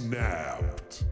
snapped.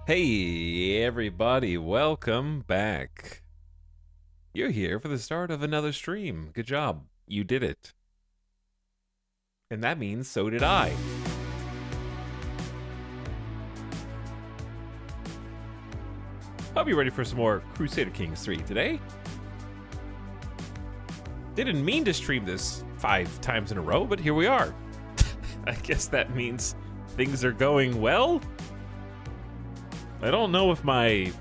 Hey everybody, welcome back. You're here for the start of another stream. Good job. You did it. And that means so did I. Hope you're ready for some more Crusader Kings 3 today. Didn't mean to stream this 5 times in a row, but here we are. I guess that means things are going well. I don't know if my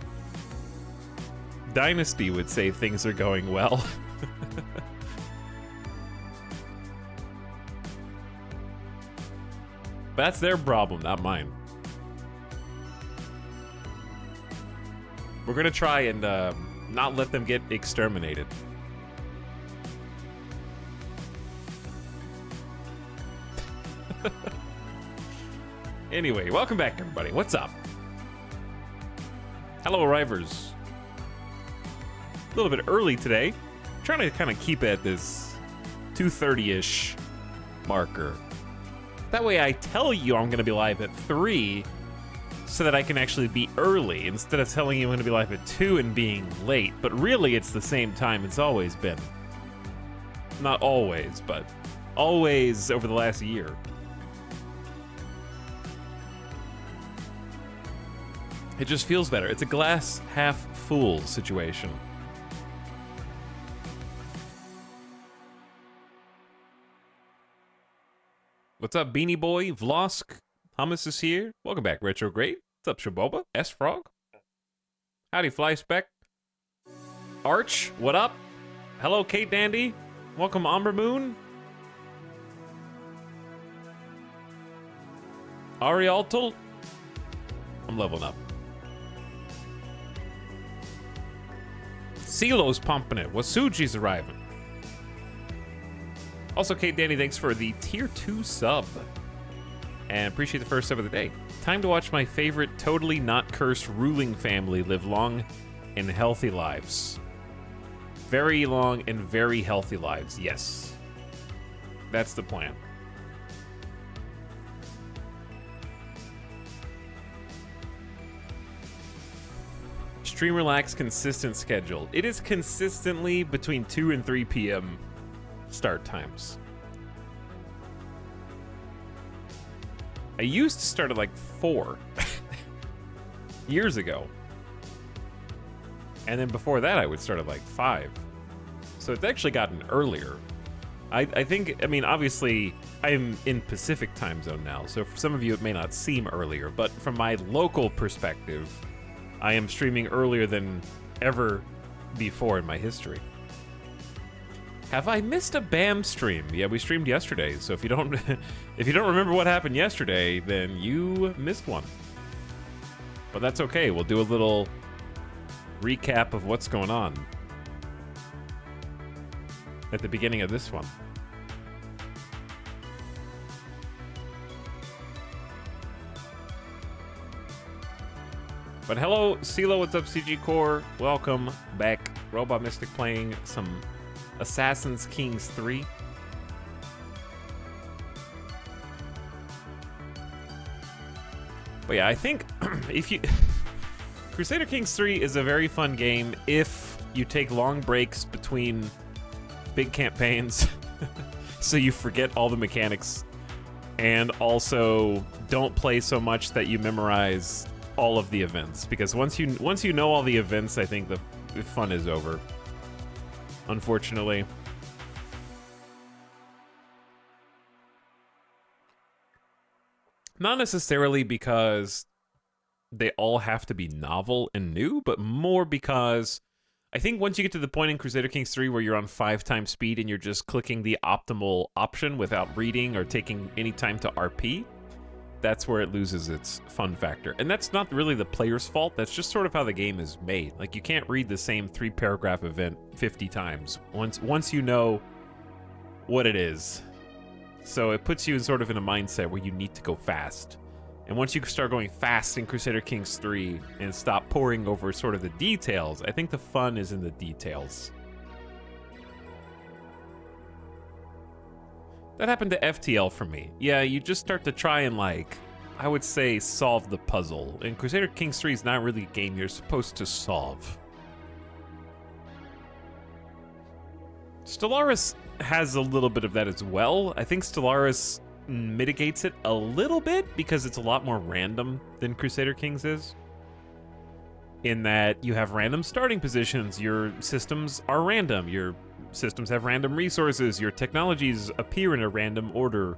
dynasty would say things are going well. That's their problem, not mine. We're gonna try and not let them get exterminated. Anyway, welcome back everybody. What's up? Hello, arrivers. A little bit early today. I'm trying to kind of keep it at this 2:30-ish marker. That way I tell you I'm going to be live at 3 so that I can actually be early instead of telling you I'm going to be live at 2 and being late. But really, it's the same time it's always been. Not always, but always over the last year. It just feels better. It's a glass half full situation. What's up, Beanie Boy? Vlosk? Hummus is here. Welcome back, Retro Great. What's up, Shaboba? S-Frog? Howdy, Fly Spec. Arch, what up? Hello, Kate Dandy. Welcome, Amber Moon. Arialtal. I'm leveling up. CeeLo's pumping it. Wasuji's arriving. Also, Kate Danny, thanks for the tier 2 sub. And appreciate the first sub of the day. Time to watch my favorite totally not cursed ruling family live long and healthy lives. Very long and very healthy lives, yes. That's the plan. Stream Relax consistent schedule. It is consistently between 2 and 3 p.m. start times. I used to start at like 4 years ago. And then before that I would start at like 5. So it's actually gotten earlier. I think, I mean, obviously, I'm in Pacific time zone now, so for some of you it may not seem earlier, but from my local perspective, I am streaming earlier than ever before in my history. Have I missed a BAM stream? Yeah, we streamed yesterday, so if you don't if you don't remember what happened yesterday, then you missed one. But that's okay, we'll do a little recap of what's going on at the beginning of this one. But hello, CeeLo, what's up, CG Core? Welcome back. Robot Mystic playing some Assassin's Kings 3. But yeah, I think if you... Crusader Kings 3 is a very fun game if you take long breaks between big campaigns so you forget all the mechanics, and also don't play so much that you memorize all of the events, because once you know all the events, I think the fun is over, unfortunately. Not necessarily because they all have to be novel and new, but more because I think once you get to the point in Crusader Kings 3 where you're on 5 times speed and you're just clicking the optimal option without reading or taking any time to RP, that's where it loses its fun factor. And that's not really the player's fault, that's just sort of how the game is made. Like, you can't read the same 3-paragraph event 50 times once you know what it is. So it puts you in sort of in a mindset where you need to go fast. And once you start going fast in Crusader Kings 3 and stop poring over sort of the details, I think the fun is in the details. That happened to FTL for me. Yeah, you just start to try and, like, I would say solve the puzzle. And Crusader Kings 3 is not really a game you're supposed to solve. Stellaris has a little bit of that as well. I think Stellaris mitigates it a little bit because it's a lot more random than Crusader Kings is, in that you have random starting positions, your systems are random, your systems have random resources, your technologies appear in a random order,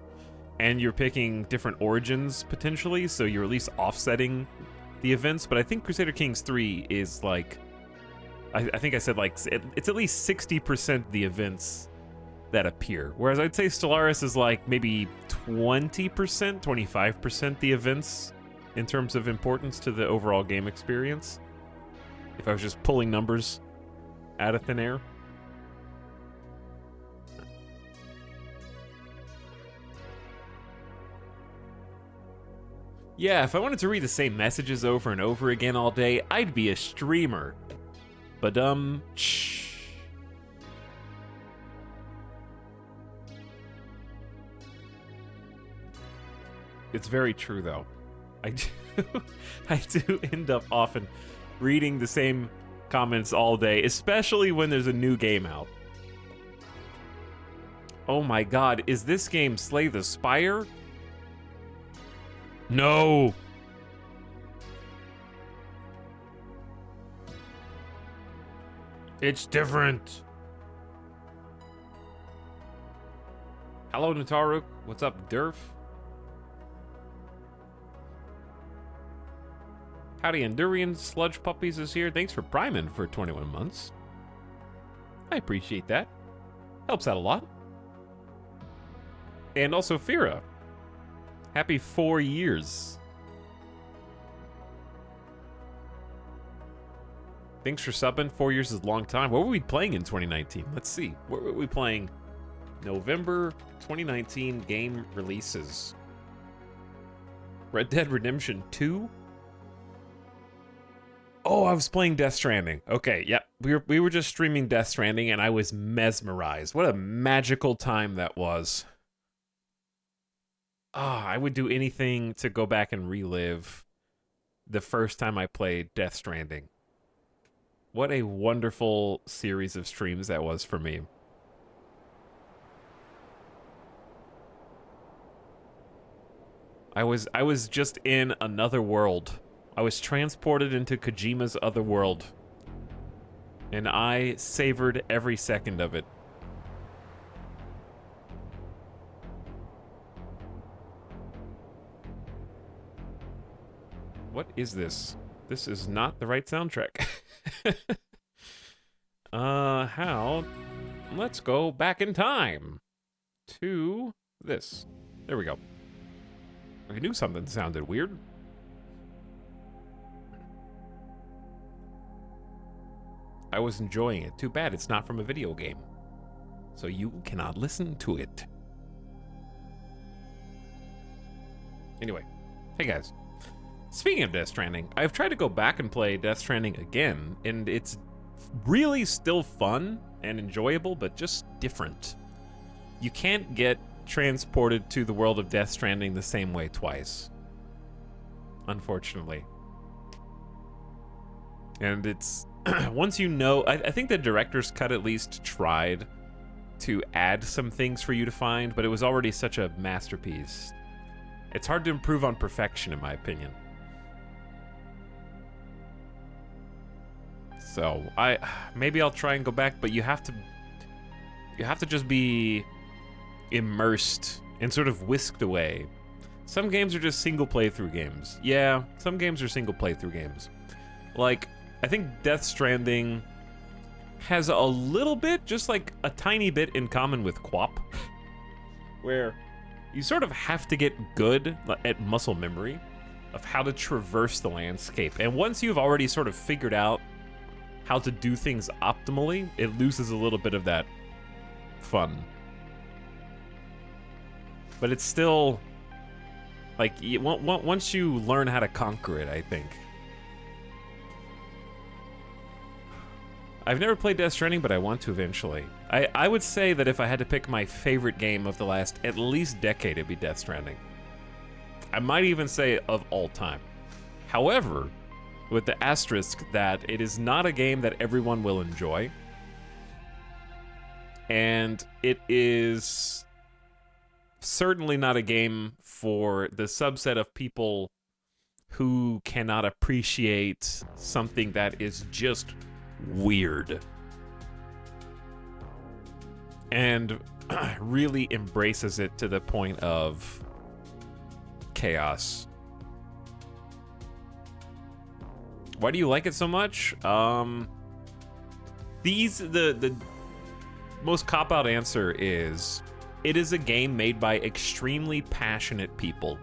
and you're picking different origins potentially, so you're at least offsetting the events. But I think Crusader Kings 3 is like, I think I said like, it's at least 60% the events that appear. Whereas I'd say Stellaris is like maybe 20%, 25% the events in terms of importance to the overall game experience, if I was just pulling numbers out of thin air. Yeah, if I wanted to read the same messages over and over again all day, I'd be a streamer. Shh. It's very true, though. I do end up often reading the same comments all day, especially when there's a new game out. Oh my god, is this game Slay the Spire? No! It's different. Hello, Nataruk. What's up, Durf? Howdy, Endurian Sludge Puppies is here. Thanks for priming for 21 months. I appreciate that. Helps out a lot. And also Fira. Happy 4 years. Thanks for subbing. 4 years is a long time. What were we playing in 2019? Let's see. What were we playing? November 2019 game releases. Red Dead Redemption 2? Oh, I was playing Death Stranding. Okay, yeah. We were just streaming Death Stranding, and I was mesmerized. What a magical time that was. Ah, I would do anything to go back and relive the first time I played Death Stranding. What a wonderful series of streams that was for me. I was just in another world. I was transported into Kojima's other world, and I savored every second of it. What is this? This is not the right soundtrack. How? Let's go back in time to this. There we go. I knew something sounded weird. I was enjoying it. Too bad it's not from a video game. So you cannot listen to it. Anyway, hey guys. Speaking of Death Stranding, I've tried to go back and play Death Stranding again, and it's really still fun and enjoyable, but just different. You can't get transported to the world of Death Stranding the same way twice. Unfortunately. And it's... once you know... I think the director's cut at least tried to add some things for you to find, but it was already such a masterpiece. It's hard to improve on perfection, in my opinion. So, maybe I'll try and go back, but you have to just be immersed and sort of whisked away. Some games are just single playthrough games. Yeah, some games are single playthrough games. Like, I think Death Stranding has a little bit, just like a tiny bit in common with QWOP, where you sort of have to get good at muscle memory of how to traverse the landscape. And once you've already sort of figured out how to do things optimally, it loses a little bit of that fun. But it's still, like, once you learn how to conquer it, I think. I've never played Death Stranding, but I want to eventually. I would say that if I had to pick my favorite game of the last at least decade, it'd be Death Stranding. I might even say of all time. However, with the asterisk that it is not a game that everyone will enjoy. And it is certainly not a game for the subset of people who cannot appreciate something that is just weird. And really embraces it to the point of chaos. Why do you like it so much? The most cop-out answer is it is a game made by extremely passionate people.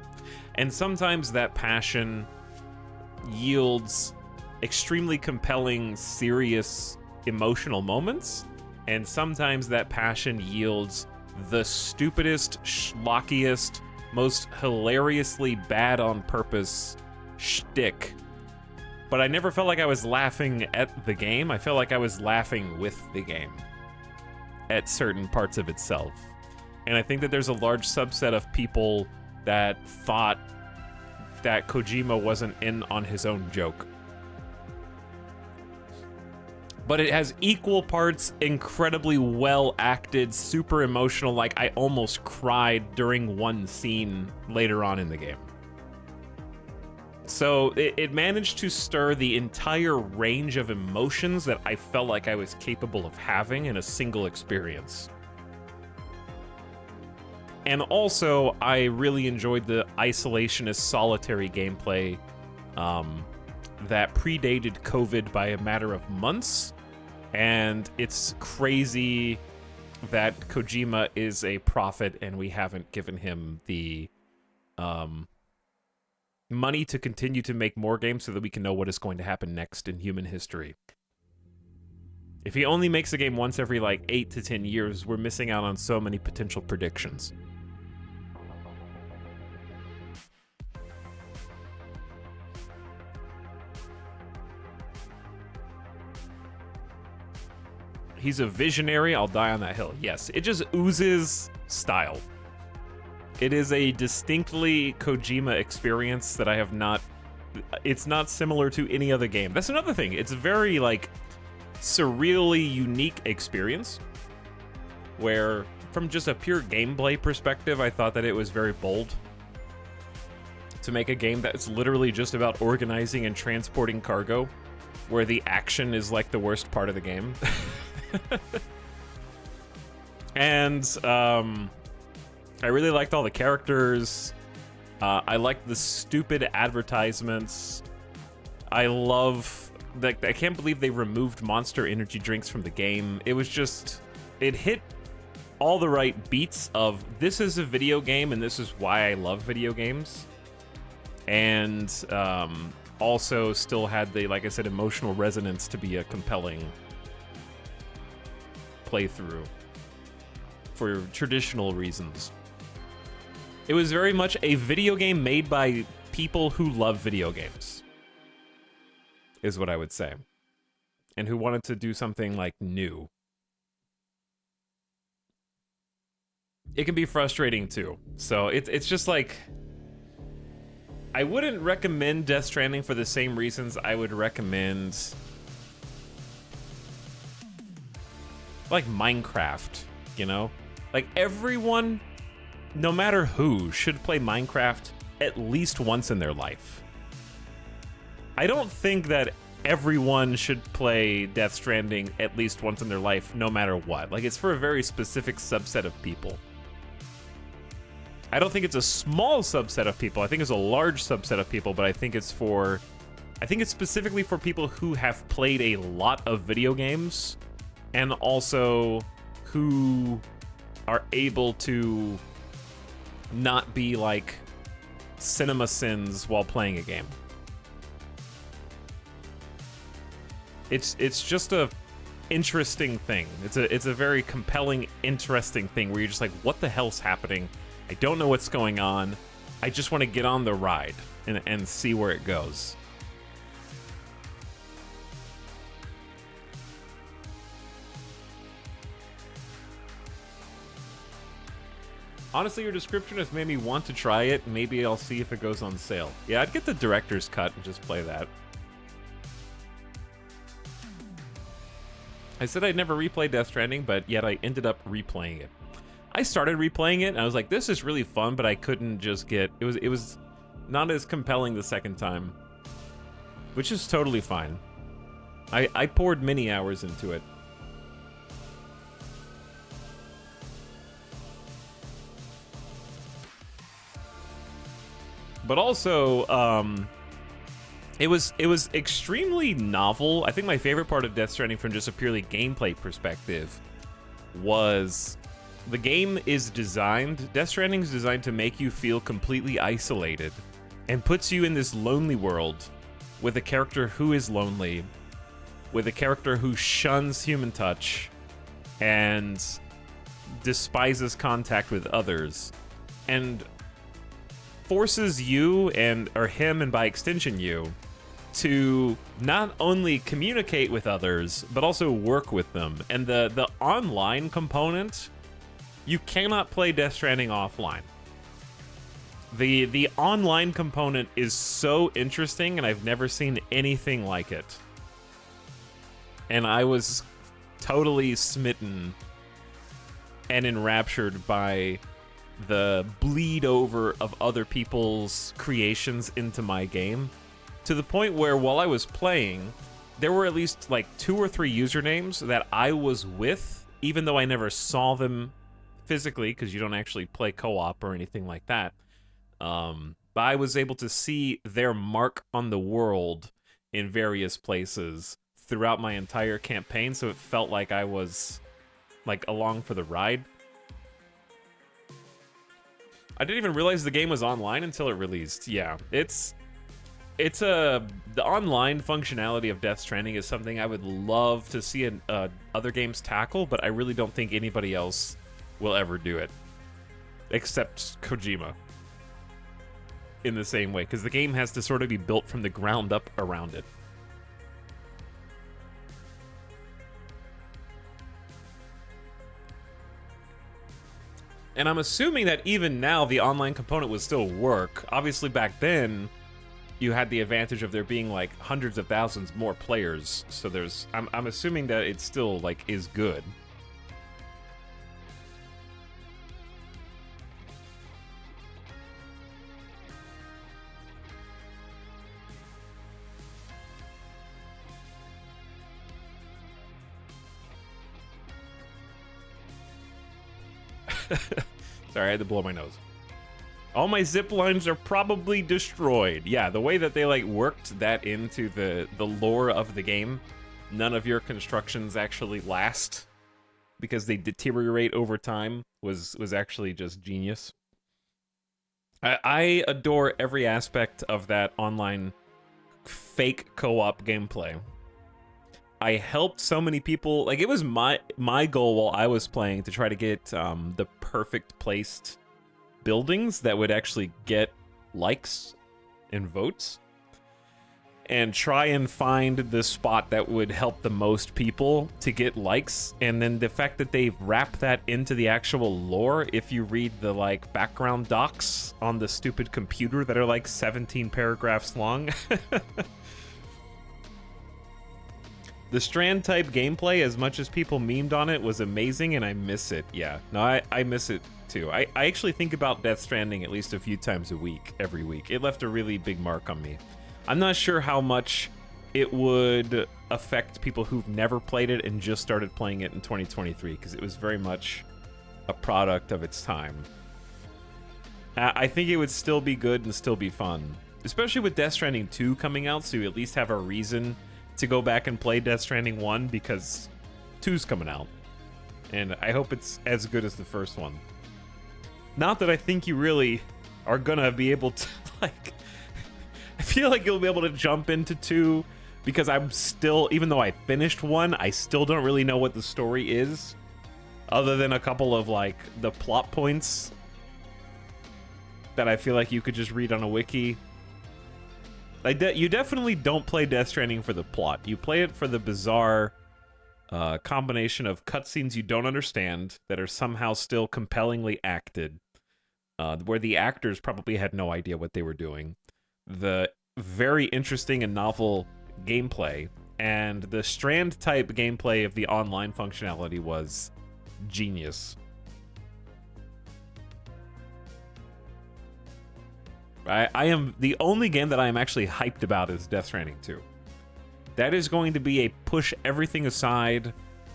And sometimes that passion yields extremely compelling, serious, emotional moments. And sometimes that passion yields the stupidest, schlockiest, most hilariously bad on purpose shtick. But I never felt like I was laughing at the game. I felt like I was laughing with the game at certain parts of itself. And I think that there's a large subset of people that thought that Kojima wasn't in on his own joke. But it has equal parts incredibly well acted, super emotional, like I almost cried during one scene later on in the game. So it managed to stir the entire range of emotions that I felt like I was capable of having in a single experience. And also, I really enjoyed the isolationist, solitary gameplay that predated COVID by a matter of months. And it's crazy that Kojima is a prophet and we haven't given him the money to continue to make more games so that we can know what is going to happen next in human history. If he only makes a game once every like 8 to 10 years, we're missing out on so many potential predictions. He's a visionary. I'll die on that hill. Yes, it just oozes style. It is a distinctly Kojima experience that I have not... It's not similar to any other game. That's another thing. It's a very, like, surreally unique experience where, from just a pure gameplay perspective, I thought that it was very bold to make a game that's literally just about organizing and transporting cargo, where the action is, like, the worst part of the game. And, I really liked all the characters. I like the stupid advertisements. I love that. I can't believe they removed Monster energy drinks from the game. It was just, it hit all the right beats of this is a video game and this is why I love video games. And also still had the, like I said, emotional resonance to be a compelling playthrough for traditional reasons. It was very much a video game made by people who love video games, is what I would say, and who wanted to do something like new. It can be frustrating too. So it's just like, I wouldn't recommend Death Stranding for the same reasons I would recommend like Minecraft, you know? Like everyone, no matter who, should play Minecraft at least once in their life. I don't think that everyone should play Death Stranding at least once in their life, no matter what. Like, it's for a very specific subset of people. I don't think it's a small subset of people. I think it's a large subset of people, but I think it's specifically for people who have played a lot of video games and also who are able to not be like cinema sins while playing a game. It's just a interesting thing. It's a very compelling, interesting thing where you're just like, what the hell's happening? I don't know what's going on. I just want to get on the ride and see where it goes. Honestly, your description has made me want to try it. Maybe I'll see if it goes on sale. Yeah, I'd get the director's cut and just play that. I said I'd never replay Death Stranding, but yet I ended up replaying it. I started replaying it, and I was like, this is really fun, but I couldn't just get... It was not as compelling the second time, which is totally fine. I poured many hours into it. But also, it was extremely novel. I think my favorite part of Death Stranding from just a purely gameplay perspective was the game is designed, Death Stranding is designed to make you feel completely isolated and puts you in this lonely world with a character who is lonely, with a character who shuns human touch and despises contact with others, and forces you or him, and by extension you, to not only communicate with others but also work with them. And the online component, you cannot play Death Stranding offline. The online component is so interesting, and I've never seen anything like it. And I was totally smitten and enraptured by the bleed over of other people's creations into my game, to the point where while I was playing, there were at least like 2 or 3 usernames that I was with, even though I never saw them physically, because you don't actually play co-op or anything like that. But I was able to see their mark on the world in various places throughout my entire campaign, so it felt like I was like along for the ride. I didn't even realize the game was online until it released. Yeah, the online functionality of Death Stranding is something I would love to see other games tackle, but I really don't think anybody else will ever do it, except Kojima, in the same way, because the game has to sort of be built from the ground up around it. And I'm assuming that even now the online component would still work. Obviously back then, you had the advantage of there being like hundreds of thousands more players. So I'm assuming that it still like is good. Sorry, I had to blow my nose. All my zip lines are probably destroyed. Yeah, the way that they like worked that into the lore of the game, none of your constructions actually last because they deteriorate over time was actually just genius. I adore every aspect of that online fake co-op gameplay. I helped so many people. Like, it was my goal while I was playing to try to get the perfect placed buildings that would actually get likes and votes, and try and find the spot that would help the most people to get likes. And then the fact that they wrap that into the actual lore, if you read the like background docs on the stupid computer that are like 17 paragraphs long. The Strand type gameplay, as much as people memed on it, was amazing, and I miss it. Yeah, no, I miss it too. I actually think about Death Stranding at least a few times a week, every week. It left a really big mark on me. I'm not sure how much it would affect people who've never played it and just started playing it in 2023, because it was very much a product of its time. I think it would still be good and still be fun, especially with Death Stranding 2 coming out, so you at least have a reason to go back and play Death Stranding 1, because 2's coming out. And I hope it's as good as the first one. Not that I think you really are gonna be able to, like... I feel like you'll be able to jump into 2, because I'm still, even though I finished 1, I still don't really know what the story is, other than a couple of, like, the plot points that I feel like you could just read on a wiki. Like, you definitely don't play Death Stranding for the plot. You play it for the bizarre combination of cutscenes you don't understand that are somehow still compellingly acted, where the actors probably had no idea what they were doing. The very interesting and novel gameplay, and the Strand-type gameplay of the online functionality was genius. I am the only game that I am actually hyped about is Death Stranding 2. That is going to be a push everything aside,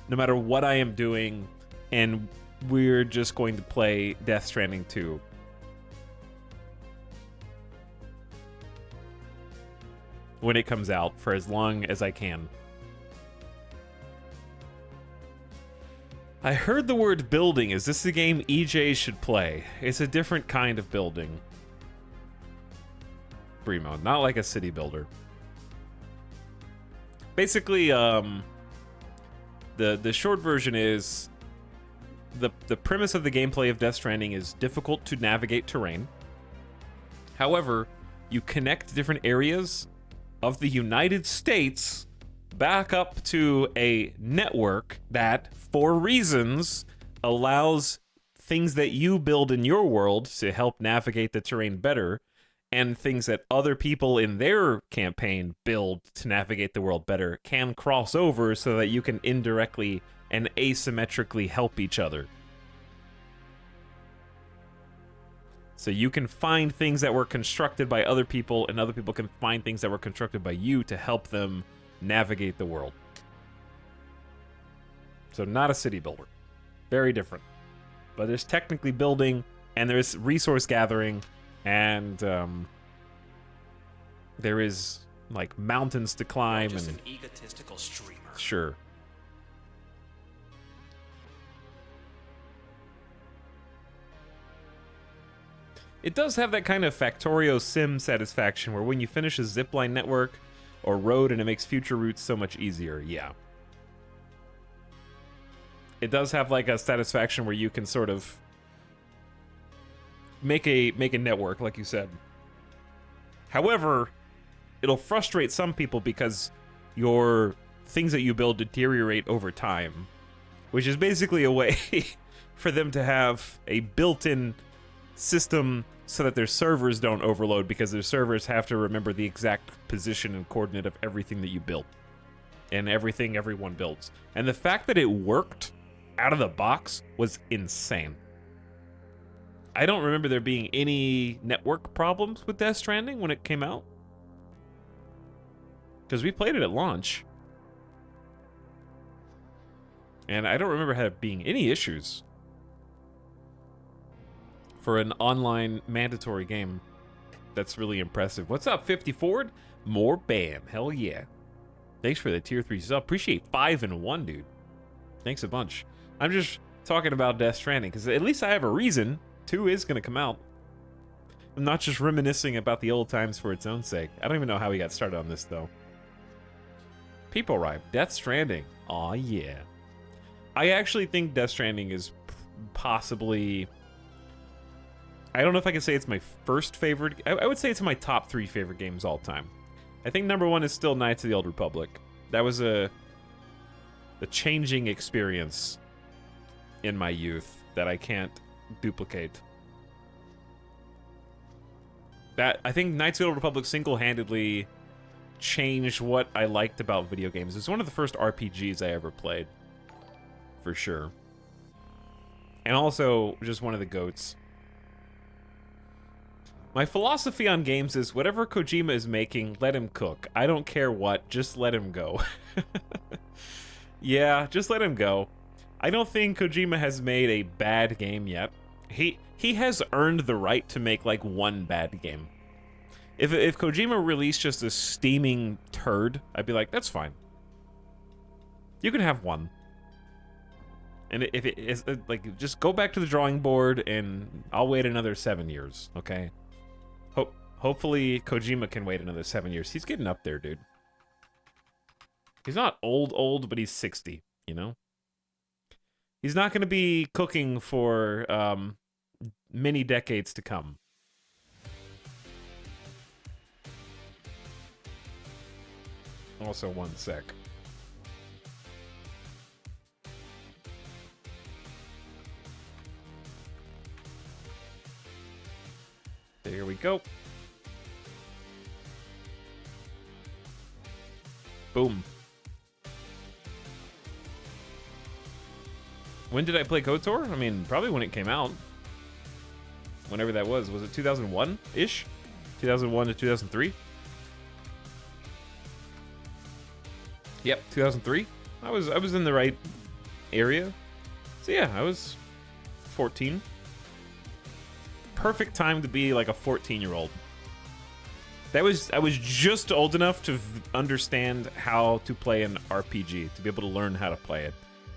no matter what I am doing, and we're just going to play Death Stranding 2. When it comes out, for as long as I can. I heard the word building. Is this a game EJ should play? It's a different kind of building. Bremo, not like a city builder. Basically, the short version is the premise of the gameplay of Death Stranding is difficult to navigate terrain. However, you connect different areas of the United States back up to a network that, for reasons, allows things that you build in your world to help navigate the terrain better, and things that other people in their campaign build to navigate the world better can cross over so that you can indirectly and asymmetrically help each other. So you can find things that were constructed by other people, and other people can find things that were constructed by you to help them navigate the world. So not a city builder. Very different. But there's technically building, and there's resource gathering, and there is like mountains to climb. Just and an egotistical streamer. Sure. It does have that kind of Factorio sim satisfaction where when you finish a zipline network or road and it makes future routes so much easier. Yeah. It does have like a satisfaction where you can sort of make a network, like you said. However, it'll frustrate some people because your things that you build deteriorate over time, which is basically a way for them to have a built-in system so that their servers don't overload, because their servers have to remember the exact position and coordinate of everything that you built and everything everyone builds. And the fact that it worked out of the box was insane. I don't remember there being any network problems with Death Stranding when it came out, because we played it at launch, and I don't remember there being any issues. for an online mandatory game. That's really impressive. What's up, 50 Ford? More BAM. Hell yeah. Thanks for the tier 3 sub. Appreciate 5 and 1, dude. Thanks a bunch. I'm just talking about Death Stranding because at least I have a reason. 2 is going to come out. I'm not just reminiscing about the old times for its own sake. I don't even know how we got started on this, though. People arrive. Death Stranding. Aw, yeah. I actually think Death Stranding is possibly... I don't know if I can say it's my first favorite. I would say it's my top 3 favorite games all time. I think number 1 is still Knights of the Old Republic. That was a changing experience in my youth that I can't duplicate. I think Knights of the Old Republic single-handedly changed what I liked about video games. It's one of the first RPGs I ever played, for sure. And also, just one of the GOATs. My philosophy on games is whatever Kojima is making, let him cook. I don't care what, just let him go. Yeah, just let him go. I don't think Kojima has made a bad game yet. He has earned the right to make like one bad game. If Kojima released just a steaming turd, I'd be like, that's fine. You can have one. And if it is like, just go back to the drawing board and I'll wait another 7 years, okay? Hopefully Kojima can wait another 7 years. He's getting up there, dude. He's not old, but he's 60, you know? He's not going to be cooking for many decades to come. Also, one sec. There we go. Boom. When did I play KOTOR? I mean, probably when it came out. Whenever that was. Was it 2001-ish? 2001 to 2003? Yep, 2003. I was in the right area. So yeah, I was 14. Perfect time to be like a 14-year-old. I was just old enough to understand how to play an RPG, to be able to learn how to play it.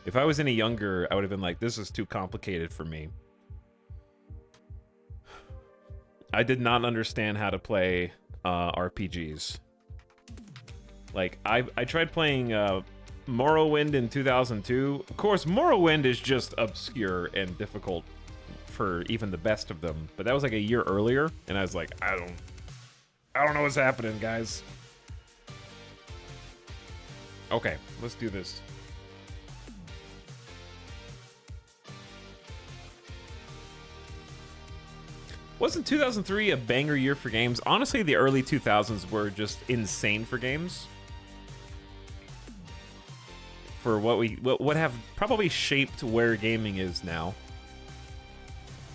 If I was any younger, I would have been like, this is too complicated for me. I did not understand how to play RPGs. Like, I tried playing Morrowind in 2002. Of course, Morrowind is just obscure and difficult for even the best of them. But that was like a year earlier, and I was like, I don't know what's happening, guys. Okay, let's do this. Wasn't 2003 a banger year for games? Honestly, the early 2000s were just insane for games. For what have probably shaped where gaming is now.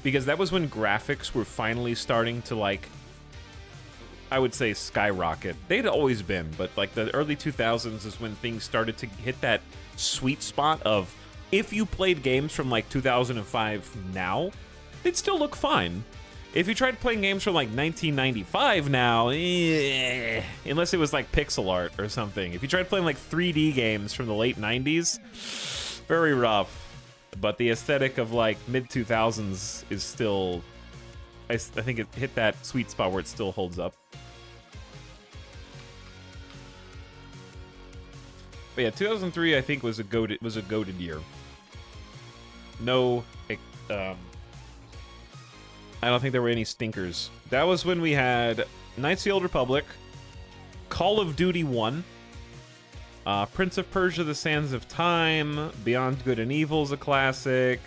Because that was when graphics were finally starting to, like, I would say skyrocket. They'd always been, but like the early 2000s is when things started to hit that sweet spot of, if you played games from like 2005 now, they'd still look fine. If you tried playing games from like 1995 now, unless it was like pixel art or something. If you tried playing like 3D games from the late 90s, very rough. But the aesthetic of like mid 2000s is still, I think it hit that sweet spot where it still holds up. But yeah, 2003 I think was a goated year. No, I don't think there were any stinkers. That was when we had Knights of the Old Republic, Call of Duty 1, Prince of Persia: The Sands of Time, Beyond Good and Evil is a classic,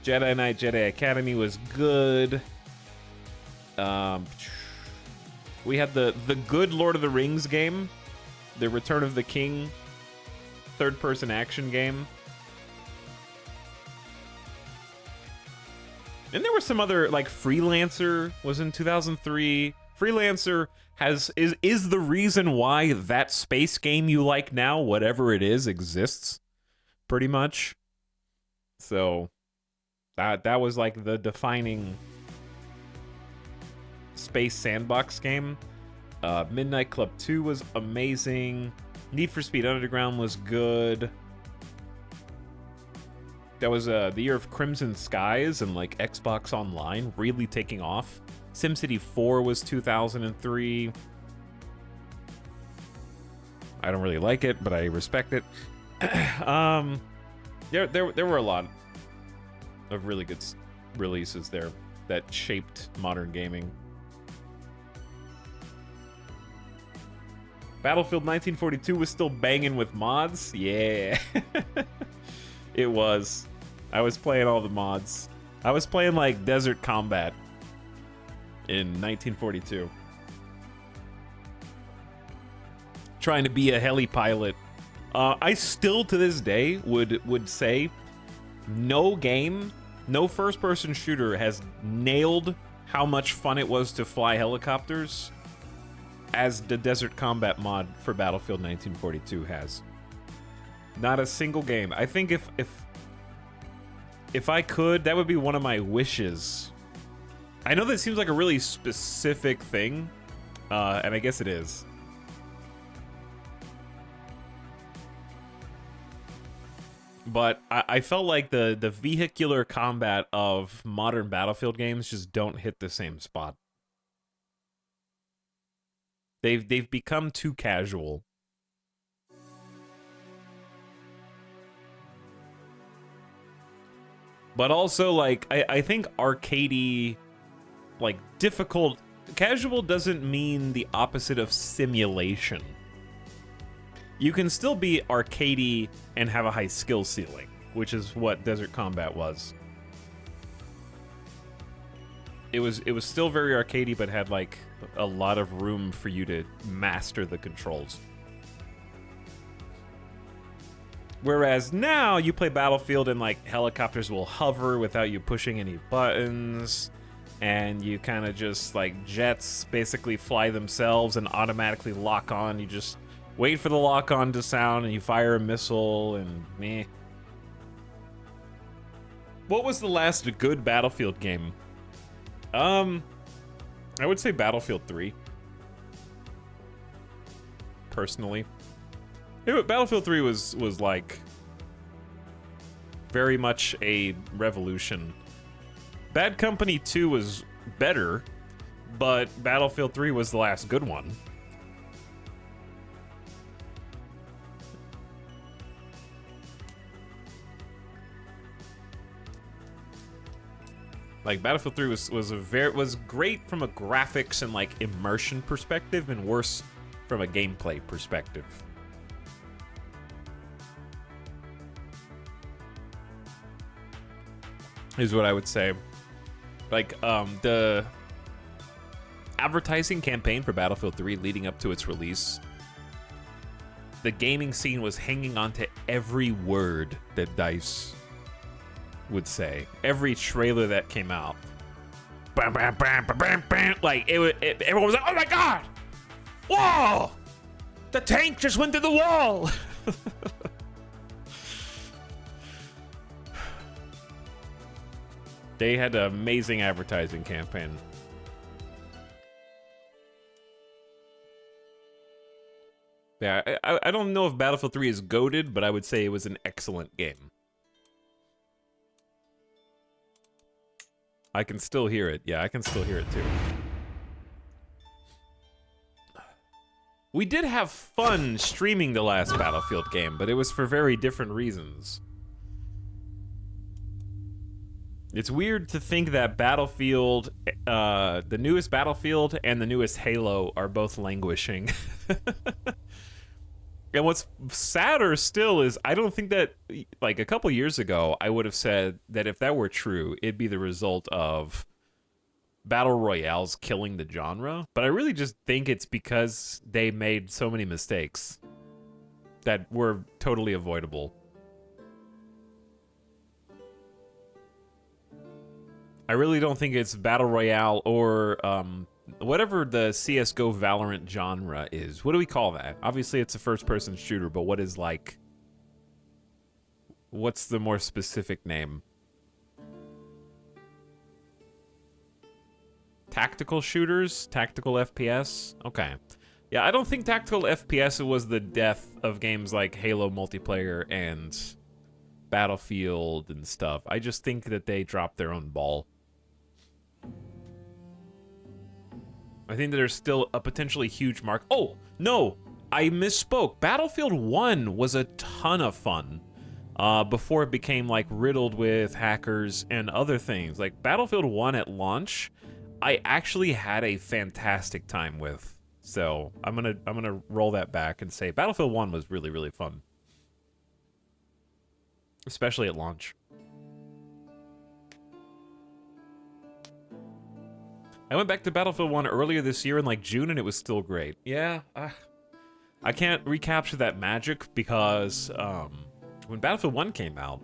Jedi Knight Jedi Academy was good. We had the good Lord of the Rings game, the Return of the King, third-person action game. And there were some other, like, Freelancer was in 2003. Freelancer is the reason why that space game you like now, whatever it is, exists, pretty much. So that was like the defining space sandbox game. Midnight Club 2 was amazing. Need for Speed Underground was good. That was the year of Crimson Skies and like Xbox Online really taking off. SimCity 4 was 2003. I don't really like it, but I respect it. There were a lot of really good releases there that shaped modern gaming. Battlefield 1942 was still banging with mods. Yeah. It was. I was playing all the mods. I was playing like Desert Combat in 1942. Trying to be a heli pilot. I still to this day would say no game, no first-person shooter has nailed how much fun it was to fly helicopters as the Desert Combat mod for Battlefield 1942 has. Not a single game. I think if I could, that would be one of my wishes. I know that seems like a really specific thing, and I guess it is. But I felt like the vehicular combat of modern Battlefield games just don't hit the same spot. They've become too casual. But also, like, I think arcadey, like, difficult... Casual doesn't mean the opposite of simulation. You can still be arcadey and have a high skill ceiling, which is what Desert Combat was. It was still very arcadey, but had, like, a lot of room for you to master the controls. Whereas now you play Battlefield and like helicopters will hover without you pushing any buttons, and you kind of just like jets basically fly themselves and automatically lock on. You just wait for the lock on to sound and you fire a missile and meh. What was the last good Battlefield game? I would say Battlefield 3. Personally. Battlefield 3 was like very much a revolution. Bad Company 2 was better, but Battlefield 3 was the last good one. Like Battlefield 3 was great from a graphics and like immersion perspective, and worse from a gameplay perspective. Is what I would say. Like, the advertising campaign for Battlefield 3 leading up to its release, the gaming scene was hanging on to every word that DICE would say. Every trailer that came out. Bam, bam, bam, bam, bam, bam. Like, everyone was like, oh my god! Whoa! The tank just went through the wall! They had an amazing advertising campaign. Yeah, I don't know if Battlefield 3 is goated, but I would say it was an excellent game. I can still hear it. Yeah, I can still hear it too. We did have fun streaming the last Battlefield game, but it was for very different reasons. It's weird to think that Battlefield, the newest Battlefield and the newest Halo are both languishing. And what's sadder still is I don't think that, like a couple years ago, I would have said that if that were true, it'd be the result of Battle Royales killing the genre. But I really just think it's because they made so many mistakes that were totally avoidable. I really don't think it's Battle Royale or whatever the CSGO Valorant genre is. What do we call that? Obviously, it's a first-person shooter, but what is like... What's the more specific name? Tactical shooters? Tactical FPS? Okay. Yeah, I don't think tactical FPS was the death of games like Halo multiplayer and Battlefield and stuff. I just think that they dropped their own ball. I think that there's still a potentially huge mark. Oh, no, I misspoke. Battlefield 1 was a ton of fun before it became like riddled with hackers and other things. Like Battlefield 1 at launch, I actually had a fantastic time with. So I'm gonna roll that back and say Battlefield 1 was really, really fun. Especially at launch. I went back to Battlefield 1 earlier this year in like June and it was still great. Yeah, I can't recapture that magic because when Battlefield 1 came out,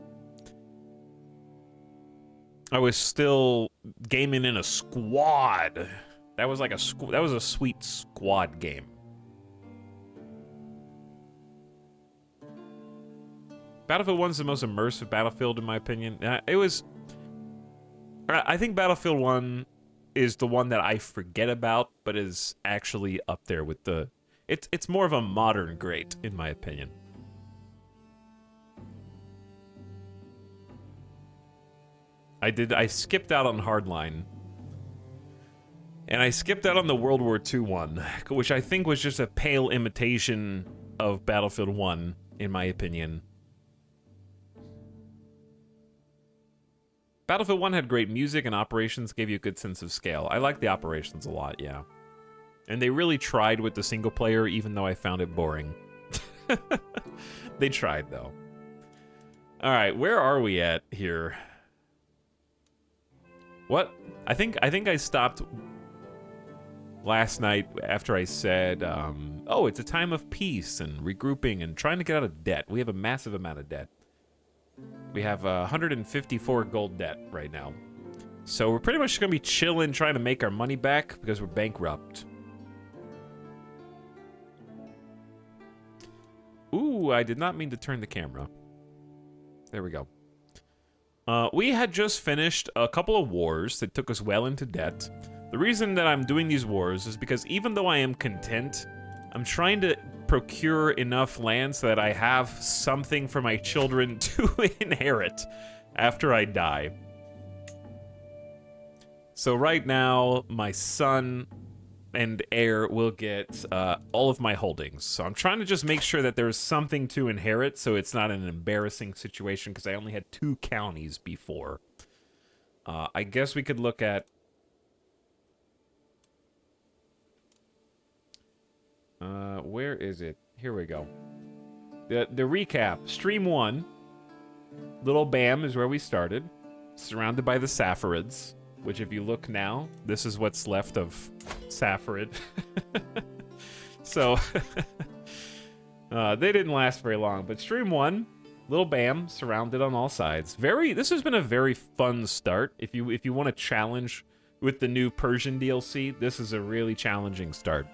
I was still gaming in a squad. That was like that was a sweet squad game. Battlefield 1's the most immersive Battlefield in my opinion. I think Battlefield 1 is the one that I forget about, but is actually up there with the... It's more of a modern great, in my opinion. I skipped out on Hardline. And I skipped out on the World War II one, which I think was just a pale imitation of Battlefield 1, in my opinion. Battlefield 1 had great music and operations gave you a good sense of scale. I like the operations a lot, yeah. And they really tried with the single player, even though I found it boring. They tried, though. Alright, where are we at here? What? I think I stopped last night after I said, oh, it's a time of peace and regrouping and trying to get out of debt. We have a massive amount of debt. We have 154 gold debt right now. So we're pretty much going to be chilling, trying to make our money back because we're bankrupt. Ooh, I did not mean to turn the camera. There we go. We had just finished a couple of wars that took us well into debt. The reason that I'm doing these wars is because even though I am content, I'm trying to procure enough land so that I have something for my children to inherit after I die. So right now, my son and heir will get all of my holdings. So I'm trying to just make sure that there's something to inherit so it's not an embarrassing situation because I only had 2 counties before. I guess we could look at... where is it? Here we go. The recap. Stream 1. Little Bam is where we started. Surrounded by the Saffarids. Which, if you look now, this is what's left of Saffarid. So, they didn't last very long. But Stream 1, Little Bam, surrounded on all sides. This has been a very fun start. If you want to challenge with the new Persian DLC, this is a really challenging start.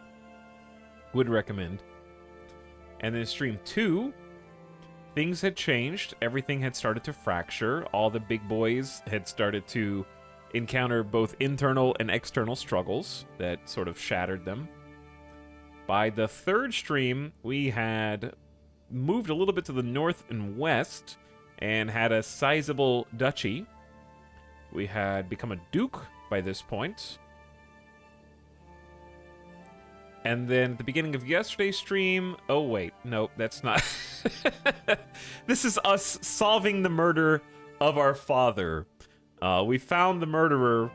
Would recommend. And then Stream 2, things had changed. Everything had started to fracture. All the big boys had started to encounter both internal and external struggles that sort of shattered them. By the 3rd stream, we had moved a little bit to the north and west and had a sizable duchy. We had become a duke by this point. And then at the beginning of yesterday's stream... Oh, wait. No, that's not... This is us solving the murder of our father. We found the murderer.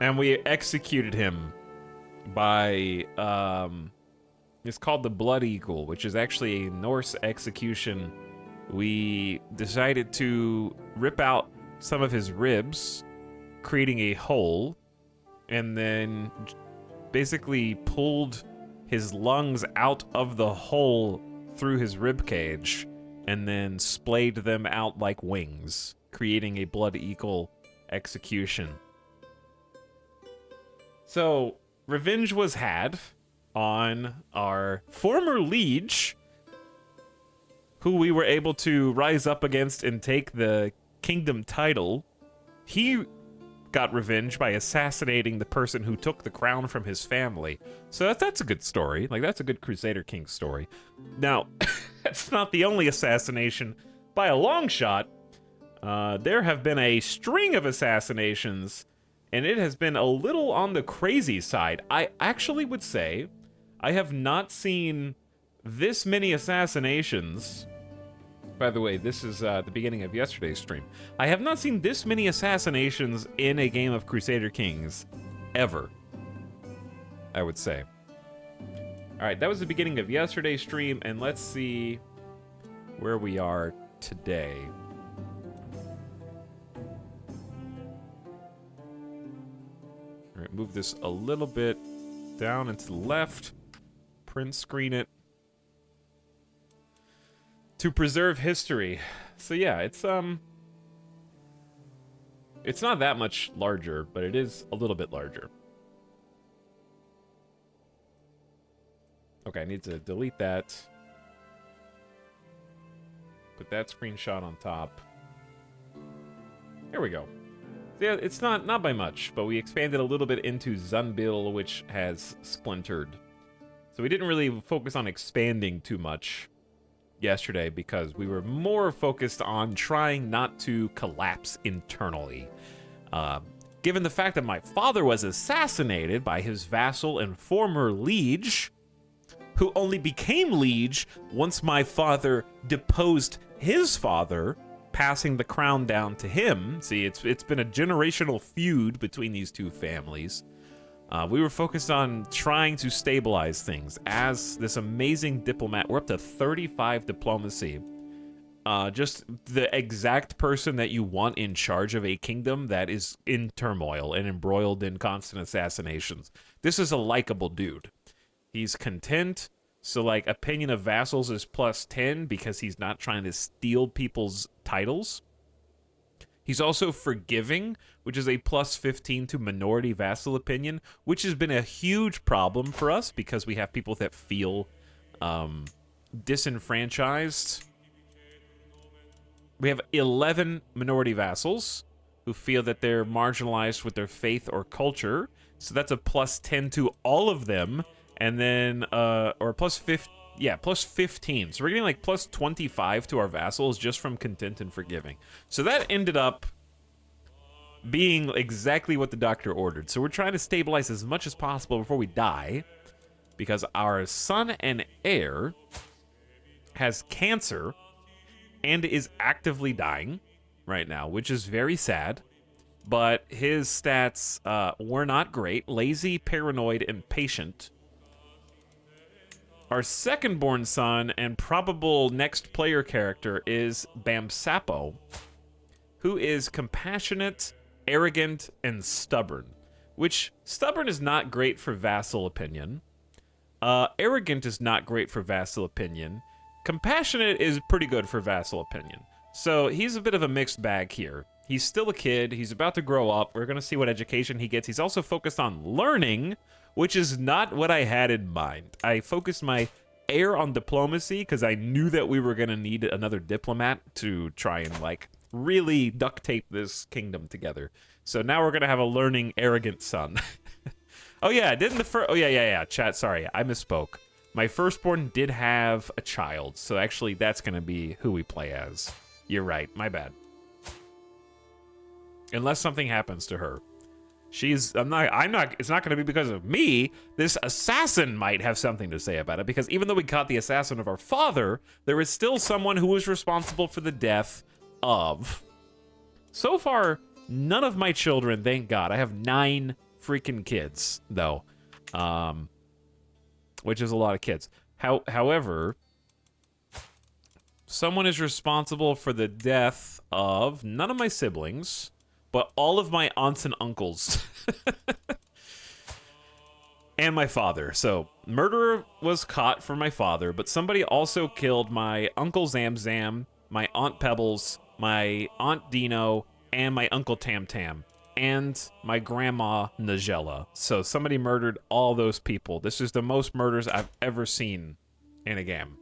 And we executed him by... it's called the Blood Eagle, which is actually a Norse execution. We decided to rip out some of his ribs, creating a hole, and then basically pulled his lungs out of the hole through his rib cage, and then splayed them out like wings, creating a Blood Eagle execution. So, revenge was had on our former liege, who we were able to rise up against and take the kingdom title. He got revenge by assassinating the person who took the crown from his family. So that's a good story. Like, that's a good Crusader King story. Now, that's not the only assassination by a long shot. There have been a string of assassinations, and it has been a little on the crazy side. I actually would say I have not seen this many assassinations. By the way, this is the beginning of yesterday's stream. I have not seen this many assassinations in a game of Crusader Kings ever, I would say. All right, that was the beginning of yesterday's stream, and let's see where we are today. All right, move this a little bit down and to the left. Print screen it. To preserve history. So yeah, it's not that much larger, but it is a little bit larger. Okay, I need to delete that. Put that screenshot on top. There we go. So yeah, it's not by much, but we expanded a little bit into Zunbil, which has splintered. So we didn't really focus on expanding too much yesterday because we were more focused on trying not to collapse internally. Given the fact that my father was assassinated by his vassal and former liege, who only became liege once my father deposed his father, passing the crown down to him. See, it's been a generational feud between these two families. We were focused on trying to stabilize things as this amazing diplomat. We're up to 35 diplomacy. Just the exact person that you want in charge of a kingdom that is in turmoil and embroiled in constant assassinations. This is a likable dude. He's content. So, like, opinion of vassals is +10 because he's not trying to steal people's titles. He's also forgiving, which is a +15 to minority vassal opinion, which has been a huge problem for us because we have people that feel disenfranchised. We have 11 minority vassals who feel that they're marginalized with their faith or culture. So that's a +10 to all of them. And then, or +15. Yeah, +15. So we're getting like +25 to our vassals just from content and forgiving. So that ended up being exactly what the doctor ordered. So we're trying to stabilize as much as possible before we die, because our son and heir has cancer and is actively dying right now, which is very sad. But his stats were not great. Lazy, paranoid, and patient. Our second-born son and probable next player character is Bamsapo, who is compassionate, arrogant, and stubborn. Which, stubborn is not great for vassal opinion. Arrogant is not great for vassal opinion. Compassionate is pretty good for vassal opinion. So he's a bit of a mixed bag here. He's still a kid. He's about to grow up. We're going to see what education he gets. He's also focused on learning, which is not what I had in mind. I focused my heir on diplomacy because I knew that we were going to need another diplomat to try and, like, really duct tape this kingdom together. So now we're going to have a learning, arrogant son. Oh, yeah, didn't the first... Oh, yeah, chat, sorry, I misspoke. My firstborn did have a child, so actually that's going to be who we play as. You're right, my bad. Unless something happens to her. It's not going to be because of me. This assassin might have something to say about it, because even though we caught the assassin of our father, there is still someone who was responsible for the death of... So far, none of my children, thank God. I have 9 freaking kids, though. Which is a lot of kids. However, someone is responsible for the death of none of my siblings, but all of my aunts and uncles. And my father. So, murder was caught for my father, but somebody also killed my Uncle Zamzam, my Aunt Pebbles, my Aunt Dino, and my Uncle Tam Tam, and my Grandma Nigella. So somebody murdered all those people. This is the most murders I've ever seen in a game.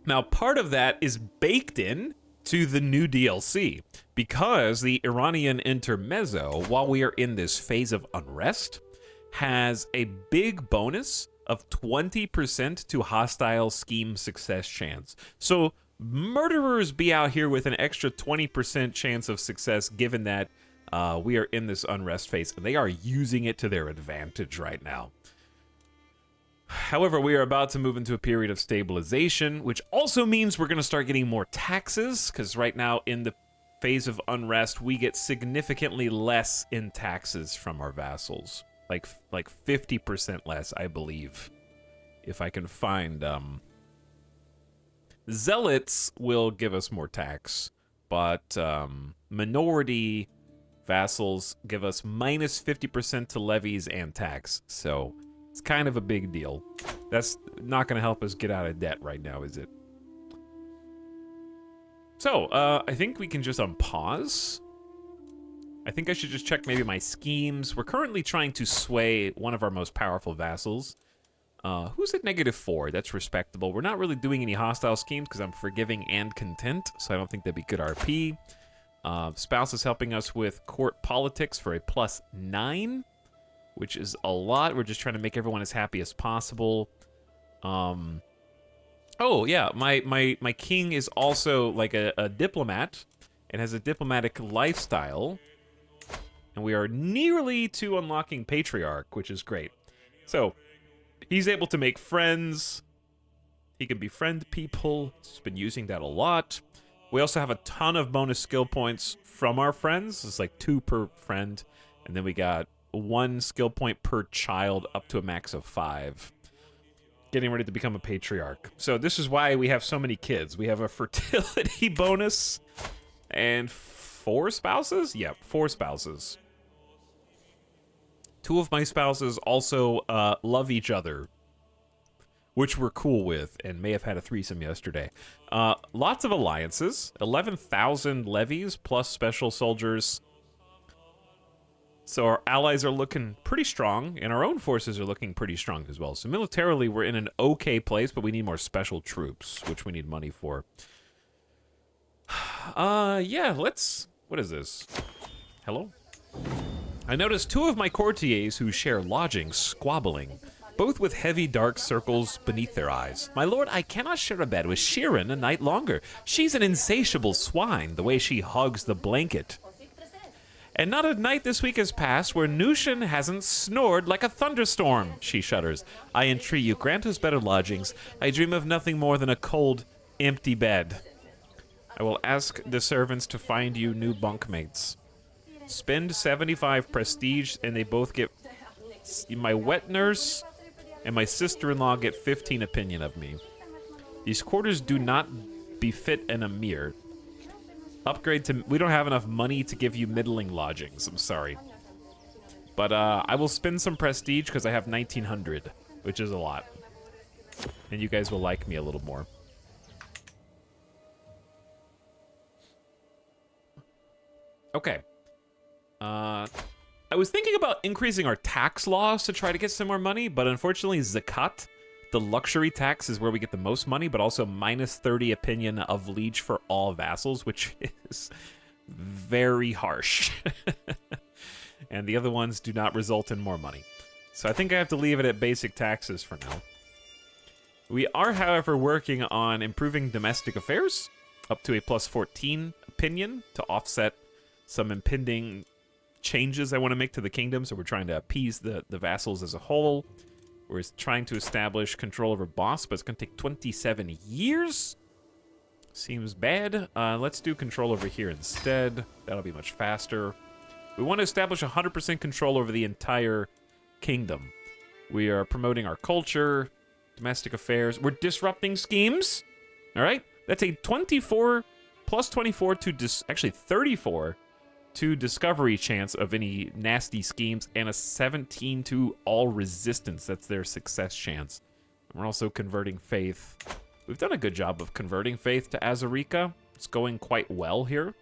Now, part of that is baked in to the new DLC. Because the Iranian Intermezzo, while we are in this phase of unrest, has a big bonus of 20% to hostile scheme success chance. So murderers be out here with an extra 20% chance of success, given that we are in this unrest phase, and they are using it to their advantage right now. However, we are about to move into a period of stabilization, which also means we're going to start getting more taxes, because right now in the phase of unrest, we get significantly less in taxes from our vassals. Like 50% less, I believe. If I can find... Zealots will give us more tax, but minority vassals give us minus 50% to levies and tax. So it's kind of a big deal. That's not going to help us get out of debt right now, is it? So, I think we can just unpause. I think I should just check maybe my schemes. We're currently trying to sway one of our most powerful vassals. Who's at -4? That's respectable. We're not really doing any hostile schemes because I'm forgiving and content, so I don't think that'd be good RP. Spouse is helping us with court politics for a +9, which is a lot. We're just trying to make everyone as happy as possible. Oh, yeah, my king is also like a diplomat and has a diplomatic lifestyle. And we are nearly to unlocking Patriarch, which is great. So, he's able to make friends. He can befriend people. He's been using that a lot. We also have a ton of bonus skill points from our friends. It's like 2 per friend. And then we got 1 skill point per child up to a max of 5. Getting ready to become a patriarch. So this is why we have so many kids. We have a fertility bonus and 4 spouses? Yep, 4 spouses. 2 of my spouses also love each other, which we're cool with, and may have had a threesome yesterday. Lots of alliances, 11,000 levies plus special soldiers. So our allies are looking pretty strong, and our own forces are looking pretty strong as well. So militarily, we're in an okay place, but we need more special troops, which we need money for. Yeah, let's... What is this? Hello? I noticed 2 of my courtiers who share lodgings squabbling, both with heavy dark circles beneath their eyes. My lord, I cannot share a bed with Shirin a night longer. She's an insatiable swine, the way she hugs the blanket. And not a night this week has passed where Nushin hasn't snored like a thunderstorm, she shudders. I entreat you, grant us better lodgings. I dream of nothing more than a cold, empty bed. I will ask the servants to find you new bunkmates. Spend 75 prestige, and they both get... My wet nurse and my sister-in-law get 15 opinion of me. These quarters do not befit an emir. Upgrade to... We don't have enough money to give you middling lodgings. I'm sorry. But I will spend some prestige because I have 1,900, which is a lot. And you guys will like me a little more. Okay. I was thinking about increasing our tax laws to try to get some more money, but unfortunately Zakat, the luxury tax, is where we get the most money, but also minus 30 opinion of liege for all vassals, which is very harsh. And the other ones do not result in more money. So I think I have to leave it at basic taxes for now. We are, however, working on improving domestic affairs up to a plus 14 opinion to offset some impending changes I want to make to the kingdom, so we're trying to appease the vassals as a whole. We're trying to establish control over boss, but it's going to take 27 years. Seems bad. Let's do control over here instead. That'll be much faster. We want to establish 100% control over the entire kingdom. We are promoting our culture, domestic affairs. We're disrupting schemes. All right? That's a 24 plus 24 to... actually, 34 to discovery chance of any nasty schemes, and a 17 to all resistance. That's their success chance. And we're also converting faith. We've done a good job of converting faith to Azarika. It's going quite well here.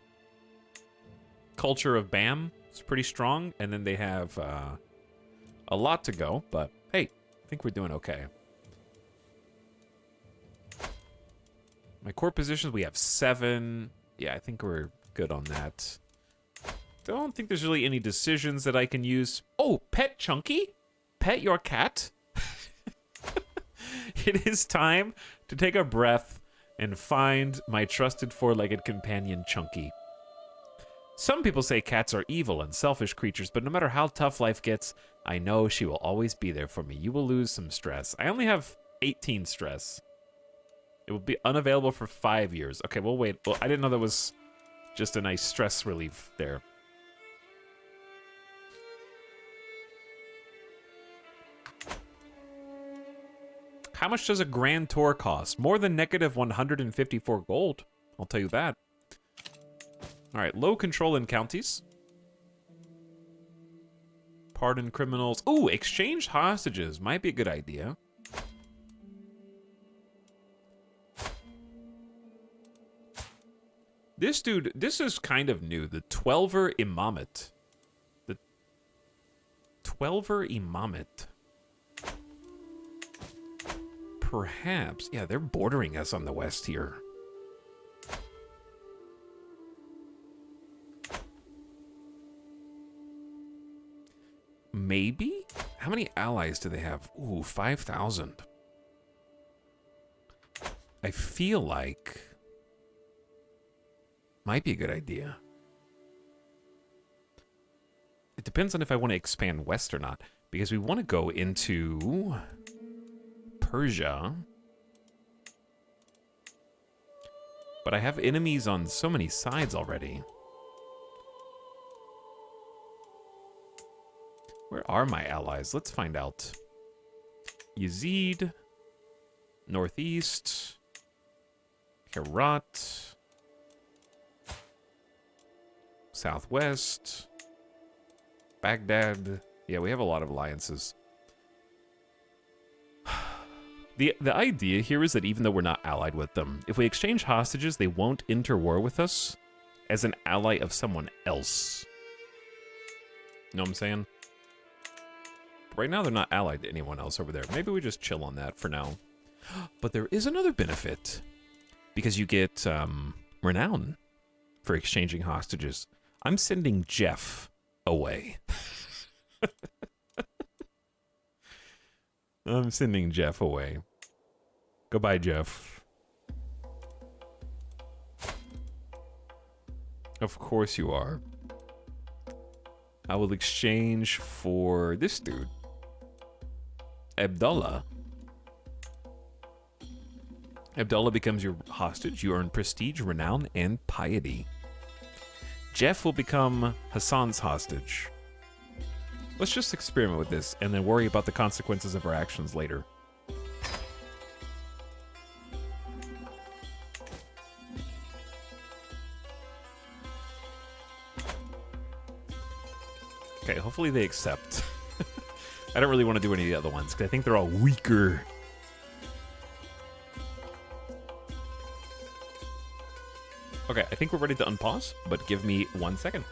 Culture of BAM is pretty strong, and then they have a lot to go, but hey, I think we're doing okay. My core positions, we have 7. Yeah, I think we're good on that. Don't think there's really any decisions that I can use. Oh, pet Chunky? Pet your cat? It is time to take a breath and find my trusted four-legged companion, Chunky. Some people say cats are evil and selfish creatures, but no matter how tough life gets, I know she will always be there for me. You will lose some stress. I only have 18 stress. It will be unavailable for 5 years. Okay, we'll wait. Well, I didn't know that was just a nice stress relief there. How much does a grand tour cost? More than negative 154 gold. I'll tell you that. All right, low control in counties. Pardon criminals. Ooh, exchange hostages. Might be a good idea. This dude, this is kind of new. The Twelver Imamate. The Twelver Imamate. Perhaps. Yeah, they're bordering us on the west here. Maybe? How many allies do they have? Ooh, 5,000. I feel like... might be a good idea. It depends on if I want to expand west or not. Because we want to go into... Persia. But I have enemies on so many sides already. Where are my allies? Let's find out. Yazid. Northeast. Herat. Southwest. Baghdad. Yeah, we have a lot of alliances. The idea here is that even though we're not allied with them, if we exchange hostages, they won't interwar with us as an ally of someone else. You know what I'm saying? Right now, they're not allied to anyone else over there. Maybe we just chill on that for now. But there is another benefit. Because you get renown for exchanging hostages. I'm sending Jeff away. I'm sending Jeff away. Goodbye, Jeff. Of course you are. I will exchange for this dude. Abdullah. Abdullah becomes your hostage. You earn prestige, renown, and piety. Jeff will become Hassan's hostage. Let's just experiment with this and then worry about the consequences of our actions later. Okay, hopefully they accept. I don't really want to do any of the other ones because I think they're all weaker. Okay, I think we're ready to unpause, but give me 1 second.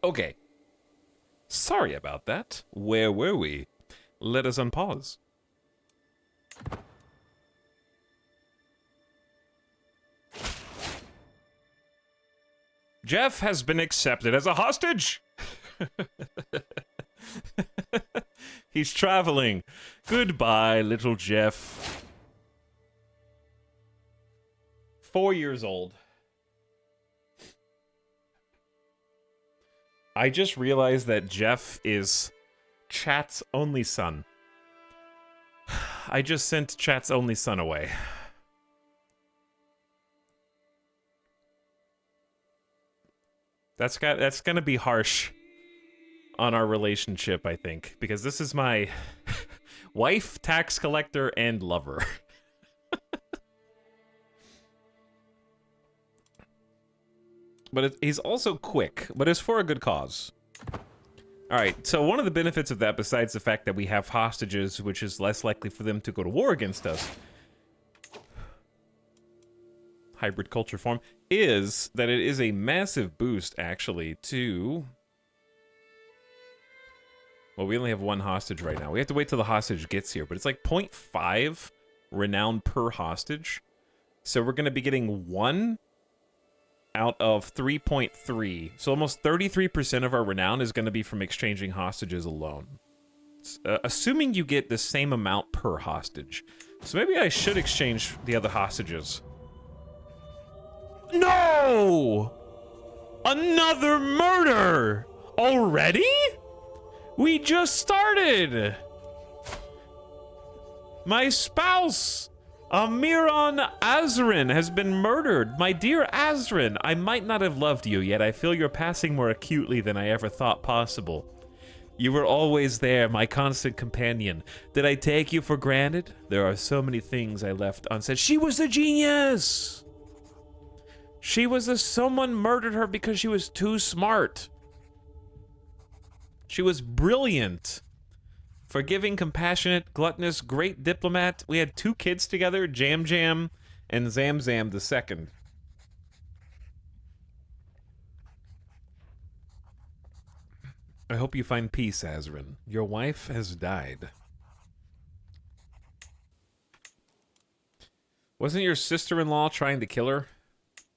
Okay. Sorry about that. Where were we? Let us unpause. Jeff has been accepted as a hostage. He's traveling. Goodbye, little Jeff. 4 years old. I just realized that Jeff is Chat's only son. I just sent Chat's only son away. That's gonna be harsh on our relationship, I think, because this is my wife, tax collector, and lover. But he's also quick, but it's for a good cause. Alright, so one of the benefits of that, besides the fact that we have hostages, which is less likely for them to go to war against us, hybrid culture form, is that it is a massive boost, actually, to... Well, we only have one hostage right now. We have to wait till the hostage gets here, but it's like 0.5 renown per hostage. So we're going to be getting 1 out of 3.3. So almost 33% of our renown is going to be from exchanging hostages alone. Assuming you get the same amount per hostage. So maybe I should exchange the other hostages. No! Another murder! Already? We just started! My spouse, Amiron Azrin, has been murdered. My dear Azrin, I might not have loved you, yet I feel you're passing more acutely than I ever thought possible. You were always there, my constant companion. Did I take you for granted? There are so many things I left unsaid. She was a genius! Someone murdered her because she was too smart. She was brilliant. Forgiving, compassionate, gluttonous, great diplomat. We had 2 kids together, Jam Jam and Zam Zam II. I hope you find peace, Azrin. Your wife has died. Wasn't your sister-in-law trying to kill her?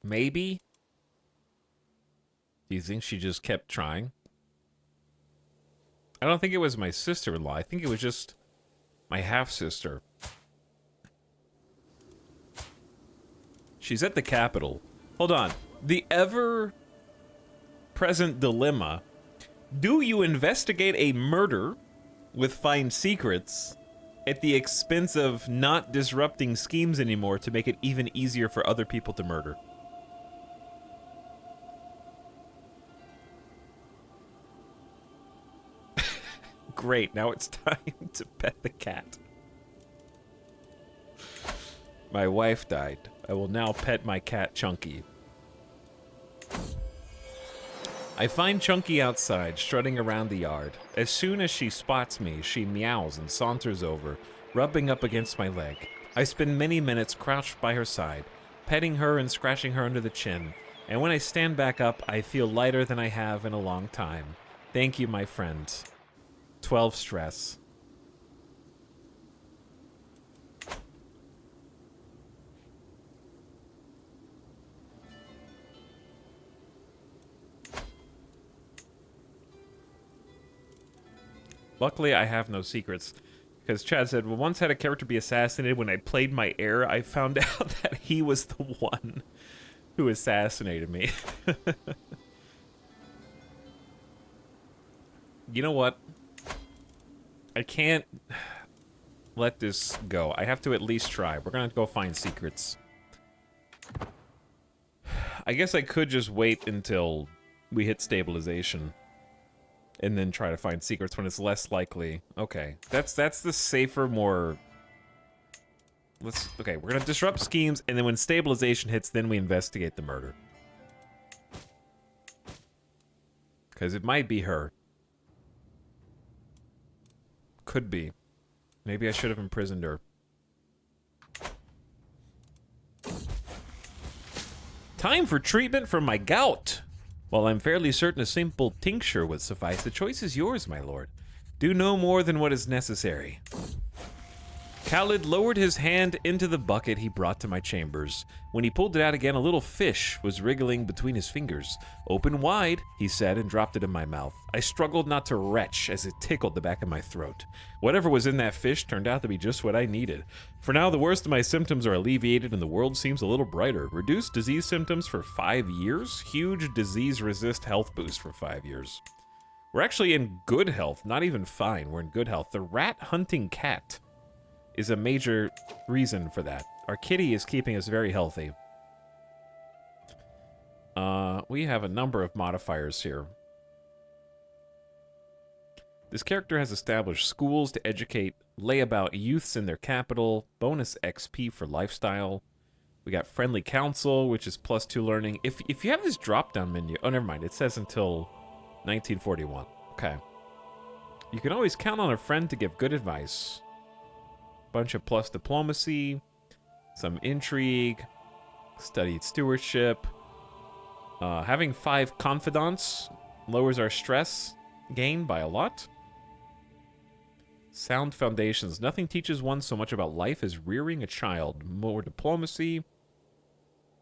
Maybe? Do you think she just kept trying? I don't think it was my sister-in-law. I think it was just my half-sister. She's at the Capitol. Hold on. The ever-present dilemma. Do you investigate a murder with fine secrets at the expense of not disrupting schemes anymore to make it even easier for other people to murder? Great, now it's time to pet the cat. My wife died. I will now pet my cat, Chunky. I find Chunky outside, strutting around the yard. As soon as she spots me, she meows and saunters over, rubbing up against my leg. I spend many minutes crouched by her side, petting her and scratching her under the chin, and when I stand back up, I feel lighter than I have in a long time. Thank you, my friend. 12 stress. Luckily, I have no secrets. Because Chad said, well, once had a character be assassinated when I played my heir, I found out that he was the one who assassinated me. You know what? I can't let this go. I have to at least try. We're gonna go find secrets. I guess I could just wait until we hit stabilization. And then try to find secrets when it's less likely. Okay. That's the safer, more... Okay, we're gonna disrupt schemes, and then when stabilization hits, then we investigate the murder. Because it might be her. Could be. Maybe I should have imprisoned her. Time for treatment for my gout. While I'm fairly certain a simple tincture would suffice, the choice is yours, my lord. Do no more than what is necessary. Khalid lowered his hand into the bucket he brought to my chambers. When he pulled it out again, a little fish was wriggling between his fingers. Open wide, he said, and dropped it in my mouth. I struggled not to retch as it tickled the back of my throat. Whatever was in that fish turned out to be just what I needed. For now, the worst of my symptoms are alleviated and the world seems a little brighter. Reduced disease symptoms for 5 years? Huge disease-resist health boost for 5 years. We're actually in good health, not even fine. We're in good health. The rat-hunting cat is a major reason for that. Our kitty is keeping us very healthy. We have a number of modifiers here. This character has established schools to educate layabout youths in their capital. Bonus XP for lifestyle. We got friendly counsel, which is +2 learning. If you have this drop-down menu... Oh, never mind. It says until 1941. Okay. You can always count on a friend to give good advice. Bunch of plus diplomacy, some intrigue, studied stewardship. Having 5 confidants lowers our stress gain by a lot. Sound foundations. Nothing teaches one so much about life as rearing a child. More diplomacy,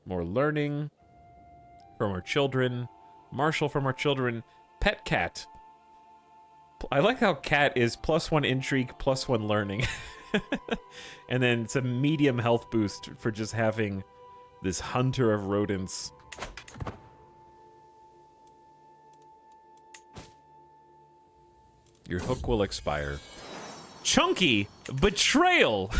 more learning from our children, martial from our children, pet cat. I like how cat is +1 intrigue, +1 learning. And then it's a medium health boost for just having this hunter of rodents. Your hook will expire. Chunky betrayal.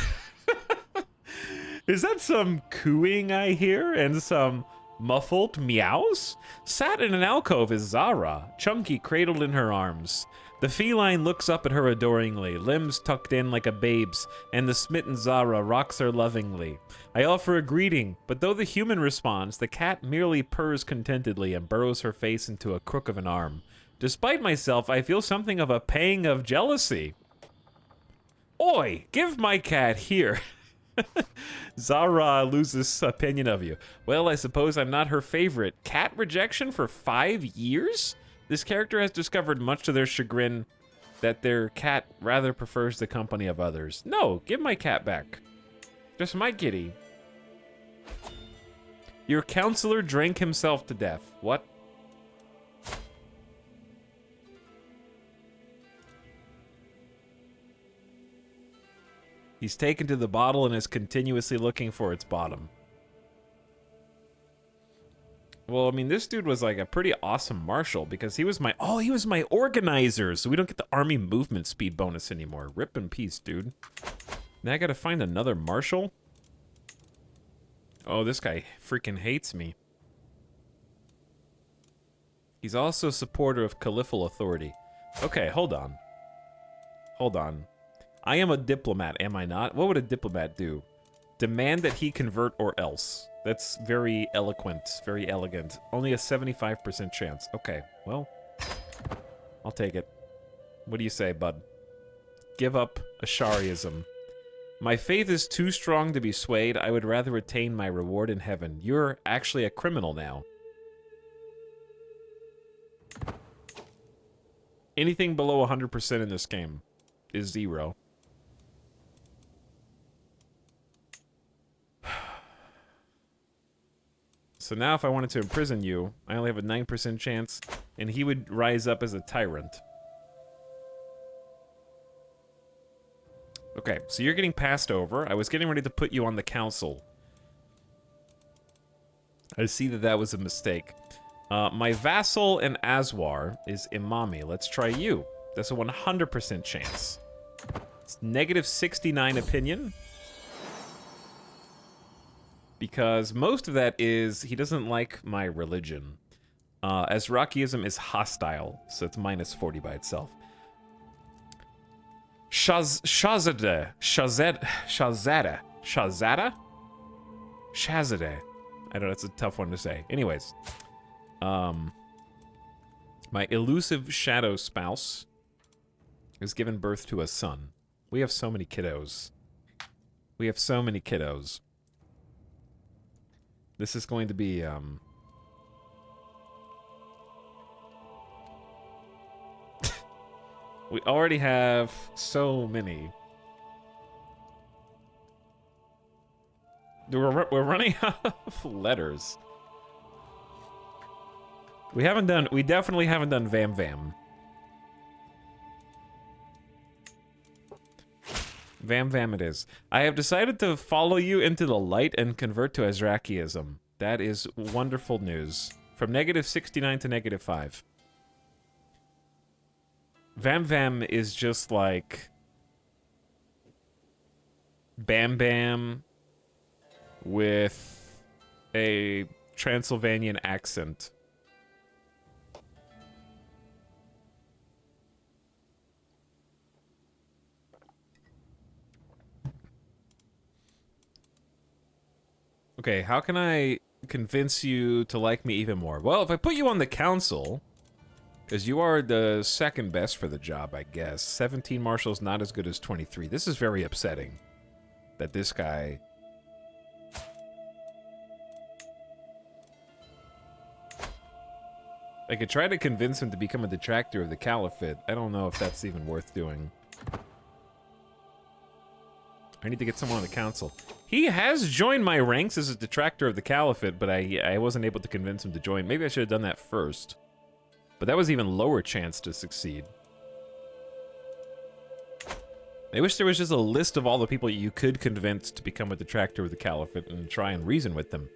Is that some cooing I hear and some muffled meows? Sat in an alcove is Zara, Chunky cradled in her arms. The feline looks up at her adoringly, limbs tucked in like a babe's, and the smitten Zara rocks her lovingly. I offer a greeting, but though the human responds, the cat merely purrs contentedly and burrows her face into a crook of an arm. Despite myself, I feel something of a pang of jealousy. Oi, give my cat here. Zara loses opinion of you. Well, I suppose I'm not her favorite. Cat rejection for 5 years? This character has discovered, much to their chagrin, that their cat rather prefers the company of others. No, give my cat back. Just my kitty. Your counselor drank himself to death. What? He's taken to the bottle and is continuously looking for its bottom. Well, I mean, this dude was like a pretty awesome marshal because he was my... Oh, he was my organizer, so we don't get the army movement speed bonus anymore. Rip in peace, dude. Now I gotta find another marshal? Oh, this guy freaking hates me. He's also a supporter of caliphal authority. Okay, hold on. Hold on. I am a diplomat, am I not? What would a diplomat do? Demand that he convert or else. That's very eloquent, very elegant. Only a 75% chance. Okay, well, I'll take it. What do you say, bud? Give up Ashariism. My faith is too strong to be swayed. I would rather retain my reward in heaven. You're actually a criminal now. Anything below 100% in this game is 0. So now if I wanted to imprison you, I only have a 9% chance, and he would rise up as a tyrant. Okay, so you're getting passed over. I was getting ready to put you on the council. I see that that was a mistake. My vassal in Aswar is Imami. Let's try you. That's a 100% chance. It's -69 opinion. Because most of that is, he doesn't like my religion. Azrakiism is hostile, so it's -40 by itself. Shazada. I don't know, that's a tough one to say. Anyways. My elusive shadow spouse has given birth to a son. We have so many kiddos. We have so many kiddos. This is going to be, We already have so many. We're running out of letters. We definitely haven't done Vam Vam. Vam Vam it is. I have decided to follow you into the light and convert to Azrakiism. That is wonderful news. From -69 to -5. Vam Vam is just like Bam Bam with a Transylvanian accent. Okay, how can I convince you to like me even more? Well, if I put you on the council, because you are the second best for the job, I guess. 17 marshals, not as good as 23. This is very upsetting that this guy... I could try to convince him to become a detractor of the Caliphate. I don't know if that's even worth doing. I need to get someone on the council. He has joined my ranks as a detractor of the Caliphate, but I wasn't able to convince him to join. Maybe I should have done that first. But that was even lower chance to succeed. I wish there was just a list of all the people you could convince to become a detractor of the Caliphate and try and reason with them.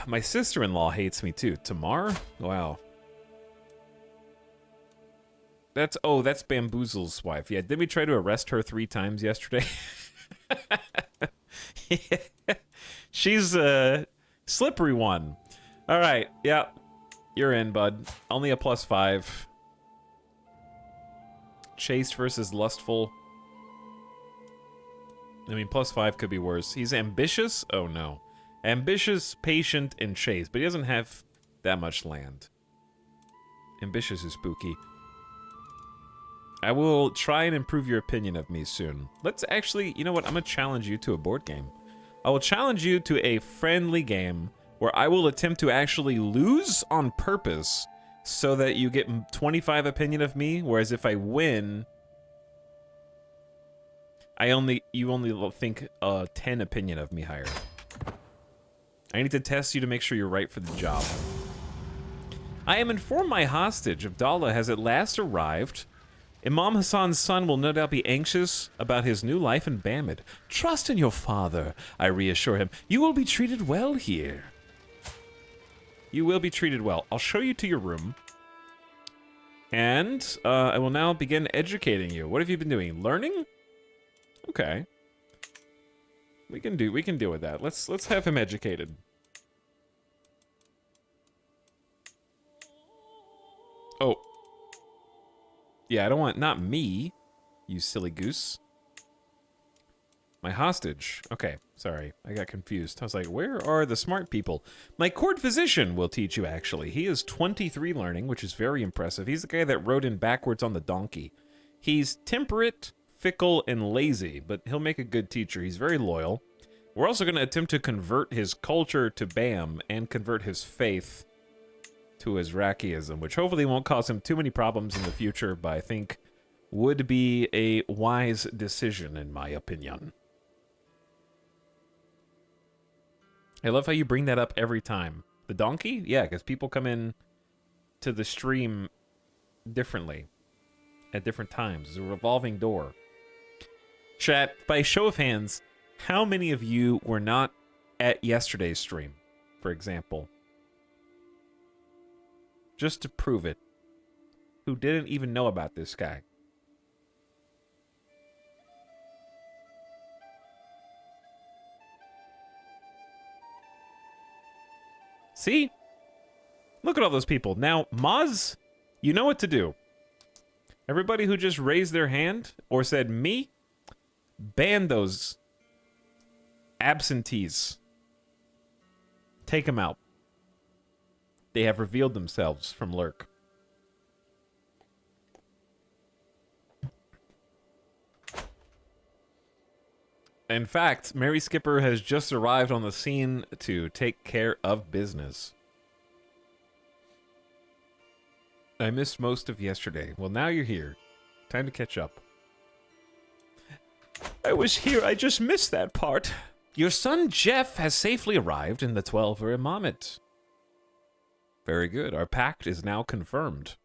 My sister-in-law hates me too. Tamar? Wow. That's Bamboozle's wife. Yeah, didn't we try to arrest her 3 times yesterday? She's a slippery one. All right, yeah. You're in, bud. Only a +5. Chaste versus lustful. I mean, +5 could be worse. He's ambitious? Oh, no. Ambitious, patient, and chaste, but he doesn't have that much land. Ambitious is spooky. I will try and improve your opinion of me soon. Let's actually, you know what? I'm going to challenge you to a board game. I will challenge you to a friendly game where I will attempt to actually lose on purpose so that you get 25 opinion of me, whereas if I win, you only think 10 opinion of me higher. I need to test you to make sure you're right for the job. I am informed my hostage, Abdallah, has at last arrived. Imam Hassan's son will no doubt be anxious about his new life in Bamid. Trust in your father, I reassure him. You will be treated well here. You will be treated well. I'll show you to your room. And I will now begin educating you. What have you been doing? Learning? Okay. We can deal with that. Let's have him educated. Oh. Yeah, I don't want... Not me, you silly goose. My hostage. Okay, sorry. I got confused. I was like, where are the smart people? My court physician will teach you, actually. He is 23 learning, which is very impressive. He's the guy that rode in backwards on the donkey. He's temperate, fickle, and lazy, but he'll make a good teacher. He's very loyal. We're also going to attempt to convert his culture to Bam and convert his faith to Azrakiism, which hopefully won't cause him too many problems in the future, but I think would be a wise decision, in my opinion. I love how you bring that up every time. The donkey? Yeah, because people come in to the stream differently at different times. It's a revolving door. Chat, by show of hands, how many of you were not at yesterday's stream, for example? Just to prove it. Who didn't even know about this guy. See? Look at all those people. Now, Moz, you know what to do. Everybody who just raised their hand or said me, ban those absentees. Take them out. They have revealed themselves from Lurk. In fact, Mary Skipper has just arrived on the scene to take care of business. I missed most of yesterday. Well, now you're here. Time to catch up. I was here, I just missed that part. Your son Jeff has safely arrived in the 12er Imamit. Very good. Our pact is now confirmed.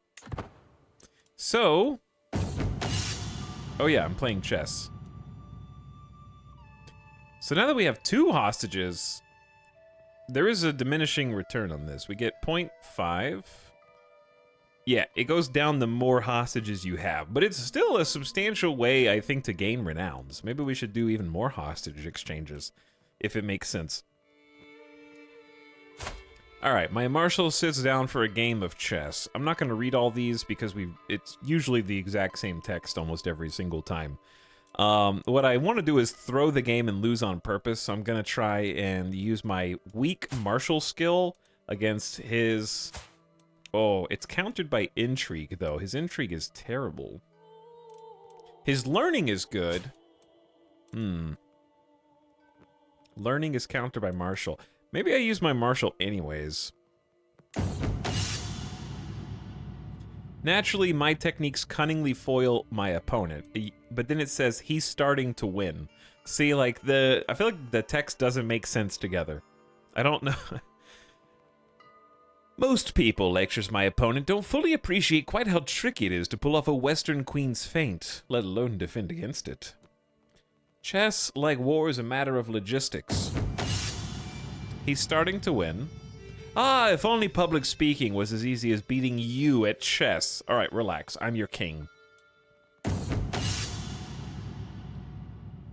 So... Oh yeah, I'm playing chess. So now that we have 2 hostages, there is a diminishing return on this. We get 0.5. Yeah, it goes down the more hostages you have, but it's still a substantial way, I think, to gain renowns. Maybe we should do even more hostage exchanges, if it makes sense. Alright, my marshal sits down for a game of chess. I'm not going to read all these because it's usually the exact same text almost every single time. What I want to do is throw the game and lose on purpose, so I'm going to try and use my weak martial skill against his... Oh, it's countered by intrigue, though. His intrigue is terrible. His learning is good. Learning is countered by martial. Maybe I use my martial anyways. Naturally, my techniques cunningly foil my opponent, but then it says he's starting to win. See, like, I feel like the text doesn't make sense together. I don't know. Most people, lectures my opponent, don't fully appreciate quite how tricky it is to pull off a Western Queen's feint, let alone defend against it. Chess, like war, is a matter of logistics. He's starting to win. Ah, if only public speaking was as easy as beating you at chess. Alright, relax. I'm your king.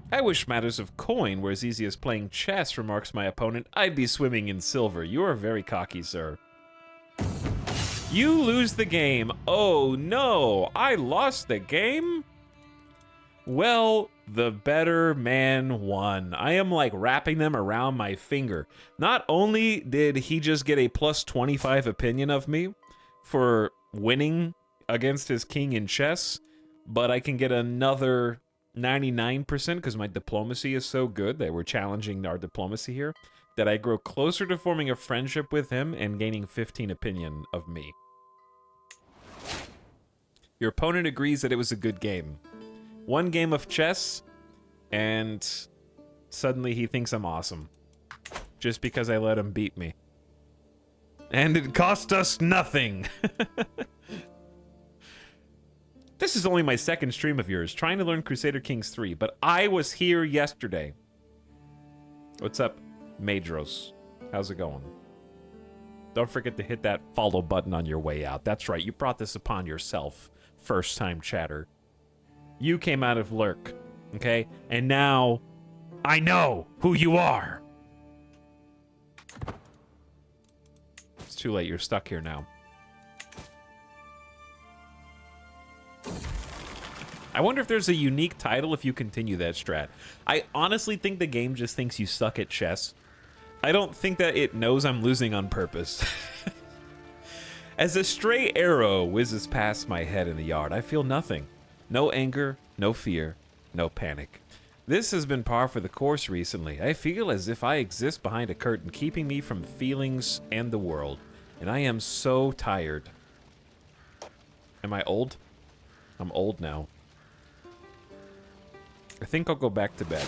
I wish matters of coin were as easy as playing chess, remarks my opponent. I'd be swimming in silver. You are very cocky, sir. You lose the game. Oh no, I lost the game? Well, the better man won. I am like wrapping them around my finger. Not only did he just get a plus 25 opinion of me for winning against his king in chess, but I can get another 99% because my diplomacy is so good that we're challenging our diplomacy here, that I grow closer to forming a friendship with him and gaining 15 opinion of me. Your opponent agrees that it was a good game. One game of chess, and suddenly he thinks I'm awesome. Just because I let him beat me. And it cost us nothing! This is only my second stream of yours, trying to learn Crusader Kings 3, but I was here yesterday. What's up, Madros? How's it going? Don't forget to hit that follow button on your way out. That's right, you brought this upon yourself, first-time chatter. You came out of Lurk, okay? And now, I know who you are! It's too late, you're stuck here now. I wonder if there's a unique title if you continue that strat. I honestly think the game just thinks you suck at chess. I don't think that it knows I'm losing on purpose. As a stray arrow whizzes past my head in the yard, I feel nothing. No anger, no fear, no panic. This has been par for the course recently. I feel as if I exist behind a curtain, keeping me from feelings and the world. And I am so tired. Am I old? I'm old now. I think I'll go back to bed.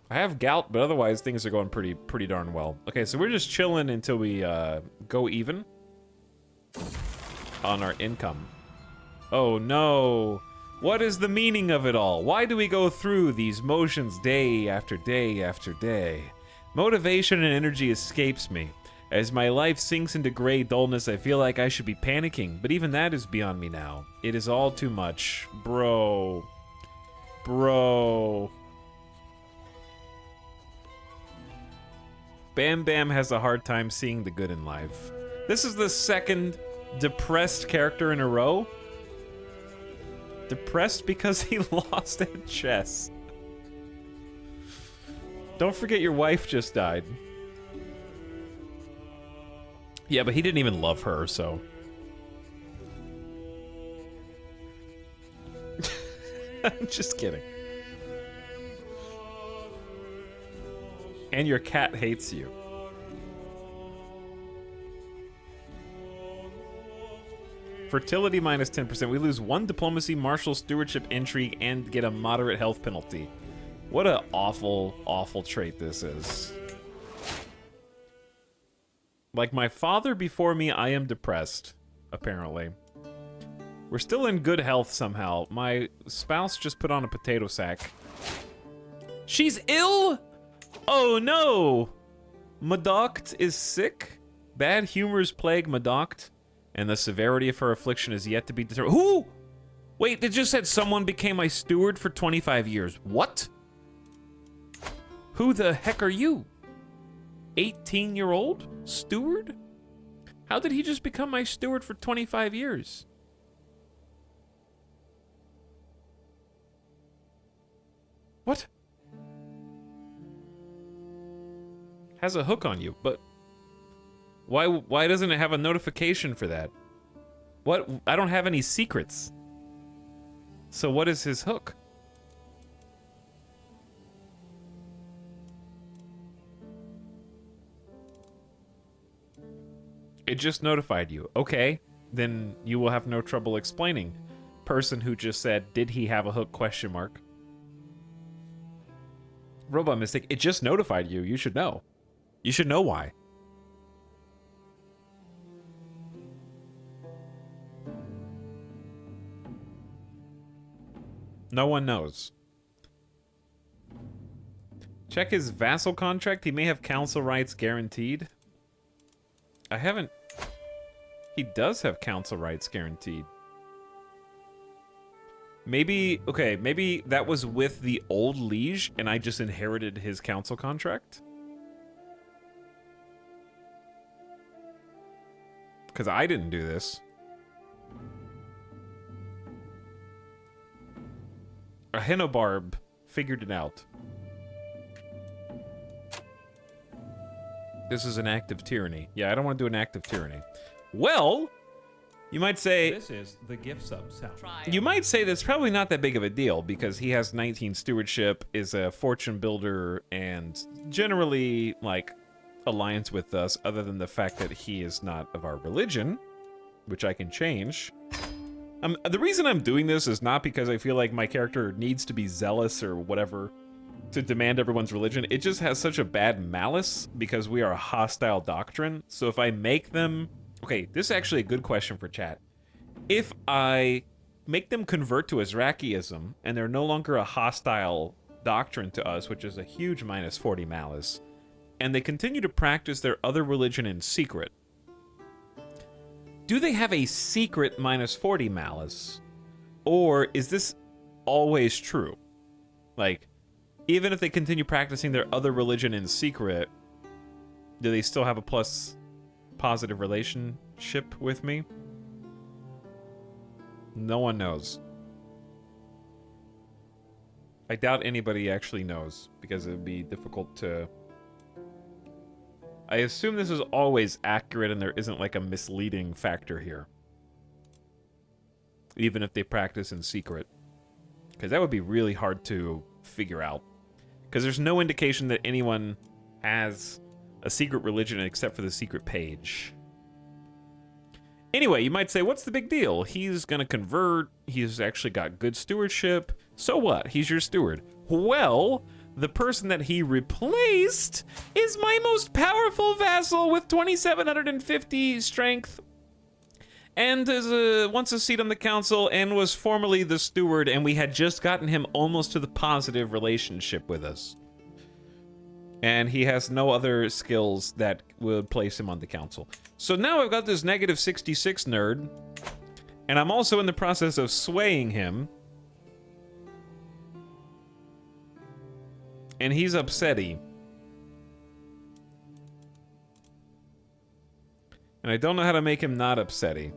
I have gout, but otherwise things are going pretty darn well. Okay, so we're just chilling until we go even on our income. Oh no! What is the meaning of it all? Why do we go through these motions day after day after day? Motivation and energy escapes me. As my life sinks into gray dullness, I feel like I should be panicking, but even that is beyond me now. It is all too much. Bro. Bro. Bam Bam has a hard time seeing the good in life. This is the second depressed character in a row. Depressed because he lost at chess. Don't forget your wife just died. Yeah, but he didn't even love her, so... I'm just kidding. And your cat hates you. Fertility minus 10%. We lose 1 diplomacy, martial, stewardship, intrigue, and get a moderate health penalty. What a awful, awful trait this is. Like my father before me, I am depressed, apparently. We're still in good health somehow. My spouse just put on a potato sack. She's ill? Oh no! Madoct is sick? Bad humors plague Madoct, and the severity of her affliction is yet to be determined. Who? Wait, they just said someone became my steward for 25 years. What? Who the heck are you? 18-year-old steward? How did he just become my steward for 25 years? What? Has a hook on you, but why doesn't it have a notification for that? What? I don't have any secrets. So what is his hook? It just notified you. Okay, then you will have no trouble explaining. Person who just said, did he have a hook, question mark. Robot Mystic, it just notified you. You should know. You should know why. No one knows. Check his vassal contract. He may have council rights guaranteed. I haven't... He does have council rights guaranteed. Maybe... Okay, maybe that was with the old liege and I just inherited his council contract? Because I didn't do this. Ahinobarb figured it out. This is an act of tyranny. Yeah, I don't want to do an act of tyranny. Well, you might say... This is the gift sub sound. You might say that's probably not that big of a deal because he has 19 stewardship, is a fortune builder, and generally, like, alliance with us, other than the fact that he is not of our religion, which I can change. The reason I'm doing this is not because I feel like my character needs to be zealous or whatever to demand everyone's religion. It just has such a bad malice because we are a hostile doctrine. So if I make them... Okay, this is actually a good question for chat. If I make them convert to Azrakiism and they're no longer a hostile doctrine to us, which is a huge minus 40 malice, and they continue to practice their other religion in secret, do they have a secret minus 40 malice? Or is this always true? Like, even if they continue practicing their other religion in secret, do they still have a plus positive relationship with me? No one knows. I doubt anybody actually knows, because it would be difficult to... I assume this is always accurate and there isn't like a misleading factor here. Even if they practice in secret. Because that would be really hard to figure out. Because there's no indication that anyone has a secret religion except for the secret page. Anyway, you might say, what's the big deal? He's gonna convert, he's actually got good stewardship. So what? He's your steward. Well, the person that he replaced is my most powerful vassal with 2,750 strength. And wants a seat on the council and was formerly the steward, and we had just gotten him almost to the positive relationship with us. And he has no other skills that would place him on the council. So now I've got this negative 66 nerd, and I'm also in the process of swaying him. And he's upsetty. And I don't know how to make him not upsetty.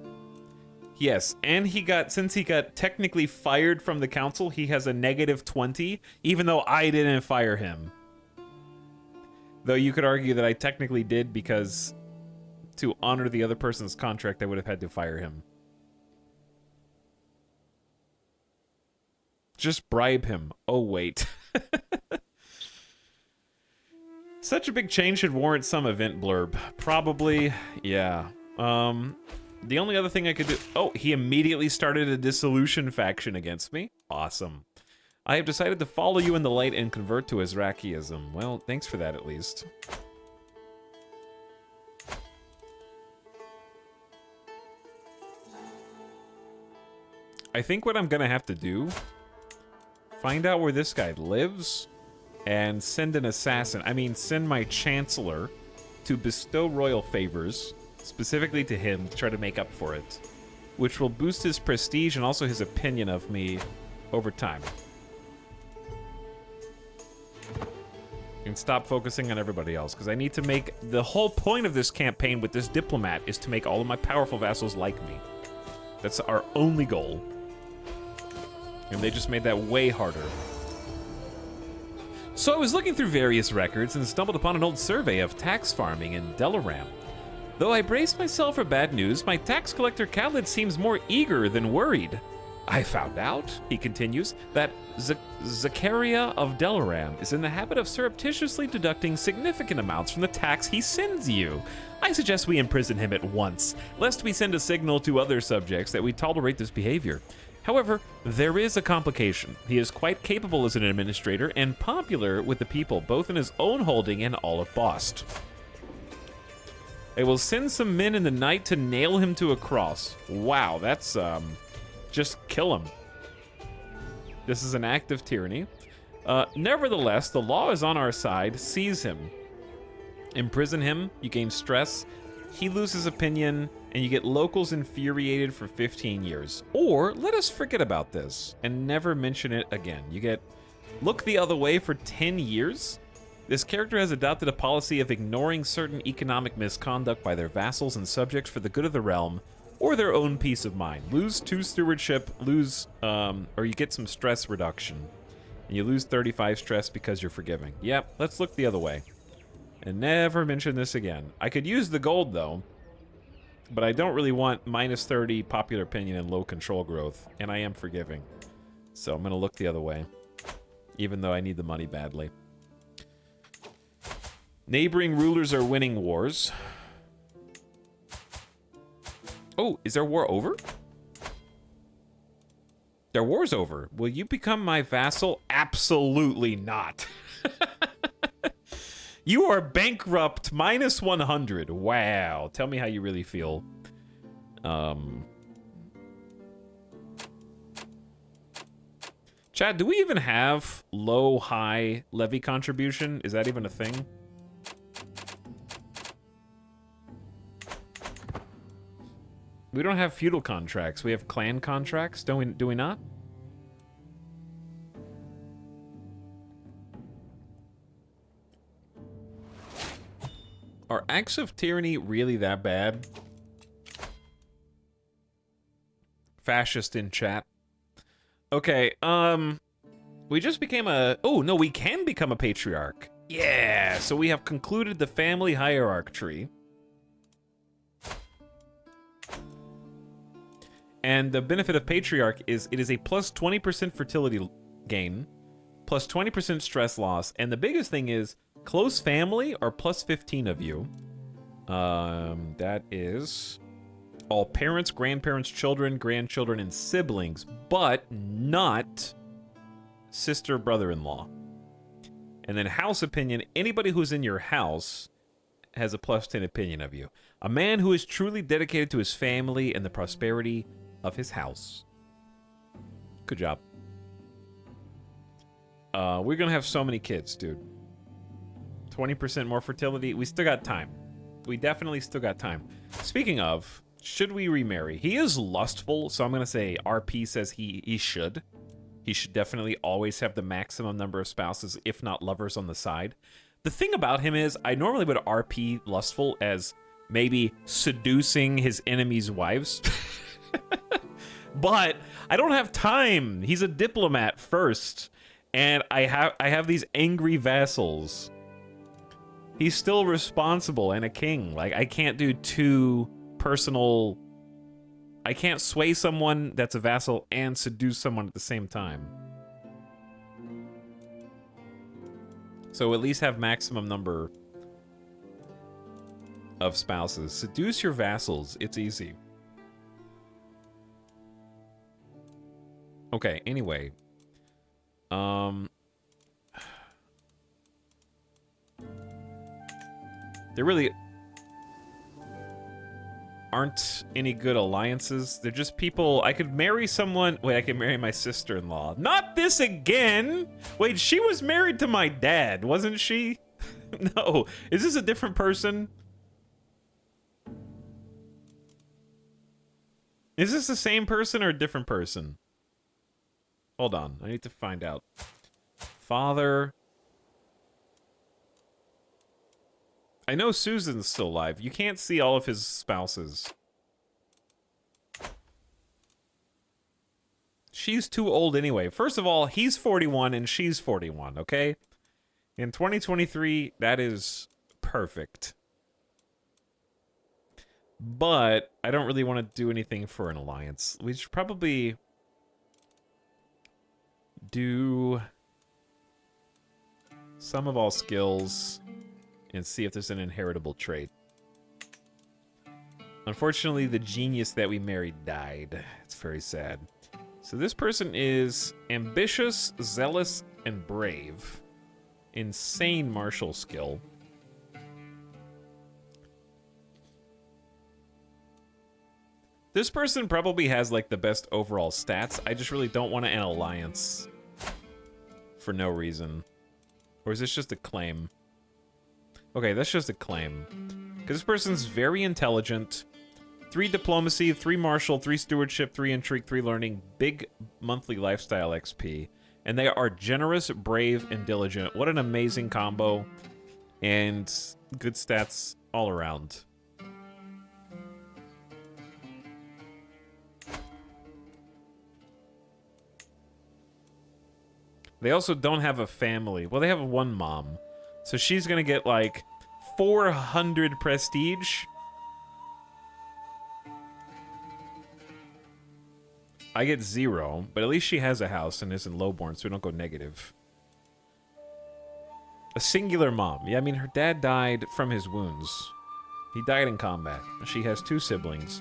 Yes, and he got, since he got technically fired from the council, he has a negative 20, even though I didn't fire him. Though you could argue that I technically did, because to honor the other person's contract, I would have had to fire him. Just bribe him. Oh, wait. Such a big change should warrant some event blurb. Probably, yeah. The only other thing I could do... Oh, he immediately started a dissolution faction against me. Awesome. I have decided to follow you in the light and convert to Azrakiism. Well, thanks for that at least. I think what I'm gonna have to do... Find out where this guy lives... And send an assassin. I mean, send my chancellor to bestow royal favors, specifically to him, to try to make up for it. Which will boost his prestige and also his opinion of me over time. And stop focusing on everybody else, because I need to make... The whole point of this campaign with this diplomat is to make all of my powerful vassals like me. That's our only goal. And they just made that way harder. So I was looking through various records and stumbled upon an old survey of tax farming in Delaram. Though I braced myself for bad news, my tax collector Khalid seems more eager than worried. I found out, he continues, that Zakaria of Delaram is in the habit of surreptitiously deducting significant amounts from the tax he sends you. I suggest we imprison him at once, lest we send a signal to other subjects that we tolerate this behavior. However, there is a complication. He is quite capable as an administrator and popular with the people, both in his own holding and all of Bost. I will send some men in the night to nail him to a cross. Wow, that's, just kill him. This is an act of tyranny. Nevertheless, the law is on our side. Seize him. Imprison him, you gain stress. He loses opinion, and you get locals infuriated for 15 years. Or, let us forget about this and never mention it again. You get look the other way for 10 years. This character has adopted a policy of ignoring certain economic misconduct by their vassals and subjects for the good of the realm or their own peace of mind. Lose 2 stewardship, or you get some stress reduction. And you lose 35 stress because you're forgiving. Yep, let's look the other way. And never mention this again. I could use the gold, though. But I don't really want minus 30 popular opinion and low control growth. And I am forgiving. So I'm going to look the other way. Even though I need the money badly. Neighboring rulers are winning wars. Oh, is their war over? Their war's over. Will you become my vassal? Absolutely not. You are bankrupt, minus 100. Wow. Tell me how you really feel. Chad, do we even have low-high levy contribution? Is that even a thing? We don't have feudal contracts. We have clan contracts, do we not? Are acts of tyranny really that bad? Fascist in chat. Okay, we just became a... Oh, no, we can become a patriarch. Yeah, so we have concluded the family hierarch tree. And the benefit of patriarch is it is a plus 20% fertility gain, plus 20% stress loss, and the biggest thing is close family are plus 15 of you. That is all parents, grandparents, children, grandchildren, and siblings, but not sister, brother-in-law. And then house opinion, anybody who's in your house has a plus 10 opinion of you. A man who is truly dedicated to his family and the prosperity of his house. Good job. We're gonna have so many kids, dude. 20% more fertility. We still got time. We definitely still got time. Speaking of, should we remarry? He is lustful, so I'm gonna say RP says he should. He should definitely always have the maximum number of spouses, if not lovers, on the side. The thing about him is, I normally would RP lustful as maybe seducing his enemies' wives. But I don't have time. He's a diplomat first, and I have these angry vassals. He's still responsible and a king. Like, I can't do two personal... I can't sway someone that's a vassal and seduce someone at the same time. So at least have maximum number of spouses. Seduce your vassals. It's easy. Okay, anyway. There really aren't any good alliances. They're just people. I could marry someone. Wait, I could marry my sister-in-law. Not this again. Wait, she was married to my dad, wasn't she? No. Is this a different person? Is this the same person or a different person? Hold on. I need to find out. Father. I know Susan's still alive. You can't see all of his spouses. She's too old anyway. First of all, he's 41 and she's 41, okay? In 2023, that is perfect. But I don't really want to do anything for an alliance. We should probably do some of all skills and see if there's an inheritable trait. Unfortunately, the genius that we married died. It's very sad. So this person is ambitious, zealous, and brave. Insane martial skill. This person probably has like the best overall stats. I just really don't want an alliance for no reason. Or is this just a claim? Okay, that's just a claim. Because this person's very intelligent. 3 diplomacy, 3 martial, 3 stewardship, 3 intrigue, 3 learning. Big monthly lifestyle XP. And they are generous, brave, and diligent. What an amazing combo. And good stats all around. They also don't have a family. Well, they have one mom. So she's gonna get like 400 prestige. I get 0, but at least she has a house and isn't lowborn, so we don't go negative. A singular mom. Yeah, I mean, her dad died from his wounds. He died in combat. She has 2 siblings.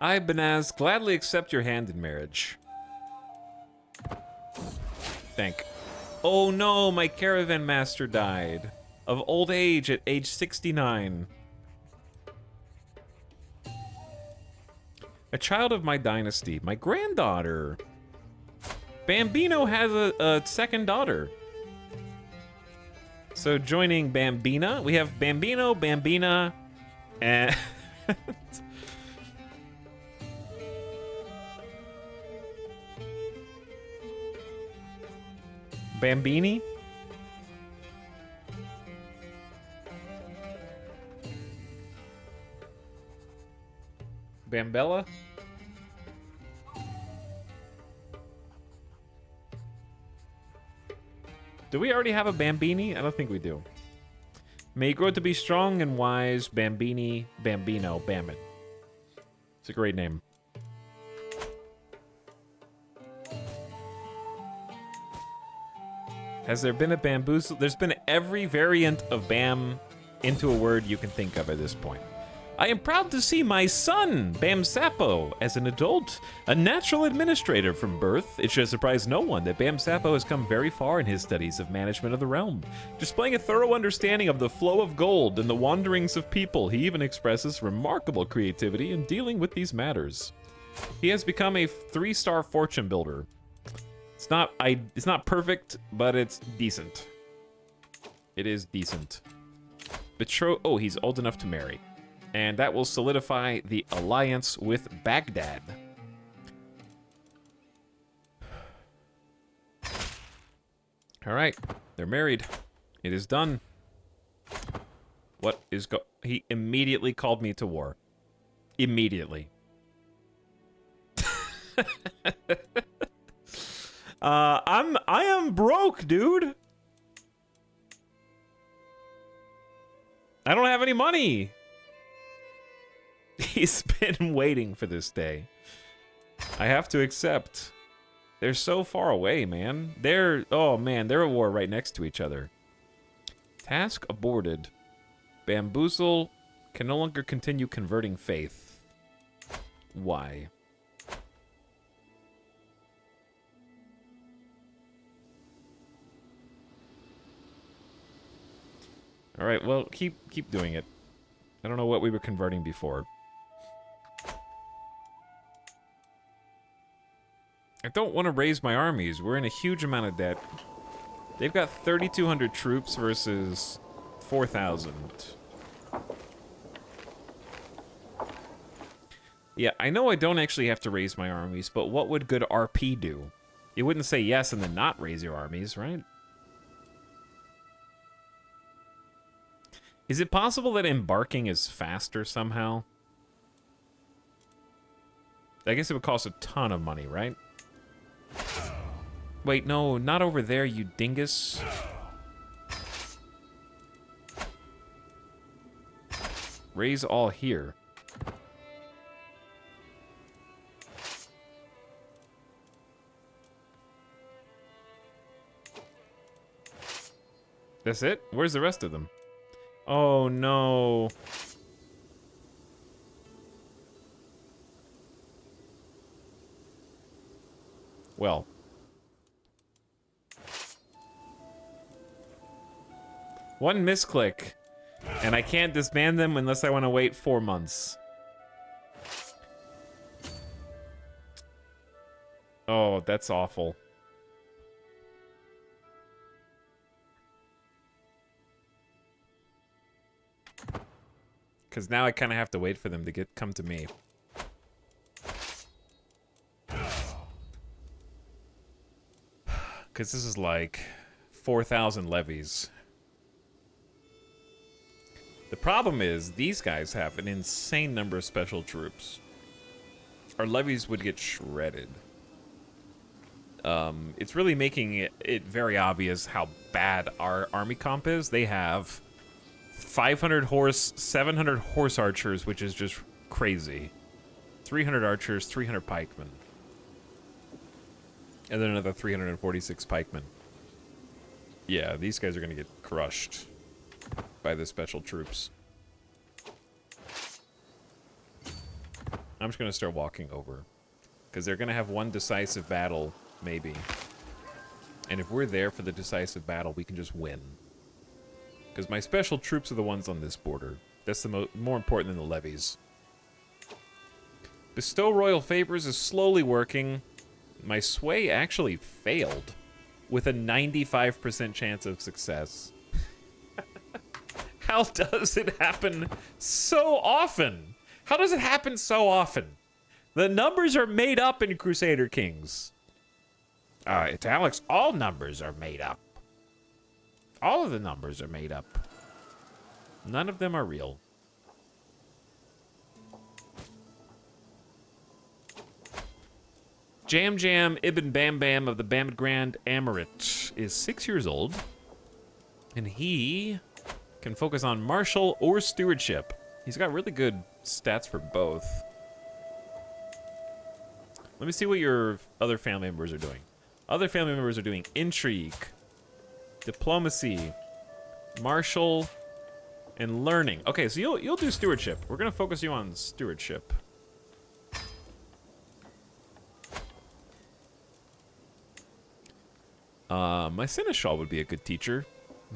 I, Banaz, gladly accept your hand in marriage. Thank. Oh no, my caravan master died. Of old age at age 69. A child of my dynasty. My granddaughter. Bambino has a second daughter. So joining Bambina, we have Bambino, Bambina, and... Bambini? Bambella? Do we already have a Bambini? I don't think we do. May you grow to be strong and wise, Bambini, Bambino, Bambit. It's a great name. Has there been a bamboozle? There's been every variant of Bam into a word you can think of at this point. I am proud to see my son, Bam Sapo, as an adult, a natural administrator from birth. It should surprise no one that Bam Sapo has come very far in his studies of management of the realm. Displaying a thorough understanding of the flow of gold and the wanderings of people, he even expresses remarkable creativity in dealing with these matters. He has become a 3-star fortune builder. It's not perfect, but it's decent. It is decent. Oh, he's old enough to marry. And that will solidify the alliance with Baghdad. All right, they're married. It is done. What is he immediately called me to war. Immediately. I am broke, dude. I don't have any money. He's been waiting for this day. I have to accept. They're so far away, man. Oh man, they're at war right next to each other. Task aborted. Bamboozle can no longer continue converting faith. Why? All right, well, keep doing it. I don't know what we were converting before. I don't want to raise my armies. We're in a huge amount of debt. They've got 3,200 troops versus 4,000. Yeah, I know I don't actually have to raise my armies, but what would good RP do? You wouldn't say yes and then not raise your armies, right? Is it possible that embarking is faster somehow? I guess it would cost a ton of money, right? Wait, no, not over there, you dingus. Raise all here. That's it? Where's the rest of them? Oh, no. Well. One misclick, and I can't disband them unless I want to wait 4 months. Oh, that's awful. Because now I kind of have to wait for them to come to me. Because this is like 4,000 levies. The problem is, these guys have an insane number of special troops. Our levies would get shredded. It's really making it very obvious how bad our army comp is. They have 500 horse, 700 horse archers, which is just crazy. 300 archers, 300 pikemen. And then another 346 pikemen. Yeah, these guys are going to get crushed by the special troops. I'm just going to start walking over. Because they're going to have one decisive battle, maybe. And if we're there for the decisive battle, we can just win. Because my special troops are the ones on this border. That's the more important than the levies. Bestow royal favors is slowly working. My sway actually failed. With a 95% chance of success. How does it happen so often? How does it happen so often? The numbers are made up in Crusader Kings. Italics, all numbers are made up. All of the numbers are made up. None of them are real. Jam Jam Ibn Bam Bam of the Bamid Grand Amarit is 6 years old. And he can focus on martial or stewardship. He's got really good stats for both. Let me see what your other family members are doing. Other family members are doing intrigue, diplomacy, martial, and learning. Okay, so you'll do stewardship. We're gonna focus you on stewardship. My seneschal would be a good teacher.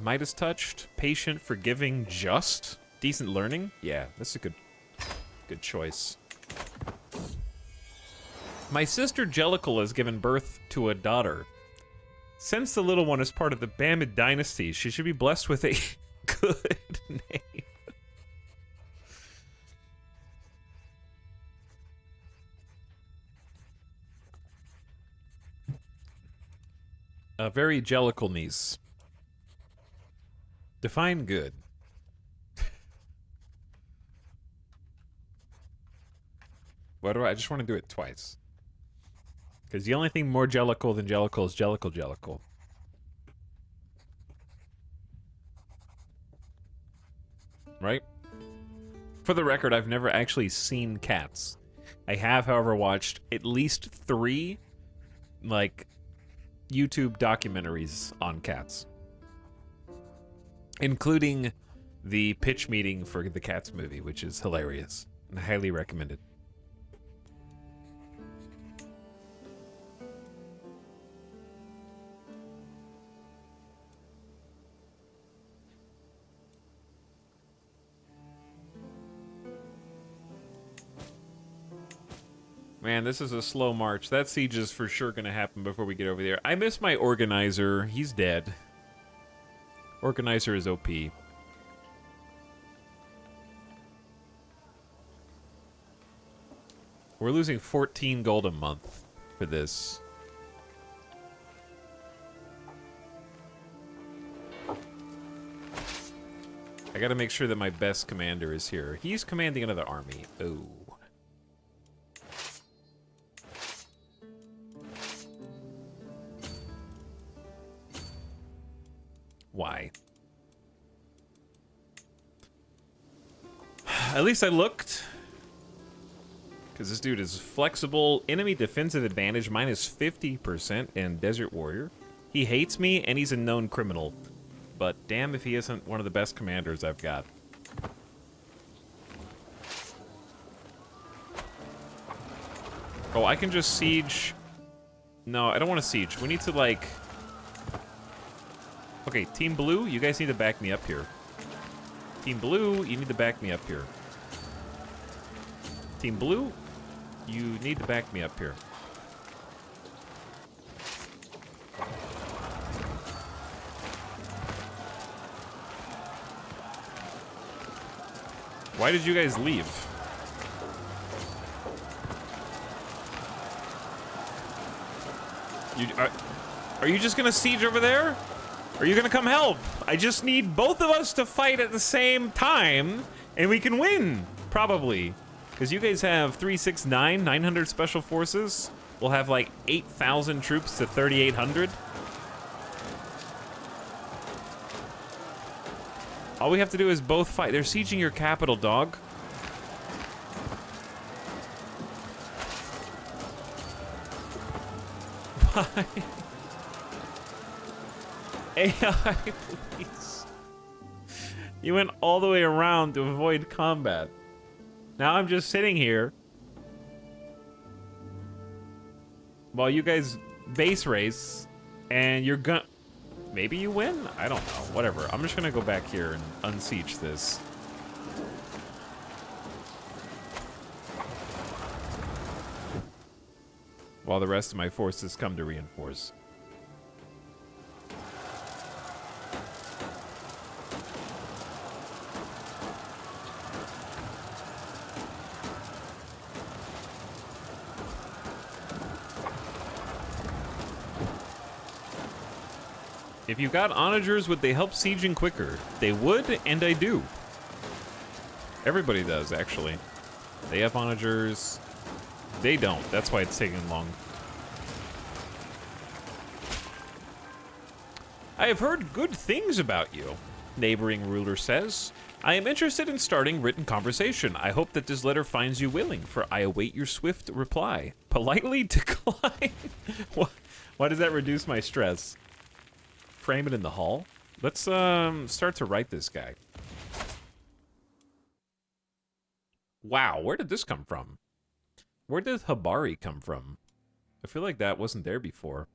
Midas touched, patient, forgiving, just, decent learning. Yeah, that's a good choice. My sister Jellicle has given birth to a daughter. Since the little one is part of the Bamid dynasty, she should be blessed with a good name. A very Jellicle niece. Define good. Why do I just want to do it twice? Because the only thing more Jellicle than Jellicle is Jellicle. Right? For the record, I've never actually seen cats. I have, however, watched at least 3 like YouTube documentaries on cats, including the pitch meeting for the Cats movie, which is hilarious and highly recommended. Man, this is a slow march. That siege is for sure going to happen before we get over there. I miss my organizer. He's dead. Organizer is OP. We're losing 14 gold a month for this. I gotta make sure that my best commander is here. He's commanding another army. Oh. Why? At least I looked. Because this dude is flexible. Enemy defensive advantage minus 50% in Desert Warrior. He hates me and he's a known criminal. But damn if he isn't one of the best commanders I've got. Oh, I can just siege. No, I don't want to siege. We need to like... Okay, Team Blue, you guys need to back me up here. Team Blue, you need to back me up here. Team Blue, you need to back me up here. Why did you guys leave? Are you just gonna siege over there? Are you gonna come help? I just need both of us to fight at the same time, and we can win, probably. Because you guys have 369, 900 special forces. We'll have like 8,000 troops to 3,800. All we have to do is both fight. They're sieging your capital, dog. Why? AI, please. You went all the way around to avoid combat. Now I'm just sitting here while you guys base race, and you're gonna... Maybe you win? I don't know. Whatever. I'm just gonna go back here and unsiege this. While the rest of my forces come to reinforce. If you got onagers, would they help sieging quicker? They would, and I do. Everybody does, actually. They have onagers. They don't. That's why it's taking long. I have heard good things about you, neighboring ruler says. I am interested in starting written conversation. I hope that this letter finds you willing, for I await your swift reply. Politely decline. Why does that reduce my stress? Frame it in the hall. Let's start to write this guy. Wow, where did this come from? Where did Habari come from? I feel like that wasn't there before.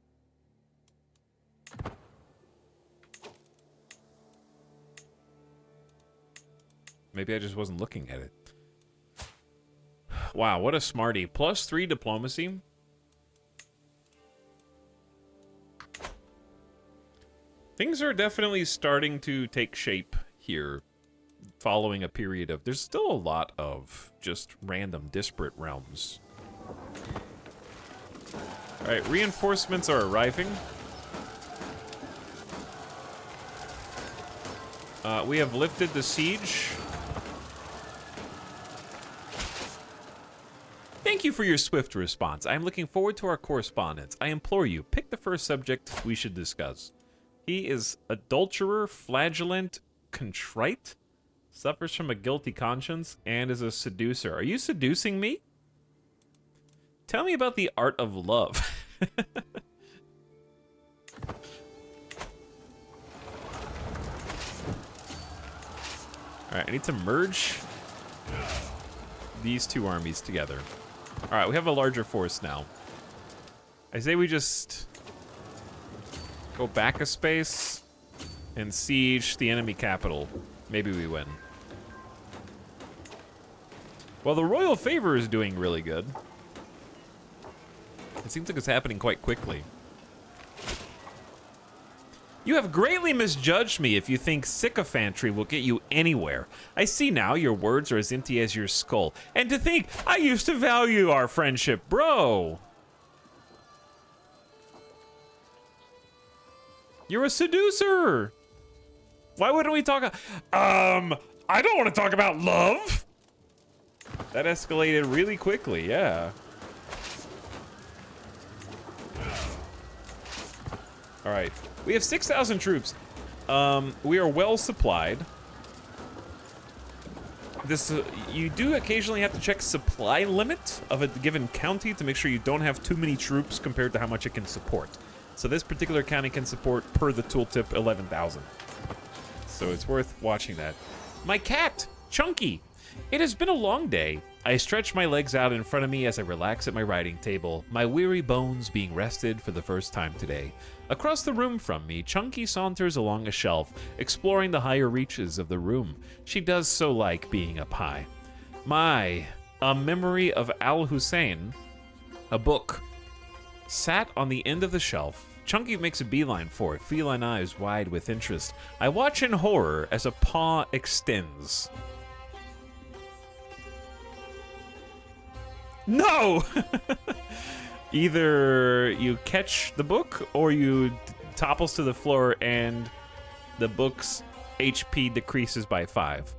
Maybe I just wasn't looking at it. Wow, what a smarty. +3 diplomacy. Things are definitely starting to take shape here, following a period of... There's still a lot of just random disparate realms. Alright, reinforcements are arriving. We have lifted the siege. Thank you for your swift response. I am looking forward to our correspondence. I implore you, pick the first subject we should discuss. He is adulterer, flagellant, contrite, suffers from a guilty conscience, and is a seducer. Are you seducing me? Tell me about the art of love. All right, I need to merge these two armies together. All right, we have a larger force now. I say we just go back a space and siege the enemy capital. Maybe we win. Well, the royal favor is doing really good. It seems like it's happening quite quickly. You have greatly misjudged me if you think sycophantry will get you anywhere. I see now your words are as empty as your skull. And to think, I used to value our friendship, bro. You're a seducer. Why wouldn't we talk? I don't want to talk about love. That escalated really quickly, yeah. All right, we have 6,000 troops. We are well supplied. This you do occasionally have to check supply limit of a given county to make sure you don't have too many troops compared to how much it can support. So this particular county can support, per the tooltip, 11,000. So it's worth watching that. My cat, Chunky. It has been a long day. I stretch my legs out in front of me as I relax at my writing table, my weary bones being rested for the first time today. Across the room from me, Chunky saunters along a shelf, exploring the higher reaches of the room. She does so like being up high. A memory of Al Hussein, a book, sat on the end of the shelf. Chunky makes a beeline for it, feline eyes wide with interest. I watch in horror as a paw extends. No! Either you catch the book or you topples to the floor and the book's HP decreases by 5.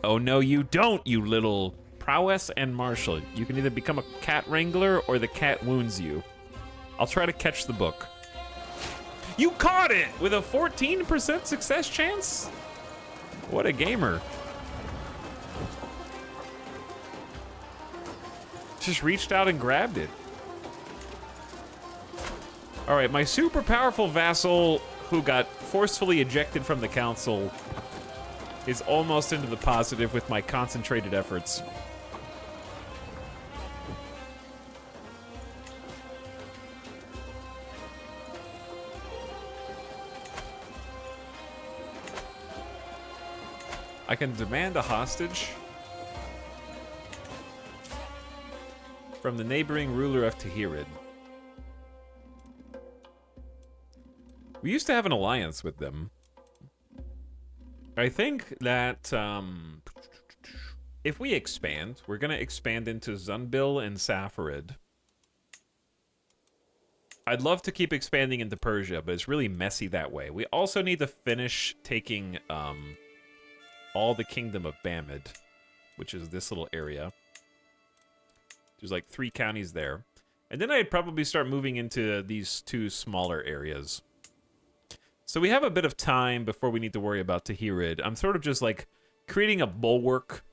Oh no, you don't, you little prowess and marshal. You can either become a cat wrangler or the cat wounds you. I'll try to catch the book. You caught it with a 14% success chance? What a gamer. Just reached out and grabbed it. All right, my super powerful vassal who got forcefully ejected from the council is almost into the positive with my concentrated efforts. I can demand a hostage from the neighboring ruler of Tahirid. We used to have an alliance with them. I think that if we expand, we're going to expand into Zunbil and Safarid. I'd love to keep expanding into Persia, but it's really messy that way. We also need to finish taking all the kingdom of Bamid, which is this little area. There's like 3 counties there. And then I'd probably start moving into these 2 smaller areas. So we have a bit of time before we need to worry about Tahirid. I'm sort of just like creating a bulwark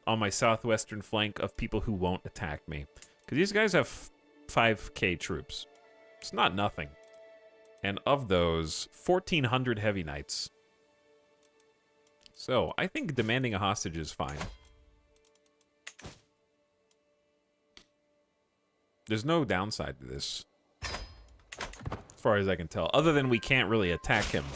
on my southwestern flank of people who won't attack me. Because these guys have 5k troops. It's not nothing. And of those, 1,400 heavy knights. So I think demanding a hostage is fine. There's no downside to this, as far as I can tell, other than we can't really attack him.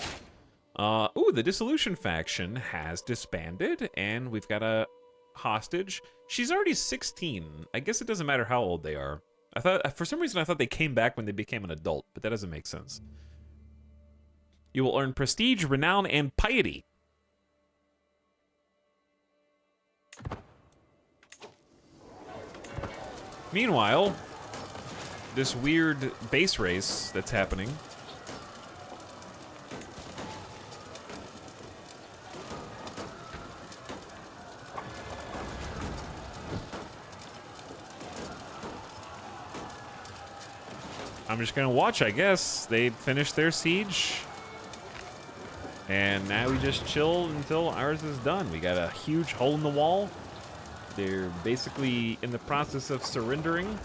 Ooh, the Dissolution faction has disbanded, and we've got a hostage. She's already 16. I guess it doesn't matter how old they are. I thought, for some reason, I thought they came back when they became an adult, but that doesn't make sense. You will earn prestige, renown, and piety. Meanwhile, this weird base race that's happening. I'm just gonna watch, I guess. They finished their siege. And now we just chill until ours is done. We got a huge hole in the wall. They're basically in the process of surrendering.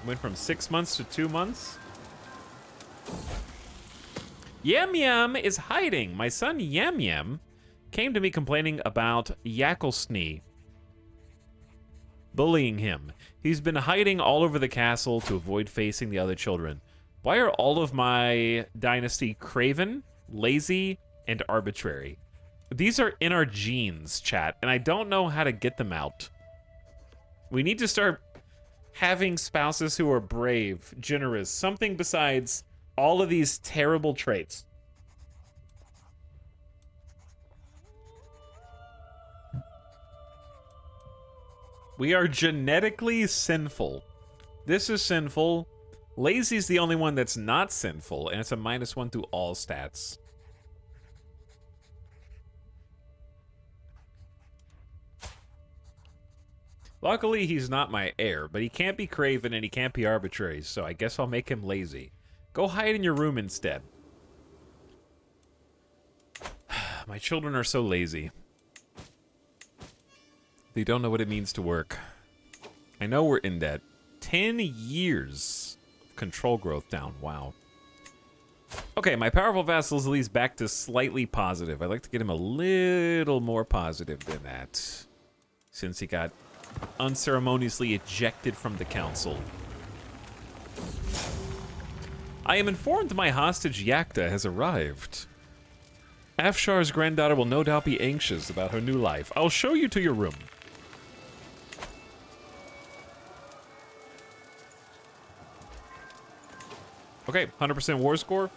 Went from 6 months to 2 months. Yam Yam is hiding. My son Yam Yam came to me complaining about Yackelsnee bullying him. He's been hiding all over the castle to avoid facing the other children. Why are all of my dynasty craven, lazy, and arbitrary? These are in our genes, chat, and I don't know how to get them out. We need to start having spouses who are brave, generous, something besides all of these terrible traits. We are genetically sinful. This is sinful. Lazy's the only one that's not sinful, and it's a -1 to all stats. Luckily, he's not my heir, but he can't be craven and he can't be arbitrary, so I guess I'll make him lazy. Go hide in your room instead. My children are so lazy. They don't know what it means to work. I know we're in debt. 10 years of control growth down. Wow. Okay, my powerful vassal is at least back to slightly positive. I'd like to get him a little more positive than that, since he got unceremoniously ejected from the council. I am informed my hostage Yakta has arrived. Afshar's granddaughter will no doubt be anxious about her new life. I'll show you to your room. Okay, 100% war score.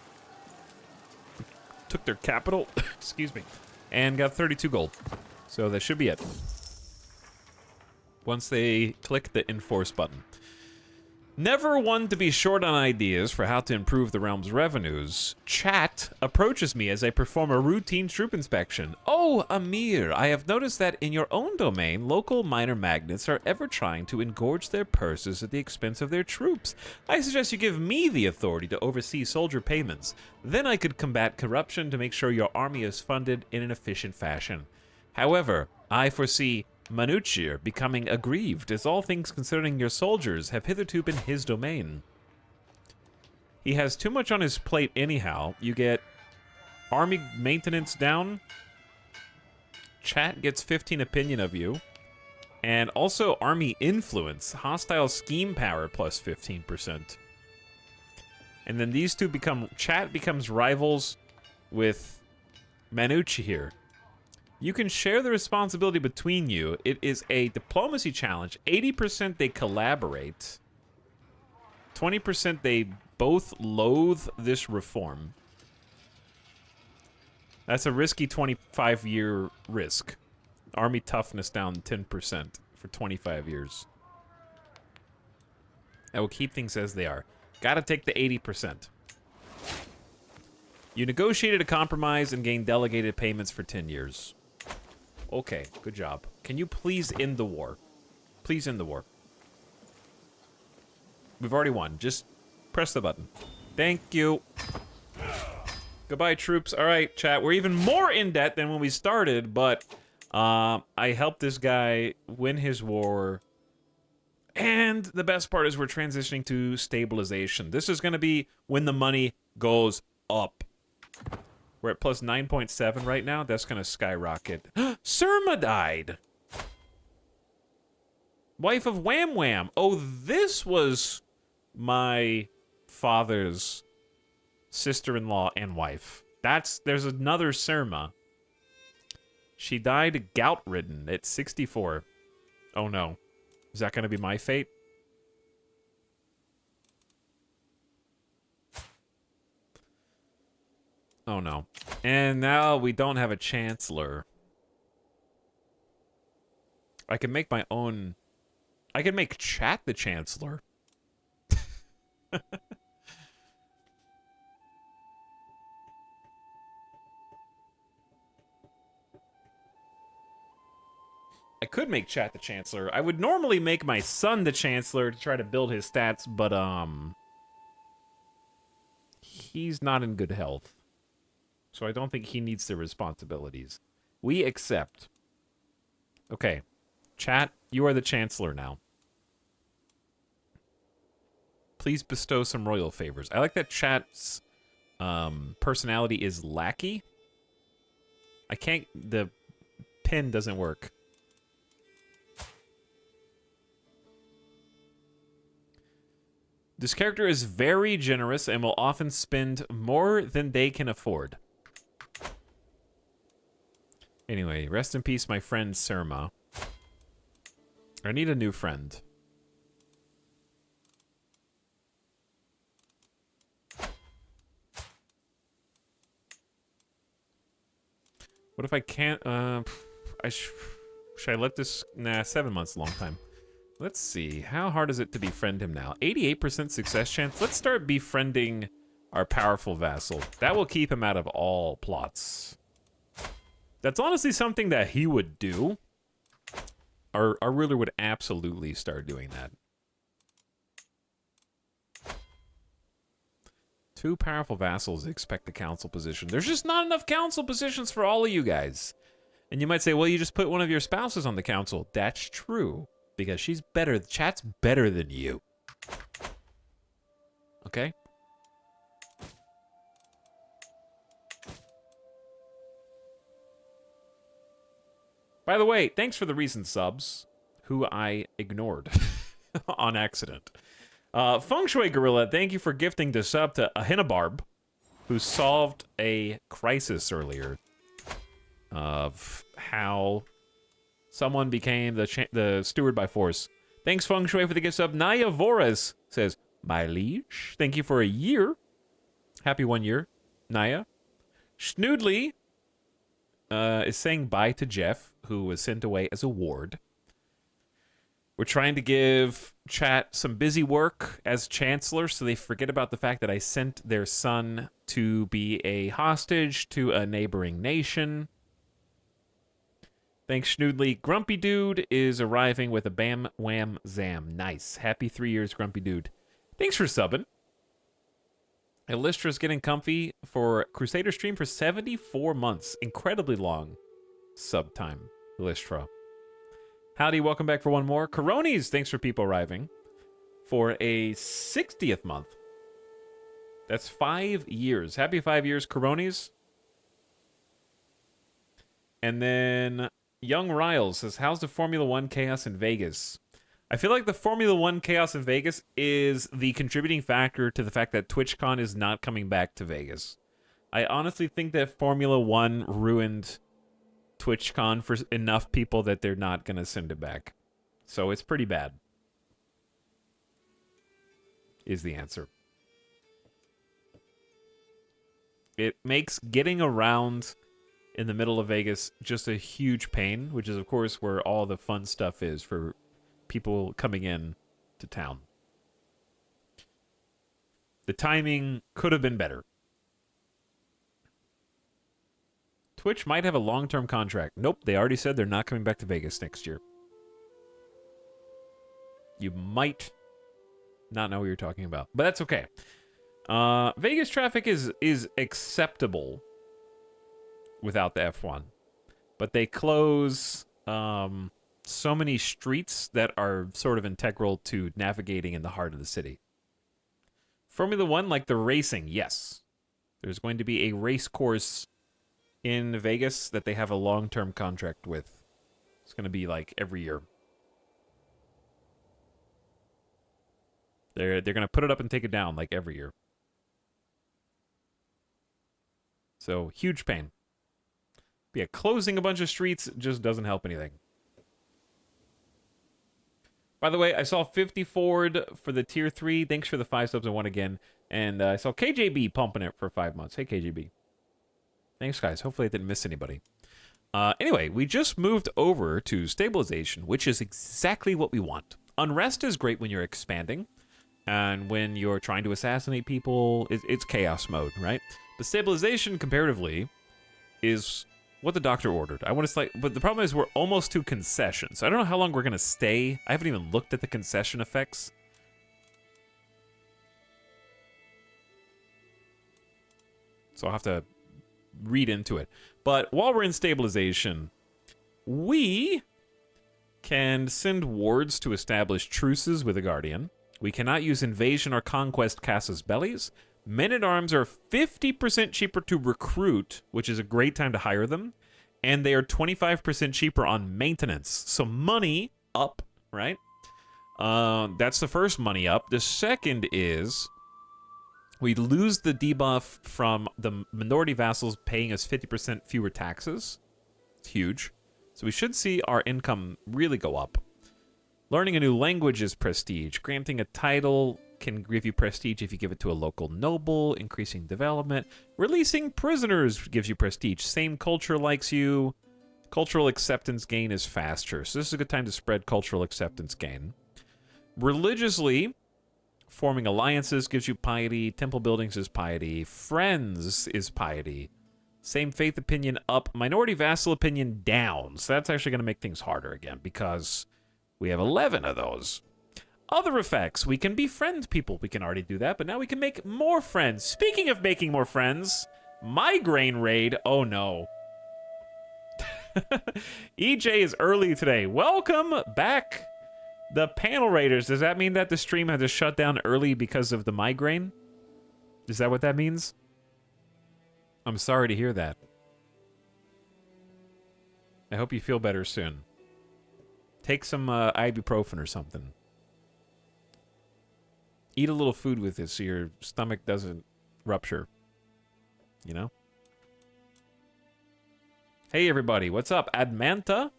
Took their capital, excuse me, and got 32 gold. So that should be it. Once they click the enforce button. Never one to be short on ideas for how to improve the realm's revenues, Chat approaches me as I perform a routine troop inspection. Oh, Amir, I have noticed that in your own domain, local minor magnates are ever trying to engorge their purses at the expense of their troops. I suggest you give me the authority to oversee soldier payments. Then I could combat corruption to make sure your army is funded in an efficient fashion. However, I foresee Manuchir becoming aggrieved, as all things concerning your soldiers have hitherto been his domain. He has too much on his plate anyhow. You get army maintenance down. Chat gets 15 opinion of you. And also army influence. Hostile scheme power plus 15%. And then these two become... Chat becomes rivals with Manuchir. You can share the responsibility between you. It is a diplomacy challenge. 80% they collaborate. 20% they both loathe this reform. That's a risky 25-year risk. Army toughness down 10% for 25 years. I will keep things as they are. Gotta take the 80%. You negotiated a compromise and gained delegated payments for 10 years. Okay, good job. Can you please end the war? Please end the war. We've already won. Just press the button. Thank you. Goodbye, troops. All right, chat. We're even more in debt than when we started, but I helped this guy win his war. And the best part is we're transitioning to stabilization. This is going to be when the money goes up. We're at plus 9.7 right now. That's going to skyrocket. Surma died. Wife of Wham Wham. Oh, this was my father's sister-in-law and wife. There's another Surma. She died gout-ridden at 64. Oh no. Is that going to be my fate? Oh no. And now we don't have a chancellor. I can make my own... I can make Chat the chancellor. I could make Chat the chancellor. I would normally make my son the chancellor to try to build his stats, but he's not in good health. So I don't think he needs the responsibilities. We accept. Okay. Chat, you are the chancellor now. Please bestow some royal favors. I like that Chat's personality is lackey. I can't... The pin doesn't work. This character is very generous and will often spend more than they can afford. Anyway, rest in peace, my friend Surma. I need a new friend. What if I can't, should I let this, nah, 7 months, a long time. Let's see, how hard is it to befriend him now? 88% success chance. Let's start befriending our powerful vassal. That will keep him out of all plots. That's honestly something that he would do. Our ruler would absolutely start doing that. 2 powerful vassals expect the council position. There's just not enough council positions for all of you guys. And you might say, well, you just put one of your spouses on the council. That's true, because she's better. The chat's better than you. Okay? By the way, thanks for the recent subs, who I ignored on accident. Feng Shui Gorilla, thank you for gifting the sub to Ahinabarb, who solved a crisis earlier of how someone became the steward by force. Thanks, Feng Shui, for the gift sub. Naya Voras says, my liege, thank you for a year. Happy 1 year, Naya. Schnoodly is saying bye to Jeff, who was sent away as a ward. We're trying to give chat some busy work as chancellor, so they forget about the fact that I sent their son to be a hostage to a neighboring nation. Thanks, Schnoodly. Grumpy Dude is arriving with a bam, wham, zam. Nice. Happy 3 years, Grumpy Dude. Thanks for subbing. Illustra's getting comfy for Crusader stream for 74 months. Incredibly long sub time, Illustra. Howdy, welcome back for one more. Coronis, thanks for people arriving for a 60th month. That's 5 years. Happy 5 years, Coronis. And then Young Riles says, how's the Formula 1 chaos in Vegas? I feel like the Formula 1 chaos in Vegas is the contributing factor to the fact that TwitchCon is not coming back to Vegas. I honestly think that Formula 1 ruined TwitchCon for enough people that they're not going to send it back. So it's pretty bad, is the answer. It makes getting around in the middle of Vegas just a huge pain, which is, of course, where all the fun stuff is for people coming in to town. The timing could have been better. Twitch might have a long-term contract. Nope, they already said they're not coming back to Vegas next year. You might not know what you're talking about, but that's okay. Vegas traffic is acceptable without the F1, but they close so many streets that are sort of integral to navigating in the heart of the city. Formula 1, like the racing, yes. There's going to be a race course in Vegas that they have a long-term contract with. It's going to be like every year. They're going to put it up and take it down like every year. So, huge pain. But yeah, closing a bunch of streets just doesn't help anything. By the way, I saw 50 Ford for the tier 3. Thanks for the 5 subs and 1 again. And I saw KJB pumping it for 5 months. Hey, KJB. Thanks, guys. Hopefully I didn't miss anybody. Anyway, we just moved over to stabilization, which is exactly what we want. Unrest is great when you're expanding. And when you're trying to assassinate people, it's chaos mode, right? But stabilization, comparatively, is what the doctor ordered. I want to like, but the problem is we're almost to concessions. I don't know how long we're going to stay. I haven't even looked at the concession effects. So I'll have to read into it. But while we're in stabilization, we can send wards to establish truces with a guardian. We cannot use invasion or conquest casus bellis. Men-at-arms are 50% cheaper to recruit, which is a great time to hire them. and they are 25% cheaper on maintenance. So money up, right? That's the first money up. The second is we lose the debuff from the minority vassals paying us 50% fewer taxes. It's huge. So we should see our income really go up. Learning a new language is prestige. Granting a title can give you prestige if you give it to a local noble. Increasing development. Releasing prisoners gives you prestige. Same culture likes you. Cultural acceptance gain is faster. So this is a good time to spread cultural acceptance gain. Religiously, forming alliances gives you piety. Temple buildings is piety. Friends is piety. Same faith opinion up. Minority vassal opinion down. So that's actually going to make things harder again because we have 11 of those. Other effects. We can befriend people. We can already do that, but now we can make more friends. Speaking of making more friends, migraine raid. Oh no. EJ is early today. Welcome back. The panel raiders. Does that mean that the stream had to shut down early because of the migraine? Is that what that means? I'm sorry to hear that. I hope you feel better soon. Take some ibuprofen or something. Eat a little food with it so your stomach doesn't rupture. You know? Hey everybody, what's up? Admanta?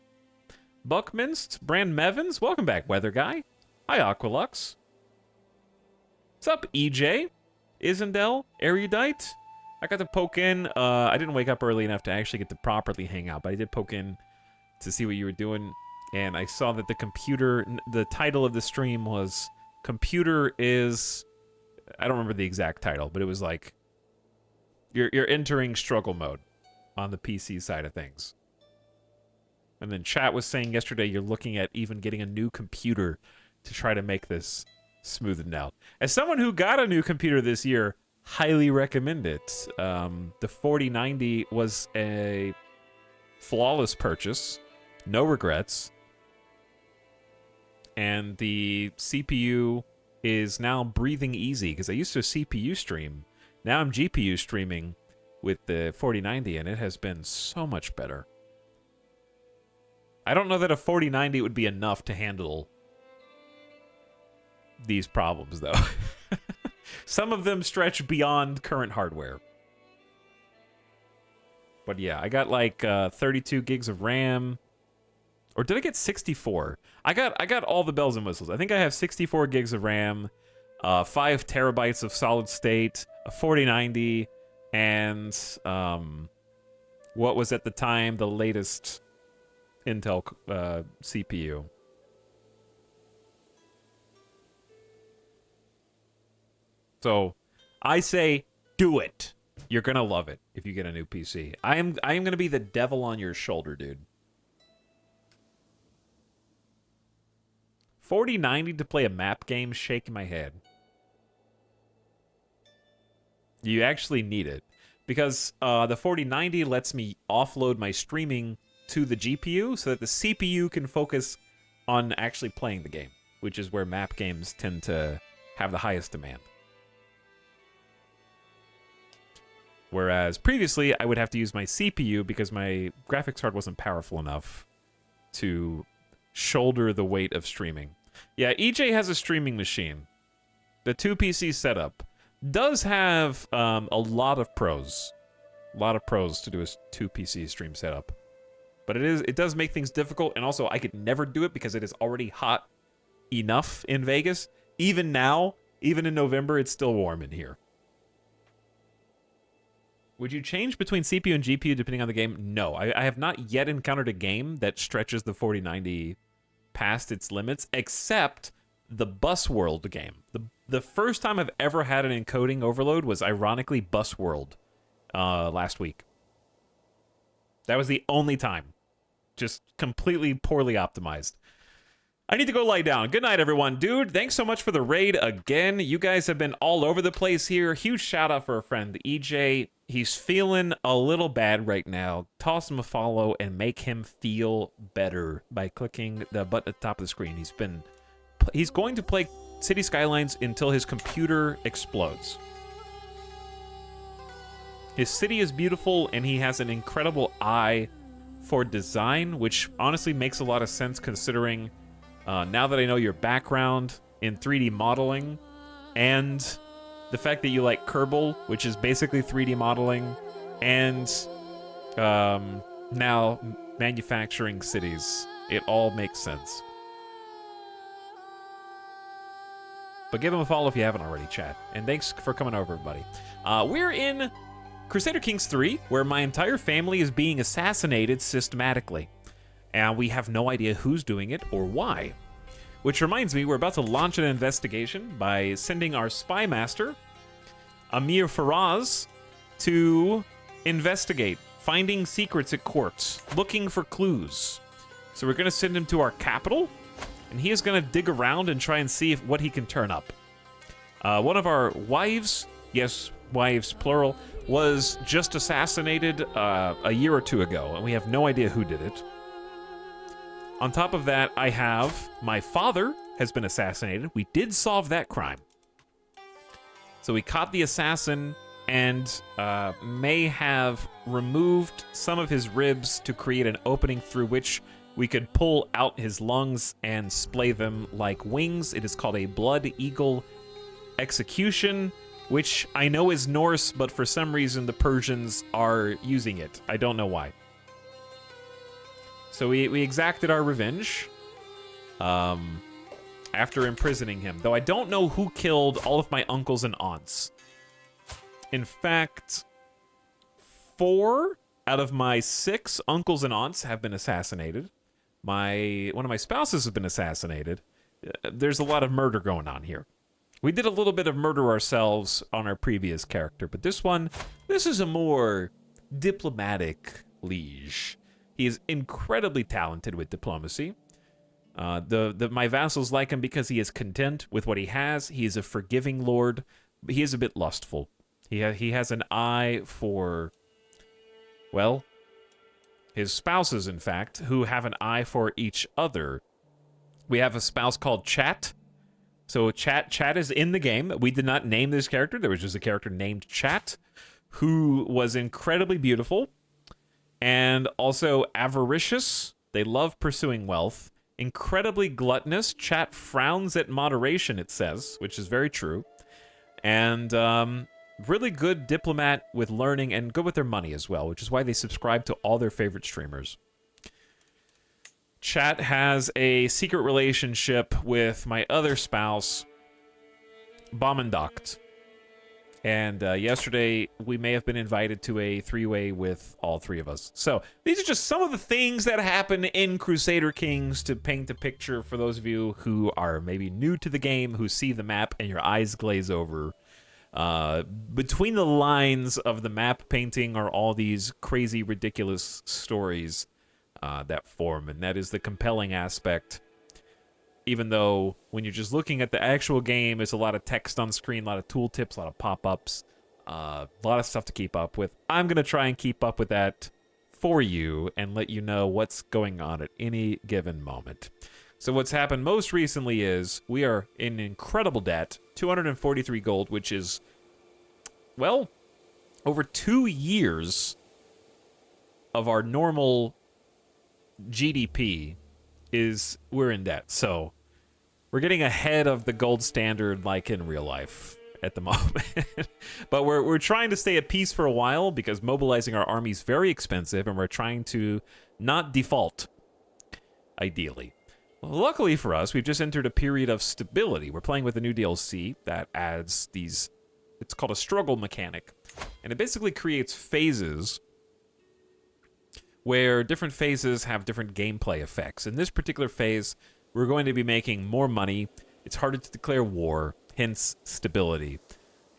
Buckminst? Brand Mevins? Welcome back, Weather Guy. Hi, Aqualux. What's up, EJ? Isendel? Erudite? I got to poke in. I didn't wake up early enough to actually get to properly hang out, but I did poke in to see what you were doing. And I saw that the title of the stream was Computer is... I don't remember the exact title, but it was like... You're entering struggle mode on the PC side of things. And then chat was saying yesterday you're looking at even getting a new computer to try to make this smoothened out. As someone who got a new computer this year, highly recommend it. The 4090 was a flawless purchase. No regrets. And the CPU is now breathing easy because I used to CPU stream. Now I'm GPU streaming with the 4090 and it has been so much better. I don't know that a 4090 would be enough to handle these problems, though. Some of them stretch beyond current hardware. But yeah, I got like 32 gigs of RAM. Or did I get 64? I got all the bells and whistles. I think I have 64 gigs of RAM, 5 terabytes of solid state, a 4090, and what was at the time the latest Intel CPU. So I say do it. You're gonna love it if you get a new PC. I am gonna be the devil on your shoulder, dude. 4090 to play a map game, shaking my head. You actually need it because the 4090 lets me offload my streaming to the GPU so that the CPU can focus on actually playing the game, which is where map games tend to have the highest demand. Whereas previously, I would have to use my CPU because my graphics card wasn't powerful enough to shoulder the weight of streaming. Yeah, EJ has a streaming machine. The 2PC setup does have a lot of pros. A lot of pros to do a 2PC stream setup. But it does make things difficult, and also I could never do it because it is already hot enough in Vegas. Even now, even in November, it's still warm in here. Would you change between CPU and GPU depending on the game? No, I have not yet encountered a game that stretches the 4090 past its limits, except the Bus World game. The first time I've ever had an encoding overload was ironically Bus World last week. That was the only time. Just completely poorly optimized. I need to go lie down. Good night, everyone. Dude, thanks so much for the raid again. You guys have been all over the place here. Huge shout out for a friend, EJ. He's feeling a little bad right now. Toss him a follow and make him feel better by clicking the button at the top of the screen. He's going to play City Skylines until his computer explodes. His city is beautiful, and he has an incredible eye for design, which honestly makes a lot of sense considering now that I know your background in 3D modeling and the fact that you like Kerbal, which is basically 3D modeling, and now manufacturing cities. It all makes sense. But give him a follow if you haven't already, chat. And thanks for coming over, everybody. We're in Crusader Kings 3, where my entire family is being assassinated systematically. And we have no idea who's doing it or why. Which reminds me, we're about to launch an investigation by sending our spy master, Amir Faraz, to investigate, finding secrets at courts, looking for clues. So we're going to send him to our capital, and he is going to dig around and try and see what he can turn up. One of our wives, yes, wives plural, was just assassinated a year or two ago, and we have no idea who did it. On top of that, I have my father has been assassinated. We did solve that crime. So we caught the assassin and may have removed some of his ribs to create an opening through which we could pull out his lungs and splay them like wings. It is called a Blood Eagle execution, which I know is Norse, but for some reason the Persians are using it. I don't know why. So we exacted our revenge after imprisoning him, though I don't know who killed all of my uncles and aunts. In fact, 4 out of my 6 uncles and aunts have been assassinated. One of my spouses has been assassinated. There's a lot of murder going on here. We did a little bit of murder ourselves on our previous character, but this is a more diplomatic liege. He is incredibly talented with diplomacy. My vassals like him because he is content with what he has. He is a forgiving lord, but he is a bit lustful. He has an eye for, well, his spouses, in fact, who have an eye for each other. We have a spouse called Chat. So Chat is in the game. We did not name this character. There was just a character named Chat, who was incredibly beautiful and also avaricious. They love pursuing wealth. Incredibly gluttonous. Chat frowns at moderation, it says, which is very true. And really good diplomat with learning and good with their money as well, which is why they subscribe to all their favorite streamers. Chat has a secret relationship with my other spouse, Bommendocht. And yesterday, we may have been invited to a 3-way with all 3 of us. So these are just some of the things that happen in Crusader Kings to paint a picture for those of you who are maybe new to the game, who see the map and your eyes glaze over. Between the lines of the map painting are all these crazy, ridiculous stories that form, and that is the compelling aspect. Even though when you're just looking at the actual game, it's a lot of text on screen, a lot of tooltips, a lot of pop-ups, a lot of stuff to keep up with. I'm going to try and keep up with that for you and let you know what's going on at any given moment. So what's happened most recently is we are in incredible debt, 243 gold, which is, well, over 2 years of our normal GDP we're in debt. So we're getting ahead of the gold standard like in real life at the moment. But we're trying to stay at peace for a while because mobilizing our army is very expensive and we're trying to not default, ideally. Well, luckily for us, we've just entered a period of stability. We're playing with a new DLC that adds these, it's called a struggle mechanic. And it basically creates phases where different phases have different gameplay effects. In this particular phase, we're going to be making more money. It's harder to declare war, hence stability.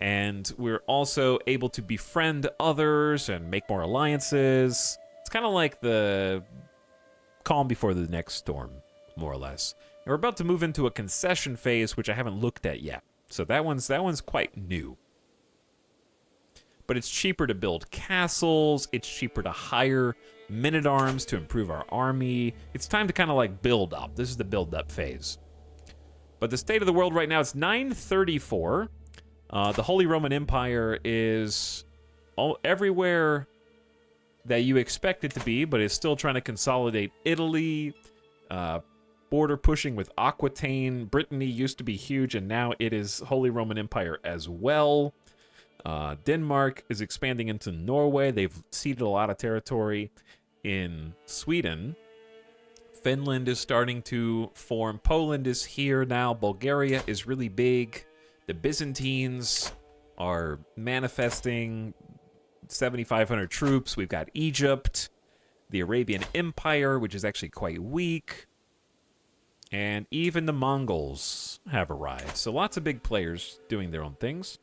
And we're also able to befriend others and make more alliances. It's kind of like the calm before the next storm, more or less. And we're about to move into a concession phase, which I haven't looked at yet. So that one's quite new. But it's cheaper to build castles. It's cheaper to hire men-at-arms to improve our army. It's time to kind of like build up. This is the build-up phase. But the state of the world right now, it's 934. The Holy Roman Empire is everywhere that you expect it to be, but is still trying to consolidate Italy, border pushing with Aquitaine. Brittany used to be huge, and now it is Holy Roman Empire as well. Denmark is expanding into Norway. They've ceded a lot of territory in Sweden. Finland is starting to form. Poland is here now. Bulgaria is really big. The Byzantines are manifesting 7,500 troops. We've got Egypt, the Arabian Empire, which is actually quite weak. And even the Mongols have arrived. So lots of big players doing their own things.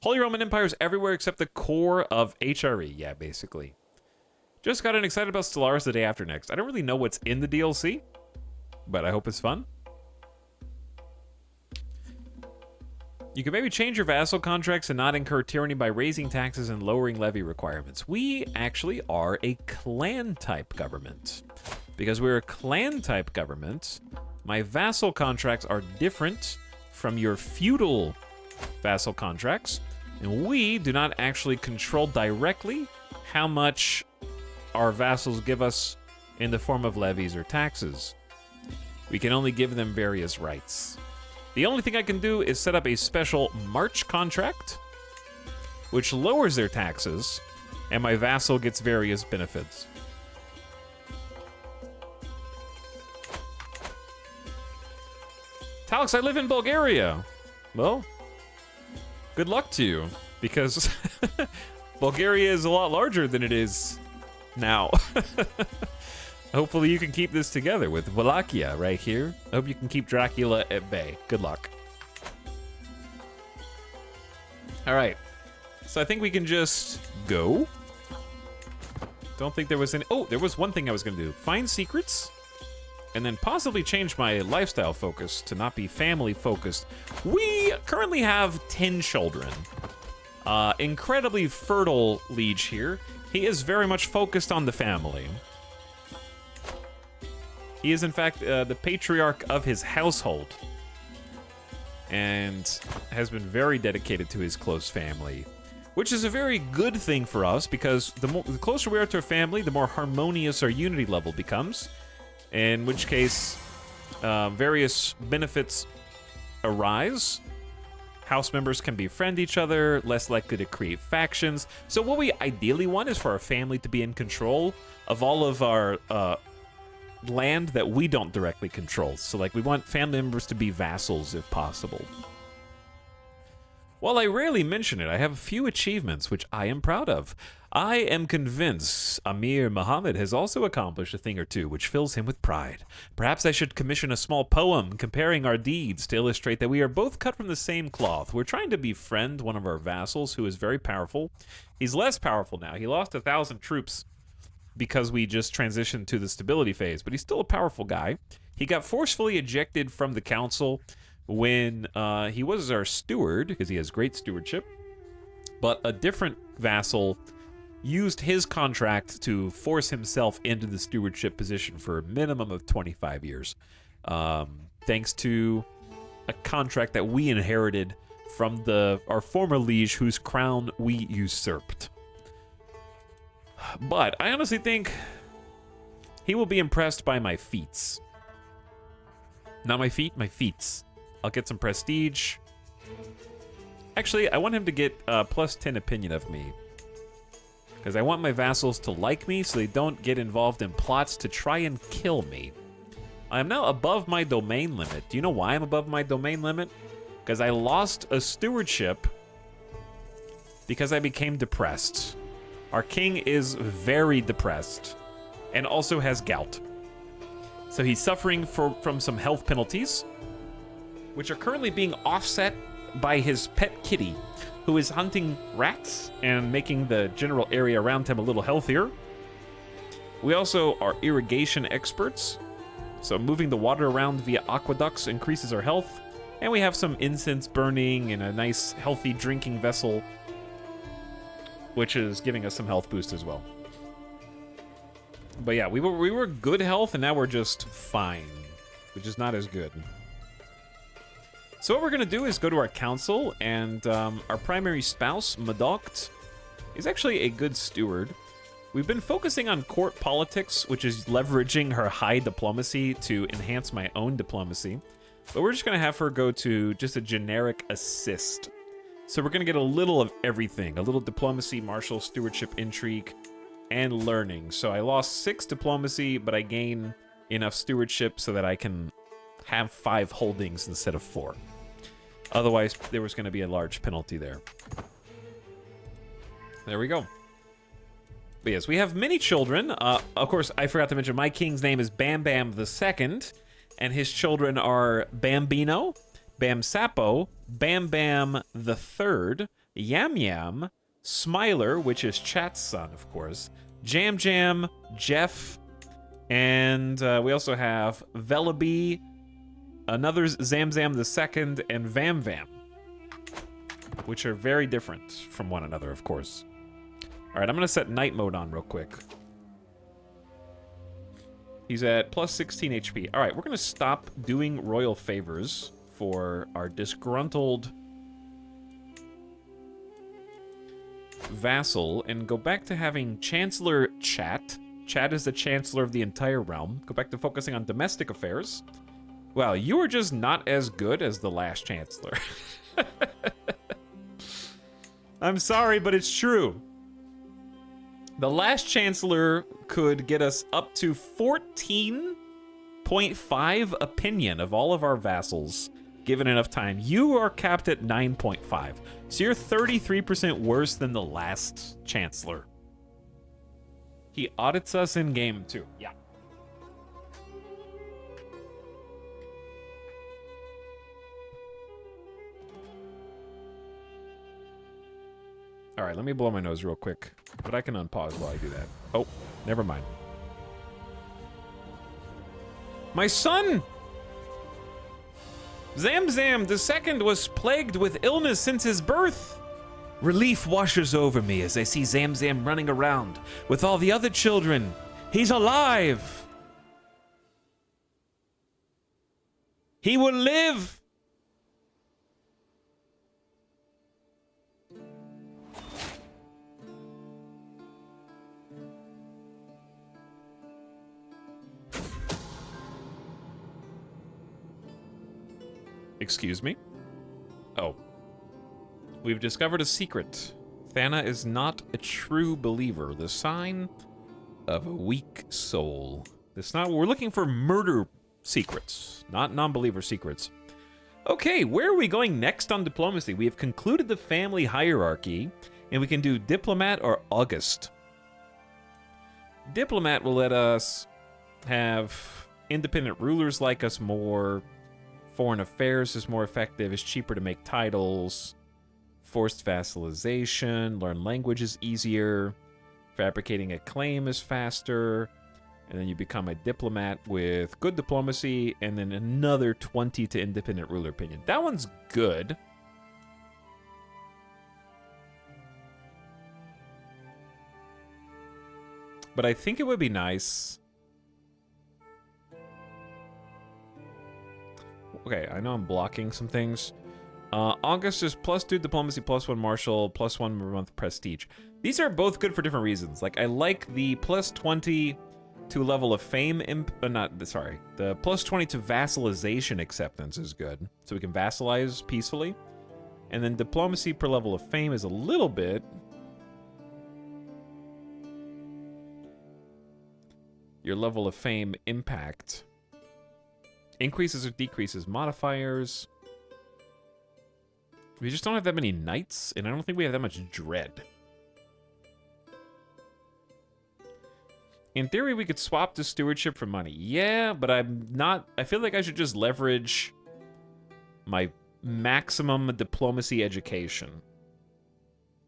Holy Roman Empire is everywhere except the core of HRE. Yeah, basically. Just got excited about Stellaris the day after next. I don't really know what's in the DLC, but I hope it's fun. You can maybe change your vassal contracts and not incur tyranny by raising taxes and lowering levy requirements. We actually are a clan-type government. Because we're a clan-type government, my vassal contracts are different from your feudal vassal contracts, and we do not actually control directly how much our vassals give us in the form of levies or taxes. We can only give them various rights. The only thing I can do is set up a special March contract, which lowers their taxes, and my vassal gets various benefits. Talix, I live in Bulgaria. Well, good luck to you, because Bulgaria is a lot larger than it is now. Hopefully you can keep this together with Wallachia right here. I hope you can keep Dracula at bay. Good luck. All right. So I think we can just go. Don't think there was any... Oh, there was one thing I was going to do. Find secrets. And then possibly change my lifestyle focus to not be family focused. We currently have 10 children. Incredibly fertile liege here. He is very much focused on the family. He is, in fact, the patriarch of his household. And has been very dedicated to his close family. Which is a very good thing for us, because the closer we are to a family, the more harmonious our unity level becomes. In which case, various benefits arise. House members can befriend each other, less likely to create factions. So what we ideally want is for our family to be in control of all of our land that we don't directly control. So like we want family members to be vassals if possible. While I rarely mention it, I have a few achievements which I am proud of. I am convinced Amir Muhammad has also accomplished a thing or two which fills him with pride. Perhaps I should commission a small poem comparing our deeds to illustrate that we are both cut from the same cloth. We're trying to befriend one of our vassals who is very powerful. He's less powerful now. He lost 1,000 troops because we just transitioned to the stability phase, but he's still a powerful guy. He got forcefully ejected from the council when he was our steward, because he has great stewardship, but a different vassal used his contract to force himself into the stewardship position for a minimum of 25 years, thanks to a contract that we inherited from our former liege whose crown we usurped. But I honestly think he will be impressed by my feats. Not my feet, my feats. I'll get some prestige. Actually, I want him to get plus 10 opinion of me. Because I want my vassals to like me so they don't get involved in plots to try and kill me. I am now above my domain limit. Do you know why I'm above my domain limit? Because I lost a stewardship because I became depressed. Our king is very depressed and also has gout. So he's suffering from some health penalties, which are currently being offset by his pet kitty, who is hunting rats and making the general area around him a little healthier. We also are irrigation experts, so moving the water around via aqueducts increases our health, and we have some incense burning and a nice healthy drinking vessel, which is giving us some health boost as well. But yeah, we were good health, and now we're just fine, which is not as good. So what we're going to do is go to our council, and our primary spouse, Madokt, He's actually a good steward. We've been focusing on court politics, which is leveraging her high diplomacy to enhance my own diplomacy. But we're just going to have her go to just a generic assist. So we're going to get a little of everything. A little diplomacy, martial, stewardship, intrigue, and learning. So I lost 6 diplomacy, but I gain enough stewardship so that I can have 5 holdings instead of 4. Otherwise, there was going to be a large penalty there. There we go. But yes, we have many children. Of course, I forgot to mention my king's name is Bam Bam II, and his children are Bambino, Bam Sapo, Bam Bam III, Yam Yam, Smiler, which is Chat's son, of course, Jam Jam, Jeff, and we also have Vellaby, another Zam Zam II, and Vam Vam, which are very different from one another, of course. All right, I'm going to set night mode on real quick. He's at plus 16 HP. All right, we're going to stop doing royal favors for our disgruntled vassal and go back to having Chancellor Chat. Chat is the Chancellor of the entire realm. Go back to focusing on domestic affairs. Wow, you are just not as good as the last Chancellor. I'm sorry, but it's true. The last Chancellor could get us up to 14.5 opinion of all of our vassals, given enough time. You are capped at 9.5. So you're 33% worse than the last Chancellor. He audits us in game too. Yeah. All right, let me blow my nose real quick, but I can unpause while I do that. Oh, never mind. My son! Zam Zam II was plagued with illness since his birth. Relief washes over me as I see Zam Zam running around with all the other children. He's alive! He will live! Excuse me? Oh. We've discovered a secret. Thana is not a true believer. The sign of a weak soul. We're looking for murder secrets, not non-believer secrets. Okay, where are we going next on diplomacy? We have concluded the family hierarchy, and we can do diplomat or August. Diplomat will let us have independent rulers like us more. Foreign affairs is more effective, it's cheaper to make titles. Forced vassalization, learn language is easier. Fabricating a claim is faster. And then you become a diplomat with good diplomacy, and then another 20 to independent ruler opinion. That one's good. But I think it would be nice. Okay, I know I'm blocking some things. August is +2 diplomacy, +1 martial, +1 per month prestige. These are both good for different reasons. Like, I like the +20 to level of fame. The +20 to vassalization acceptance is good. So we can vassalize peacefully. And then diplomacy per level of fame is a little bit. Your level of fame impact. Increases or decreases modifiers. We just don't have that many knights, and I don't think we have that much dread. In theory, we could swap the stewardship for money. Yeah, but I'm not... I feel like I should just leverage my maximum diplomacy education.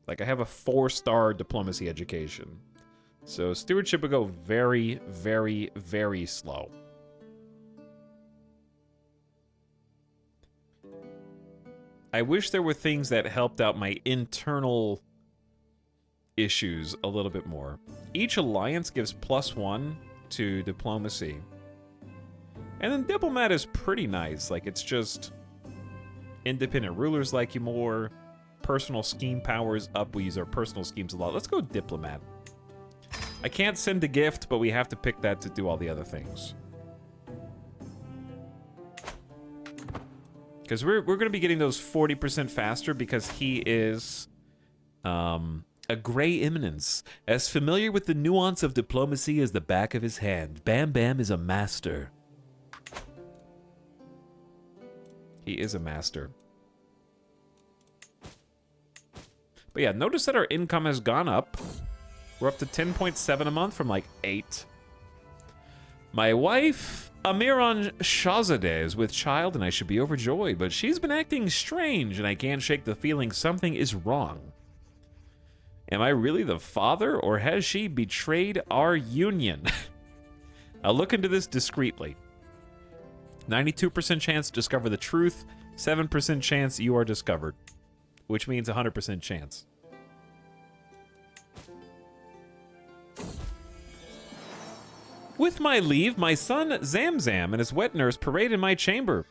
Like, I have a 4-star diplomacy education. So stewardship would go very, very, very slow. I wish there were things that helped out my internal issues a little bit more. Each alliance gives +1 to diplomacy. And then diplomat is pretty nice. Like, it's just independent rulers like you more. personal scheme powers up. We use our personal schemes a lot. Let's go diplomat. I can't send a gift, but we have to pick that to do all the other things. Because we're going to be getting those 40% faster because he is a gray eminence. As familiar with the nuance of diplomacy as the back of his hand, Bam Bam is a master. He is a master. But yeah, notice that our income has gone up. We're up to 10.7 a month from like 8. My wife, Amiron Shahzadeh, is with child and I should be overjoyed, but she's been acting strange and I can't shake the feeling something is wrong. Am I really the father or has she betrayed our union? I'll look into this discreetly. 92% chance to discover the truth, 7% chance you are discovered, which means 100% chance. With my leave, my son Zamzam and his wet nurse parade in my chamber.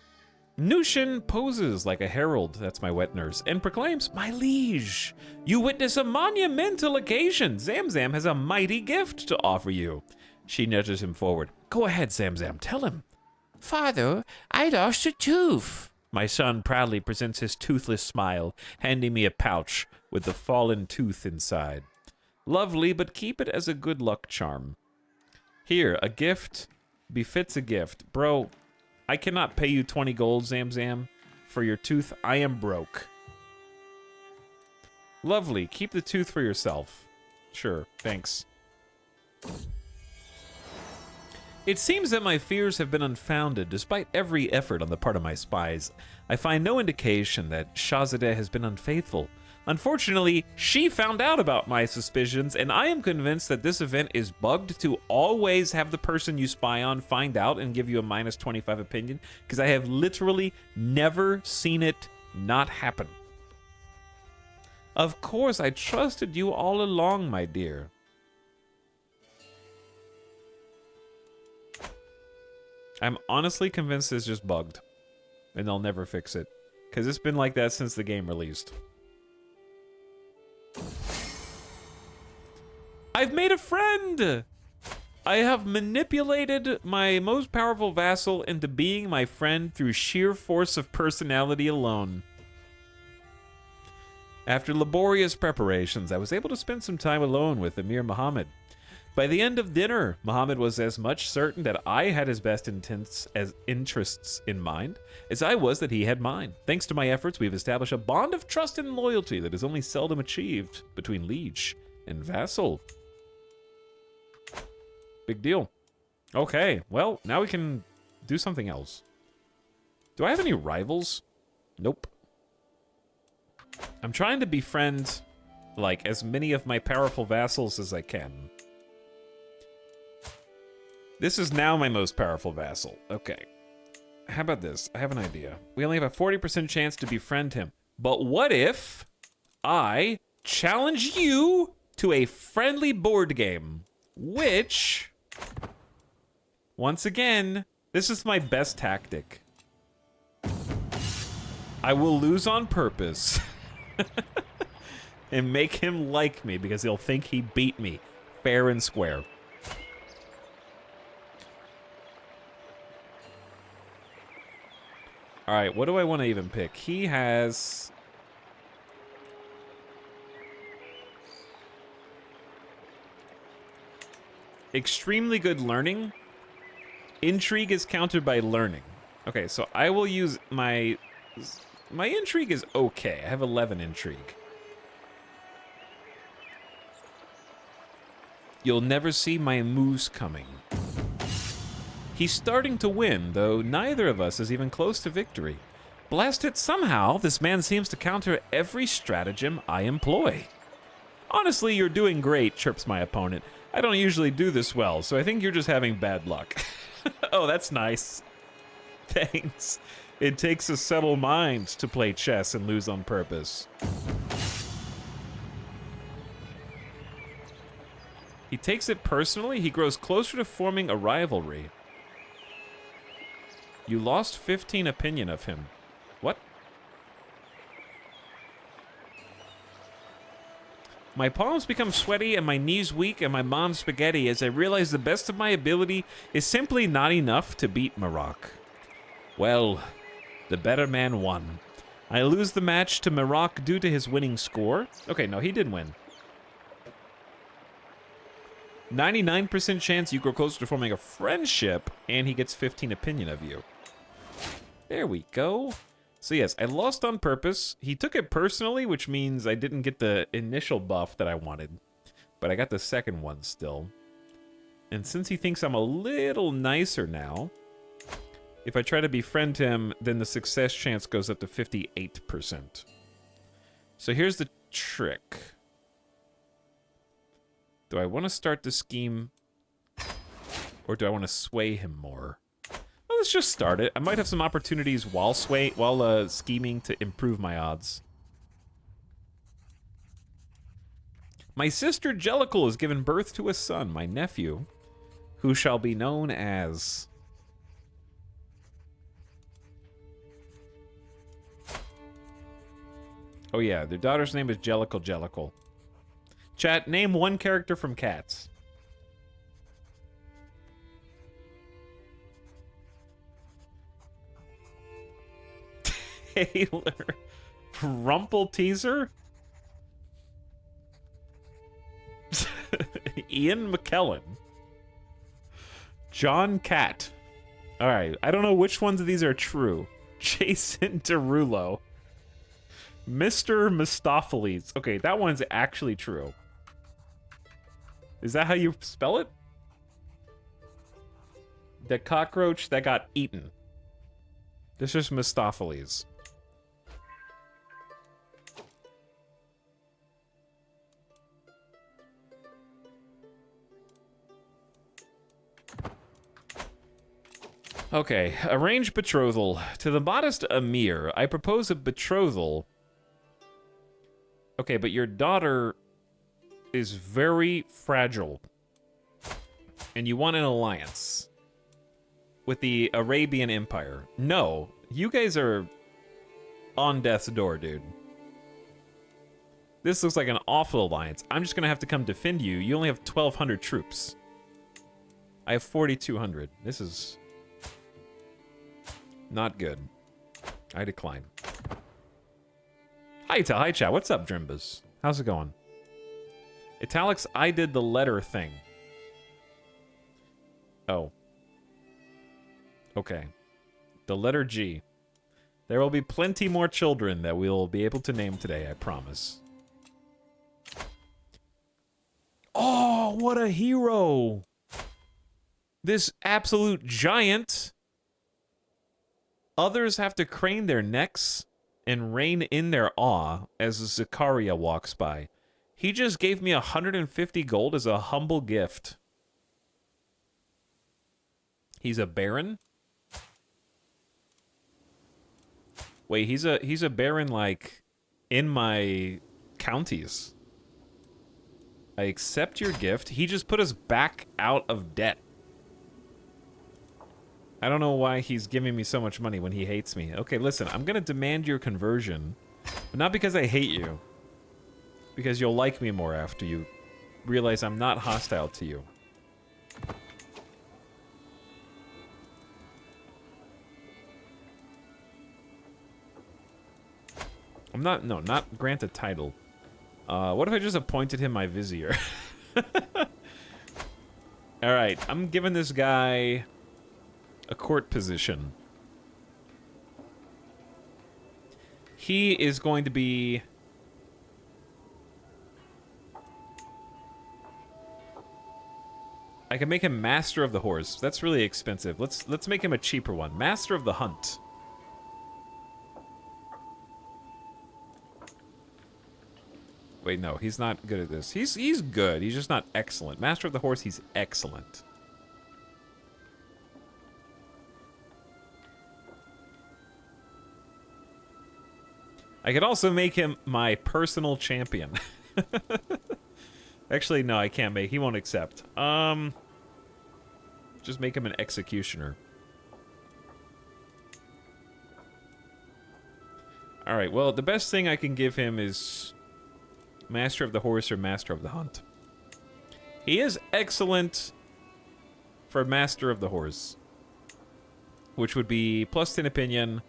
Nushin poses like a herald, that's my wet nurse, and proclaims, "My liege, you witness a monumental occasion. Zamzam has a mighty gift to offer you." She nudges him forward. "Go ahead, Zamzam, tell him." "Father, I lost a tooth." My son proudly presents his toothless smile, handing me a pouch with the fallen tooth inside. Lovely, but keep it as a good luck charm. Here, a gift befits a gift. Bro, I cannot pay you 20 gold, Zamzam, for your tooth. I am broke. Lovely, keep the tooth for yourself. Sure, thanks. It seems that my fears have been unfounded, despite every effort on the part of my spies. I find no indication that Shahzadeh has been unfaithful. Unfortunately, she found out about my suspicions, and I am convinced that this event is bugged to always have the person you spy on find out and give you a minus 25 opinion, because I have literally never seen it not happen. Of course, I trusted you all along, my dear. I'm honestly convinced it's just bugged, and they'll never fix it, because it's been like that since the game released. I've made a friend! I have manipulated my most powerful vassal into being my friend through sheer force of personality alone. After laborious preparations, I was able to spend some time alone with Emir Muhammad. By the end of dinner, Muhammad was as much certain that I had his best interests in mind as I was that he had mine. Thanks to my efforts, we've established a bond of trust and loyalty that is only seldom achieved between liege and vassal. Big deal. Okay, well, now we can do something else. Do I have any rivals? Nope. I'm trying to befriend, like, as many of my powerful vassals as I can. This is now my most powerful vassal. Okay. How about this? I have an idea. We only have a 40% chance to befriend him. But what if I challenge you to a friendly board game? Which, once again, this is my best tactic. I will lose on purpose and make him like me because he'll think he beat me fair and square. All right, what do I want to even pick? He has... extremely good learning. Intrigue is countered by learning. Okay, so I will use my... my intrigue is okay. I have 11 intrigue. You'll never see my moves coming. He's starting to win, though neither of us is even close to victory. Blast it, somehow this man seems to counter every stratagem I employ. Honestly, you're doing great, chirps my opponent. I don't usually do this well, so I think you're just having bad luck. Oh, that's nice. Thanks. It takes a subtle mind to play chess and lose on purpose. He takes it personally. He grows closer to forming a rivalry. You lost 15 opinion of him. What? My palms become sweaty and my knees weak and my mom's spaghetti as I realize the best of my ability is simply not enough to beat Maroc. Well, the better man won. I lose the match to Maroc due to his winning score. Okay, no, he did win. 99% chance you grow closer to forming a friendship, and he gets 15 opinion of you. There we go. So yes, I lost on purpose. He took it personally, which means I didn't get the initial buff that I wanted. But I got the second one still. And since he thinks I'm a little nicer now, if I try to befriend him, then the success chance goes up to 58%. So here's the trick. Do I want to start the scheme, or do I want to sway him more? Well, let's just start it. I might have some opportunities while scheming to improve my odds. My sister Jellicle has given birth to a son, my nephew, who shall be known as... Oh yeah, their daughter's name is Jellicle. Chat, name one character from Cats. Taylor. Rumple Teaser? Ian McKellen. John Cat. Alright, I don't know which ones of these are true. Jason Derulo. Mr. Mistopheles. Okay, that one's actually true. Is that how you spell it? The cockroach that got eaten. This is Mistopheles. Okay, arrange betrothal. To the modest Amir, I propose a betrothal. Okay, but your daughter is very fragile. And you want an alliance with the Arabian Empire. No, you guys are on death's door, dude. This looks like an awful alliance. I'm just gonna have to come defend you. You only have 1,200 troops. I have 4,200. This is not good. I decline. Hi, chat. What's up, Drimbas? How's it going? Italics, I did the letter thing. Oh. Okay. The letter G. There will be plenty more children that we'll be able to name today, I promise. Oh, what a hero! This absolute giant. Others have to crane their necks and rein in their awe as Zakaria walks by. He just gave me 150 gold as a humble gift. He's a baron? Wait, he's a baron like in my counties. I accept your gift. He just put us back out of debt. I don't know why he's giving me so much money when he hates me. Okay, listen, I'm gonna demand your conversion. But not because I hate you. Because you'll like me more after you realize I'm not hostile to you. I'm not, no, not grant a title. What if I just appointed him my vizier? Alright, I'm giving this guy a court position. He is going to be... I can make him Master of the Horse. That's really expensive. Let's make him a cheaper one. Master of the Hunt. Wait, no, he's not good at this. He's good. He's just not excellent. Master of the Horse, he's excellent. I could also make him my personal champion. Actually, no, I can't make. He won't accept. Just make him an executioner. All right. Well, the best thing I can give him is Master of the horse or Master of the hunt. He is excellent for Master of the horse, which would be plus 10 opinion,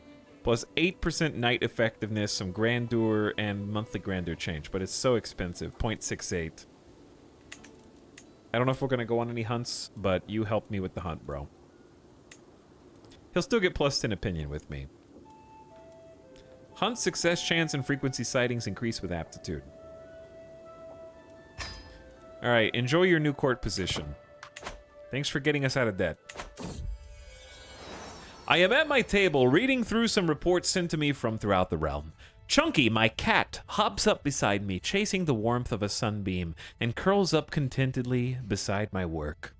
plus 8% night effectiveness, some grandeur, and monthly grandeur change. But it's so expensive, 0.68. I don't know if we're going to go on any hunts, but you help me with the hunt, bro. He'll still get plus 10 opinion with me. Hunt success chance and frequency sightings increase with aptitude. Alright, enjoy your new court position. Thanks for getting us out of debt. I am at my table reading through some reports sent to me from throughout the realm. Chunky, my cat, hops up beside me, chasing the warmth of a sunbeam, and curls up contentedly beside my work.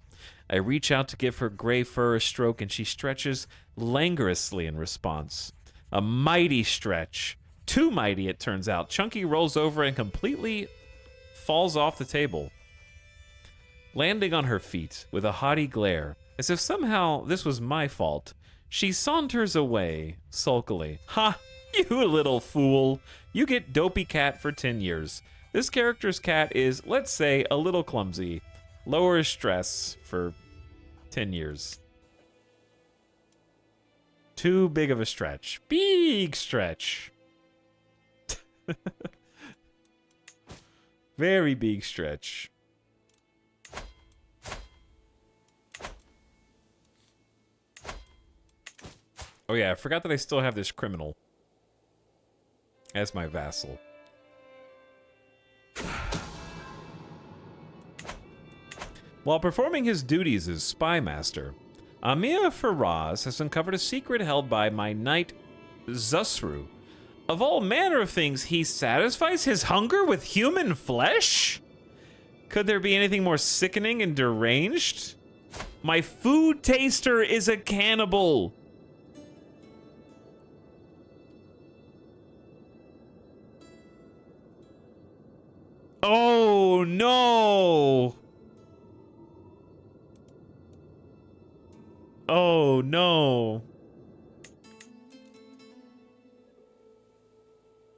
I reach out to give her gray fur a stroke, and she stretches languorously in response. A mighty stretch. Too mighty, it turns out. Chunky rolls over and completely falls off the table, landing on her feet with a haughty glare, as if somehow this was my fault. She saunters away, sulkily. Ha! You little fool! You get Dopey Cat for 10 years. This character's cat is, let's say, a little clumsy. Lower stress for 10 years. Too big of a stretch. Big stretch. Very big stretch. Oh yeah, I forgot that I still have this criminal as my vassal. While performing his duties as spy master, Amir Faraz has uncovered a secret held by my knight Zusru. Of all manner of things, he satisfies his hunger with human flesh? Could there be anything more sickening and deranged? My food taster is a cannibal. Oh no! Oh no.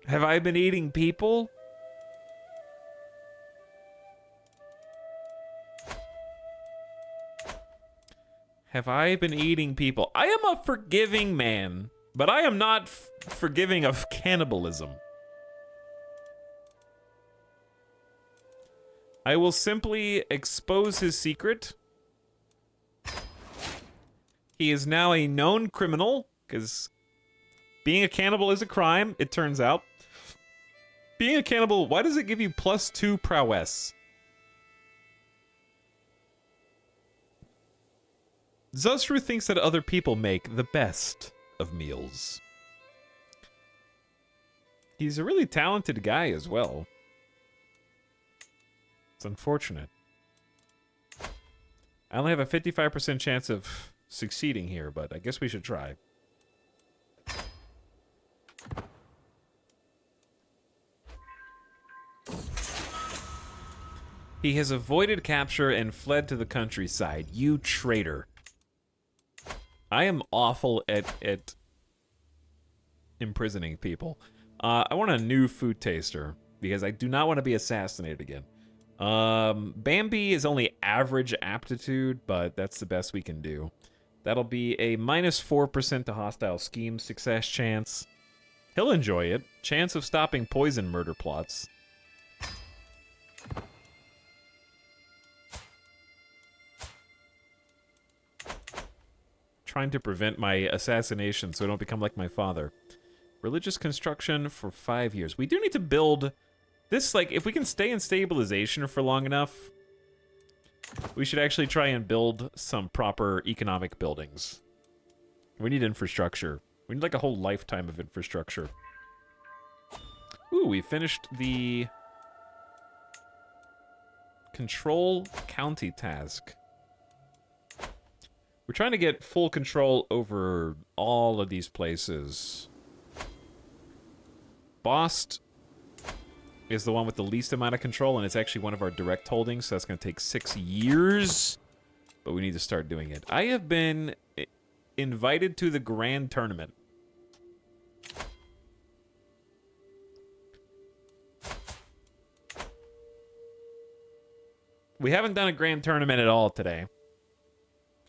Have I been eating people? Have I been eating people? I am a forgiving man, but I am not forgiving of cannibalism. I will simply expose his secret. He is now a known criminal, because being a cannibal is a crime, it turns out. Being a cannibal, why does it give you +2 prowess? Zusru thinks that other people make the best of meals. He's a really talented guy as well. It's unfortunate. I only have a 55% chance of succeeding here, but I guess we should try. He has avoided capture and fled to the countryside. You traitor. I am awful at imprisoning people. I want a new food taster because I do not want to be assassinated again. Bambi is only average aptitude, but that's the best we can do. That'll be a -4% to hostile scheme success chance. He'll enjoy it. Chance of stopping poison murder plots. Trying to prevent my assassination so I don't become like my father. Religious construction for 5 years. We do need to build this, like, if we can stay in stabilization for long enough, we should actually try and build some proper economic buildings. We need infrastructure. We need like a whole lifetime of infrastructure. Ooh, we finished the control county task. We're trying to get full control over all of these places. Bost is the one with the least amount of control, and it's actually one of our direct holdings, so that's going to take 6 years. But we need to start doing it. I have been invited to the grand tournament. We haven't done a grand tournament at all today.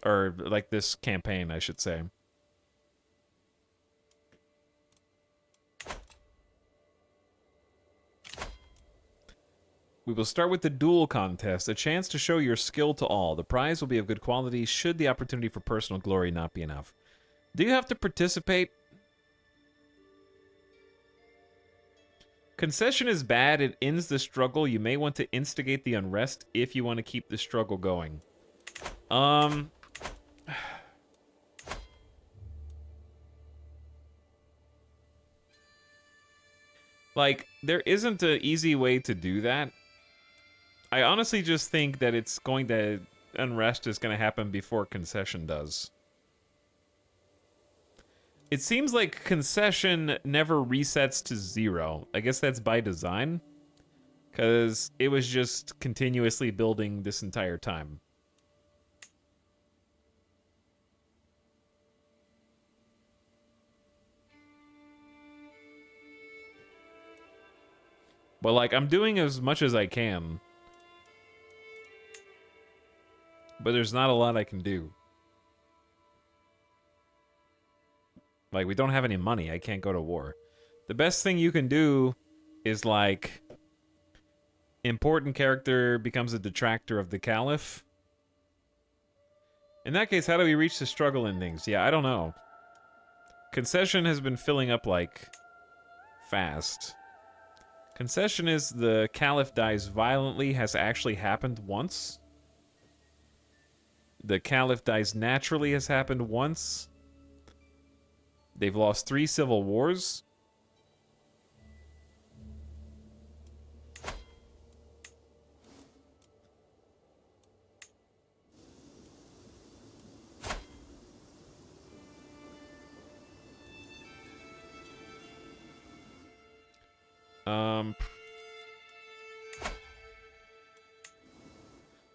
Or, like, this campaign, I should say. We will start with the duel contest, a chance to show your skill to all. The prize will be of good quality should the opportunity for personal glory not be enough. Do you have to participate? Concession is bad. It ends the struggle. You may want to instigate the unrest if you want to keep the struggle going. Like, there isn't an easy way to do that. I honestly just think that it's going to... Unrest is going to happen before concession does. It seems like concession never resets to 0. I guess that's by design. Because it was just continuously building this entire time. But, like, I'm doing as much as I can. But there's not a lot I can do. Like, we don't have any money. I can't go to war. The best thing you can do is, like... important character becomes a detractor of the Caliph. In that case, how do we reach the struggle endings? Yeah, I don't know. Concession has been filling up, like, fast. Concession is the Caliph dies violently, has actually happened once. The Caliph dies naturally has happened once. They've lost 3 civil wars.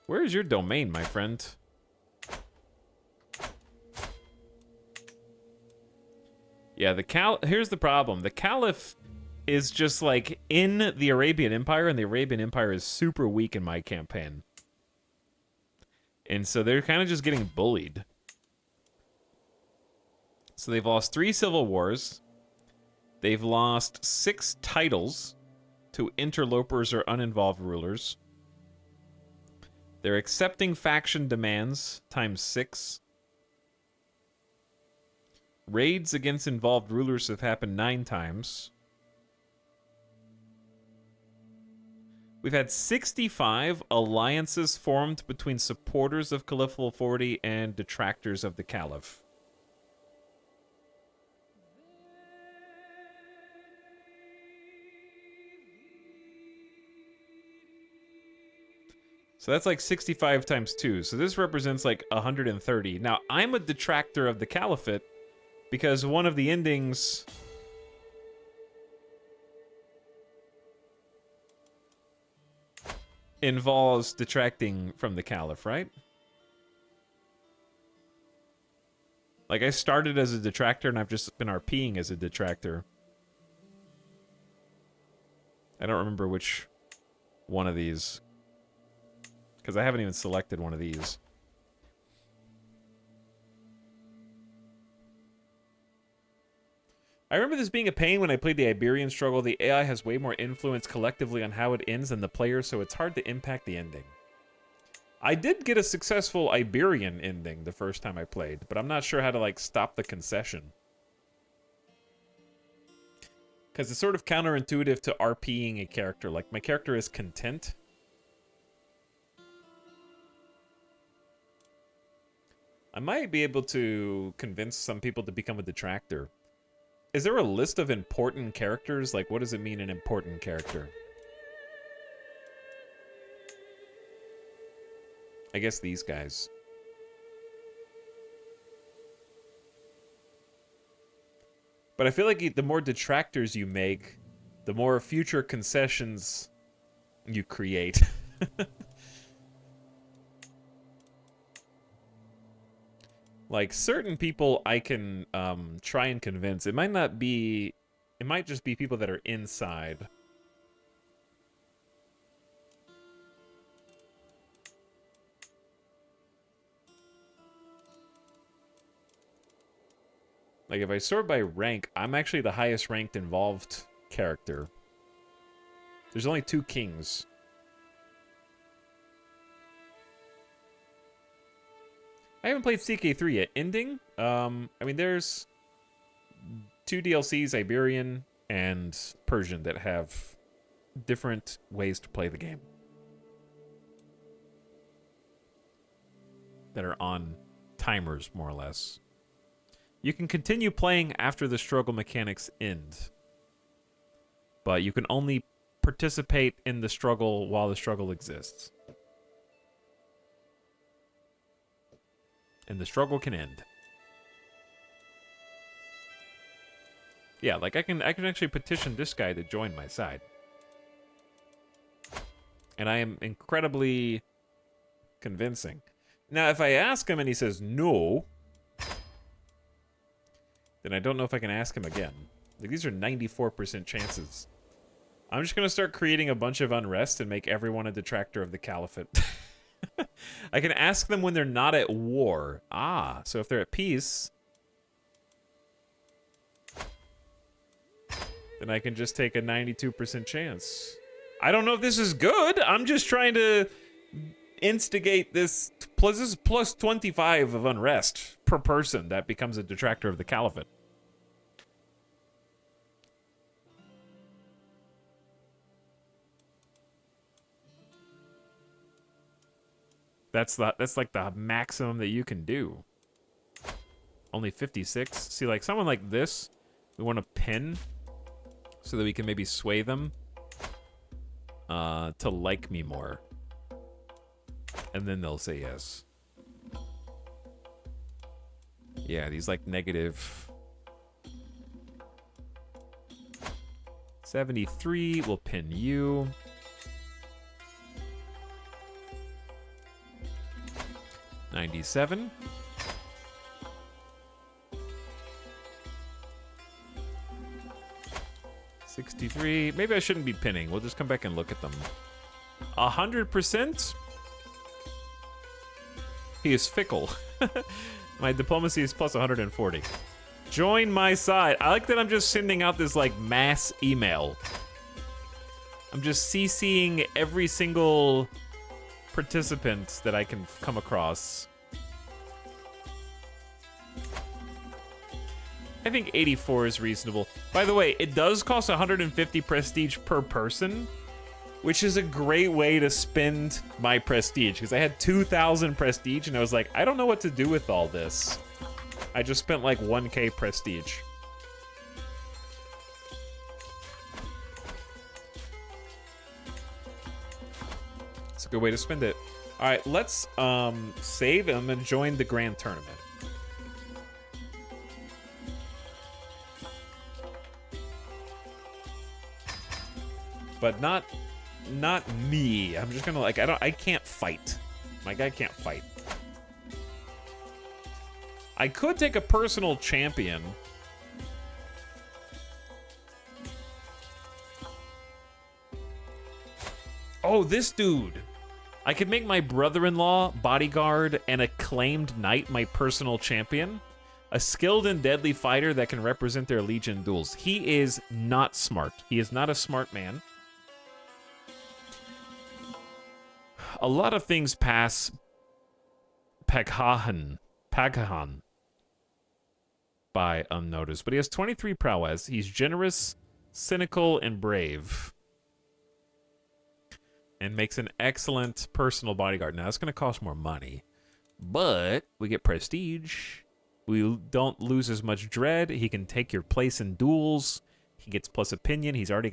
Where is your domain, my friend? Yeah, here's the problem. The Caliph is just, like, in the Arabian Empire, and the Arabian Empire is super weak in my campaign. And so they're kind of just getting bullied. So they've lost 3 civil wars. They've lost 6 titles to interlopers or uninvolved rulers. They're accepting faction demands times 6. Raids against involved rulers have happened 9 times. We've had 65 alliances formed between supporters of Caliphal authority and detractors of the Caliph. So that's like 65 times 2. So this represents like 130. Now, I'm a detractor of the Caliphate because one of the endings involves detracting from the Caliph, right? Like, I started as a detractor and I've just been RPing as a detractor. I don't remember which one of these. Because I haven't even selected one of these. I remember this being a pain when I played the Iberian Struggle. The AI has way more influence collectively on how it ends than the player, so it's hard to impact the ending. I did get a successful Iberian ending the first time I played, but I'm not sure how to, like, stop the concession. Because it's sort of counterintuitive to RPing a character. Like, my character is content. I might be able to convince some people to become a detractor. Is there a list of important characters? Like, what does it mean, an important character? I guess these guys. But I feel like the more detractors you make, the more future concessions you create. Like, certain people I can try and convince. It might not be... It might just be people that are inside. Like, if I sort by rank, I'm actually the highest ranked involved character. There's only 2 kings. I haven't played CK3 yet. Ending? I mean, there's 2 DLCs, Iberian and Persian, that have different ways to play the game. That are on timers, more or less. You can continue playing after the struggle mechanics end. But you can only participate in the struggle while the struggle exists. And the struggle can end. Yeah, like I can actually petition this guy to join my side. And I am incredibly convincing. Now, if I ask him and he says no, then I don't know if I can ask him again. Like, these are 94% chances. I'm just going to start creating a bunch of unrest and make everyone a detractor of the caliphate. I can ask them when they're not at war. Ah, so if they're at peace, then I can just take a 92% chance. I don't know if this is good. I'm just trying to instigate this. Plus, this is plus 25 of unrest per person that becomes a detractor of the caliphate. That's like the maximum that you can do. Only 56. See, like someone like this, we want to pin so that we can maybe sway them to like me more. And then they'll say yes. Yeah, these like negative 73 will pin you. 97. $63. Maybe I shouldn't be pinning. We'll just come back and look at them. 100%? He is fickle. My diplomacy is plus 140. Join my side. I like that I'm just sending out this like mass email. I'm just CCing every single participant that I can come across. I think 84 is reasonable. By the way, it does cost 150 prestige per person, which is a great way to spend my prestige, because I had 2,000 prestige and I was like, I don't know what to do with all this. I just spent like 1k prestige. It's a good way to spend it. All right, let's save him and join the grand tournament. But not me. I'm just gonna like I can't fight. My guy can't fight. I could take a personal champion. Oh, this dude. I could make my brother-in-law, bodyguard, and acclaimed knight my personal champion. A skilled and deadly fighter that can represent their legion duels. He is not smart. He is not a smart man. A lot of things pass Paghahan by unnoticed, but he has 23 prowess. He's generous, cynical, and brave. And makes an excellent personal bodyguard. Now, that's going to cost more money, but we get prestige. We don't lose as much dread. He can take your place in duels. He gets plus opinion. He's got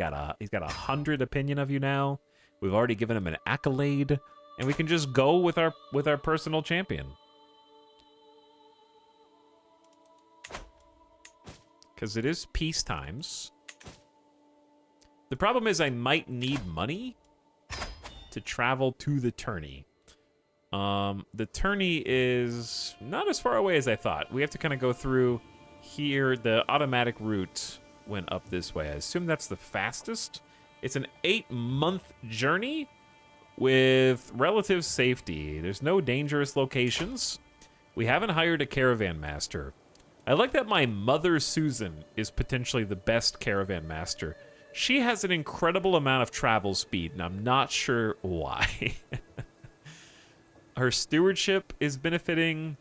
100 opinion of you now. We've already given him an accolade, and we can just go with our personal champion. Because it is peace times. The problem is I might need money to travel to the tourney. The tourney is not as far away as I thought. We have to kind of go through here. The automatic route went up this way. I assume that's the fastest. It's an 8-month journey with relative safety. There's no dangerous locations. We haven't hired a caravan master. I like that my mother, Susan, is potentially the best caravan master. She has an incredible amount of travel speed, and I'm not sure why. Her stewardship is benefiting.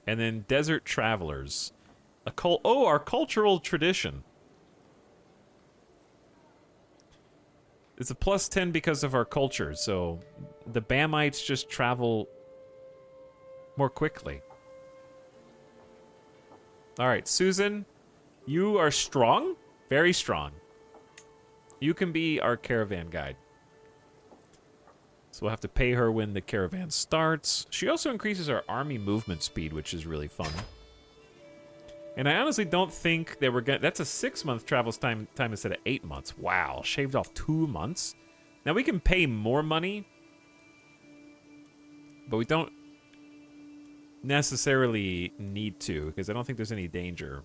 And then desert travelers. Our cultural tradition. It's a +10 because of our culture, so the Bamites just travel more quickly. All right, Susan, you are strong, very strong. You can be our caravan guide. So we'll have to pay her when the caravan starts. She also increases our army movement speed, which is really fun. And I honestly don't think that we're gonna... That's a 6-month travel time instead of 8 months. Wow, shaved off 2 months. Now we can pay more money, but we don't necessarily need to, because I don't think there's any danger.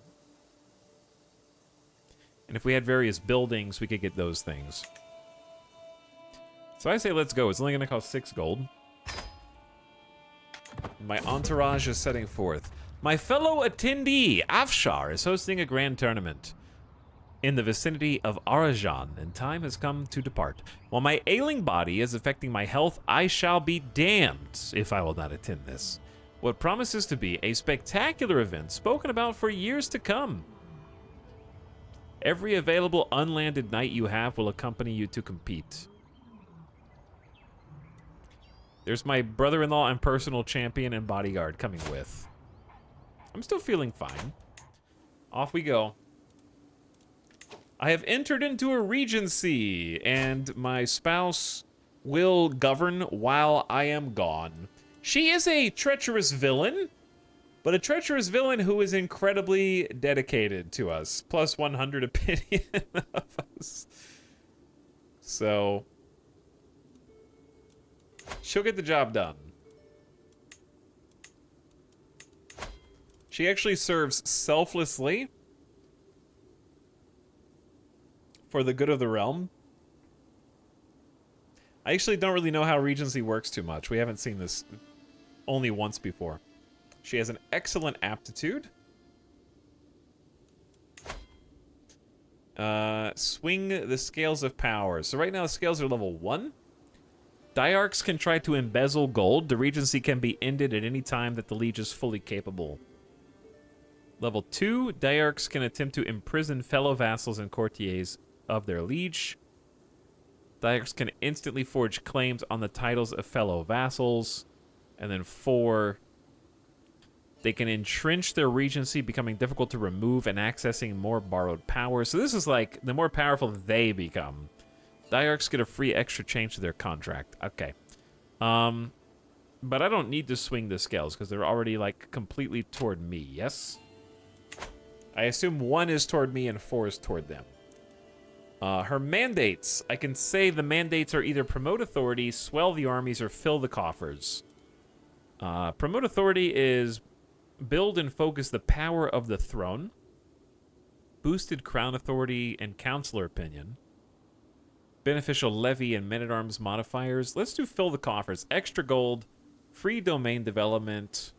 And if we had various buildings, we could get those things. So I say let's go. It's only going to cost 6 gold. My entourage is setting forth. My fellow attendee, Afshar, is hosting a grand tournament in the vicinity of Arajan, and time has come to depart. While my ailing body is affecting my health, I shall be damned if I will not attend this. What promises to be a spectacular event spoken about for years to come. Every available unlanded knight you have will accompany you to compete. There's my brother-in-law and personal champion and bodyguard coming with. I'm still feeling fine. Off we go. I have entered into a regency, and my spouse will govern while I am gone. She is a treacherous villain, but a treacherous villain who is incredibly dedicated to us. Plus 100 opinion of us. So... she'll get the job done. She actually serves selflessly for the good of the realm. I actually don't really know how Regency works too much. We haven't seen this only once before. She has an excellent aptitude. Swing the scales of power. So right now the scales are level 1. Diarchs can try to embezzle gold. The Regency can be ended at any time that the Liege is fully capable. Level 2, Diarchs can attempt to imprison fellow vassals and courtiers of their Liege. Diarchs can instantly forge claims on the titles of fellow vassals. And then 4, they can entrench their Regency, becoming difficult to remove and accessing more borrowed power. So this is like, the more powerful they become, Diarchs get a free extra change to their contract. Okay. But I don't need to swing the scales because they're already like completely toward me, yes? I assume 1 is toward me and 4 is toward them. Her mandates. I can say the mandates are either promote authority, swell the armies, or fill the coffers. Promote authority is build and focus the power of the throne. Boosted crown authority and counselor opinion. Beneficial levy and men-at-arms modifiers. Let's do fill the coffers. Extra gold. Free domain development.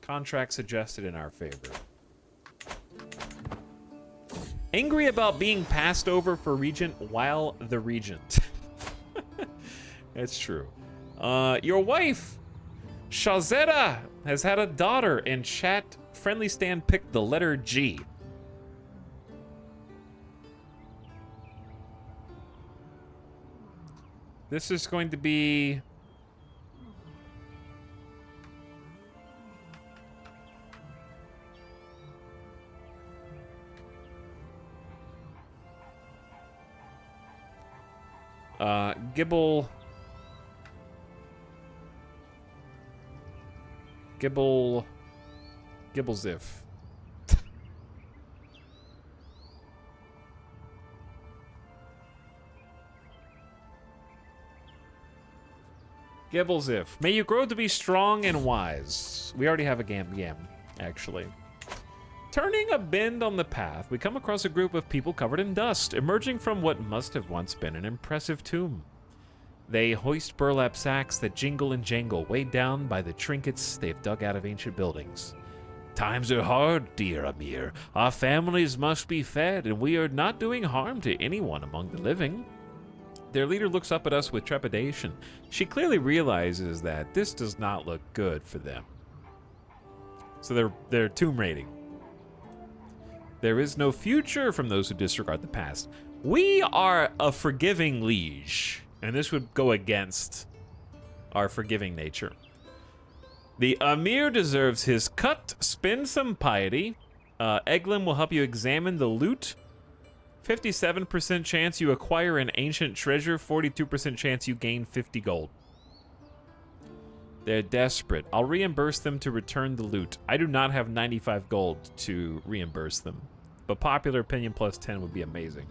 Contract suggested in our favor. Angry about being passed over for regent while the regent. That's true. Your wife, Shazera, has had a daughter, and chat friendly stand picked the letter G. This is going to be... Gibblezif. Gibblezif. May you grow to be strong and wise. We already have a Gam, actually. Turning a bend on the path, we come across a group of people covered in dust, emerging from what must have once been an impressive tomb. They hoist burlap sacks that jingle and jangle, weighed down by the trinkets they've dug out of ancient buildings. Times are hard, dear Amir. Our families must be fed, and we are not doing harm to anyone among the living. Their leader looks up at us with trepidation. She clearly realizes that this does not look good for them. So they're tomb raiding. There is no future from those who disregard the past. We are a forgiving liege, and this would go against our forgiving nature. The Amir deserves his cut. Spend some piety. Eglin will help you examine the loot. 57% chance you acquire an ancient treasure. 42% chance you gain 50 gold. They're desperate. I'll reimburse them to return the loot. I do not have 95 gold to reimburse them, but popular opinion plus 10 would be amazing.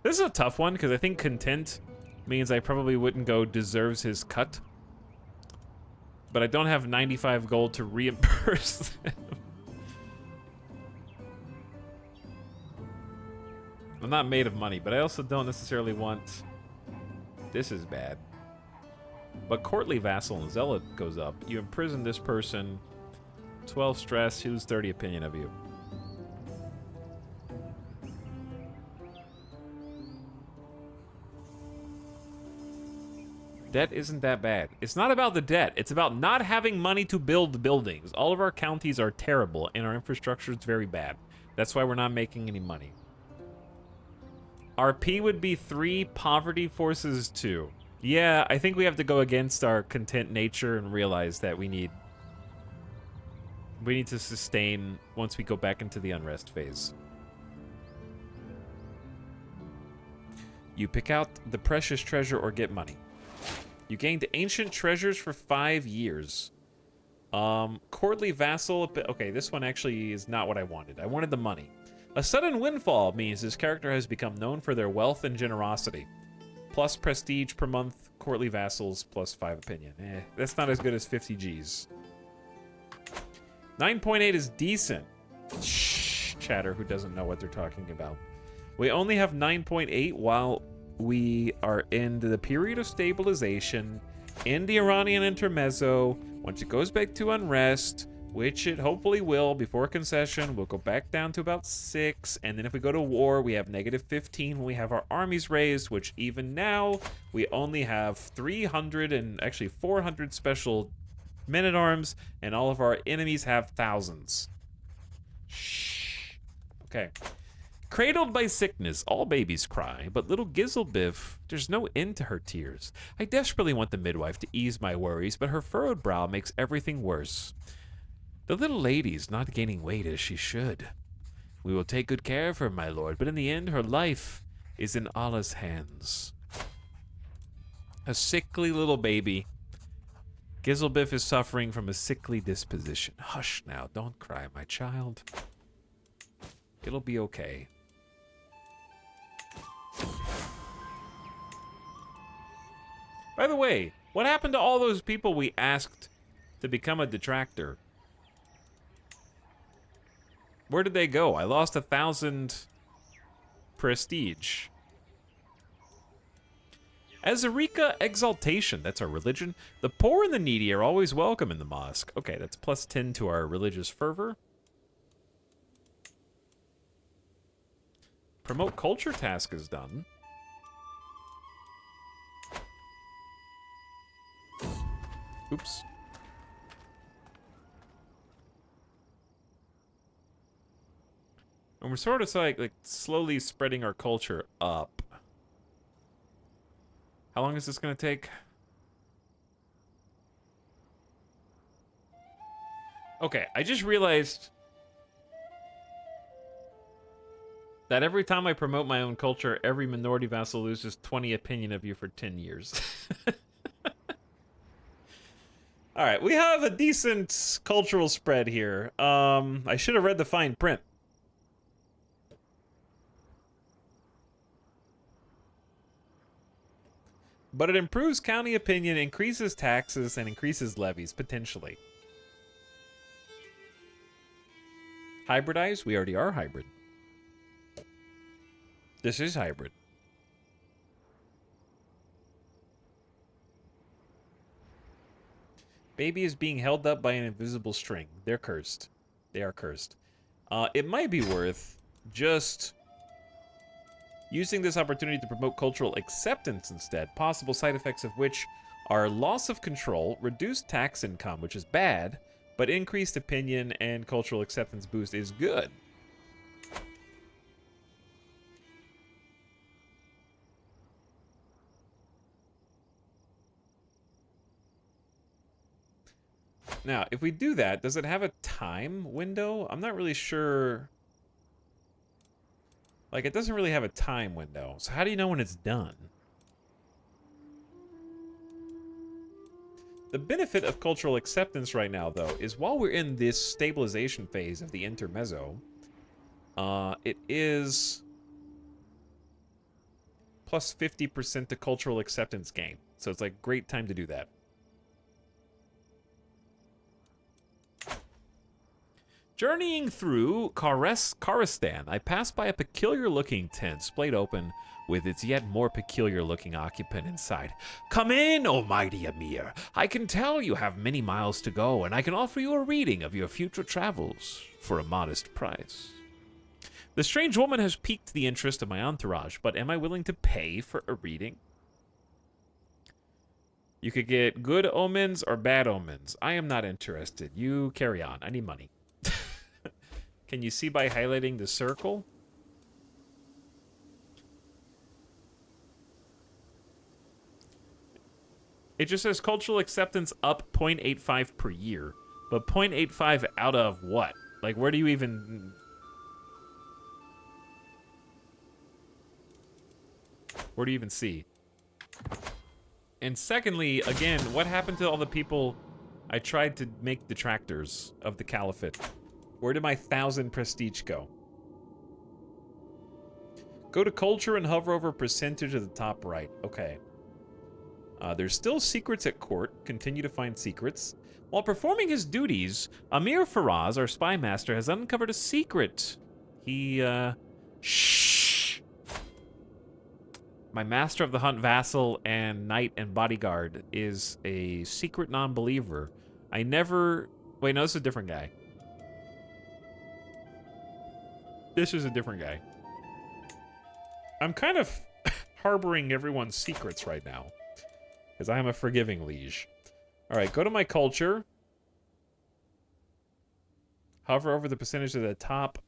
This is a tough one because I think content means I probably wouldn't go deserves his cut. But I don't have 95 gold to reimburse them. I'm not made of money, but I also don't necessarily want... This is bad. But courtly vassal and zealot goes up. You imprison this person. 12 stress, who's 30 opinion of you. Debt isn't that bad. It's not about the debt. It's about not having money to build buildings. All of our counties are terrible, and our infrastructure is very bad. That's why we're not making any money. RP would be 3, poverty forces 2. Yeah, I think we have to go against our content nature and realize that we need to sustain once we go back into the unrest phase. You pick out the precious treasure or get money. You gained ancient treasures for 5 years. Courtly vassal. Okay, this one actually is not what I wanted. I wanted the money. A sudden windfall means this character has become known for their wealth and generosity. Plus prestige per month, courtly vassals, plus 5 opinion. That's not as good as 50 Gs. 9.8 is decent. Shh, chatter who doesn't know what they're talking about. We only have 9.8 while we are in the period of stabilization in the Iranian intermezzo. Once it goes back to unrest, which it hopefully will before concession, we'll go back down to about 6. And then if we go to war, we have negative 15 when we have our armies raised, which even now we only have 300 and actually 400 special men-at-arms, and all of our enemies have thousands. Shh. Okay. Cradled by sickness, all babies cry, but little Gizelbiff, there's no end to her tears. I desperately want the midwife to ease my worries, but her furrowed brow makes everything worse. The little lady's not gaining weight as she should. We will take good care of her, my lord, but in the end, her life is in Allah's hands. A sickly little baby. Gizelbiff is suffering from a sickly disposition. Hush now, don't cry, my child. It'll be okay. By the way, what happened to all those people we asked to become a detractor? Where did they go? I lost 1,000 prestige. Azarika Exaltation, that's our religion. The poor and the needy are always welcome in the mosque. Okay, that's plus 10 to our religious fervor. Promote culture task is done. Oops. And we're sort of like slowly spreading our culture up. How long is this going to take? Okay, I just realized that every time I promote my own culture, every minority vassal loses 20 opinion of you for 10 years. All right, we have a decent cultural spread here. I should have read the fine print. But it improves county opinion, increases taxes, and increases levies, potentially. Hybridize? We already are hybrid. This is hybrid. Baby is being held up by an invisible string. They're cursed. They are cursed. It might be worth just using this opportunity to promote cultural acceptance instead, possible side effects of which are loss of control, reduced tax income, which is bad, but increased opinion and cultural acceptance boost is good. Now, if we do that, does it have a time window? I'm not really sure. Like, it doesn't really have a time window. So how do you know when it's done? The benefit of cultural acceptance right now, though, is while we're in this stabilization phase of the intermezzo, it is plus 50% to cultural acceptance gain. So it's like great time to do that. Journeying through Karistan, I passed by a peculiar-looking tent, splayed open with its yet more peculiar-looking occupant inside. "Come in, O mighty Emir. I can tell you have many miles to go, and I can offer you a reading of your future travels for a modest price." The strange woman has piqued the interest of my entourage, but am I willing to pay for a reading? You could get good omens or bad omens. I am not interested. You carry on. I need money. Can you see by highlighting the circle? It just says cultural acceptance up 0.85 per year. But 0.85 out of what? Like, where do you even... Where do you even see? And secondly, again, what happened to all the people I tried to make detractors of the Caliphate? Where did my 1,000 prestige go? Go to culture and hover over percentage at the top right. Okay. There's still secrets at court. Continue to find secrets. While performing his duties, Amir Faraz, our spy master, has uncovered a secret. Shh! My master of the hunt vassal and knight and bodyguard is a secret non-believer. I never... Wait, no, this is a different guy. This is a different guy. I'm kind of harboring everyone's secrets right now, because I am a forgiving liege. Alright, go to my culture. Hover over the percentage at the top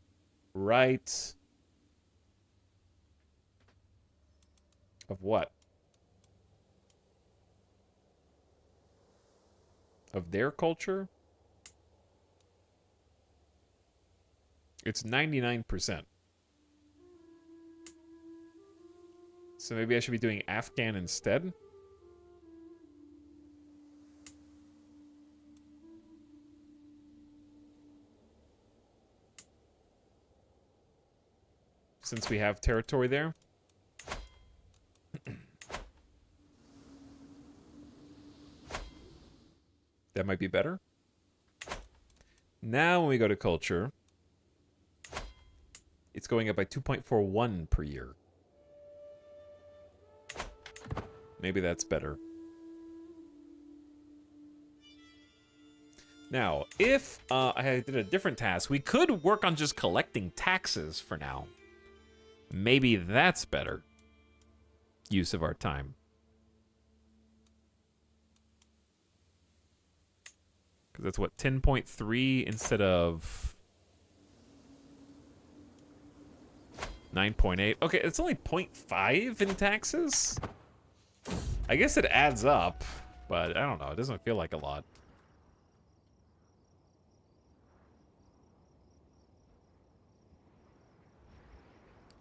right. Of what? Of their culture? It's 99%. So maybe I should be doing Afghan instead? Since we have territory there. That might be better. Now when we go to culture, it's going up by 2.41 per year. Maybe that's better. Now, if I did a different task, we could work on just collecting taxes for now. Maybe that's better use of our time. Because that's what, 10.3 instead of 9.8. Okay, it's only 0.5 in taxes? I guess it adds up, but I don't know. It doesn't feel like a lot.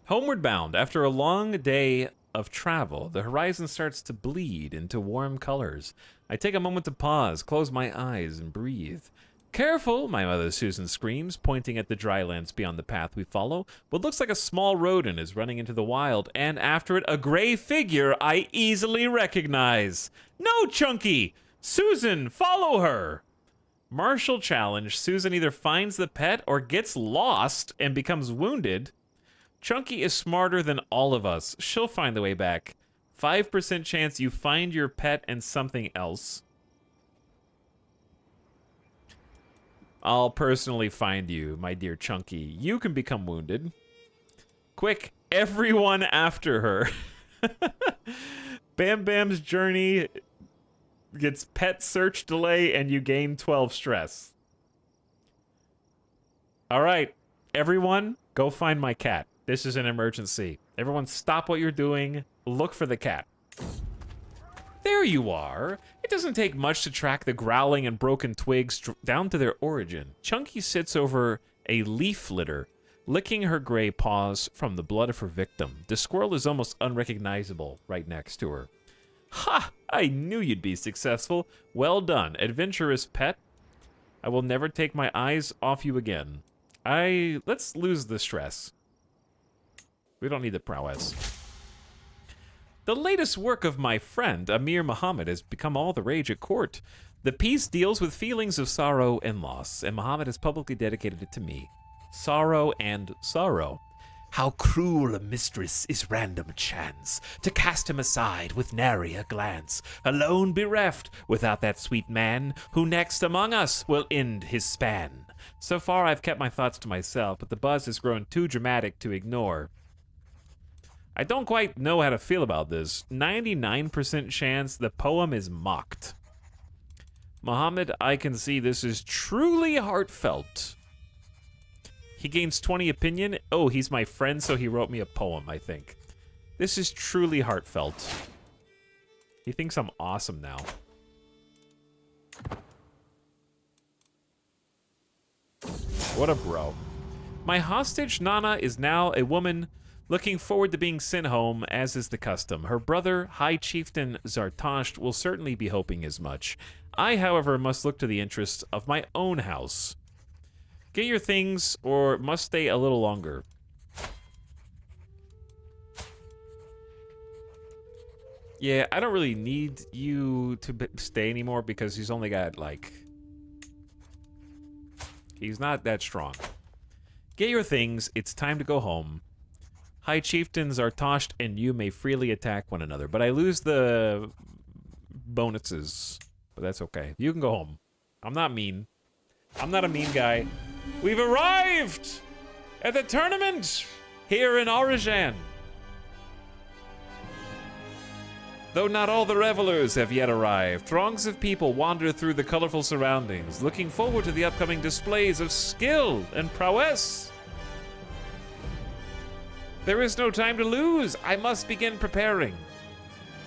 Homeward bound. After a long day of travel, the horizon starts to bleed into warm colors. I take a moment to pause, close my eyes, and breathe. "Careful," my mother Susan screams, pointing at the dry lands beyond the path we follow. What looks like a small rodent is running into the wild, and after it, a gray figure I easily recognize. "No, Chunky! Susan, follow her!" Martial challenge. Susan either finds the pet or gets lost and becomes wounded. Chunky is smarter than all of us. She'll find the way back. 5% chance you find your pet and something else. I'll personally find you, my dear Chunky. You can become wounded. Quick, everyone after her. Bam Bam's journey gets pet search delay and you gain 12 stress. All right, everyone, go find my cat. This is an emergency. Everyone stop what you're doing. Look for the cat. There you are. It doesn't take much to track the growling and broken twigs down to their origin. Chunky sits over a leaf litter, licking her gray paws from the blood of her victim. The squirrel is almost unrecognizable right next to her. Ha! I knew you'd be successful. Well done, adventurous pet. I will never take my eyes off you again. Let's lose the stress. We don't need the prowess. The latest work of my friend, Amir Muhammad, has become all the rage at court. The piece deals with feelings of sorrow and loss, and Muhammad has publicly dedicated it to me. Sorrow and sorrow. How cruel a mistress is random chance, to cast him aside with nary a glance, alone bereft, without that sweet man, who next among us will end his span. So far I've kept my thoughts to myself, but the buzz has grown too dramatic to ignore. I don't quite know how to feel about this. 99% chance the poem is mocked. Muhammad, I can see this is truly heartfelt. He gains 20 opinion. Oh, he's my friend, so he wrote me a poem, I think. This is truly heartfelt. He thinks I'm awesome now. What a bro. My hostage, Nana, is now a woman looking forward to being sent home, as is the custom. Her brother, High Chieftain Zartasht, will certainly be hoping as much. I, however, must look to the interests of my own house. Get your things, or must stay a little longer. Yeah, I don't really need you to stay anymore because he's only got, like... He's not that strong. Get your things, it's time to go home. High Chieftains Zartasht and you may freely attack one another, but I lose the bonuses. But that's okay. You can go home. I'm not mean. I'm not a mean guy. We've arrived at the tournament here in Arajan. Though not all the revelers have yet arrived, throngs of people wander through the colorful surroundings, looking forward to the upcoming displays of skill and prowess. There is no time to lose. I must begin preparing.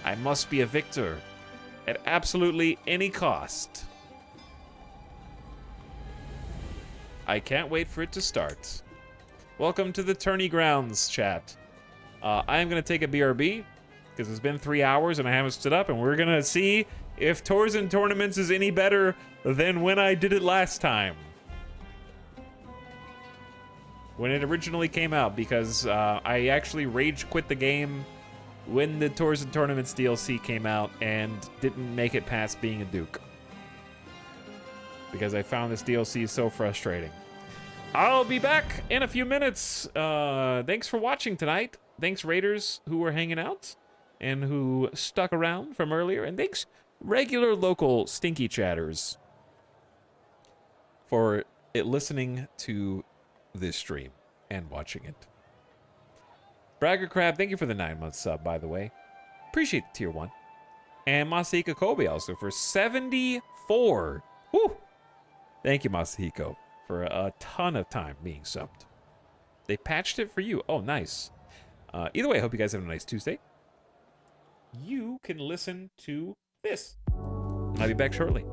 I must be a victor at absolutely any cost. I can't wait for it to start. Welcome to the tourney grounds, chat. I am going to take a BRB because it's been 3 hours and I haven't stood up, and we're going to see if Tours and Tournaments is any better than when I did it last time. When it originally came out, because I actually rage quit the game when the Tours and Tournaments DLC came out and didn't make it past being a Duke. Because I found this DLC so frustrating. I'll be back in a few minutes. Thanks for watching tonight. Thanks, Raiders, who were hanging out and who stuck around from earlier. And thanks, regular local stinky chatters, for listening to this stream and watching it. Bragger Crab, thank you for the 9-month sub, by the way. Appreciate the tier 1. And Masahiko Kobe also for 74. Woo! Thank you, Masahiko, for a ton of time being subbed. They patched it for you. Oh, nice. Either way, I hope you guys have a nice Tuesday. You can listen to this. I'll be back shortly.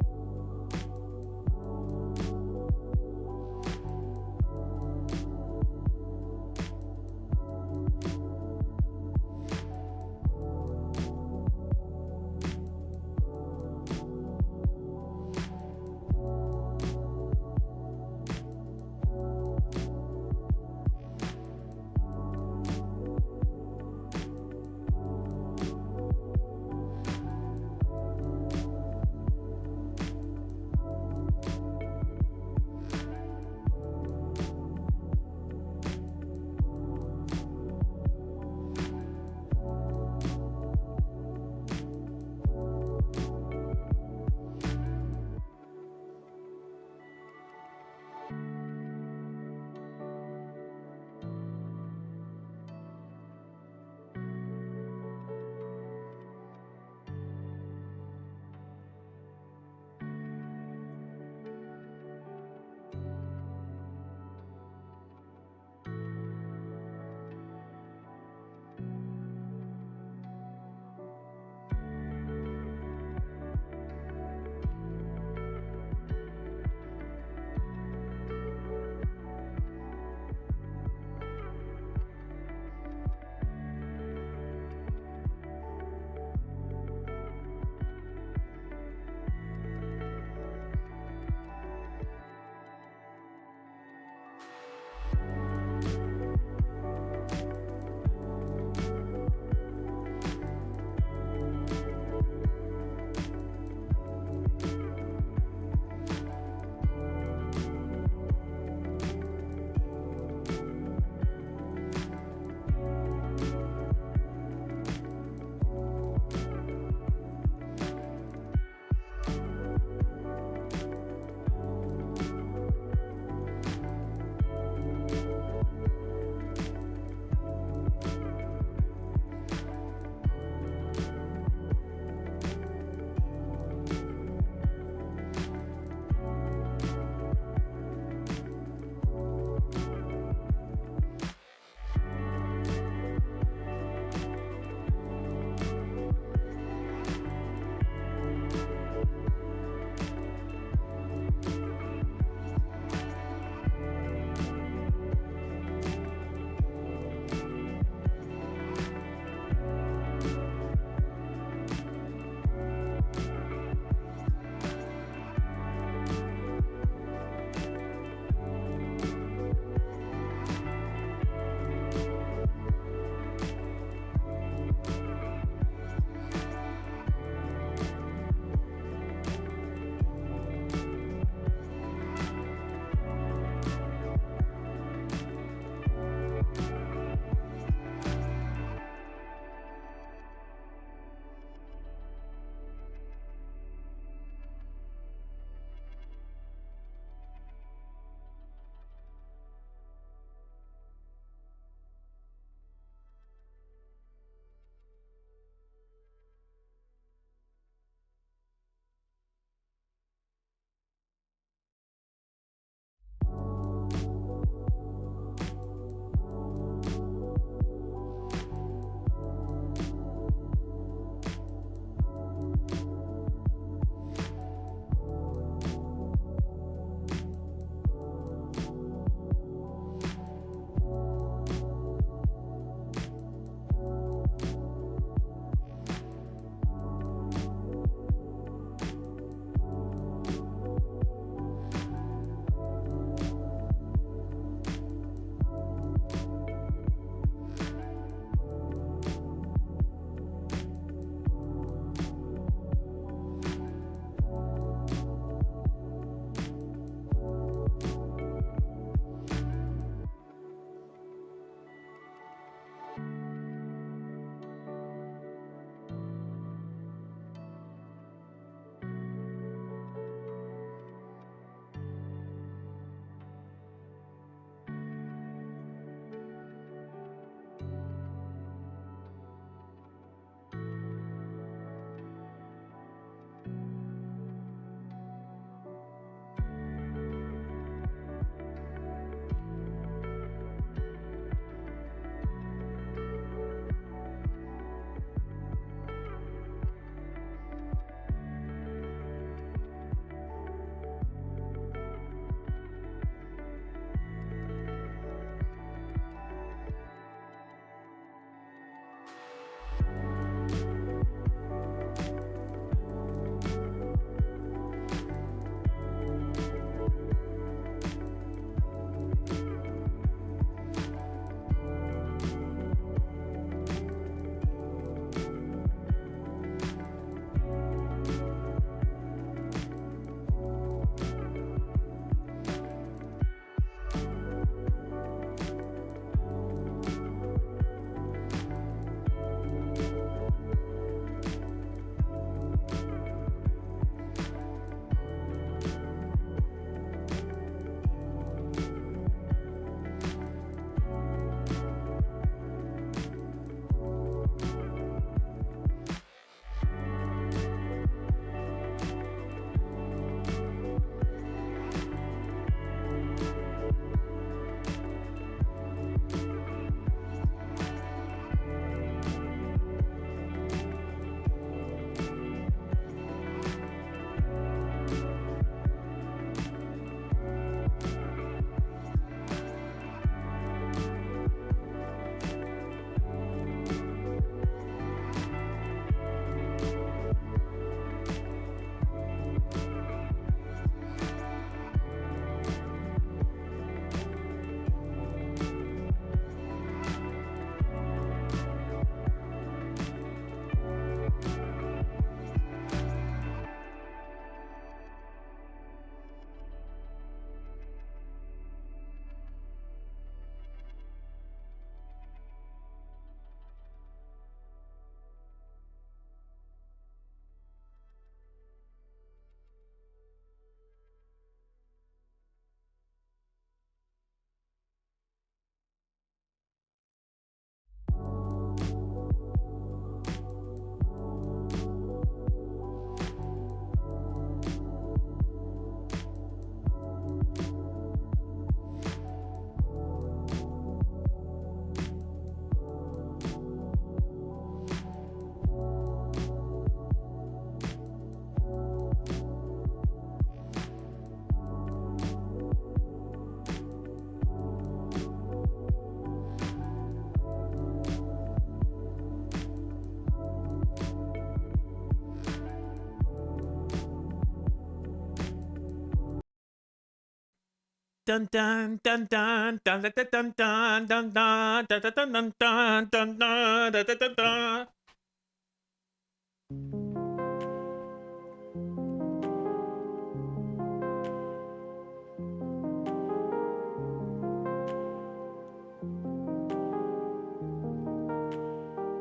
Dun dun dun dun dun dun dun dun dun dun dun dun dun dun dun dun dun dun.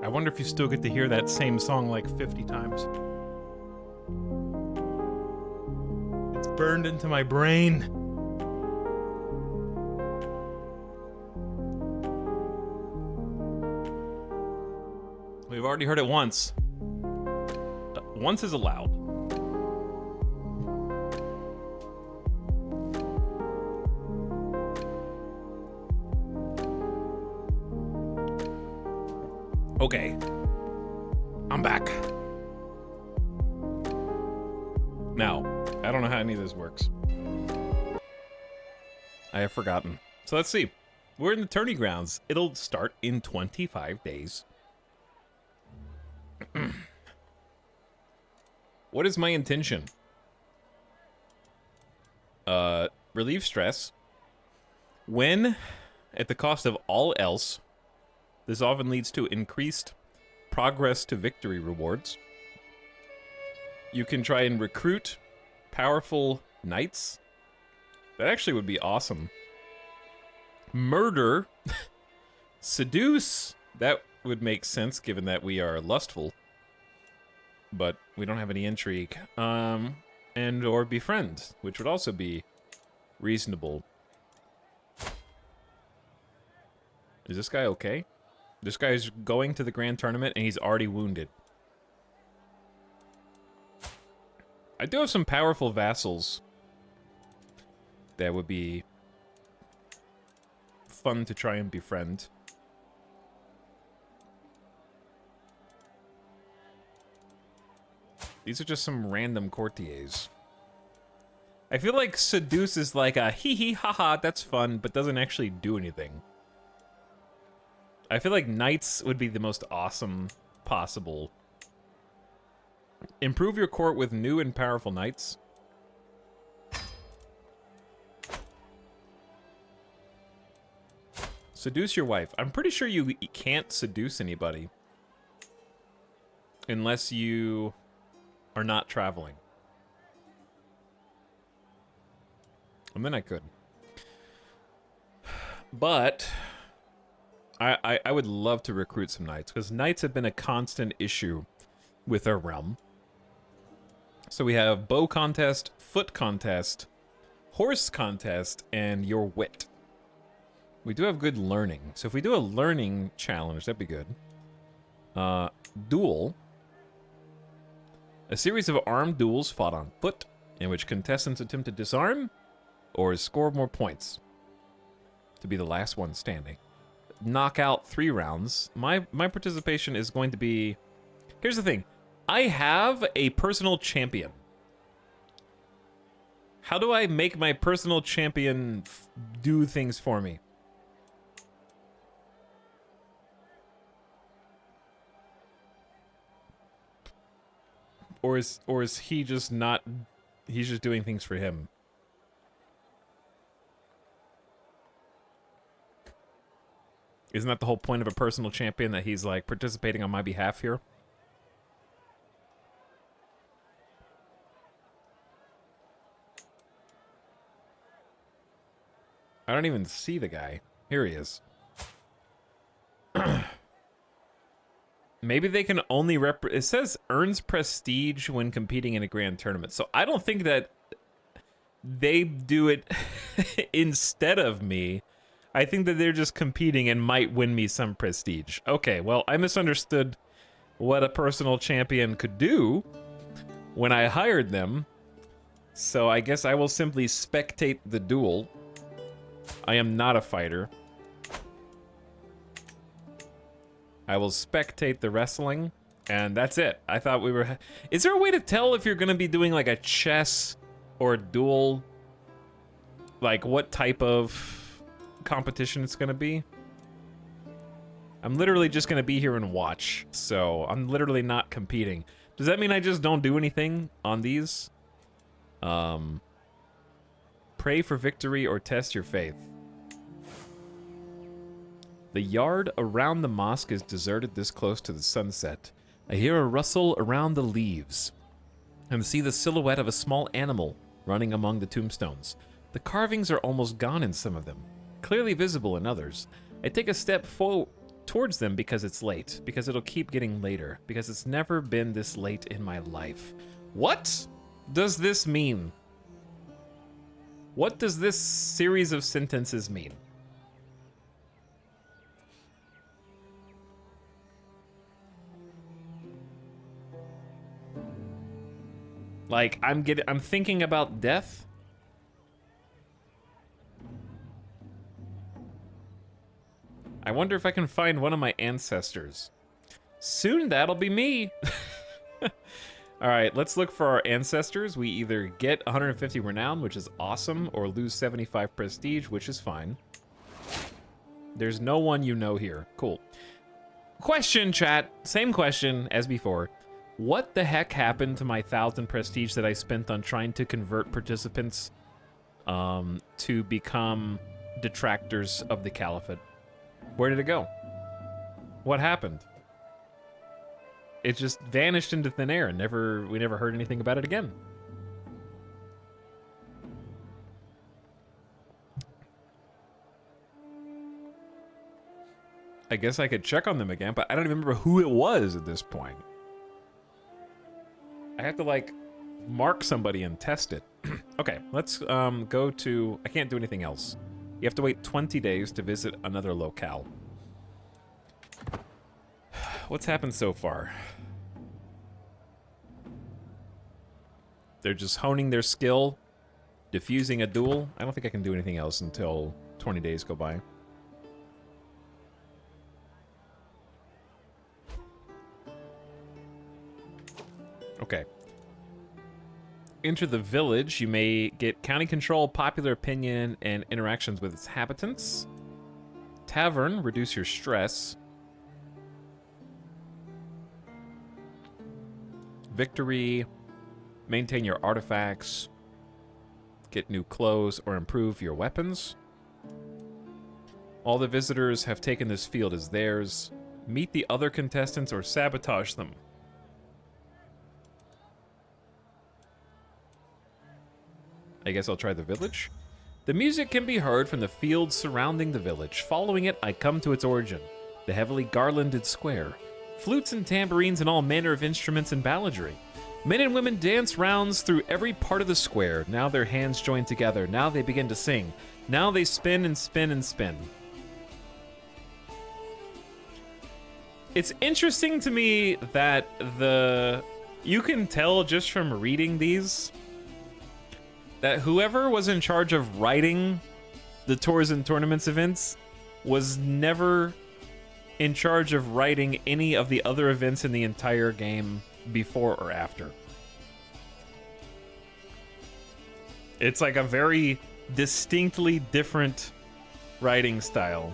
I wonder if you still get to hear that same song like 50 times. It's burned into my brain. We've already heard it once. Once is allowed. Okay. I'm back. Now, I don't know how any of this works. I have forgotten. So let's see. We're in the tourney grounds. It'll start in 25 days. What is my intention? Relieve stress. When, at the cost of all else, this often leads to increased progress to victory rewards. You can try and recruit powerful knights. That actually would be awesome. Murder. Seduce. That would make sense given that we are lustful. But we don't have any intrigue. And or befriend, which would also be reasonable. Is this guy okay? This guy's going to the grand tournament and he's already wounded. I do have some powerful vassals that would be fun to try and befriend. These are just some random courtiers. I feel like seduce is like a hee hee haha, that's fun, but doesn't actually do anything. I feel like knights would be the most awesome possible. Improve your court with new and powerful knights. Seduce your wife. I'm pretty sure you can't seduce anybody. Unless you are not traveling. And then I could. But I would love to recruit some knights, because knights have been a constant issue with our realm. So we have bow contest, foot contest, horse contest, and your wit. We do have good learning. So if we do a learning challenge, that'd be good. Duel. A series of armed duels fought on foot, in which contestants attempt to disarm or score more points to be the last one standing. Knock out 3 rounds. My participation is going to be... Here's the thing. I have a personal champion. How do I make my personal champion do things for me? Or is he just not... He's just doing things for him? Isn't that the whole point of a personal champion, that he's like participating on my behalf here? I don't even see the guy. Here he is. Maybe they can only it says earns prestige when competing in a grand tournament. So I don't think that they do it instead of me. I think that they're just competing and might win me some prestige. Okay, well, I misunderstood what a personal champion could do when I hired them. So I guess I will simply spectate the duel. I am not a fighter. I will spectate the wrestling, and that's it. I thought we were... Is there a way to tell if you're going to be doing like a chess or a duel? Like what type of competition it's going to be? I'm literally just going to be here and watch, so I'm literally not competing. Does that mean I just don't do anything on these? Pray for victory or test your faith. The yard around the mosque is deserted this close to the sunset. I hear a rustle around the leaves and see the silhouette of a small animal running among the tombstones. The carvings are almost gone in some of them, clearly visible in others. I take a step towards them because it's late, because it'll keep getting later, because it's never been this late in my life. What does this mean? What does this series of sentences mean? Like, I'm thinking about death. I wonder if I can find one of my ancestors. Soon that'll be me. All right, let's look for our ancestors. We either get 150 renown, which is awesome, or lose 75 prestige, which is fine. There's no one you know here. Cool. Question, chat. Same question as before. What the heck happened to my 1,000 prestige that I spent on trying to convert participants to become detractors of the Caliphate? Where did it go? What happened? It just vanished into thin air and we never heard anything about it again. I guess I could check on them again, but I don't even remember who it was at this point. I have to, like, mark somebody and test it. Okay, let's go to... I can't do anything else. You have to wait 20 days to visit another locale. What's happened so far? They're just honing their skill, diffusing a duel. I don't think I can do anything else until 20 days go by. Okay. Enter the village. You may get county control, popular opinion, and interactions with its inhabitants. Tavern, reduce your stress. Victory, maintain your artifacts. Get new clothes or improve your weapons. All the visitors have taken this field as theirs. Meet the other contestants or sabotage them. I guess I'll try the village. The music can be heard from the fields surrounding the village. Following it, I come to its origin, the heavily garlanded square. Flutes and tambourines and all manner of instruments and balladry. Men and women dance rounds through every part of the square. Now their hands join together. Now they begin to sing. Now they spin and spin and spin. It's interesting to me that you can tell just from reading these that whoever was in charge of writing the Tours and Tournaments events was never in charge of writing any of the other events in the entire game before or after. It's like a very distinctly different writing style.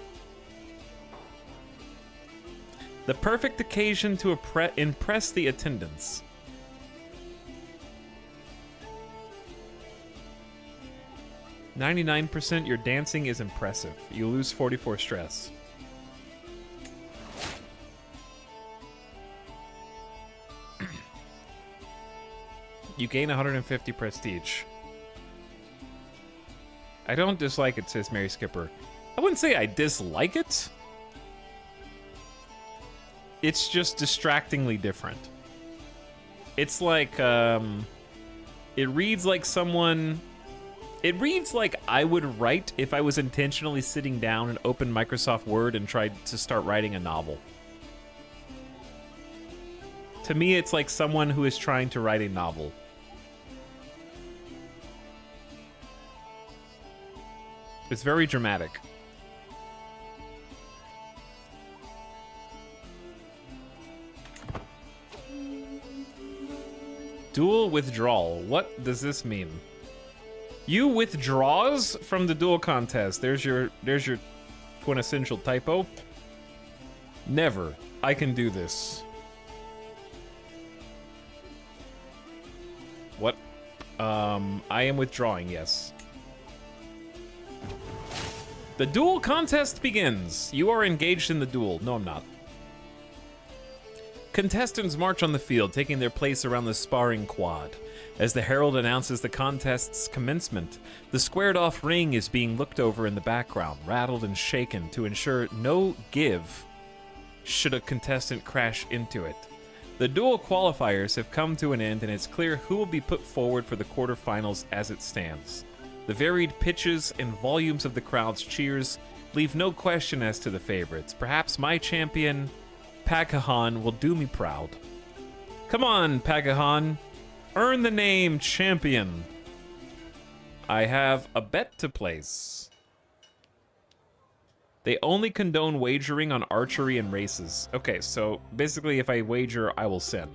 The perfect occasion to impress the attendants. 99%, your dancing is impressive. You lose 44 stress. You gain 150 prestige. I don't dislike it, says Mary Skipper. I wouldn't say I dislike it. It's just distractingly different. It's like, it reads like someone... It reads like I would write if I was intentionally sitting down and opened Microsoft Word and tried to start writing a novel. To me, it's like someone who is trying to write a novel. It's very dramatic. Dual withdrawal. What does this mean? You withdraws from the duel contest. There's your quintessential typo. Never. I can do this. What? I am withdrawing, yes. The duel contest begins. You are engaged in the duel. No, I'm not. Contestants march on the field, taking their place around the sparring quad. As the herald announces the contest's commencement, the squared-off ring is being looked over in the background, rattled and shaken to ensure no give should a contestant crash into it. The duel qualifiers have come to an end, and it's clear who will be put forward for the quarterfinals as it stands. The varied pitches and volumes of the crowd's cheers leave no question as to the favorites. Perhaps my champion, Pagahan, will do me proud. Come on, Pagahan. Earn the name champion. I have a bet to place. They only condone wagering on archery and races. Okay, so basically if I wager, I will sin.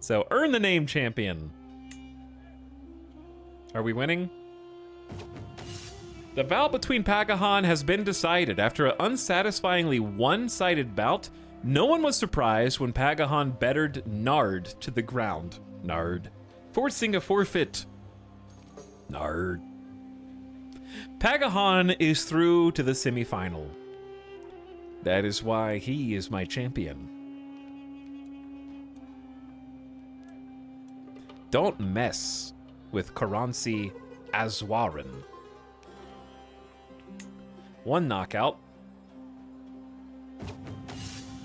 So earn the name champion. Are we winning? The bout between Pagahan has been decided. After an unsatisfyingly one-sided bout, no one was surprised when Pagahan bettered Nard to the ground. Nard. Forcing a forfeit. Nard. Pagahan is through to the semifinal. That is why he is my champion. Don't mess with Karansi Azwaran. One knockout.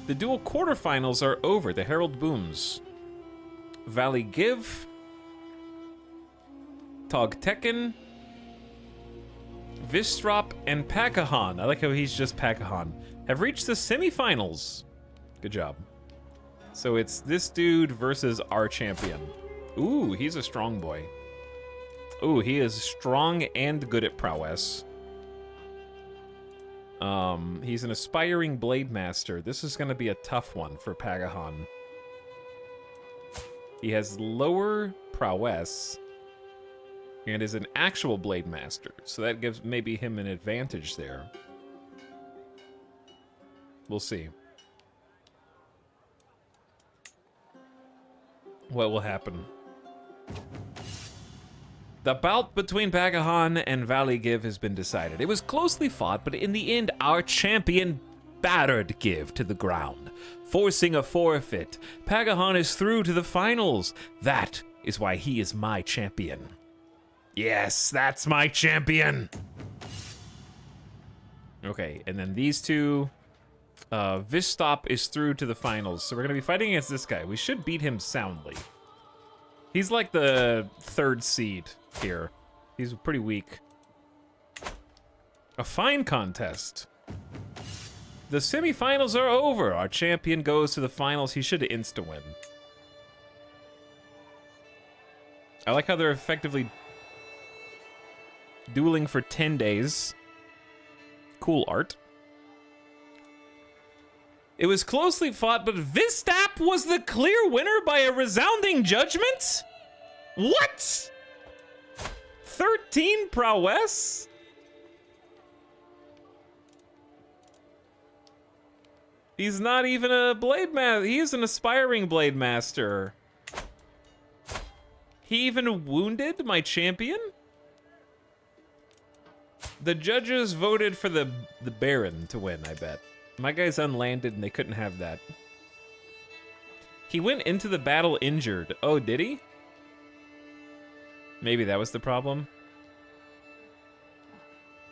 The dual quarterfinals are over. The herald booms. Valley Give, Togtekin, Vistrop, and Pagahan. I like how he's just Pagahan. Have reached the semifinals. Good job. So it's this dude versus our champion. Ooh, he's a strong boy. Ooh, he is strong and good at prowess. He's an aspiring blade master. This is going to be a tough one for Pagahan. He has lower prowess and is an actual blade master, so that gives maybe him an advantage there. We'll see what will happen. The bout between Pagahan and Valley Give has been decided. It was closely fought, but in the end, our champion battered Give to the ground, forcing a forfeit. Pagahan is through to the finals. That is why he is my champion. Yes, that's my champion. Okay, and then these two, Vistop is through to the finals, so we're gonna be fighting against this guy. We should beat him soundly. He's like the third seed here. He's pretty weak. A fine contest. The semifinals are over. Our champion goes to the finals. He should insta-win. I like how they're effectively dueling for 10 days. Cool art. It was closely fought, but Vistap was the clear winner by a resounding judgment? What? 13 prowess? He's not even a blade master. He's an aspiring blade master. He even wounded my champion? The judges voted for the Baron to win, I bet. My guy's unlanded and they couldn't have that. He went into the battle injured. Oh, did he? Maybe that was the problem.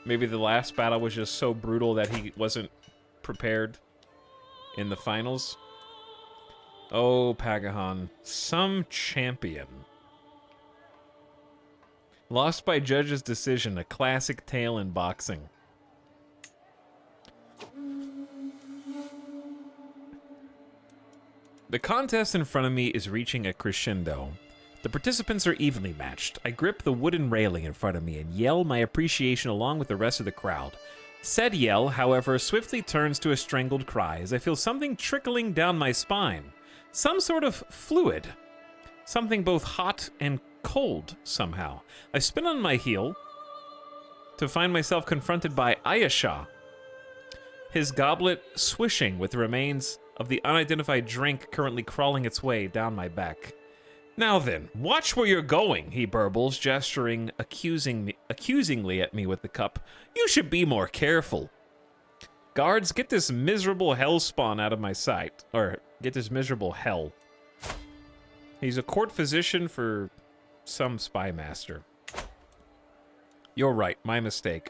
Maybe the last battle was just so brutal that he wasn't prepared in the finals. Oh, Pagahan. Some champion. Lost by judge's decision, a classic tale in boxing. The contest in front of me is reaching a crescendo. The participants are evenly matched. I grip the wooden railing in front of me and yell my appreciation along with the rest of the crowd. Said yell, however, swiftly turns to a strangled cry as I feel something trickling down my spine. Some sort of fluid. Something both hot and cold, somehow. I spin on my heel to find myself confronted by Ayesha, his goblet swishing with the remains of the unidentified drink currently crawling its way down my back. Now then, watch where you're going, he burbles, gesturing accusingly at me with the cup. You should be more careful. Guards, get this miserable hell spawn out of my sight. Or, get this miserable hell. He's a court physician for some spy master. You're right, my mistake.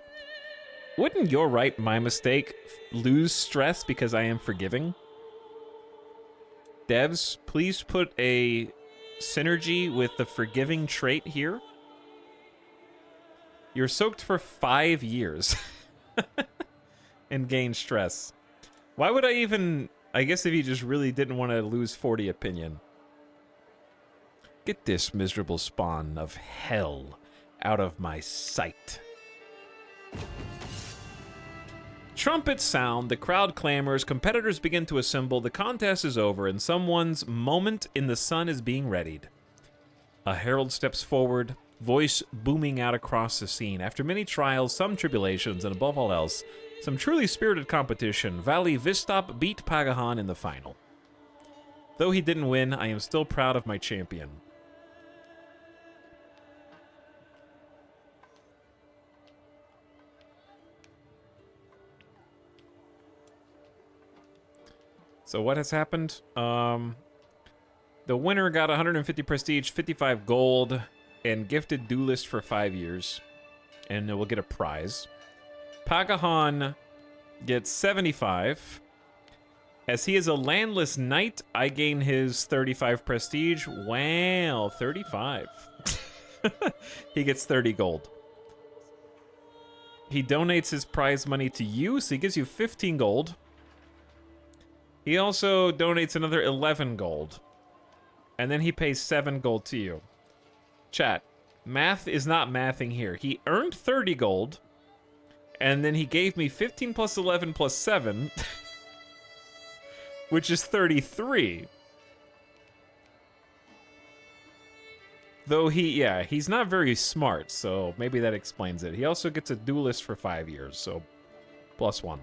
Wouldn't you're right, my mistake lose stress because I am forgiving? Devs, please put a synergy with the forgiving trait here. You're soaked for 5 years and gain stress. Why would I even... I guess if you just really didn't want to lose 40 opinion. Get this miserable spawn of hell out of my sight. Trumpets sound, the crowd clamors, competitors begin to assemble, the contest is over, and someone's moment in the sun is being readied. A herald steps forward, voice booming out across the scene. After many trials, some tribulations, and above all else, some truly spirited competition, Valley Vistop beat Pagahan in the final. Though he didn't win, I am still proud of my champion. So what has happened? The winner got 150 prestige, 55 gold, and gifted duelist for 5 years. And we'll get a prize. Pagahan gets 75. As he is a landless knight, I gain his 35 prestige. Wow, 35. He gets 30 gold. He donates his prize money to you, so he gives you 15 gold. He also donates another 11 gold. And then he pays 7 gold to you. Chat, math is not mathing here. He earned 30 gold, and then he gave me 15 plus 11 plus 7, which is 33. Though he's not very smart, so maybe that explains it. He also gets a duelist for 5 years, so +1.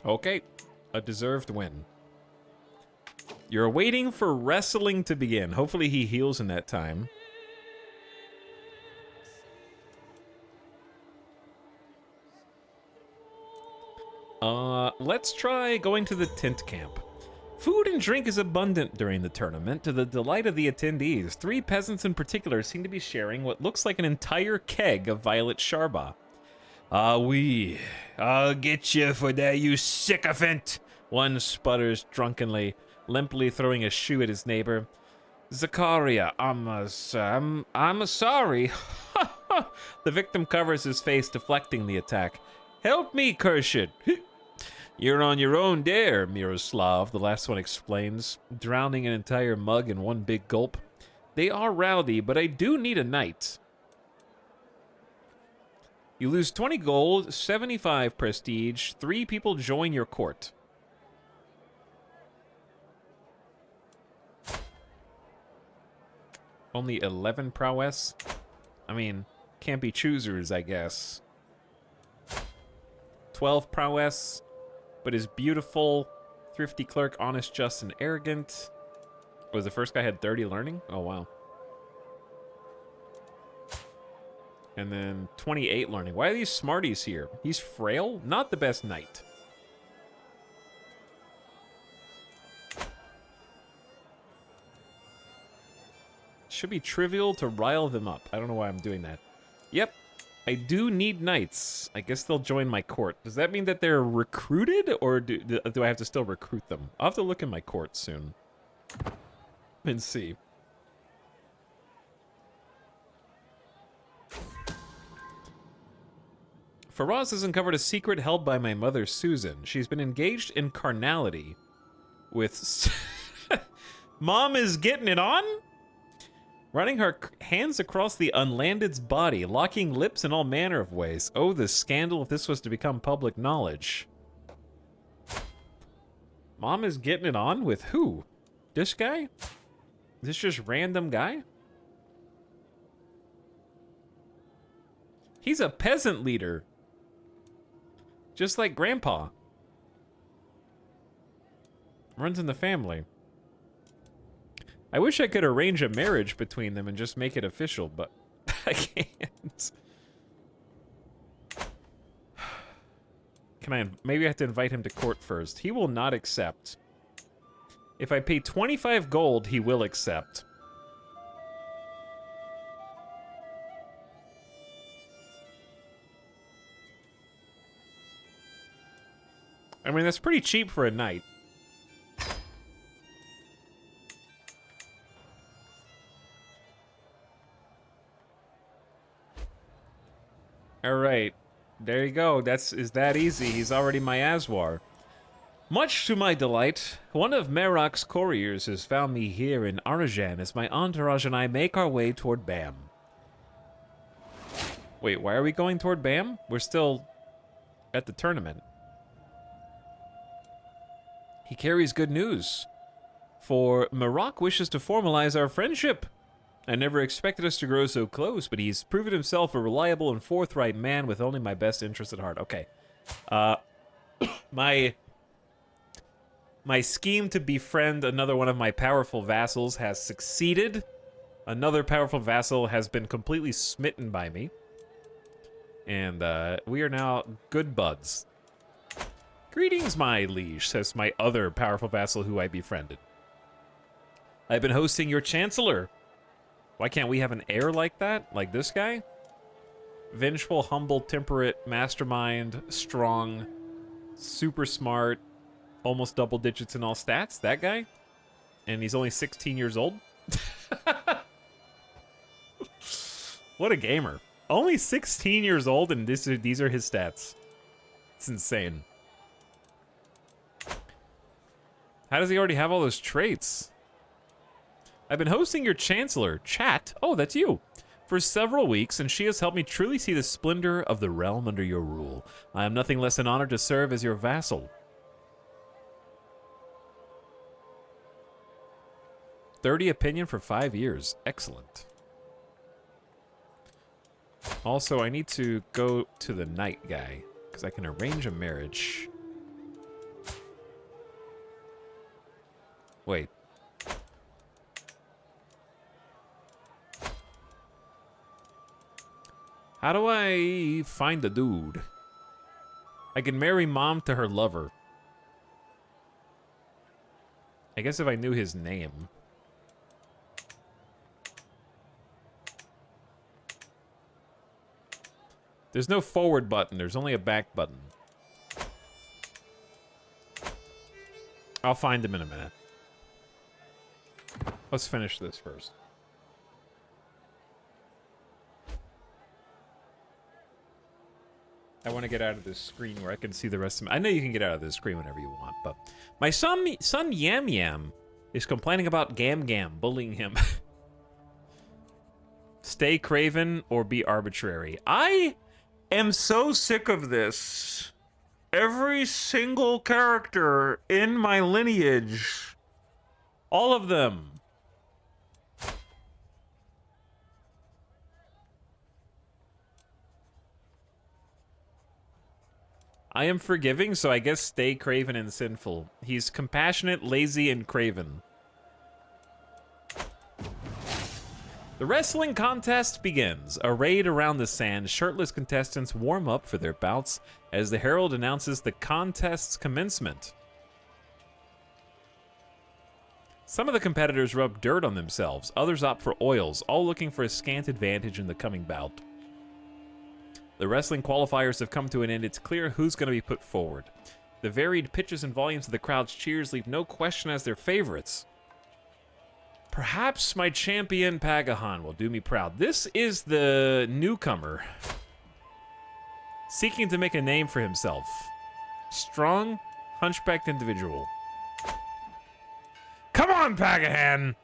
Okay, a deserved win. You're waiting for wrestling to begin. Hopefully he heals in that time. Let's try going to the tent camp. Food and drink is abundant during the tournament, to the delight of the attendees. 3 peasants in particular seem to be sharing what looks like an entire keg of violet sharba. Ah, oui. I'll get you for that, you sycophant. One sputters drunkenly, limply throwing a shoe at his neighbor. Zakaria, I'm sorry. The victim covers his face, deflecting the attack. Help me, cursed. You're on your own there, Miroslav, the last one explains, drowning an entire mug in one big gulp. They are rowdy, but I do need a knight. You lose 20 gold, 75 prestige, 3 people join your court. Only 11 prowess? I mean, can't be choosers, I guess. 12 prowess, but is beautiful, thrifty clerk, honest, just, and arrogant. Was the first guy had 30 learning? Oh, wow. And then 28 learning. Why are these smarties here? He's frail? Not the best knight. Should be trivial to rile them up. I don't know why I'm doing that. Yep. I do need knights. I guess they'll join my court. Does that mean that they're recruited, or do I have to still recruit them? I'll have to look in my court soon and see. Faraz has uncovered a secret held by my mother, Susan. She's been engaged in carnality with... Mom is getting it on? Running her hands across the unlanded's body, locking lips in all manner of ways. Oh, the scandal if this was to become public knowledge. Mom is getting it on with who? This guy? This just random guy? He's a peasant leader. Just like Grandpa. Runs in the family. I wish I could arrange a marriage between them and just make it official, but I can't. Can I? Maybe I have to invite him to court first. He will not accept. If I pay 25 gold, he will accept. I mean, that's pretty cheap for a night. All right. There you go. Is that easy. He's already my Aswar. Much to my delight, one of Merok's couriers has found me here in Arnajan as my entourage and I make our way toward Bam. Wait, why are we going toward Bam? We're still at the tournament. He carries good news. For Merok wishes to formalize our friendship. I never expected us to grow so close, but he's proven himself a reliable and forthright man with only my best interest at heart. Okay. My scheme to befriend another one of my powerful vassals has succeeded. Another powerful vassal has been completely smitten by me. And we are now good buds. Greetings, my liege, says my other powerful vassal who I befriended. I've been hosting your chancellor. Why can't we have an heir like that? Like this guy? Vengeful, humble, temperate, mastermind, strong, super smart, almost double digits in all stats. That guy? And he's only 16 years old? What a gamer. Only 16 years old and these are his stats. It's insane. How does he already have all those traits? I've been hosting your chancellor, Chat. Oh, that's you. For several weeks, and she has helped me truly see the splendor of the realm under your rule. I am nothing less than honored to serve as your vassal. 30 opinion for 5 years. Excellent. Also, I need to go to the knight guy, because I can arrange a marriage. Wait. How do I find the dude? I can marry mom to her lover. I guess if I knew his name. There's no forward button, there's only a back button. I'll find him in a minute. Let's finish this first. I want to get out of this screen where I can see the rest of I know you can get out of this screen whenever you want, but my son Yam Yam is complaining about Gam Gam bullying him. Stay craven or be arbitrary. I am so sick of this. Every single character in my lineage, all of them. I am forgiving, so I guess stay craven and sinful. He's compassionate, lazy, and craven. The wrestling contest begins. Arrayed around the sand, shirtless contestants warm up for their bouts as the herald announces the contest's commencement. Some of the competitors rub dirt on themselves, others opt for oils, all looking for a scant advantage in the coming bout. The wrestling qualifiers have come to an end. It's clear who's going to be put forward. The varied pitches and volumes of the crowd's cheers leave no question as their favorites. Perhaps my champion Pagahan will do me proud. This is the newcomer, seeking to make a name for himself. Strong, hunchbacked individual. Come on, Pagahan!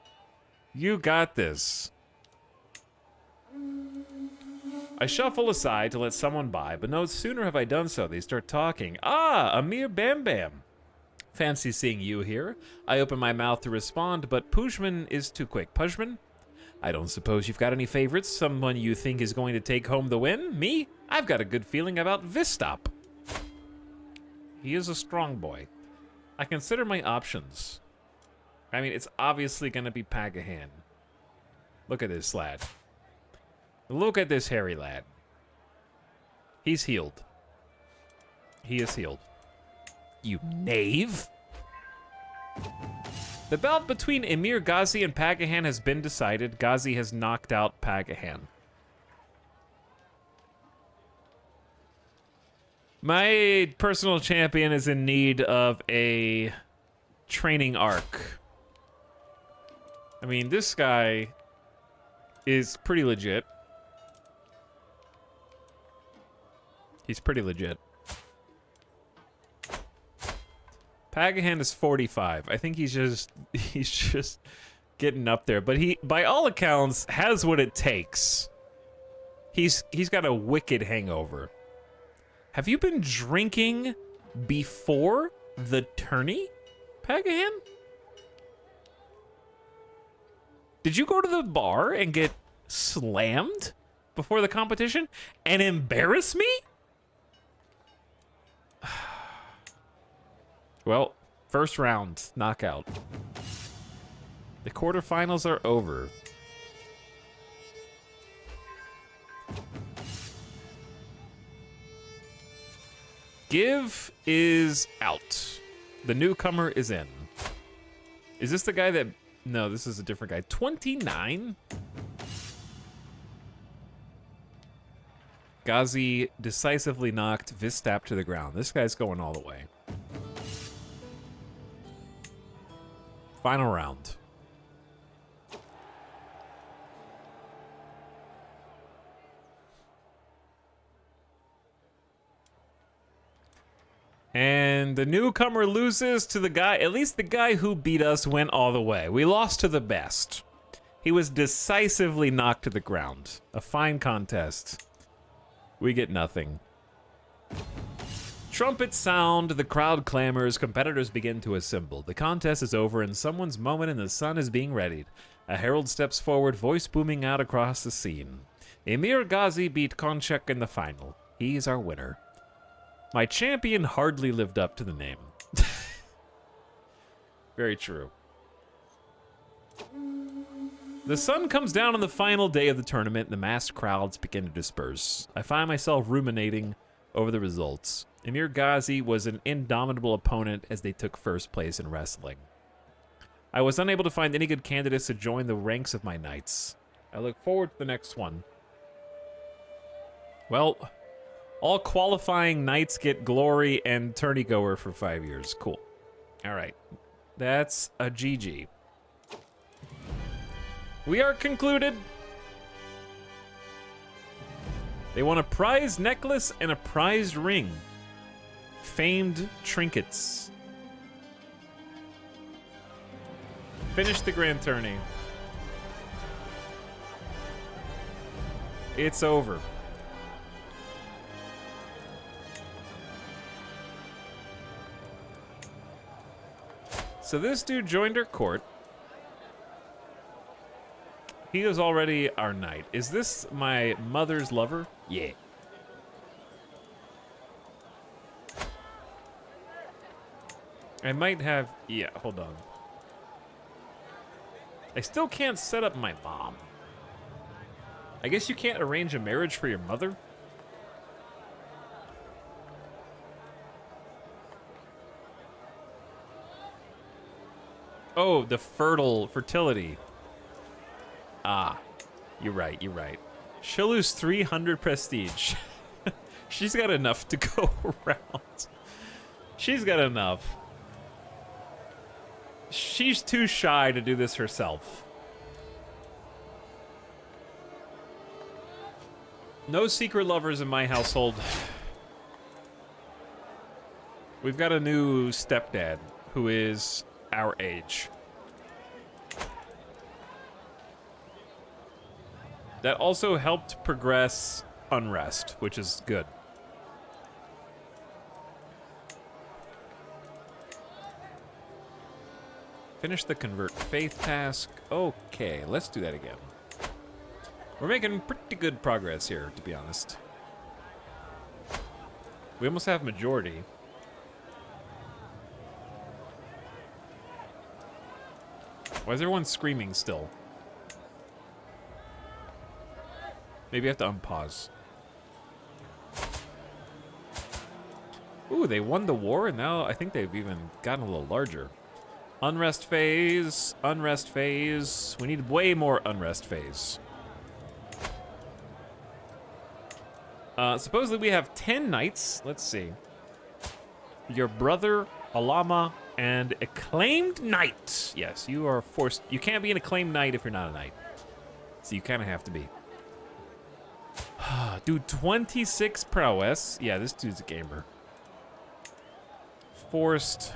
You got this. I shuffle aside to let someone by, but no sooner have I done so, they start talking. Ah, Amir Bam Bam. Fancy seeing you here. I open my mouth to respond, but Pujman is too quick. Pujman? I don't suppose you've got any favorites? Someone you think is going to take home the win? Me? I've got a good feeling about Vistop. He is a strong boy. I consider my options. I mean, it's obviously going to be Pagahan. Look at this lad. Look at this hairy lad. He's healed. He is healed. You knave. The bout between Emir Ghazi and Pagahan has been decided. Ghazi has knocked out Pagahan. My personal champion is in need of a training arc. I mean, this guy is pretty legit. He's pretty legit. Pagahan is 45. I think he's just getting up there, but he, by all accounts, has what it takes. He's got a wicked hangover. Have you been drinking before the tourney, Pagahan? Did you go to the bar and get slammed before the competition and embarrass me? Well, first round, knockout. The quarterfinals are over. Give is out. The newcomer is in. Is this the guy that... No, this is a different guy. 29? Ghazi decisively knocked Vistap to the ground. This guy's going all the way. Final round. And the newcomer loses to the guy, at least the guy who beat us went all the way. We lost to the best. He was decisively knocked to the ground. A fine contest. We get nothing. Trumpets sound, the crowd clamors, competitors begin to assemble. The contest is over and someone's moment in the sun is being readied. A herald steps forward, voice booming out across the scene. Emir Ghazi beat Konchak in the final. He's our winner. My champion hardly lived up to the name. Very true. The sun comes down on the final day of the tournament and the massed crowds begin to disperse. I find myself ruminating over the results. Emir Ghazi was an indomitable opponent as they took first place in wrestling. I was unable to find any good candidates to join the ranks of my knights. I look forward to the next one. Well, all qualifying knights get glory and tourney-goer for 5 years. Cool. All right. That's a GG. We are concluded. They won a prize necklace and a prized ring. Famed trinkets. Finish the grand tourney. It's over. So this dude joined our court. He is already our knight. Is this my mother's lover? Yeah. I might have... Yeah, hold on. I still can't set up my mom. I guess you can't arrange a marriage for your mother? Oh, the fertility. Ah, you're right, you're right. She'll lose 300 prestige. She's got enough to go around. She's got enough. She's too shy to do this herself. No secret lovers in my household. We've got a new stepdad who is our age. That also helped progress unrest, which is good. Finish the convert faith task. Okay, let's do that again. We're making pretty good progress here, to be honest. We almost have majority. Why is everyone screaming still? Maybe I have to unpause. Ooh, they won the war, and now I think they've even gotten a little larger. Unrest phase, unrest phase. We need way more unrest phase. Supposedly we have 10 knights. Let's see. Your brother, Alama, and acclaimed knight. Yes, you are forced. You can't be an acclaimed knight if you're not a knight. So you kind of have to be. Dude, 26 prowess. Yeah, this dude's a gamer. Forced.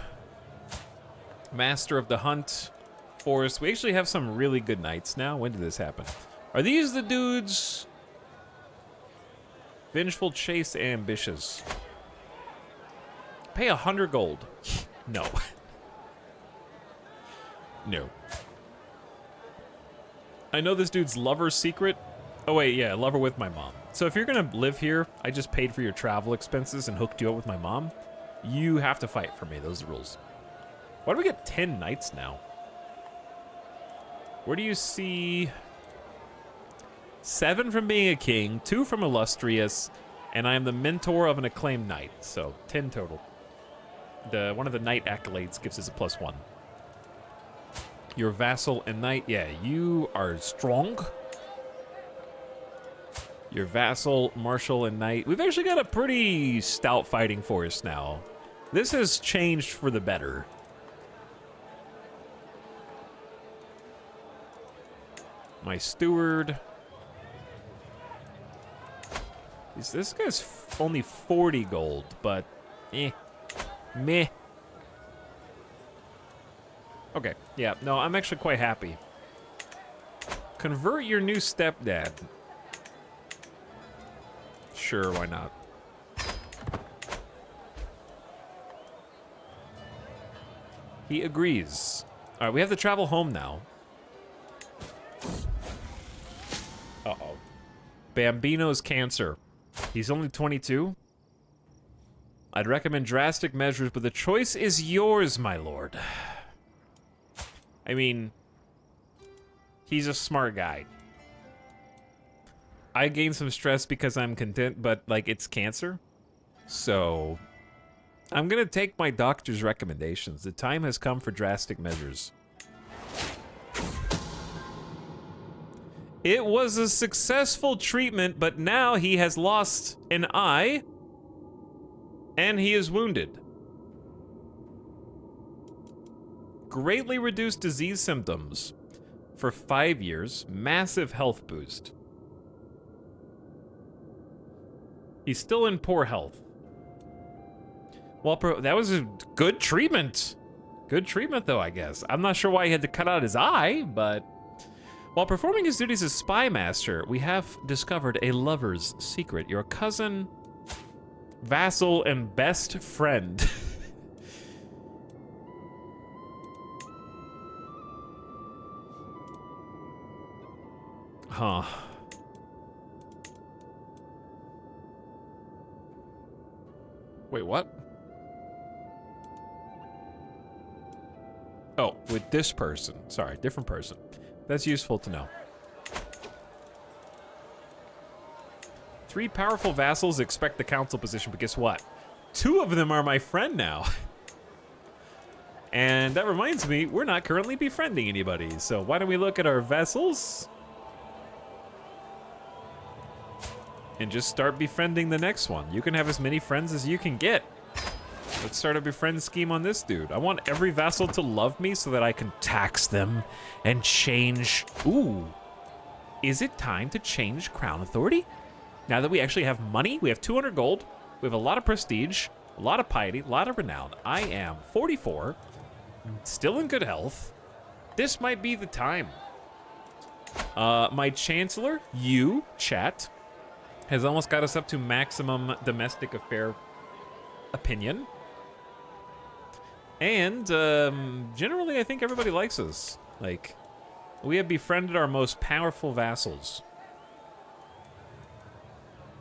Master of the Hunt. Forced. We actually have some really good knights now. When did this happen? Are these the dudes? Vengeful, Chase, Ambitious. Pay 100 gold. No. No. I know this dude's lover's secret. Oh wait, yeah, lover with my mom. So if you're gonna live here, I just paid for your travel expenses and hooked you up with my mom. You have to fight for me, those are the rules. Why do we get 10 knights now? Where do you see 7 from being a king, 2 from illustrious, and I am the mentor of an acclaimed knight, so 10 total. One of the knight accolades gives us a +1. Your vassal and knight, yeah, you are strong. Your vassal, marshal, and knight. We've actually got a pretty stout fighting force now. This has changed for the better. My steward. This guy's only 40 gold, but meh. Okay, yeah, no, I'm actually quite happy. Convert your new stepdad. Sure, why not? He agrees. All right, we have to travel home now. Uh-oh. Bambino's cancer. He's only 22. I'd recommend drastic measures, but the choice is yours, my lord. I mean, he's a smart guy. I gain some stress because I'm content, but, like, it's cancer. So, I'm gonna take my doctor's recommendations. The time has come for drastic measures. It was a successful treatment, but now he has lost an eye, and he is wounded. Greatly reduced disease symptoms for 5 years. Massive health boost. He's still in poor health. Well, that was a good treatment. Good treatment, though, I guess. I'm not sure why he had to cut out his eye, but... While performing his duties as spy master, we have discovered a lover's secret. Your cousin, vassal, and best friend. Huh. Wait, what? Oh, with this person. Sorry, different person. That's useful to know. 3 powerful vassals expect the council position, but guess what? 2 of them are my friend now. And that reminds me, we're not currently befriending anybody, so why don't we look at our vassals? And just start befriending the next one. You can have as many friends as you can get. Let's start a befriend scheme on this dude. I want every vassal to love me so that I can tax them and change. Ooh. Is it time to change crown authority? Now that we actually have money, we have 200 gold, we have a lot of prestige, a lot of piety, a lot of renown. I am 44, still in good health. This might be the time. My chancellor, you, chat, has almost got us up to maximum domestic affair opinion. And generally, I think everybody likes us. Like, we have befriended our most powerful vassals.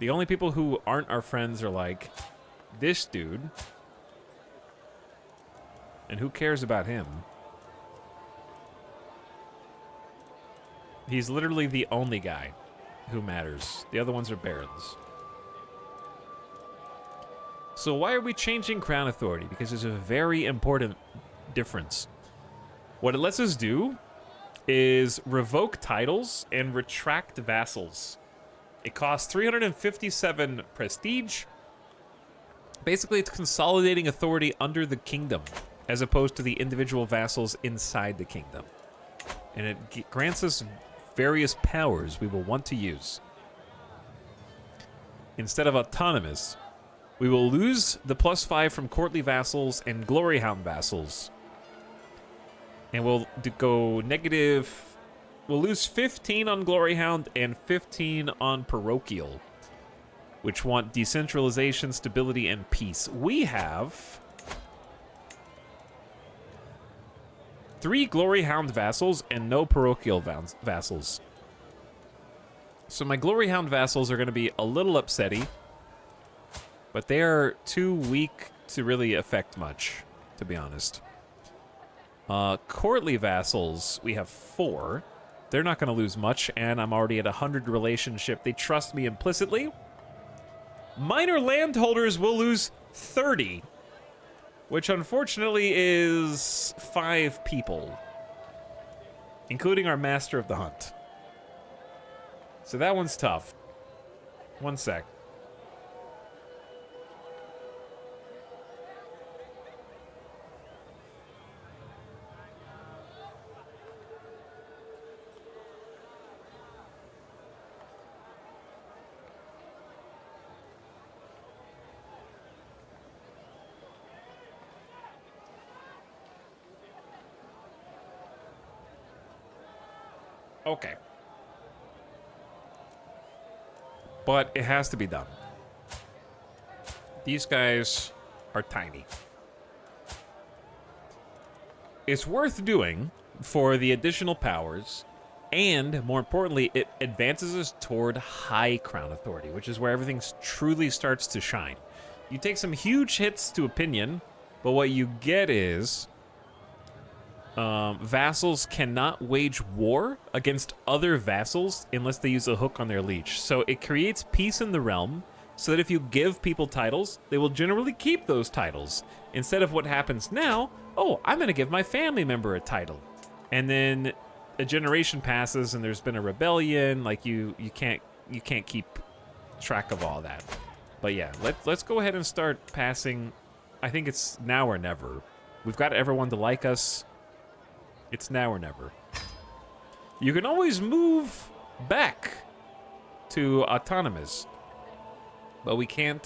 The only people who aren't our friends are like this dude. And who cares about him? He's literally the only guy who matters. The other ones are barons. So why are we changing Crown Authority? Because there's a very important difference. What it lets us do is revoke titles and retract vassals. It costs 357 prestige. Basically, it's consolidating authority under the kingdom, as opposed to the individual vassals inside the kingdom. And it grants us various powers we will want to use. Instead of autonomous, we will lose the +5 from courtly vassals and glory hound vassals. And we'll go negative. We'll lose 15 on glory hound and 15 on parochial, which want decentralization, stability, and peace. We have 3 glory hound vassals and no parochial vassals. So my glory hound vassals are going to be a little upsetty, but they are too weak to really affect much, to be honest. Courtly vassals, we have 4. They're not going to lose much, and I'm already at 100 relationship. They trust me implicitly. Minor landholders will lose 30, which unfortunately is 5 people, including our master of the hunt. So that one's tough. One sec. Okay. But it has to be done. These guys are tiny. It's worth doing for the additional powers, and more importantly, it advances us toward high crown authority, which is where everything truly starts to shine. You take some huge hits to opinion, but what you get is vassals cannot wage war against other vassals unless they use a hook on their leech. So it creates peace in the realm, so that if you give people titles, they will generally keep those titles. Instead of what happens now, oh, I'm going to give my family member a title. And then a generation passes and there's been a rebellion, like you can't keep track of all that. But yeah, let's go ahead and start passing. I think it's now or never. We've got everyone to like us. It's now or never. You can always move back to autonomous, but we can't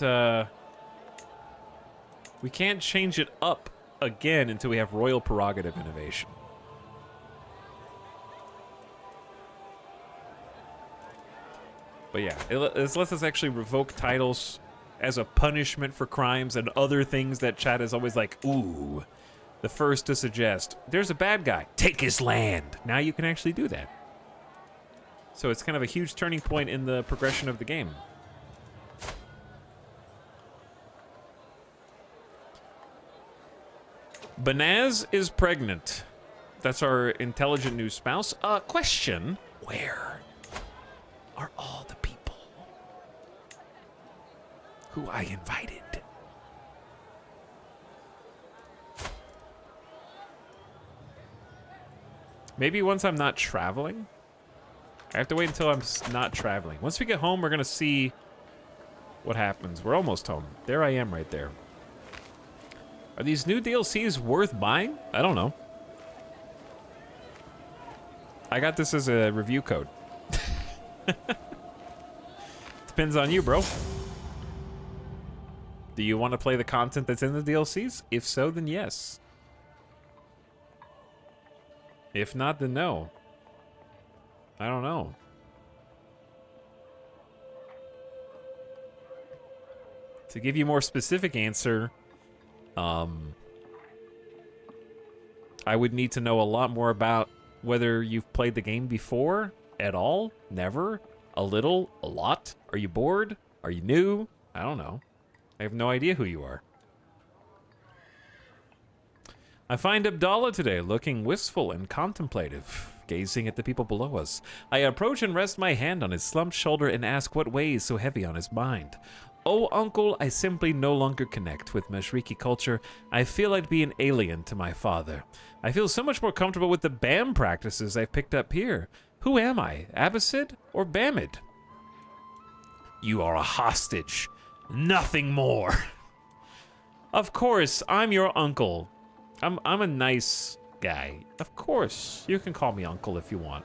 change it up again until we have royal prerogative innovation. But yeah, it lets us actually revoke titles as a punishment for crimes and other things that chat is always like, ooh. The first to suggest, there's a bad guy, take his land. Now you can actually do that. So it's kind of a huge turning point in the progression of the game. Banaz is pregnant. That's our intelligent new spouse. Question, where are all the people who I invited? Maybe once I'm not traveling? I have to wait until I'm not traveling. Once we get home, we're going to see what happens. We're almost home. There I am right there. Are these new DLCs worth buying? I don't know. I got this as a review code. Depends on you, bro. Do you want to play the content that's in the DLCs? If so, then yes. If not, then no. I don't know. To give you a more specific answer, I would need to know a lot more about whether you've played the game before, at all, never, a little, a lot. Are you bored? Are you new? I don't know. I have no idea who you are. I find Abdallah today looking wistful and contemplative. gazing at the people below us. I approach and rest my hand on his slumped shoulder and ask what weighs so heavy on his mind. Oh, uncle, I simply no longer connect with Mashriki culture. I feel like being an alien to my father. I feel so much more comfortable with the BAM practices I've picked up here. Who am I, Abbasid or Bamid? You are a hostage, nothing more. Of course, I'm your uncle. I'm a nice guy. Of course, you can call me uncle if you want.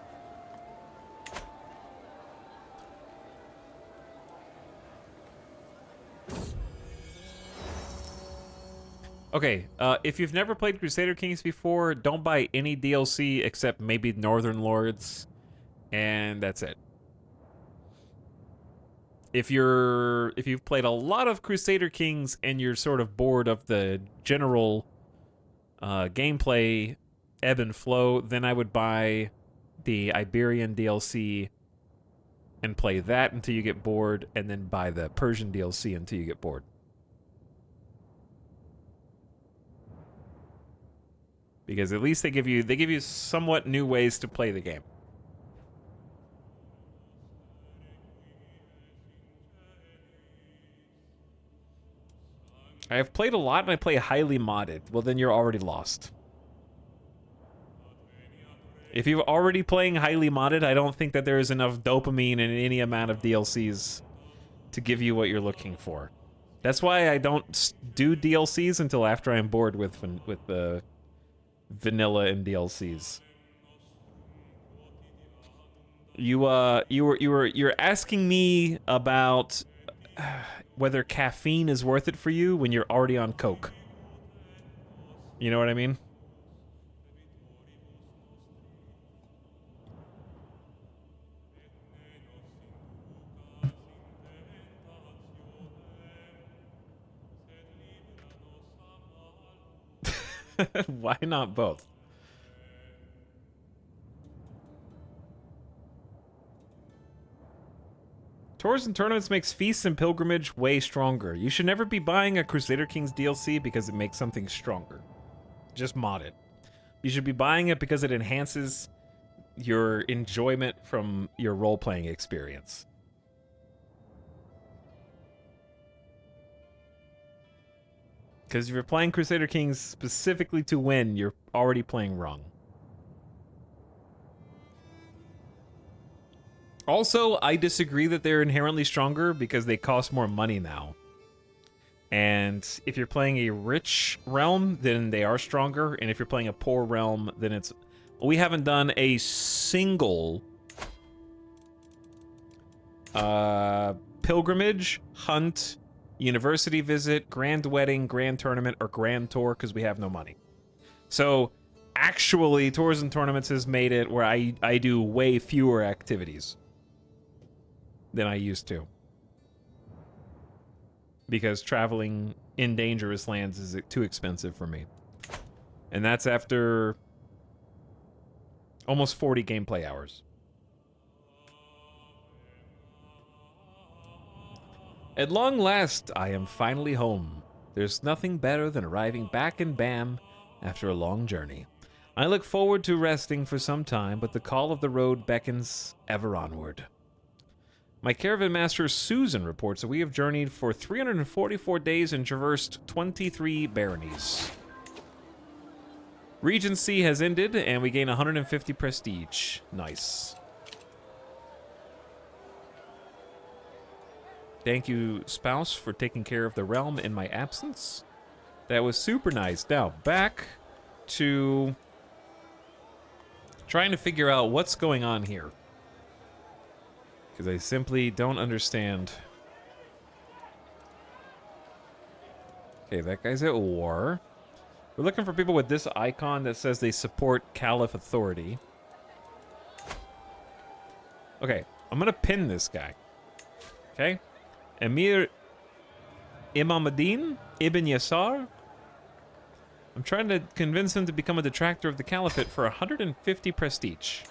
Okay, if you've never played Crusader Kings before, don't buy any DLC except maybe Northern Lords, and that's it. If you've played a lot of Crusader Kings and you're sort of bored of the general gameplay ebb and flow, then I would buy the Iberian DLC and play that until you get bored, and then buy the Persian DLC until you get bored. Because at least they give you somewhat new ways to play the game. I have played a lot and I play highly modded. Well, then you're already lost. If you're already playing highly modded, I don't think that there is enough dopamine in any amount of DLCs to give you what you're looking for. That's why I don't do DLCs until after I'm bored with the vanilla and DLCs. You're asking me about whether caffeine is worth it for you when you're already on coke. You know what I mean? Why not both? Tours and tournaments makes feasts and pilgrimage way stronger. You should never be buying a Crusader Kings DLC because it makes something stronger. Just mod it. You should be buying it because it enhances your enjoyment from your role-playing experience. Because if you're playing Crusader Kings specifically to win, you're already playing wrong. Also, I disagree that they're inherently stronger because they cost more money now. And if you're playing a rich realm, then they are stronger. And if you're playing a poor realm, then it's... We haven't done a single pilgrimage, hunt, university visit, grand wedding, grand tournament, or grand tour because we have no money. So, actually, Tours and Tournaments has made it where I do way fewer activities than I used to. Because traveling in dangerous lands is too expensive for me. And that's after almost 40 gameplay hours. At long last, I am finally home. There's nothing better than arriving back in BAM after a long journey. I look forward to resting for some time, but the call of the road beckons ever onward. My caravan master Susan reports that we have journeyed for 344 days and traversed 23 baronies. Regency has ended, and we gain 150 prestige. Nice. Thank you, spouse, for taking care of the realm in my absence. That was super nice. Now, back to trying to figure out what's going on here. Because I simply don't understand. Okay, that guy's at war. We're looking for people with this icon that says they support Caliph authority. Okay, I'm gonna pin this guy. Okay? Emir Imamuddin Ibn Yasar. I'm trying to convince him to become a detractor of the Caliphate for 150 prestige.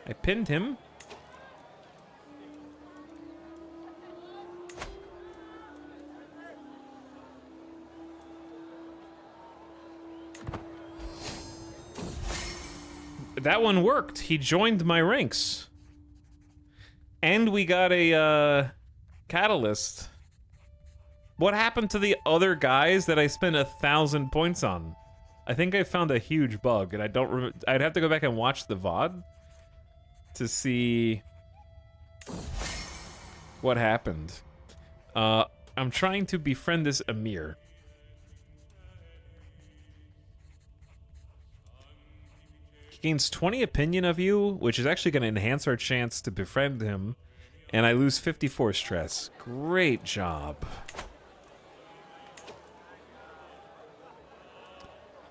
I pinned him. that one worked. He joined my ranks. And we got a catalyst. What happened to the other guys that I spent 1,000 points on? I think I found a huge bug, and I don't remember. I'd have to go back and watch the VOD to see what happened. I'm trying to befriend this Amir. He gains 20 opinion of you, which is actually going to enhance our chance to befriend him, and I lose 54 stress. Great job.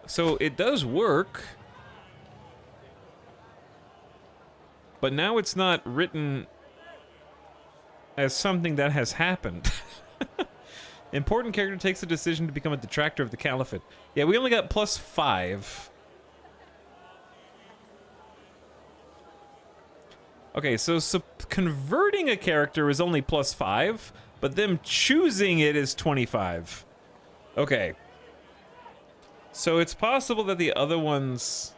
So it does work, but now it's not written as something that has happened. Important character takes the decision to become a detractor of the Caliphate. Yeah, we only got +5. Okay, so converting a character is only +5, but them choosing it is 25. Okay. So it's possible that the other ones...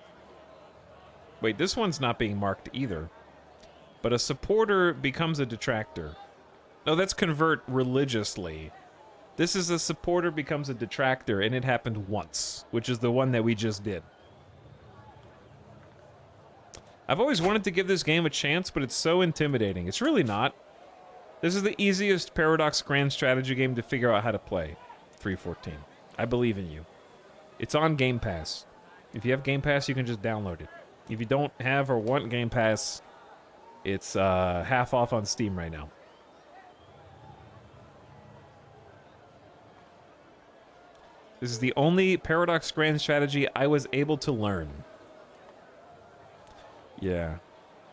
Wait, this one's not being marked either. But a supporter becomes a detractor. No, that's convert religiously. This is a supporter becomes a detractor, and it happened once, which is the one that we just did. I've always wanted to give this game a chance, but it's so intimidating. It's really not. This is the easiest Paradox Grand Strategy game to figure out how to play. 314. I believe in you. It's on Game Pass. If you have Game Pass, you can just download it. If you don't have or want Game Pass, it's half off on Steam right now. This is the only Paradox Grand Strategy I was able to learn. Yeah.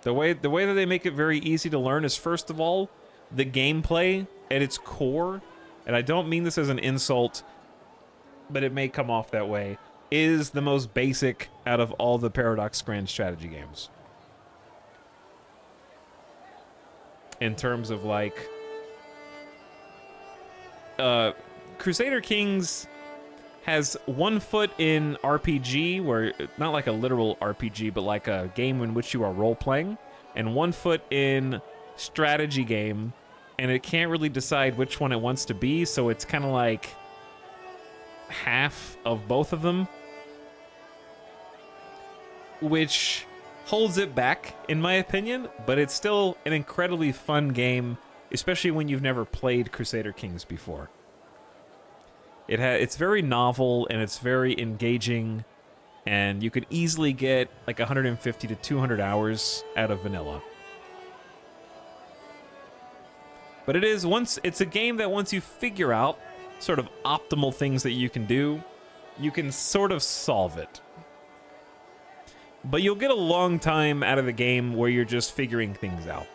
The way that they make it very easy to learn is, first of all, the gameplay at its core, and I don't mean this as an insult, but it may come off that way, is the most basic out of all the Paradox Grand Strategy games. In terms of, like... Crusader Kings has one foot in RPG, where not like a literal RPG, but like a game in which you are role-playing, and one foot in strategy game, and it can't really decide which one it wants to be, so it's kind of like half of both of them, which holds it back, in my opinion, but it's still an incredibly fun game, especially when you've never played Crusader Kings before. It's very novel, and it's very engaging, and you could easily get like 150 to 200 hours out of vanilla. But it's a game that once you figure out sort of optimal things that you can do, you can sort of solve it. But you'll get a long time out of the game where you're just figuring things out.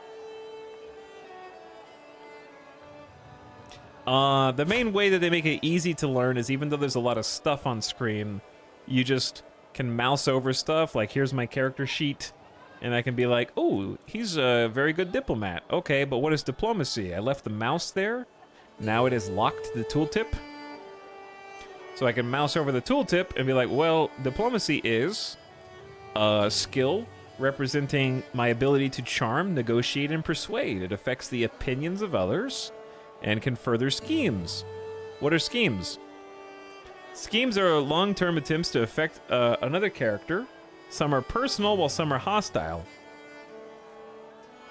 The main way that they make it easy to learn is, even though there's a lot of stuff on screen, you just can mouse over stuff. Like, here's my character sheet, and I can be like, oh, he's a very good diplomat. Okay, but what is diplomacy? I left the mouse there. Now it is locked to the tooltip. So I can mouse over the tooltip and be like, well, diplomacy is a skill representing my ability to charm, negotiate, and persuade. It affects the opinions of others and can further schemes. What are schemes? Schemes are long-term attempts to affect another character. Some are personal, while some are hostile.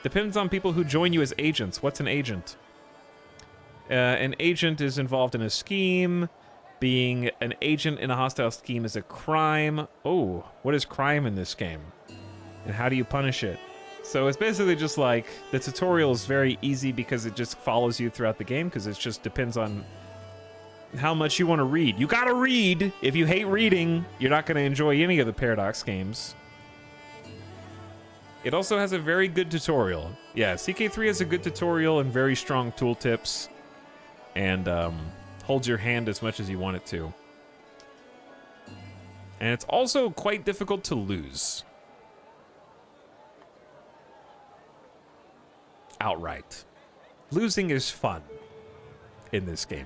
Depends on people who join you as agents. What's an agent? An agent is involved in a scheme. Being an agent in a hostile scheme is a crime. Oh, what is crime in this game? And how do you punish it? So it's basically just like, the tutorial is very easy because it just follows you throughout the game, because it just depends on how much you want to read. You gotta read! If you hate reading, you're not gonna enjoy any of the Paradox games. It also has a very good tutorial. Yeah, CK3 has a good tutorial and very strong tooltips, and holds your hand as much as you want it to. And it's also quite difficult to lose. Outright. Losing is fun in this game.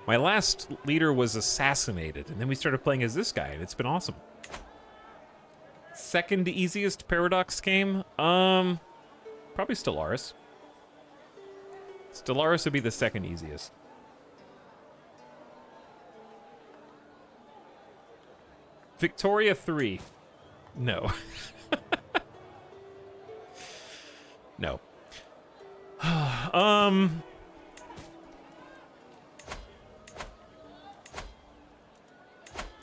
My last leader was assassinated, and then we started playing as this guy, and it's been awesome. Second easiest Paradox game? Probably Stellaris. Stellaris would be the second easiest. Victoria 3. No. No.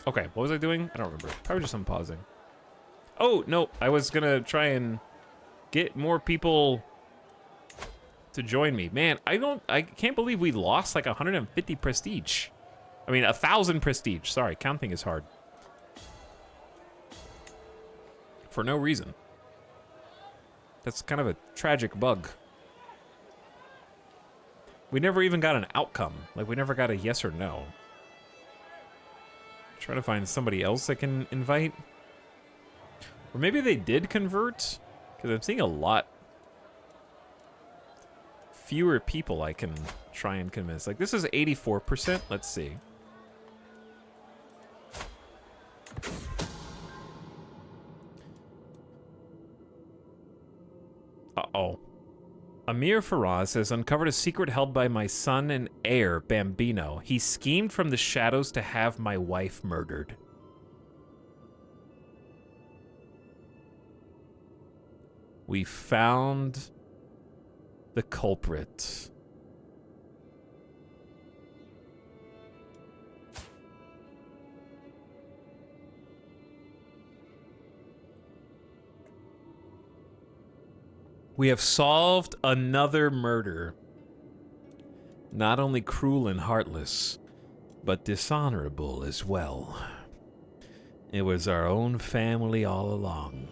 Okay, what was I doing? I don't remember. Probably just unpausing. Oh, no, I was gonna try and get more people to join me. Man, I can't believe we lost like 150 prestige. I mean, 1,000 prestige. Sorry, counting is hard. For no reason. That's kind of a tragic bug. We never even got an outcome. Like, we never got a yes or no. Try to find somebody else I can invite. Or maybe they did convert, because I'm seeing a lot fewer people I can try and convince. Like, this is 84%. Let's see. Uh-oh. Amir Faraz has uncovered a secret held by my son and heir, Bambino. He schemed from the shadows to have my wife murdered. We found the culprit. We have solved another murder. Not only cruel and heartless, but dishonorable as well. It was our own family all along.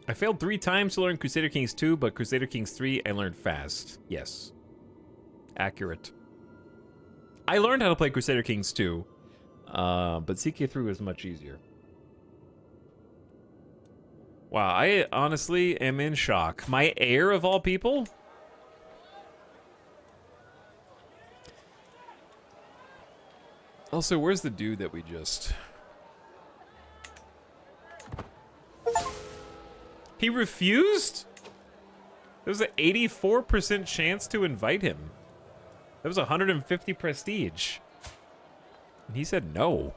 I failed 3 times to learn Crusader Kings 2, but Crusader Kings 3 I learned fast. Yes. Accurate. I learned how to play Crusader Kings 2, but CK3 was much easier. Wow, I honestly am in shock. My heir of all people? Also, where's the dude that we just... He refused? There was an 84% chance to invite him. That was 150 prestige. And he said no.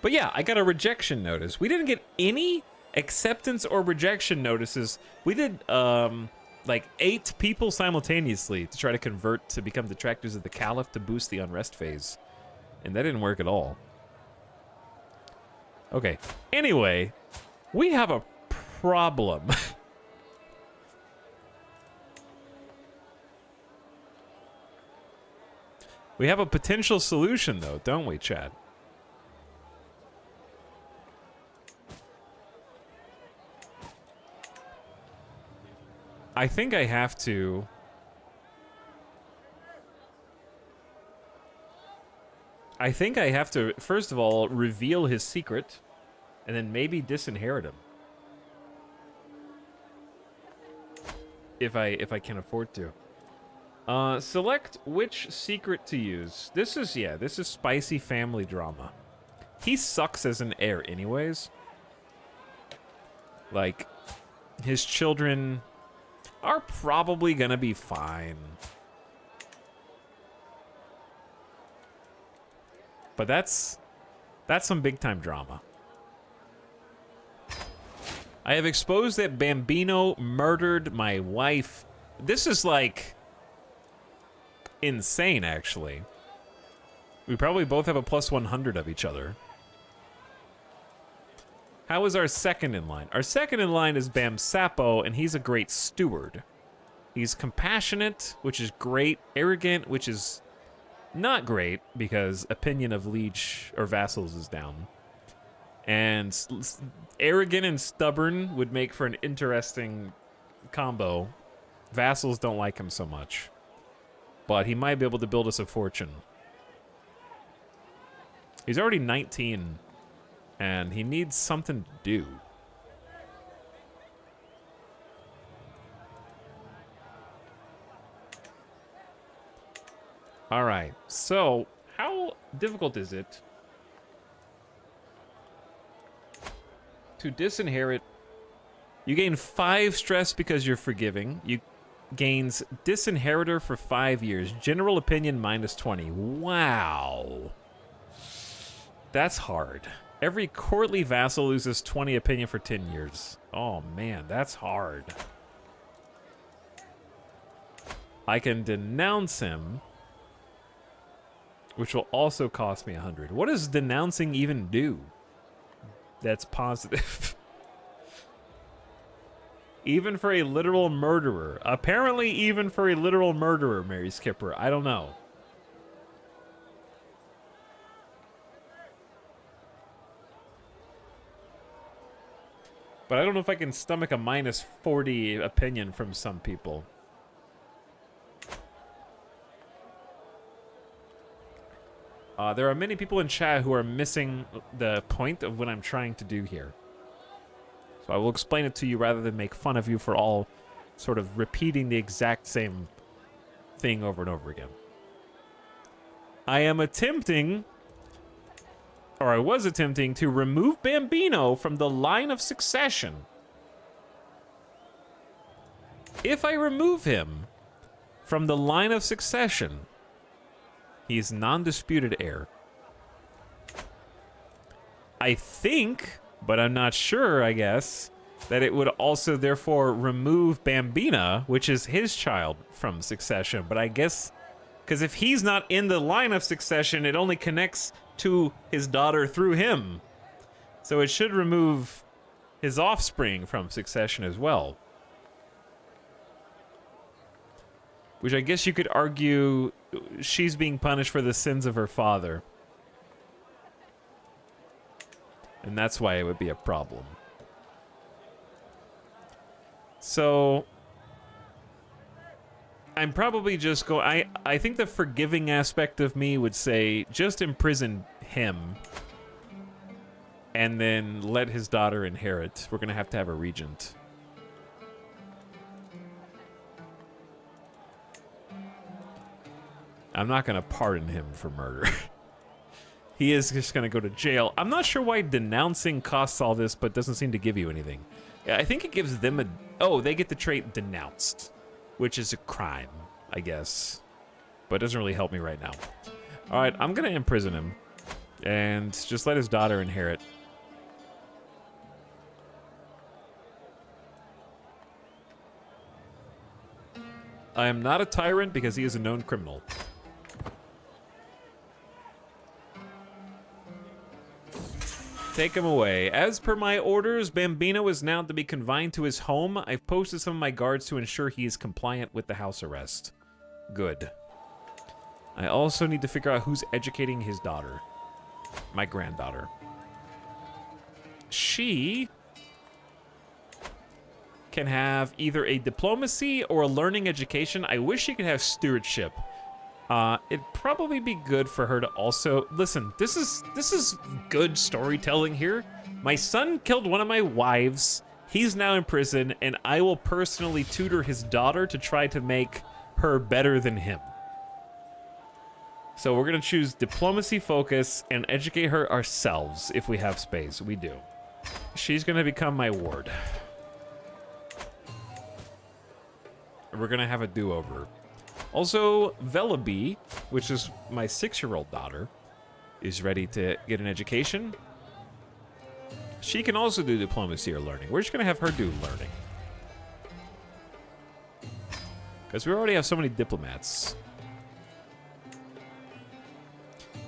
But yeah, I got a rejection notice. We didn't get any acceptance or rejection notices. We did like 8 people simultaneously to try to convert to become detractors of the Caliph to boost the unrest phase. And that didn't work at all. Okay, anyway, we have a problem. We have a potential solution, though, don't we, Chad? I think I have to... first of all, reveal his secret, and then maybe disinherit him. If I can afford to. Select which secret to use. This is spicy family drama. He sucks as an heir anyways. Like, his children are probably gonna be fine. But that's some big time drama. I have exposed that Bambino murdered my wife. This is like insane, actually. We probably both have a plus 100 of each other. How is our second in line? Our second in line is Bam Sapo, and he's a great steward. He's compassionate, which is great. Arrogant, which is not great, because opinion of liege or vassals is down. And arrogant and stubborn would make for an interesting combo. Vassals don't like him so much. But he might be able to build us a fortune. He's already 19, and he needs something to do. All right, so how difficult is it to disinherit? You gain 5 stress because you're forgiving. You gains disinheritor for 5 years. General opinion -20. Wow. That's hard. Every courtly vassal loses 20 opinion for 10 years. Oh man, that's hard. I can denounce him, which will also cost me 100. What does denouncing even do? That's positive. Even for a literal murderer. Apparently even for a literal murderer, Mary Skipper. I don't know. But I don't know if I can stomach a -40 opinion from some people. There are many people in chat who are missing the point of what I'm trying to do here. So I will explain it to you rather than make fun of you for all sort of repeating the exact same thing over and over again. I am attempting, or I was attempting, to remove Bambino from the line of succession. If I remove him from the line of succession, he's non-disputed heir. I think, but I'm not sure, I guess, that it would also therefore remove Bambina, which is his child, from succession. But I guess, because if he's not in the line of succession, it only connects to his daughter through him. So it should remove his offspring from succession as well. Which I guess you could argue she's being punished for the sins of her father. And that's why it would be a problem. So I'm probably just going... I think the forgiving aspect of me would say just imprison him and then let his daughter inherit. We're going to have a regent. I'm not going to pardon him for murder. He is just going to go to jail. I'm not sure why denouncing costs all this, but doesn't seem to give you anything. Yeah, I think it gives them a... Oh, they get the trait denounced, which is a crime, I guess. But it doesn't really help me right now. All right, I'm going to imprison him and just let his daughter inherit. I am not a tyrant because he is a known criminal. Take him away. As per my orders, Bambino is now to be confined to his home. I've posted some of my guards to ensure he is compliant with the house arrest. Good. I also need to figure out who's educating his daughter. My granddaughter. She can have either a diplomacy or a learning education. I wish she could have stewardship. It'd probably be good for her to also... Listen, this is good storytelling here. My son killed one of my wives. He's now in prison, and I will personally tutor his daughter to try to make her better than him. So we're going to choose diplomacy focus and educate her ourselves if we have space. We do. She's going to become my ward. We're going to have a do-over. Also, Vellaby, which is my 6-year-old daughter, is ready to get an education. She can also do diplomacy or learning. We're just going to have her do learning. Because we already have so many diplomats.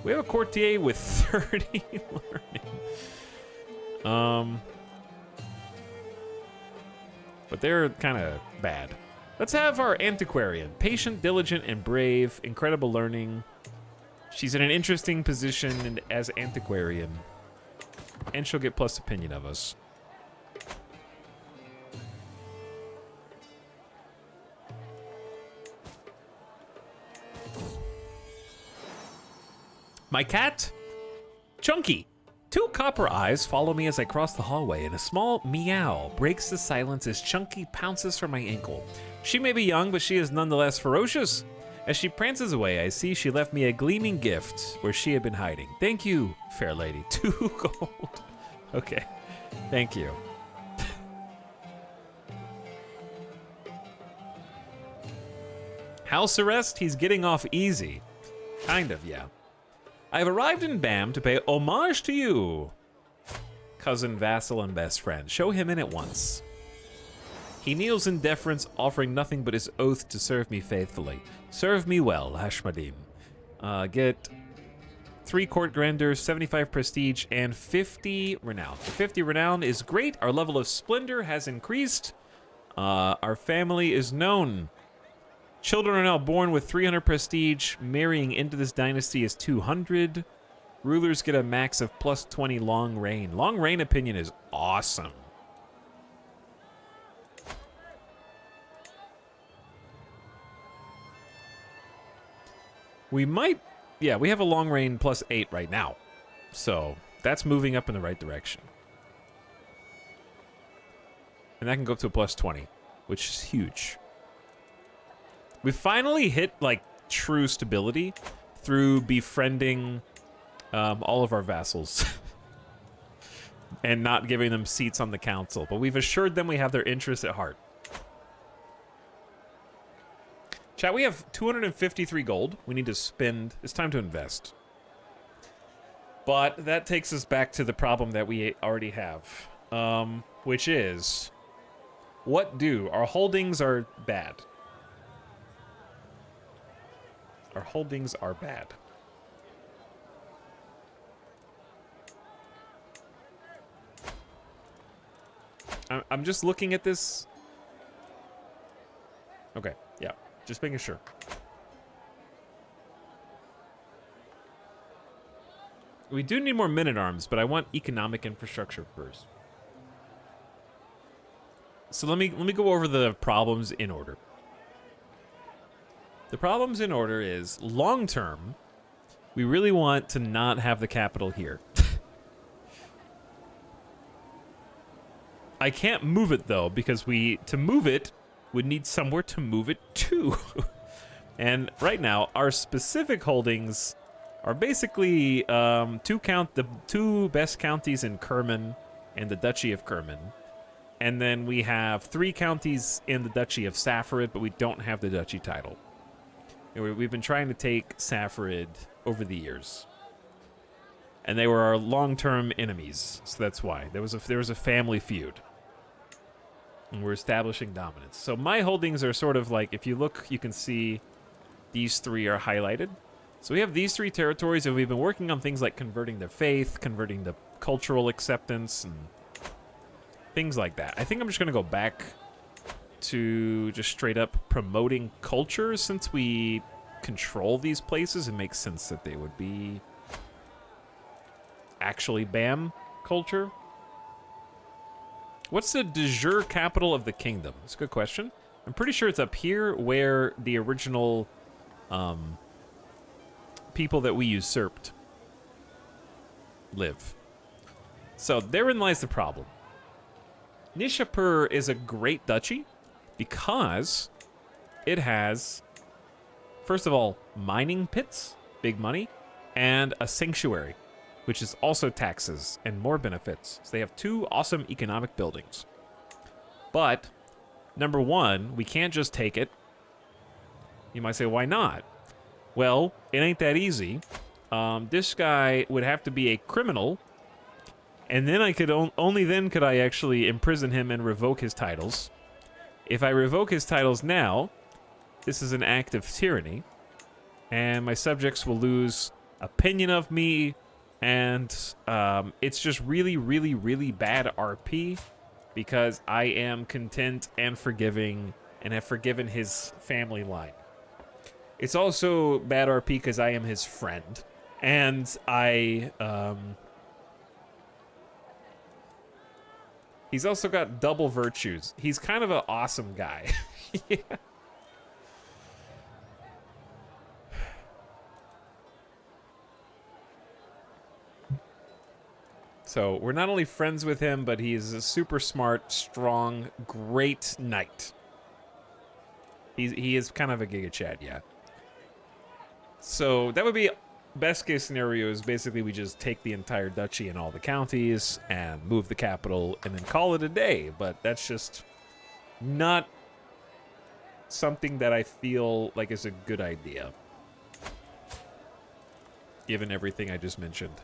We have a courtier with 30 learning. But they're kind of bad. Let's have our antiquarian. Patient, diligent, and brave. Incredible learning. She's in an interesting position as antiquarian. And she'll get plus opinion of us. My cat Chunky. Two copper eyes follow me as I cross the hallway, and a small meow breaks the silence as Chunky pounces for my ankle. She may be young, but she is nonetheless ferocious. As she prances away, I see she left me a gleaming gift where she had been hiding. Thank you, fair lady. 2 gold. Okay, thank you. House arrest? He's getting off easy. Kind of, yeah. I've arrived in Bam to pay homage to you. Cousin, vassal, and best friend. Show him in at once. He kneels in deference, offering nothing but his oath to serve me faithfully. Serve me well, Hashmadim. Get 3 court grandeur, 75 prestige, and 50 renown. The 50 renown is great. Our level of splendor has increased. Our family is known. Children are now born with 300 prestige. Marrying into this dynasty is 200. Rulers get a max of plus 20 long reign. Long reign opinion is awesome. We might, yeah, we have a long reign plus 8 right now. So that's moving up in the right direction. And that can go up to a plus 20, which is huge. We finally hit, like, true stability through befriending all of our vassals. And not giving them seats on the council. But we've assured them we have their interests at heart. Chat, we have 253 gold. We need to spend. It's time to invest. But that takes us back to the problem that we already have. Which is, what do? Our holdings are bad. Our holdings are bad. I'm just looking at this. Okay, yeah. Just making sure. We do need more men-at-arms, but I want economic infrastructure first. So let me go over the problems in order. The problems in order is, long-term, we really want to not have the capital here. I can't move it, though, because to move it, would need somewhere to move it to. And right now, our specific holdings are basically the 2 best counties in Kerman and the Duchy of Kerman. And then we have 3 counties in the Duchy of Safarid, but we don't have the Duchy title. And we've been trying to take Safarid over the years. And they were our long-term enemies, so that's why. There was a family feud. And we're establishing dominance. So my holdings are sort of like, if you look, you can see these 3 are highlighted. So we have these 3 territories, and we've been working on things like converting the faith, converting the cultural acceptance, and things like that. I think I'm just going to go back to just straight up promoting culture. Since we control these places, it makes sense that they would be actually BAM culture. What's the de jure capital of the kingdom? That's a good question. I'm pretty sure it's up here where the original people that we usurped live. So therein lies the problem. Nishapur is a great duchy because it has, first of all, mining pits, big money, and a sanctuary, which is also taxes and more benefits. So they have 2 awesome economic buildings. But, number 1, we can't just take it. You might say, why not? Well, it ain't that easy. This guy would have to be a criminal, and then I could only then could I actually imprison him and revoke his titles. If I revoke his titles now, this is an act of tyranny, and my subjects will lose opinion of me. And it's just really, really, really bad RP because I am content and forgiving and have forgiven his family line. It's also bad RP because I am his friend. And he's also got double virtues. He's kind of an awesome guy. Yeah. So we're not only friends with him, but he's a super smart, strong, great knight. He is kind of a Giga Chad, yeah. So that would be best case scenario is basically we just take the entire duchy and all the counties and move the capital and then call it a day. But that's just not something that I feel like is a good idea, given everything I just mentioned.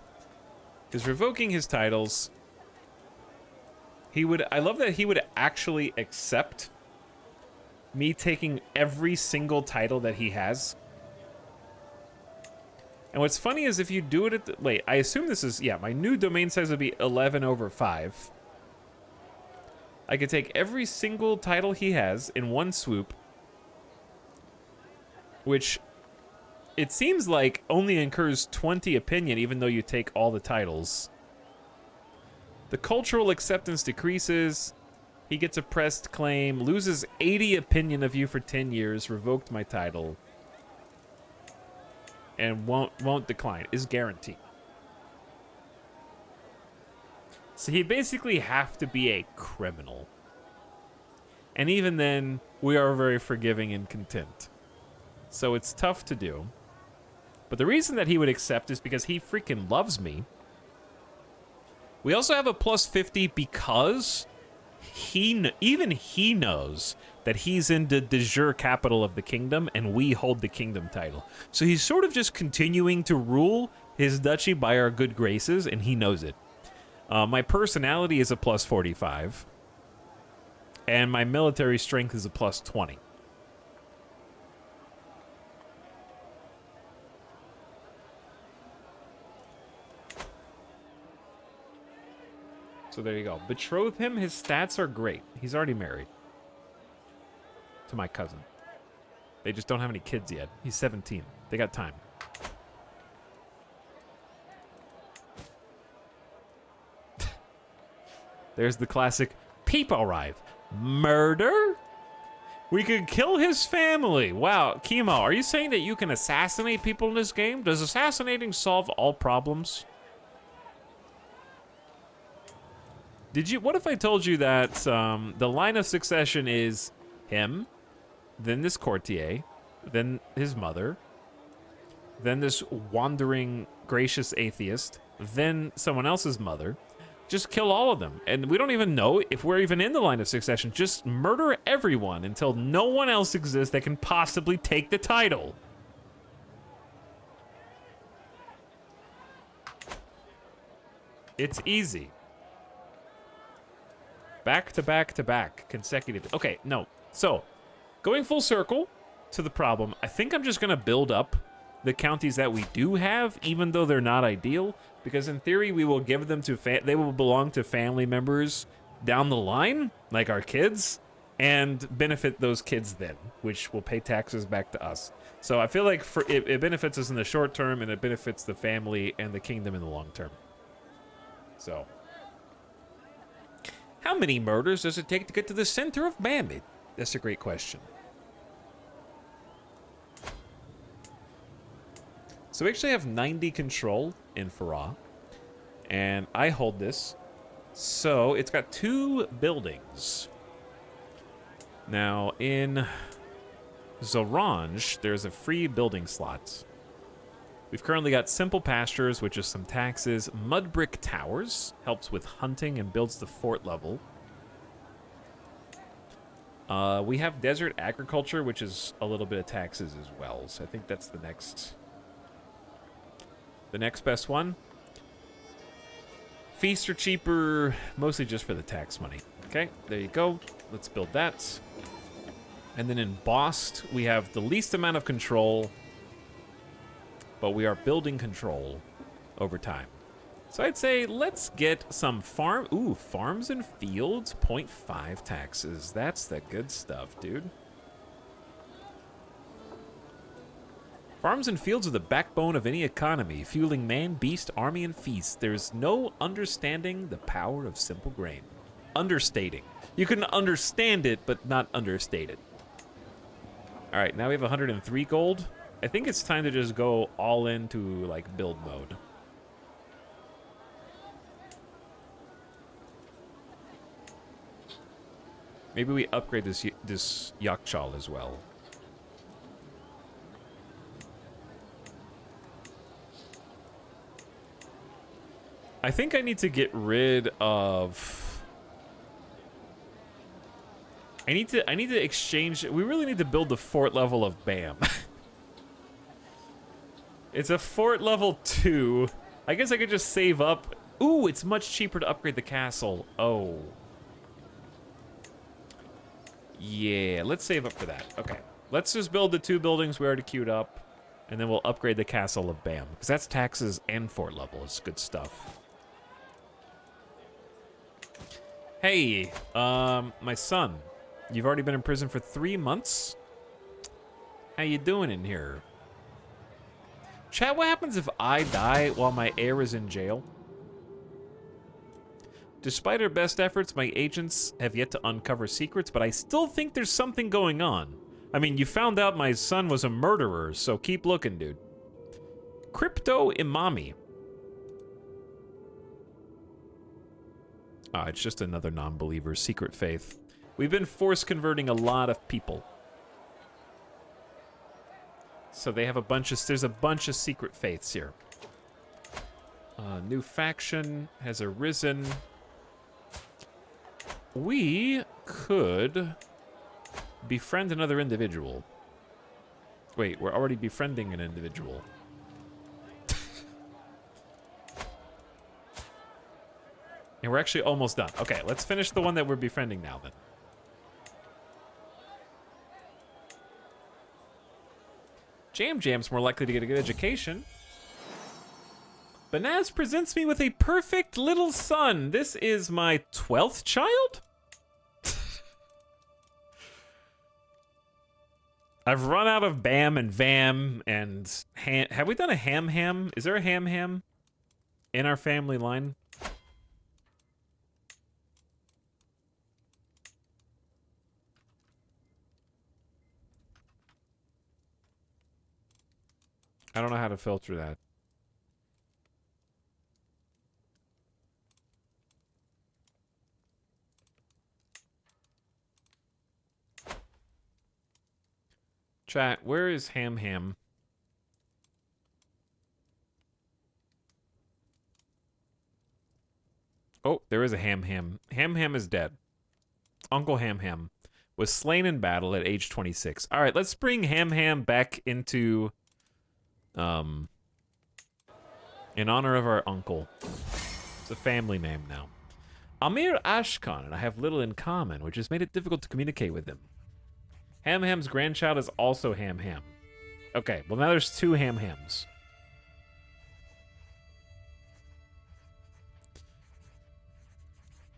Because revoking his titles, I love that he would actually accept me taking every single title that he has. And what's funny is if you do it wait, I assume this is, yeah, my new domain size would be 11/5. I could take every single title he has in one swoop, which it seems like only incurs 20 opinion even though you take all the titles. The cultural acceptance decreases. He gets a pressed claim, loses 80 opinion of you for 10 years, revoked my title, and won't decline, is guaranteed. So he'd basically have to be a criminal. And even then, we are very forgiving and content. So it's tough to do. But the reason that he would accept is because he freaking loves me. We also have a plus 50 because even he knows that he's in the de jure capital of the kingdom and we hold the kingdom title. So he's sort of just continuing to rule his duchy by our good graces, and he knows it. My personality is a plus 45, and my military strength is a plus 20. So there you go. Betroth him. His stats are great. He's already married to my cousin. They just don't have any kids yet. He's 17. They got time. There's the classic peep arrive. Murder? We could kill his family. Wow, Chemo, are you saying that you can assassinate people in this game? Does assassinating solve all problems? What if I told you that the line of succession is him, then this courtier, then his mother, then this wandering gracious atheist, then someone else's mother? Just kill all of them. And we don't even know if we're even in the line of succession. Just murder everyone until no one else exists that can possibly take the title. It's easy. Back to back to back, consecutive. Okay, no. So, going full circle to the problem, I think I'm just going to build up the counties that we do have, even though they're not ideal, because in theory, we will give them to, they will belong to family members down the line, like our kids, and benefit those kids then, which will pay taxes back to us. So I feel like it benefits us in the short term, and it benefits the family and the kingdom in the long term. So... how many murders does it take to get to the center of Bambi? That's a great question. So we actually have 90 control in Farah, and I hold this. So it's got 2 buildings. Now in Zorange, there's a free building slot. We've currently got Simple Pastures, which is some taxes. Mud Brick Towers helps with hunting and builds the fort level. We have Desert Agriculture, which is a little bit of taxes as well. So I think that's the next best one. Feasts are cheaper, mostly just for the tax money. Okay, there you go. Let's build that. And then in Bost, we have the least amount of control, but we are building control over time. So I'd say let's get some farms and fields, 0.5 taxes. That's the good stuff, dude. Farms and fields are the backbone of any economy, fueling man, beast, army, and feast. There's no understanding the power of simple grain. Understating. You can understand it, but not understate it. All right, now we have 103 gold. I think it's time to just go all into, like, build mode. Maybe we upgrade this Yakshal as well. I think I need to get rid of... I need to exchange... We really need to build the fort level of Bam. It's a fort level 2. I guess I could just save up. Ooh, it's much cheaper to upgrade the castle. Oh. Yeah, let's save up for that. Okay. Let's just build the 2 buildings we already queued up. And then we'll upgrade the castle of Bam. Because that's taxes and fort level. It's good stuff. Hey, my son. You've already been in prison for 3 months? How you doing in here? Chat, what happens if I die while my heir is in jail? Despite our best efforts, my agents have yet to uncover secrets, but I still think there's something going on. I mean, you found out my son was a murderer, so keep looking, dude. Crypto Imami. Ah, it's just another non-believer's secret faith. We've been force converting a lot of people. So they have there's a bunch of secret faiths here. New faction has arisen. We could befriend another individual. Wait, we're already befriending an individual. And we're actually almost done. Okay, let's finish the one that we're befriending now then. Jam's more likely to get a good education. Banaz presents me with a perfect little son. This is my 12th child? I've run out of Bam and Vam and Ham. Have we done a Ham? Is there a Ham in our family line? I don't know how to filter that. Chat, where is Ham? Oh, there is a Ham. Ham is dead. Uncle Ham was slain in battle at age 26. All right, let's bring Ham back into... in honor of our uncle. It's a family name now. Amir Ashkan and I have little in common, which has made it difficult to communicate with him. Ham's grandchild is also Ham. Okay, well now there's 2 Hams.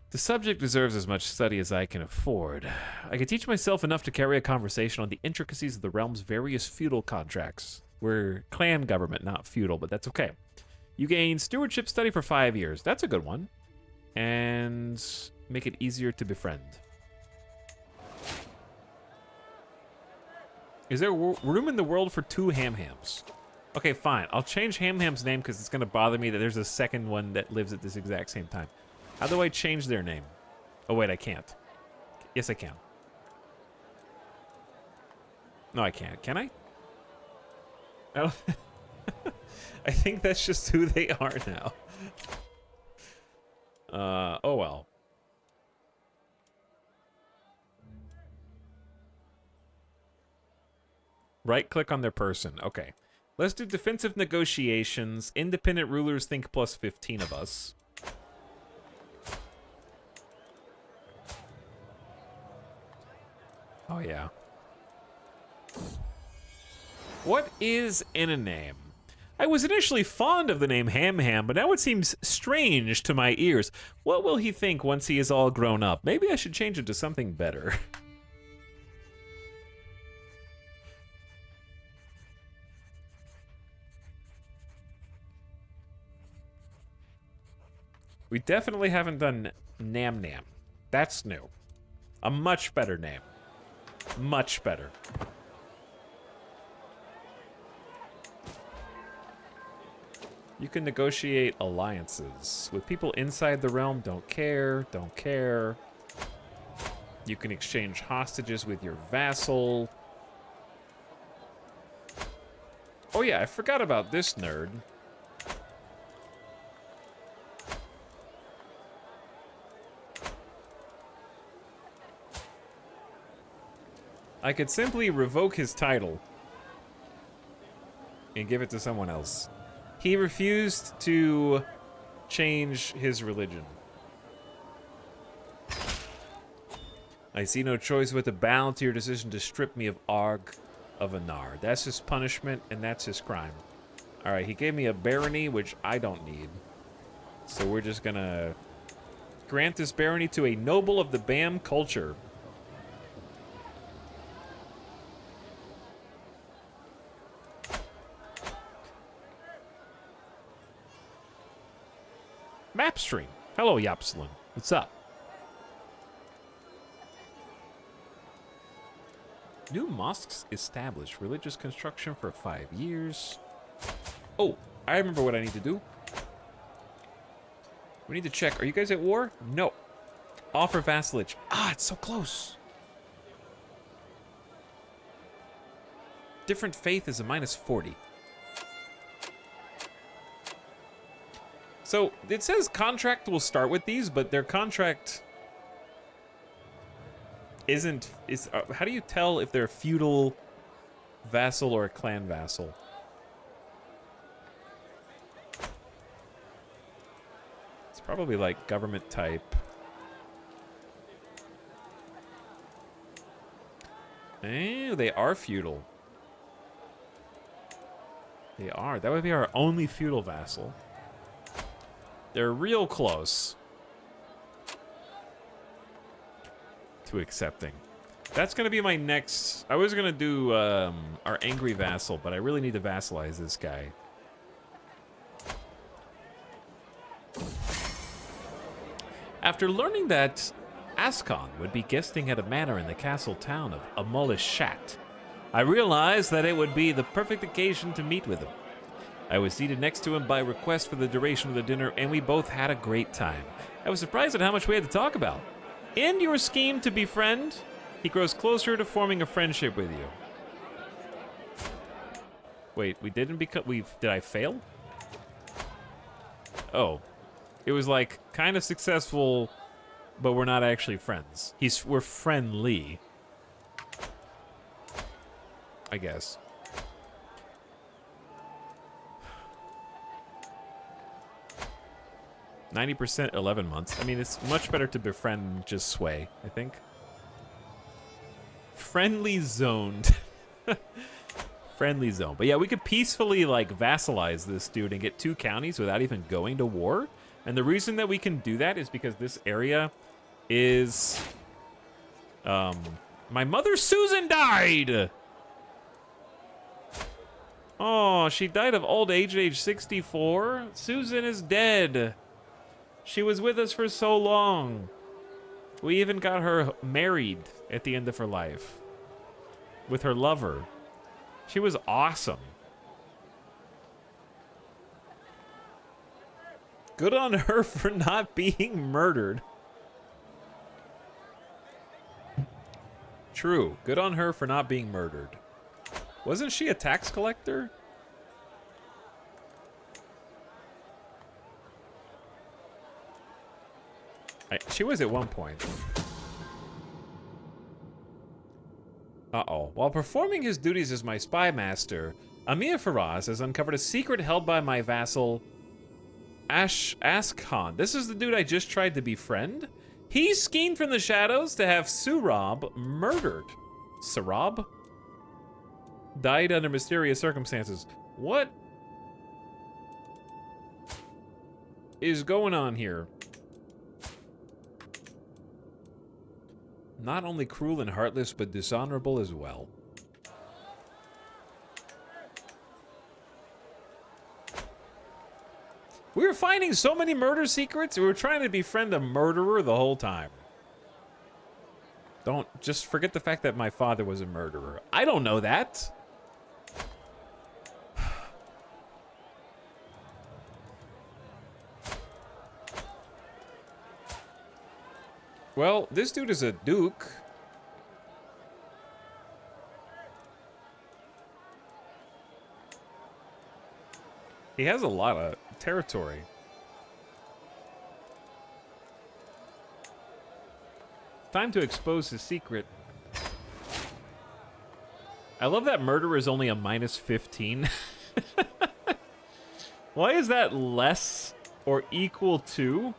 The subject deserves as much study as I can afford. I could teach myself enough to carry a conversation on the intricacies of the realm's various feudal contracts. We're clan government, not feudal, but that's okay. You gain stewardship study for 5 years. That's a good one. And make it easier to befriend. Is there room in the world for 2 Hams? Okay, fine. I'll change Ham's name because it's going to bother me that there's a second one that lives at this exact same time. How do I change their name? Oh, wait, I can't. Yes, I can. No, I can't. Can I? I don't... I think that's just who they are now. Oh well. Right-click on their person. Okay. Let's do defensive negotiations. Independent rulers think plus 15 of us. Oh, yeah. What is in a name? I was initially fond of the name Ham, but now it seems strange to my ears. What will he think once he is all grown up? Maybe I should change it to something better. We definitely haven't done Nam. That's new. A much better name. Much better. You can negotiate alliances with people inside the realm. Don't care. You can exchange hostages with your vassal. Oh yeah, I forgot about this nerd. I could simply revoke his title and give it to someone else. He refused to change his religion. I see no choice but to bow to your decision to strip me of Arg of Anar. That's his punishment, and that's his crime. Alright, he gave me a barony, which I don't need. So we're just gonna grant this barony to a noble of the Bam culture. Mapstream. Hello, Yapsilon. What's up? New mosques established. Religious construction for 5 years. Oh, I remember what I need to do. We need to check. Are you guys at war? No. Offer vassalage. Ah, it's so close. Different faith is a -40. So, it says contract will start with these, but their contract isn't... how do you tell if they're a feudal vassal or a clan vassal? It's probably like government type. Eh, they are feudal. They are. That would be our only feudal vassal. They're real close to accepting. That's going to be my next... I was going to do our angry vassal, but I really need to vassalize this guy. After learning that Ascon would be guesting at a manor in the castle town of Amulishat, I realized that it would be the perfect occasion to meet with him. I was seated next to him by request for the duration of the dinner, and we both had a great time. I was surprised at how much we had to talk about. In your scheme to befriend, he grows closer to forming a friendship with you. Wait, we didn't become... Did I fail? Oh. It was like, kind of successful, but we're not actually friends. We're friendly. I guess. 90%, 11 months. I mean, it's much better to befriend than just sway, I think. Friendly zoned. Friendly zone. But yeah, we could peacefully, like, vassalize this dude and get 2 counties without even going to war. And the reason that we can do that is because this area is... my mother Susan died! Oh, she died of old age at age 64? Susan is dead. She was with us for so long. We even got her married at the end of her life. With her lover. She was awesome. Good on her for not being murdered. True. Good on her for not being murdered. Wasn't she a tax collector? She was at one point. Uh-oh. While performing his duties as my spy master, Amir Faraz has uncovered a secret held by my vassal, Ascon. This is the dude I just tried to befriend? He schemed from the shadows to have Surab murdered. Surab? Died under mysterious circumstances. What is going on here? Not only cruel and heartless, but dishonorable as well. We were finding so many murder secrets. We were trying to befriend a murderer the whole time. Don't just forget the fact that my father was a murderer. I don't know that. Well, this dude is a duke. He has a lot of territory. Time to expose his secret. I love that murder is only a -15. Why is that less or equal to?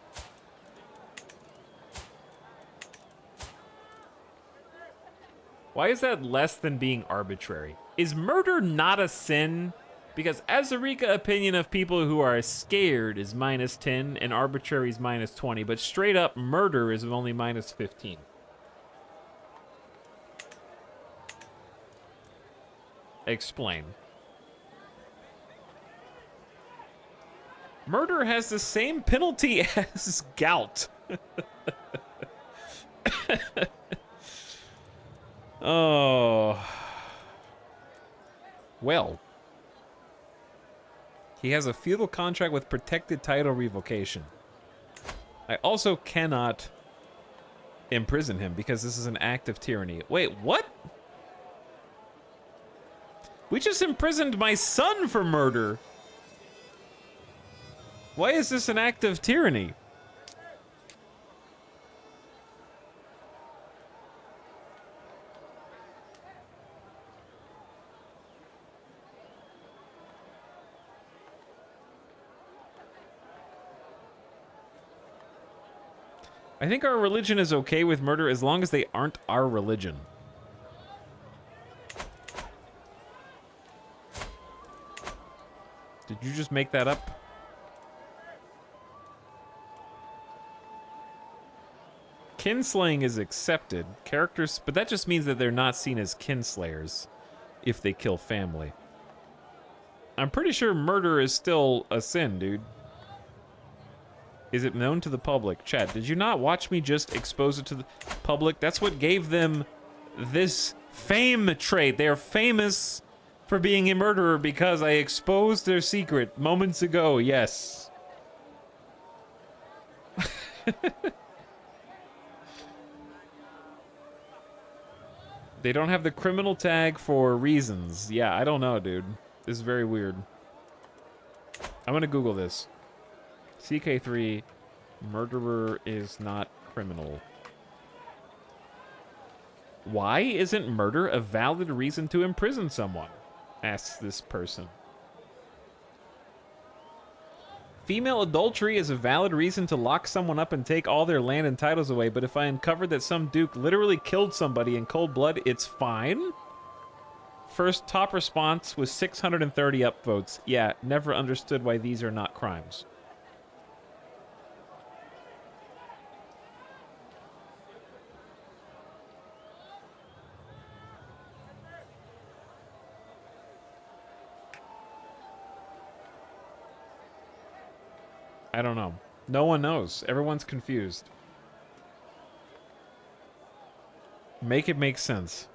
Why is that less than being arbitrary? Is murder not a sin? Because Azarika opinion of people who are scared is -10 and arbitrary is -20, but straight up murder is only -15. Explain. Murder has the same penalty as gout. Oh. Well. He has a feudal contract with protected title revocation. I also cannot imprison him because this is an act of tyranny. Wait, what? We just imprisoned my son for murder. Why is this an act of tyranny? I think our religion is okay with murder as long as they aren't our religion. Did you just make that up? Kinslaying is accepted. Characters, but that just means that they're not seen as kinslayers if they kill family. I'm pretty sure murder is still a sin, dude. Is it known to the public? Chat, did you not watch me just expose it to the public? That's what gave them this fame trait. They are famous for being a murderer because I exposed their secret moments ago, yes. They don't have the criminal tag for reasons. Yeah, I don't know, dude. This is very weird. I'm gonna Google this. CK3, murderer is not criminal. Why isn't murder a valid reason to imprison someone? Asks this person. Female adultery is a valid reason to lock someone up and take all their land and titles away, but if I uncover that some duke literally killed somebody in cold blood, it's fine? First top response was 630 upvotes. Yeah, never understood why these are not crimes. I don't know. No one knows. Everyone's confused. Make it make sense.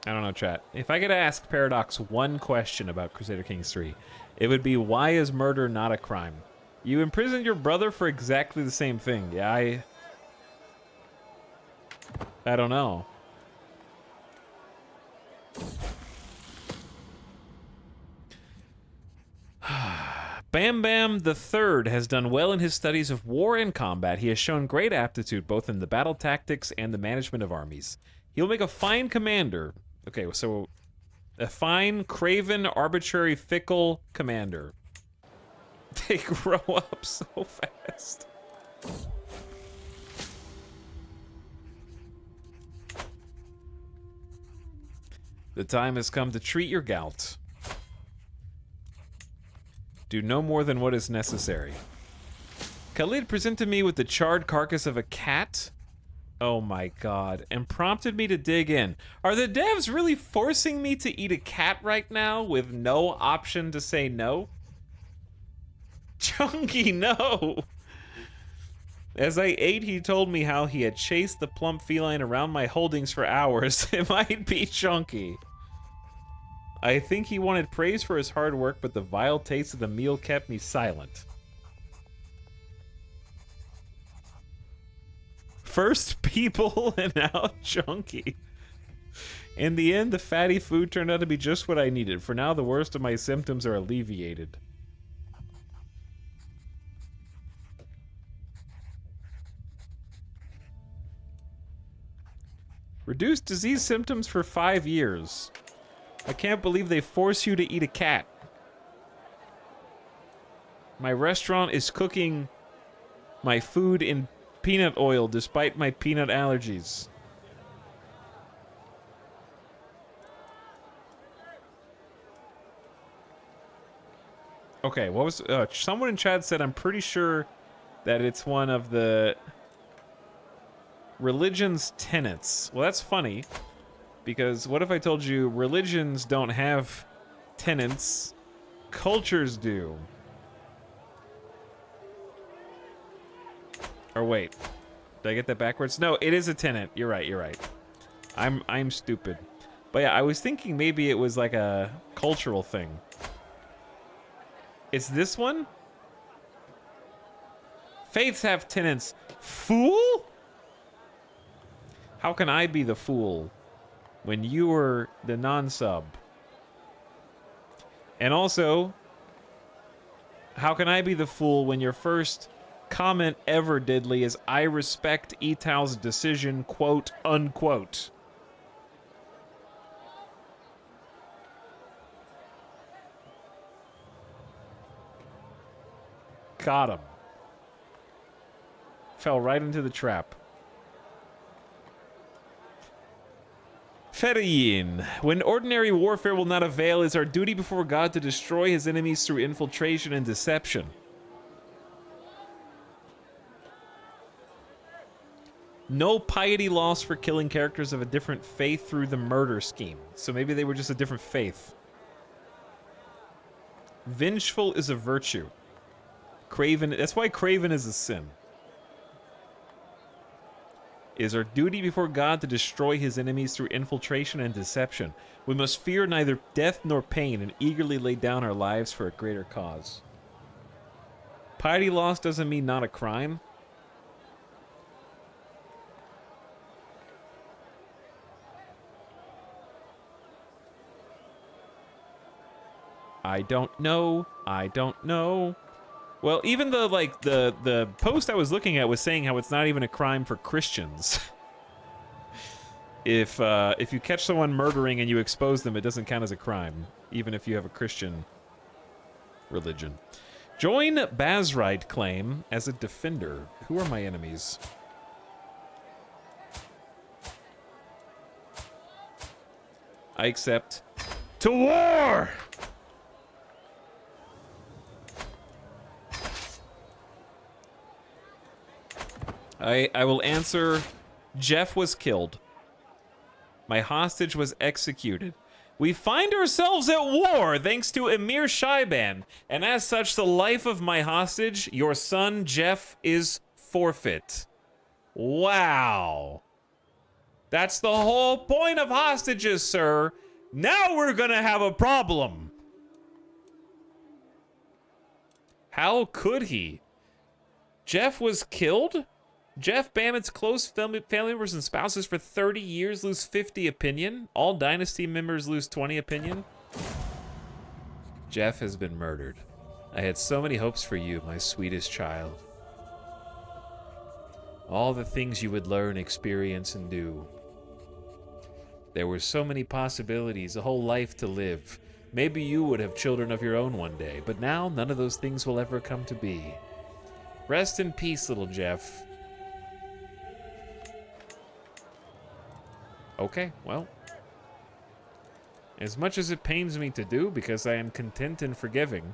I don't know, chat. If I could ask Paradox one question about Crusader Kings 3, it would be, why is murder not a crime? You imprisoned your brother for exactly the same thing. Yeah, I don't know. Bam Bam the Third has done well in his studies of war and combat. He has shown great aptitude both in the battle tactics and the management of armies. He'll make a fine commander. Okay, so a fine, craven, arbitrary, fickle commander. They grow up so fast. The time has come to treat your gout. Do no more than what is necessary. Khalid presented me with the charred carcass of a cat. Oh my god. And prompted me to dig in. Are the devs really forcing me to eat a cat right now with no option to say no? Chunky, no! As I ate, he told me how he had chased the plump feline around my holdings for hours. It might be Chunky. I think he wanted praise for his hard work, but the vile taste of the meal kept me silent. First people and now chunky. In the end, the fatty food turned out to be just what I needed. For now, the worst of my symptoms are alleviated. Reduced disease symptoms for 5 years. I can't believe they force you to eat a cat. My restaurant is cooking my food in peanut oil despite my peanut allergies. Okay, what was... someone in chat said, I'm pretty sure that it's one of the religion's tenets. Well, that's funny, because what if I told you religions don't have tenets, cultures do? Or wait, did I get that backwards? No, it is a tenet. You're right, you're right. I'm stupid. But yeah, I was thinking maybe it was like a cultural thing. It's this one? Faiths have tenets. Fool? How can I be the fool when you were the non-sub? And also, how can I be the fool when your first comment ever, Diddley, is I respect Etal's decision, quote, unquote? Got him. Fell right into the trap. Feriyin. When ordinary warfare will not avail, it's our duty before God to destroy his enemies through infiltration and deception. No piety lost for killing characters of a different faith through the murder scheme. So maybe they were just a different faith. Vengeful is a virtue. Craven, that's why Craven is a sin. It is our duty before God to destroy his enemies through infiltration and deception. We must fear neither death nor pain and eagerly lay down our lives for a greater cause. Piety lost doesn't mean not a crime. I don't know. I don't know. Well, even the the post I was looking at was saying how it's not even a crime for Christians. If you catch someone murdering and you expose them, it doesn't count as a crime, even if you have a Christian religion. Join Bazrite claim as a defender. Who are my enemies? I accept. To war! I will answer. Jeff was killed. My hostage was executed. We find ourselves at war thanks to Emir Shaiban, and as such, the life of my hostage, your son Jeff, is forfeit. Wow. That's the whole point of hostages, sir. Now we're gonna have a problem. How could he? Jeff was killed? Jeff Bammett's close family members and spouses for 30 years lose 50 opinion. All Dynasty members lose 20 opinion. Jeff has been murdered. I had so many hopes for you, my sweetest child. All the things you would learn, experience, and do. There were so many possibilities, a whole life to live. Maybe you would have children of your own one day, but now none of those things will ever come to be. Rest in peace, little Jeff. Okay, well. As much as it pains me to do, because I am content and forgiving.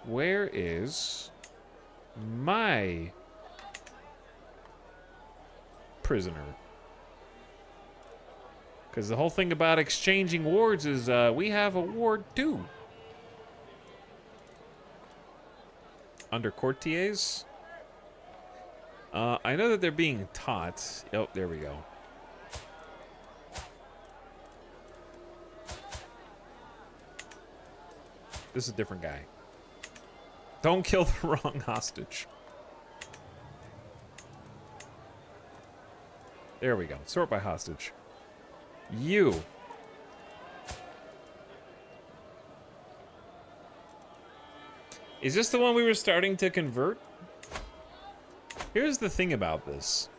Where is my prisoner? Because the whole thing about exchanging wards is we have a ward too. Under courtiers? I know that they're being taught. Oh, there we go. This is a different guy. Don't kill the wrong hostage. There we go. Sort by hostage. You. Is this the one we were starting to convert? Here's the thing about this.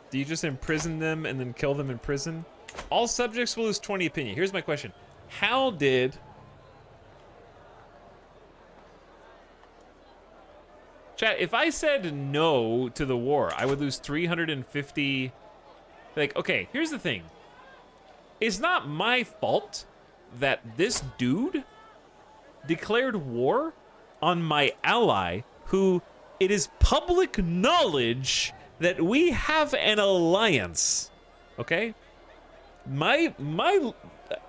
Do you just imprison them and then kill them in prison? All subjects will lose 20 opinion. Here's my question. How did... Chat, if I said no to the war, I would lose 350... Like, okay, here's the thing. It's not my fault that this dude declared war on my ally, who it is public knowledge that we have an alliance, okay? My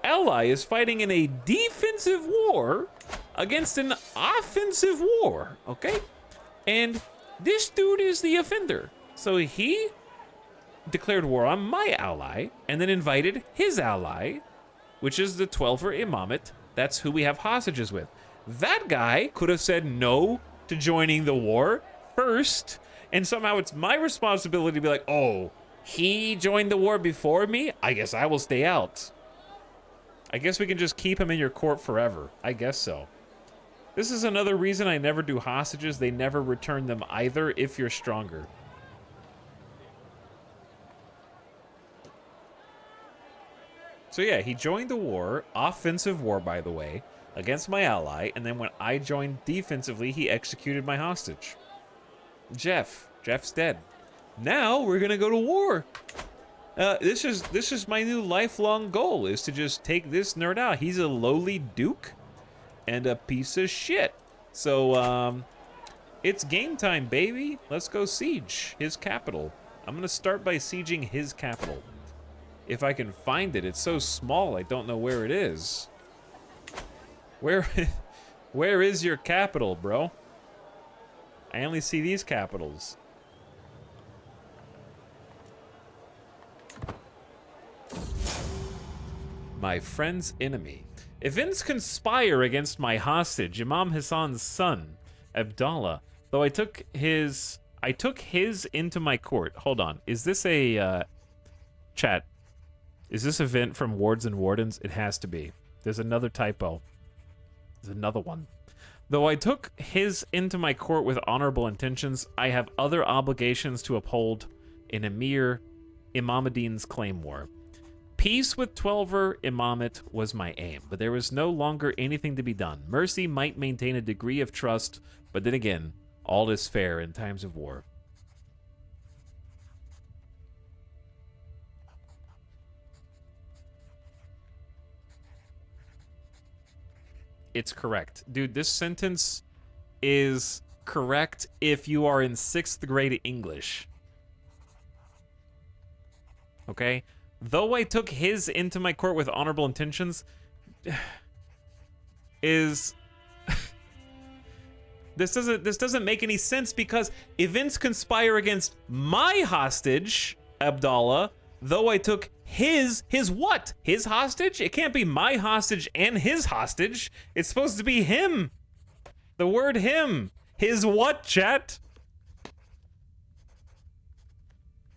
ally is fighting in a defensive war against an offensive war, okay? And this dude is the offender. So he declared war on my ally and then invited his ally, which is the Twelver Imamate. That's who we have hostages with. That guy could have said no to joining the war first, and somehow it's my responsibility to be like, oh, he joined the war before me? I guess I will stay out. I guess we can just keep him in your court forever. I guess so. This is another reason I never do hostages. They never return them either if you're stronger. So yeah, he joined the war, offensive war by the way, against my ally, and then when I joined defensively, he executed my hostage. Jeff's dead. Now we're gonna go to war. This is my new lifelong goal, is to just take this nerd out. He's a lowly duke and a piece of shit. So it's game time, baby. Let's go siege his capital. I'm gonna start by sieging his capital. If I can find it. It's so small, I don't know where it is. Where is your capital, bro? I only see these capitals. My friend's enemy. Events conspire against my hostage, Imam Hassan's son, Abdallah. Though I took his into my court. Hold on. Is this a chat? Is this event from Wards and Wardens? It has to be. There's another typo. There's another one. Though I took his into my court with honorable intentions, I have other obligations to uphold in Emir Imamuddin's claim war. Peace with Twelver Imamate was my aim, but there was no longer anything to be done. Mercy might maintain a degree of trust, but then again, all is fair in times of war. It's correct. Dude, this sentence is correct if you are in 6th grade English. Okay? Though I took his into my court with honorable intentions, is... This doesn't make any sense because events conspire against my hostage, Abdallah, though I took his what? His hostage? It can't be my hostage and his hostage. It's supposed to be him. The word him. His what, chat?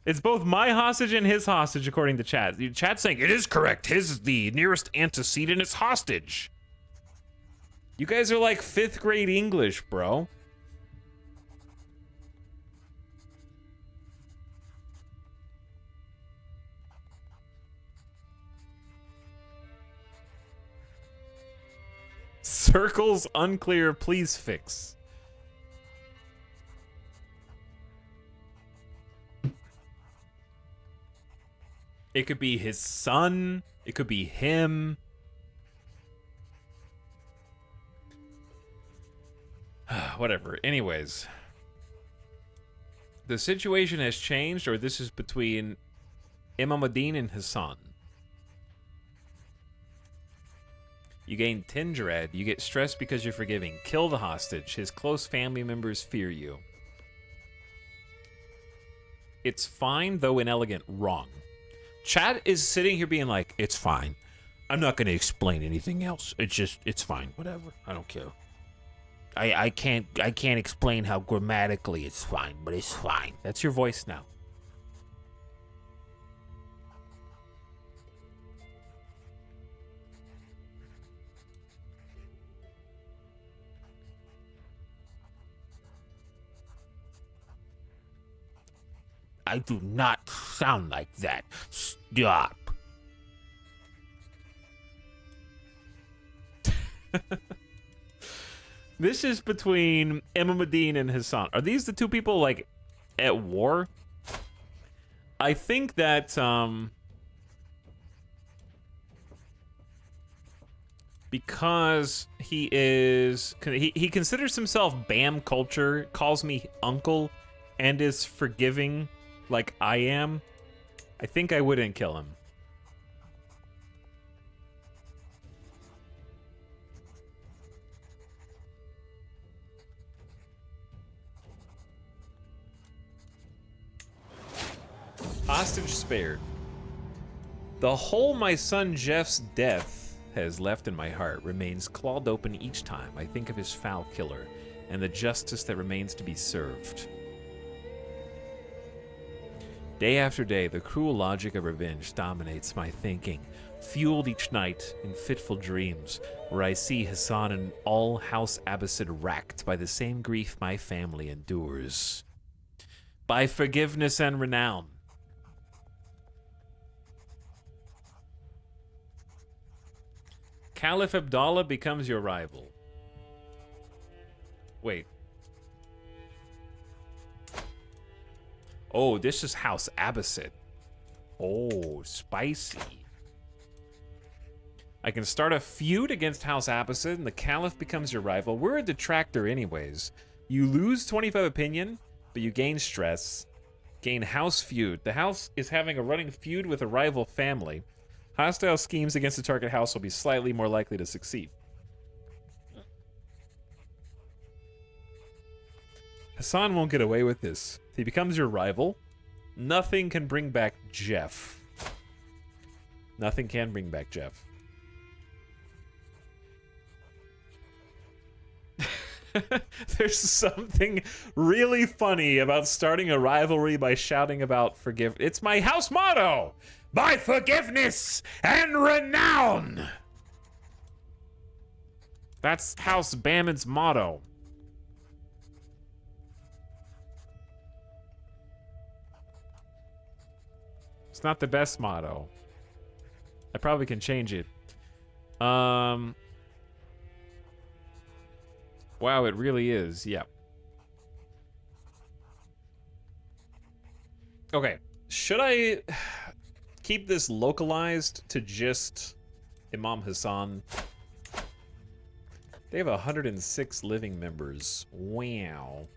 It's both my hostage and his hostage, according to chat. Chat's saying it is correct. His is the nearest antecedent. It's hostage. You guys are like 5th grade English, bro. Circles unclear, please fix. It could be his son. It could be him. Whatever. Anyways. The situation has changed, or this is between Imamuddin and Hassan. You gain 10 dread. You get stressed because you're forgiving. Kill the hostage. His close family members fear you. It's fine, though inelegant. Wrong. Chat is sitting here being like, it's fine. I'm not going to explain anything else. It's fine. Whatever. I don't care. I can't explain how grammatically it's fine, but it's fine. That's your voice now. I do not sound like that. Stop. This is between Imam Adine and Hassan. Are these the two people, like, at war? I think that, because he is... He considers himself BAM culture, calls me uncle, and is forgiving like I am, I think I wouldn't kill him. Hostage spared. The hole my son Jeff's death has left in my heart remains clawed open each time I think of his foul killer and the justice that remains to be served. Day after day, the cruel logic of revenge dominates my thinking, fueled each night in fitful dreams, where I see Hassan and all House Abbasid racked by the same grief my family endures. By forgiveness and renown. Caliph Abdallah becomes your rival. Wait. Oh, this is House Abbasid. Oh, spicy. I can start a feud against House Abbasid, and the Caliph becomes your rival. We're a detractor anyways. You lose 25 opinion, but you gain stress. Gain house feud. The house is having a running feud with a rival family. Hostile schemes against the target house will be slightly more likely to succeed. Hassan won't get away with this. If he becomes your rival, nothing can bring back Jeff. Nothing can bring back Jeff. There's something really funny about starting a rivalry by shouting about forgiveness. It's my house motto! By forgiveness and renown! That's House Bammond's motto. It's not the best motto. I probably can change it. Wow, it really is. Yep. Okay. Should I keep this localized to just Imam Hassan? They have 106 living members. Wow.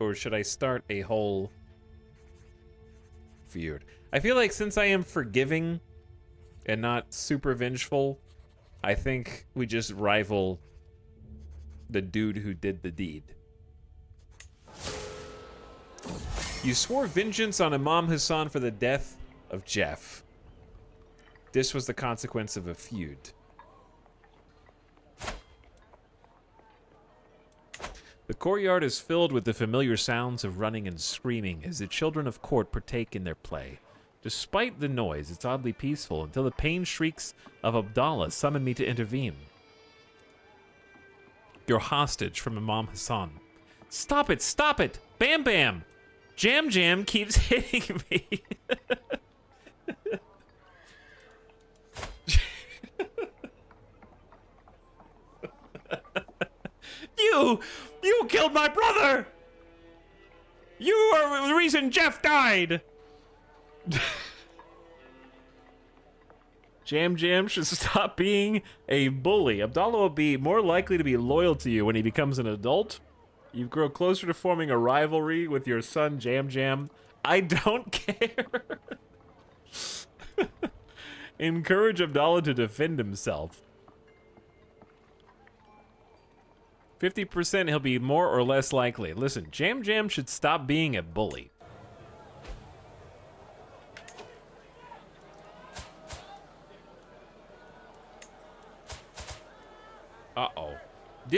Or should I start a whole feud? I feel like since I am forgiving and not super vengeful, I think we just rival the dude who did the deed. You swore vengeance on Imam Hassan for the death of Jeff. This was the consequence of a feud. The courtyard is filled with the familiar sounds of running and screaming as the children of court partake in their play. Despite the noise, it's oddly peaceful until the pained shrieks of Abdallah summon me to intervene. You're hostage from Imam Hassan. Stop it! Stop it! Bam Bam! Jam Jam keeps hitting me. You killed my brother! You are the reason Jeff died! Jam Jam should stop being a bully. Abdallah will be more likely to be loyal to you when he becomes an adult. You grow closer to forming a rivalry with your son Jam Jam. I don't care. Encourage Abdallah to defend himself. 50% he'll be more or less likely. Listen, Jam Jam should stop being a bully.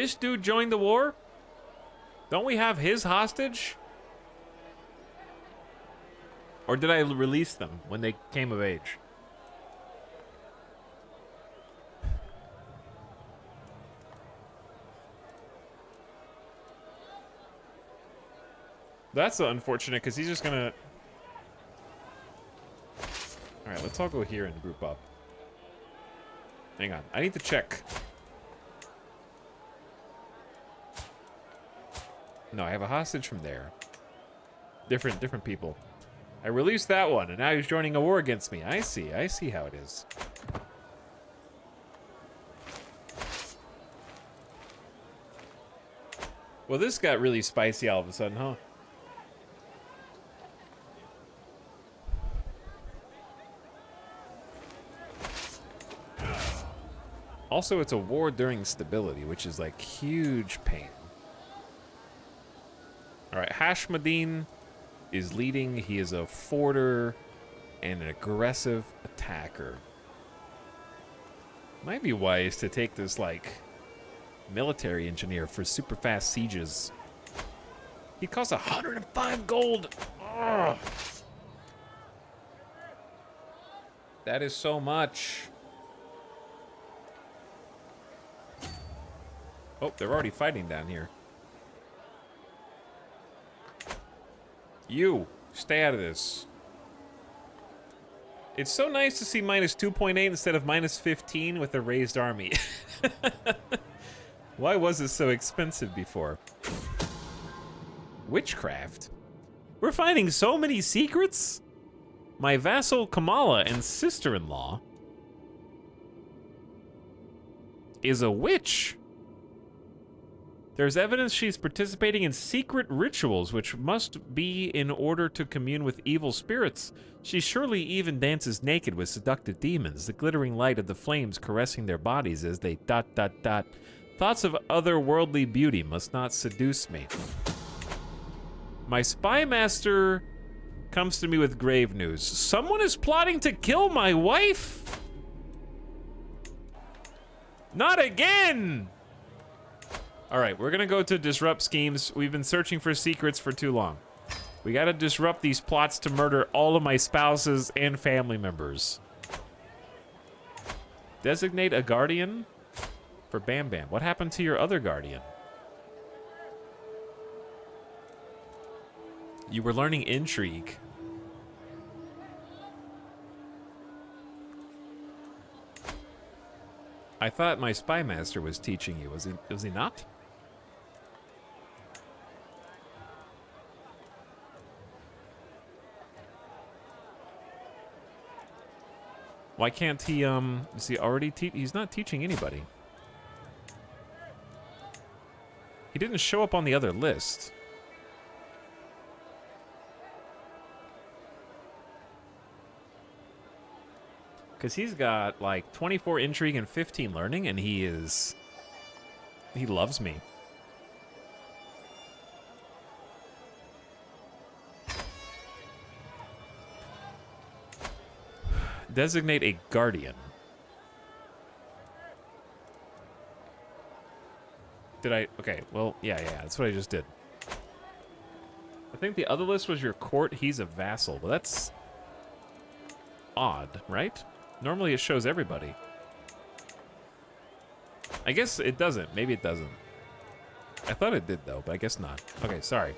this dude joined the war? Don't we have his hostage? Or did I release them when they came of age? That's unfortunate, because he's just gonna... Alright, let's all go here and group up. Hang on, I need to check. No, I have a hostage from there. Different people. I released that one, and now he's joining a war against me. I see how it is. Well, this got really spicy all of a sudden, huh? Also, it's a war during stability, which is like huge pain. All right, Hashmadin is leading. He is a forder and an aggressive attacker. Might be wise to take this, like, military engineer for super fast sieges. He costs 105 gold. Ugh. That is so much. Oh, they're already fighting down here. You, stay out of this. It's so nice to see minus 2.8 instead of minus 15 with a raised army. Why was it so expensive before? Witchcraft? We're finding so many secrets? My vassal Kamala and sister-in-law is a witch. There's evidence she's participating in secret rituals, which must be in order to commune with evil spirits. She surely even dances naked with seductive demons, the glittering light of the flames caressing their bodies as they ... Thoughts of otherworldly beauty must not seduce me. My spy master comes to me with grave news. Someone is plotting to kill my wife? Not again! All right, we're gonna go to disrupt schemes. We've been searching for secrets for too long. We gotta disrupt these plots to murder all of my spouses and family members. Designate a guardian for Bam Bam. What happened to your other guardian? You were learning intrigue. I thought my spy master was teaching you. Was he not? Why can't he, is he already he's not teaching anybody. He didn't show up on the other list. Because he's got, like, 24 intrigue and 15 learning, and he loves me. Designate a guardian. Did I? Okay, well, yeah, that's what I just did. I think the other list was your court. He's a vassal. Well, that's odd, right? Normally it shows everybody. I guess it doesn't. Maybe it doesn't. I thought it did, though, but I guess not. Okay, sorry.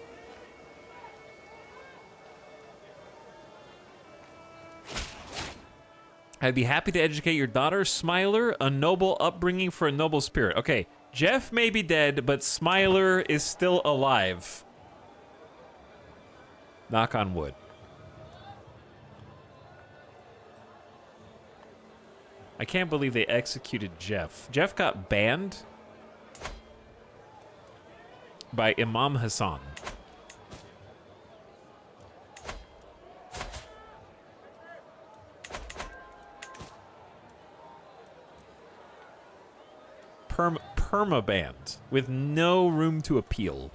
I'd be happy to educate your daughter, Smiler, a noble upbringing for a noble spirit. Okay, Jeff may be dead, but Smiler is still alive. Knock on wood. I can't believe they executed Jeff. Jeff got banned by Imam Hassan. Perma-banned with no room to appeal.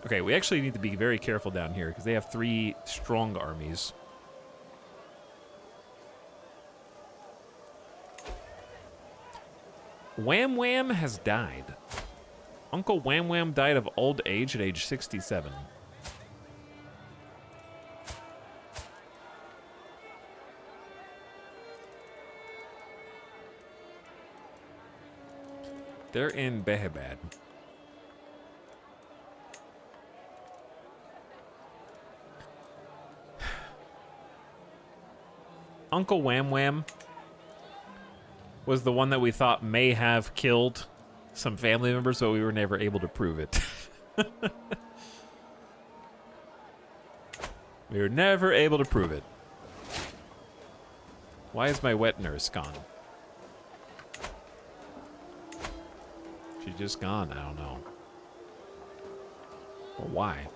Okay, we actually need to be very careful down here because they have 3 strong armies. Wham Wham has died. Uncle Wham Wham died of old age at age 67. They're in Behabad. Uncle Wham Wham was the one that we thought may have killed some family members, but we were never able to prove it. We were never able to prove it. Why is my wet nurse gone? She's just gone. I don't know. Or why?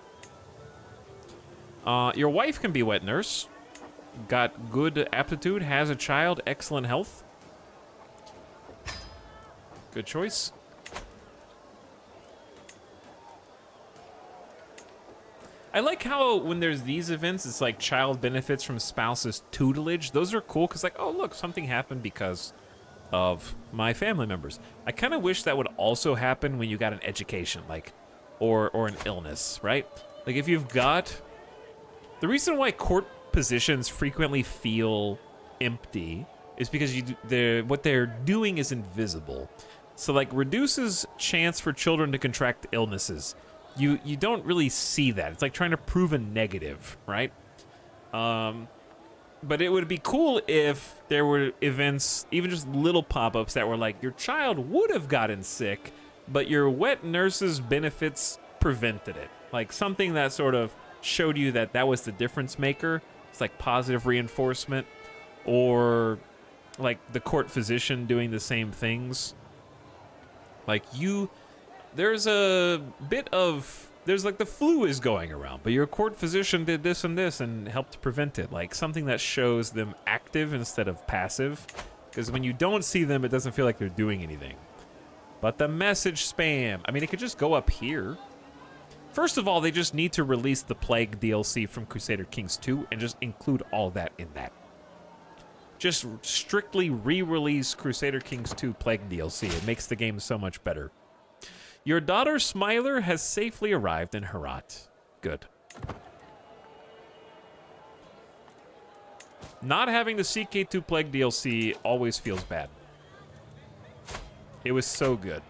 Your wife can be wet nurse. Got good aptitude, has a child, excellent health. Good choice. I like how when there's these events, it's like child benefits from spouse's tutelage. Those are cool because like, oh look, something happened because of my family members. I kind of wish that would also happen when you got an education, like, or an illness, right? Like if you've got, the reason why court positions frequently feel empty is because what they're doing is invisible. So like reduces chance for children to contract illnesses. You don't really see that. It's like trying to prove a negative, right? But it would be cool if there were events, even just little pop-ups that were like, your child would have gotten sick, but your wet nurse's benefits prevented it. Like something that sort of showed you that that was the difference maker. It's like positive reinforcement, or like the court physician doing the same things. Like there's a bit of, there's like the flu is going around, but your court physician did this and this and helped prevent it. Like something that shows them active instead of passive. Because when you don't see them, it doesn't feel like they're doing anything. But the message spam, I mean, it could just go up here. First of all, they just need to release the Plague DLC from Crusader Kings 2 and just include all that in that. Just strictly re-release Crusader Kings 2 Plague DLC. It makes the game so much better. Your daughter Smiler has safely arrived in Herat. Good. Not having the CK2 Plague DLC always feels bad. It was so good.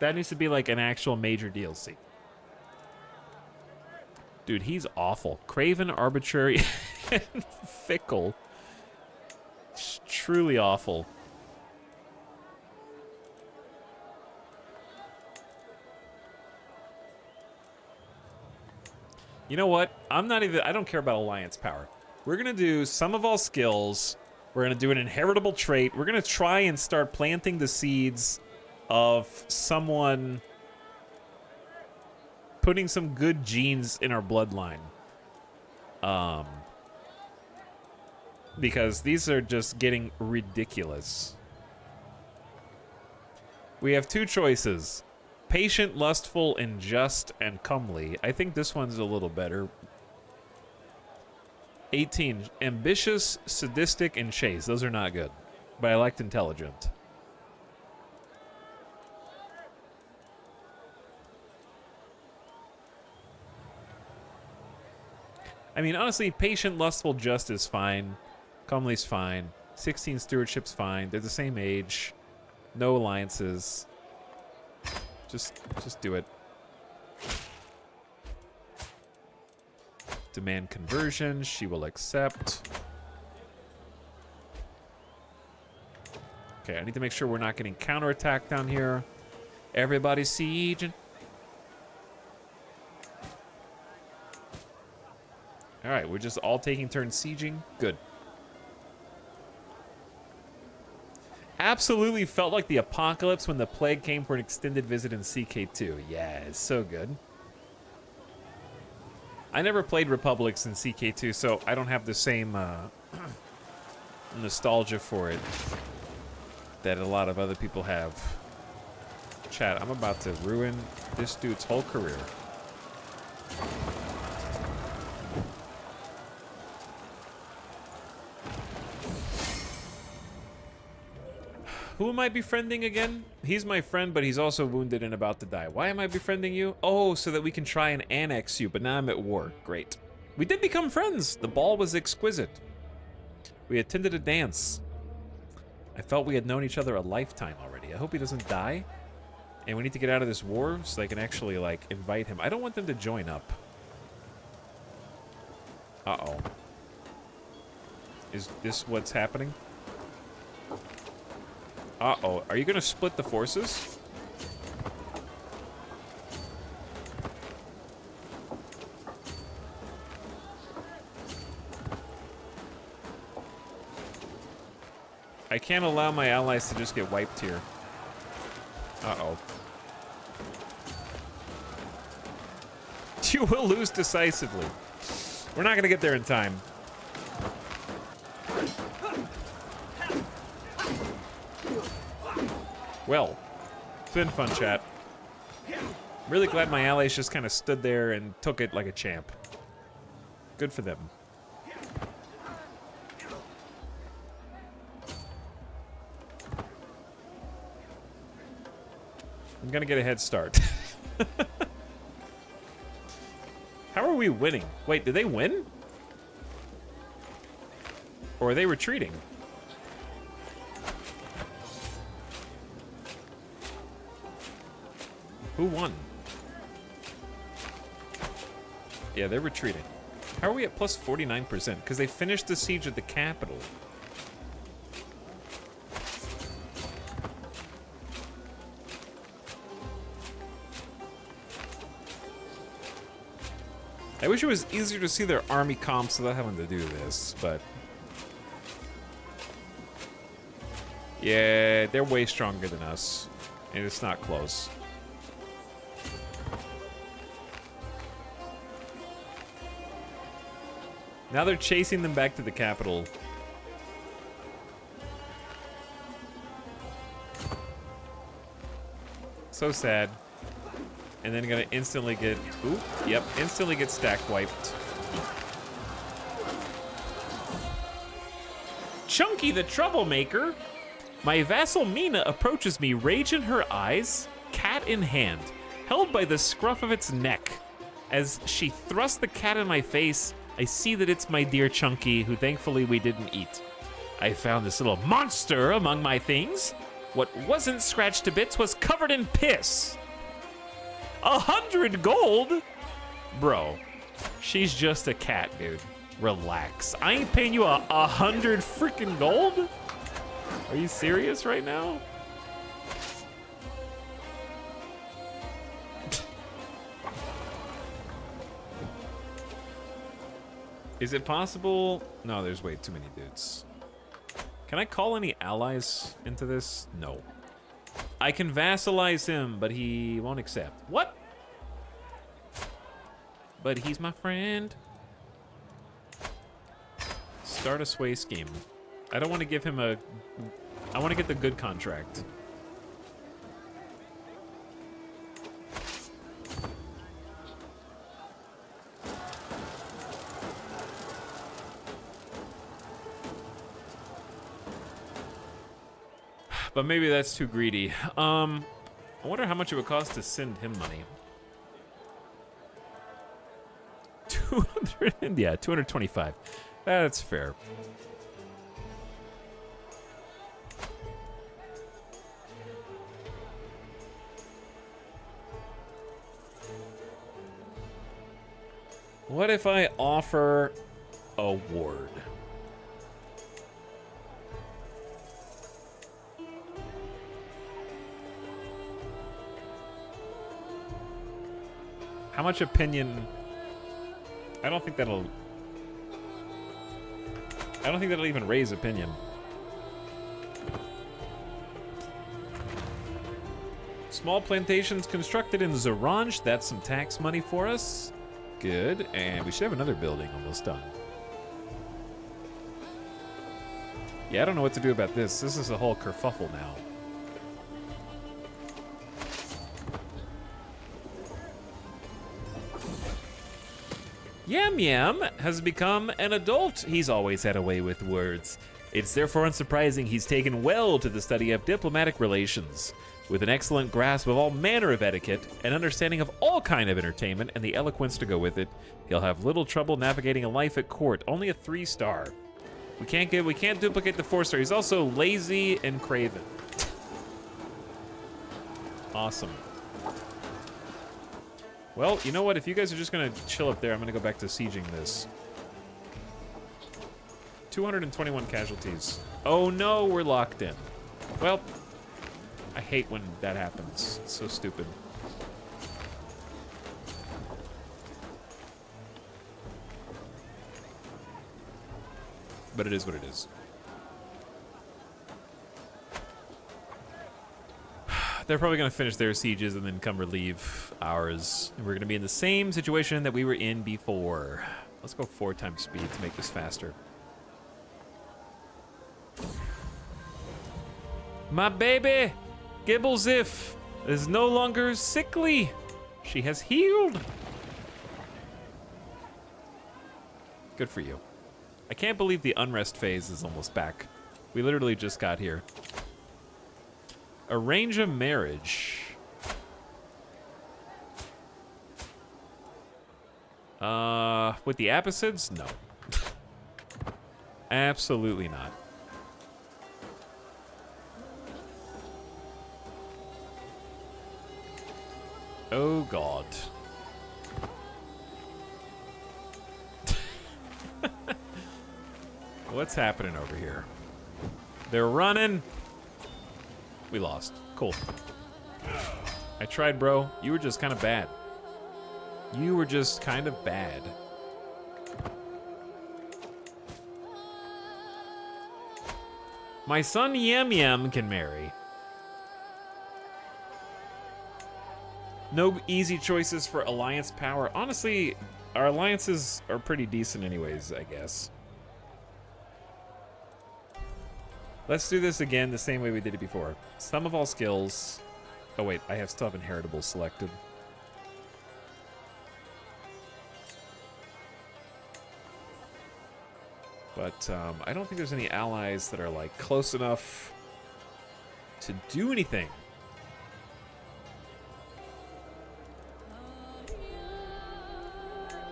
That needs to be like an actual major DLC. Dude, he's awful. Craven, arbitrary, and fickle. It's truly awful. You know what? I don't care about alliance power. We're gonna do sum of all skills. We're gonna do an inheritable trait. We're gonna try and start planting the seeds of someone putting some good genes in our bloodline. Because these are just getting ridiculous. We have two choices. Patient, lustful, and just, and comely. I think this one's a little better. 18. Ambitious, sadistic, and chaste. Those are not good. But I liked intelligent. I mean, honestly, patient, lustful, just is fine. Comely's fine. 16 stewardship's fine. They're the same age. No alliances. Just do it. Demand conversion. She will accept. Okay, I need to make sure we're not getting counterattacked down here. Everybody's sieging. All right, we're just all taking turns sieging. Good. Absolutely felt like the apocalypse when the plague came for an extended visit in CK2. Yeah, it's so good. I never played Republics in CK2, so I don't have the same nostalgia for it that a lot of other people have. Chat, I'm about to ruin this dude's whole career. Who am I befriending again? He's my friend, but he's also wounded and about to die. Why am I befriending you? Oh, so that we can try and annex you, but now I'm at war. Great. We did become friends. The ball was exquisite. We attended a dance. I felt we had known each other a lifetime already. I hope he doesn't die. And we need to get out of this war so I can actually, like, invite him. I don't want them to join up. Uh-oh. Is this what's happening? Uh-oh. Are you gonna split the forces? I can't allow my allies to just get wiped here. Uh-oh. You will lose decisively. We're not gonna get there in time. Well, it's been fun, chat. Really glad my allies just kind of stood there and took it like a champ. Good for them. I'm gonna get a head start. How are we winning? Wait, did they win? Or are they retreating? Who won? Yeah, they're retreating. How are we at plus 49%? Because they finished the siege of the capital. I wish it was easier to see their army comps without having to do this, but... yeah, they're way stronger than us. And it's not close. Now they're chasing them back to the capital. So sad. And then gonna instantly get... oop, yep, instantly get stack wiped. Chunky the troublemaker! My vassal Mina approaches me, rage in her eyes, cat in hand, held by the scruff of its neck. As she thrusts the cat in my face, I see that it's my dear Chunky, who thankfully we didn't eat. I found this little monster among my things. What wasn't scratched to bits was covered in piss. 100 gold? Bro, she's just a cat, dude. Relax. I ain't paying you 100 freaking gold? Are you serious right now? Is it possible? No, there's way too many dudes. Can I call any allies into this? No. I can vassalize him, but he won't accept. What? But he's my friend. Start a sway scheme. I don't want to give him a... I want to get the good contract. But maybe that's too greedy. I wonder how much it would cost to send him money. 200, yeah, 225. That's fair. What if I offer a ward? How much opinion? I don't think that'll even raise opinion. Small plantations constructed in Zaranj. That's some tax money for us. Good. And we should have another building almost done. Yeah, I don't know what to do about this. This is a whole kerfuffle now. Yam Yam has become an adult. He's always had a way with words. It's therefore unsurprising he's taken well to the study of diplomatic relations. With an excellent grasp of all manner of etiquette, an understanding of all kind of entertainment, and the eloquence to go with it, he'll have little trouble navigating a life at court. Only a 3-star. We can't duplicate the 4-star. He's also lazy and craven. Awesome. Well, you know what? If you guys are just gonna chill up there, I'm gonna go back to sieging this. 221 casualties. Oh no, we're locked in. Well, I hate when that happens. It's so stupid. But it is what it is. They're probably going to finish their sieges and then come relieve ours. And we're going to be in the same situation that we were in before. Let's go 4 times speed to make this faster. My baby, Gibblezif, is no longer sickly. She has healed. Good for you. I can't believe the unrest phase is almost back. We literally just got here. Arrange a marriage. With the Abbasids? No. Absolutely not. Oh, God. What's happening over here? They're running. We lost. Cool. I tried, bro. You were just kind of bad. You were just kind of bad. My son Yam Yam can marry. No easy choices for alliance power. Honestly, our alliances are pretty decent anyways, I guess. Let's do this again the same way we did it before. Sum of all skills. Oh wait, I still have inheritable selected. But I don't think there's any allies that are like close enough to do anything.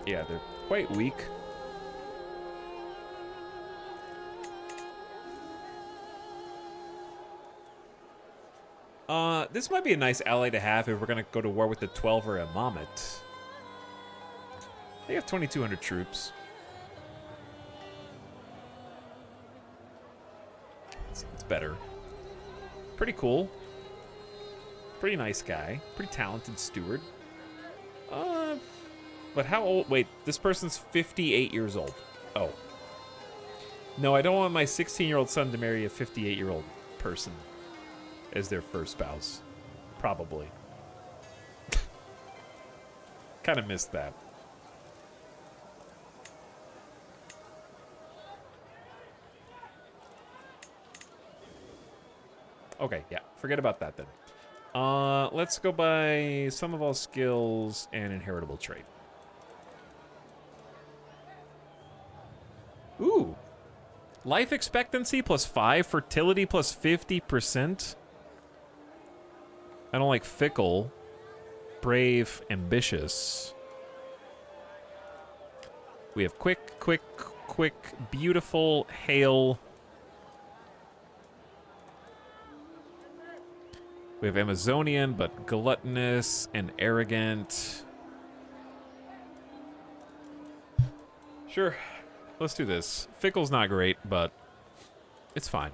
Yeah, they're quite weak. This might be a nice ally to have if we're gonna go to war with the 12 or a Mammoth. They have 2,200 troops. It's better. Pretty cool. Pretty nice guy. Pretty talented steward. But how old? Wait, this person's 58 years old. Oh. No, I don't want my 16-year-old son to marry a 58-year-old person as their first spouse. Probably. Kind of missed that. Okay, yeah. Forget about that then. Let's go by sum of all skills and inheritable trait. Ooh. Life expectancy +5, fertility +50%. I don't like fickle, brave, ambitious. We have quick, beautiful, hail. We have Amazonian, but gluttonous and arrogant. Sure, let's do this. Fickle's not great, but it's fine.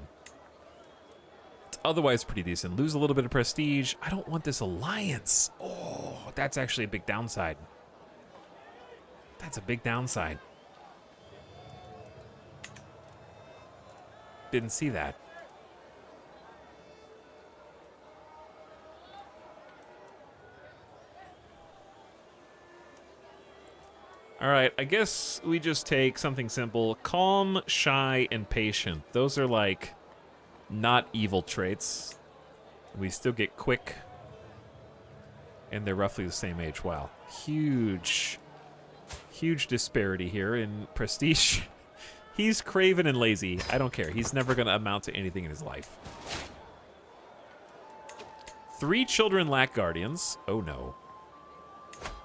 It's otherwise pretty decent. Lose a little bit of prestige. I don't want this alliance. Oh, that's actually a big downside. That's a big downside. Didn't see that. All right, I guess we just take something simple. Calm, shy, and patient. Those are like not evil traits. We still get quick. And they're roughly the same age. Wow. Huge disparity here in prestige. He's craven and lazy. I don't care. He's never going to amount to anything in his life. 3 children lack guardians. Oh, no.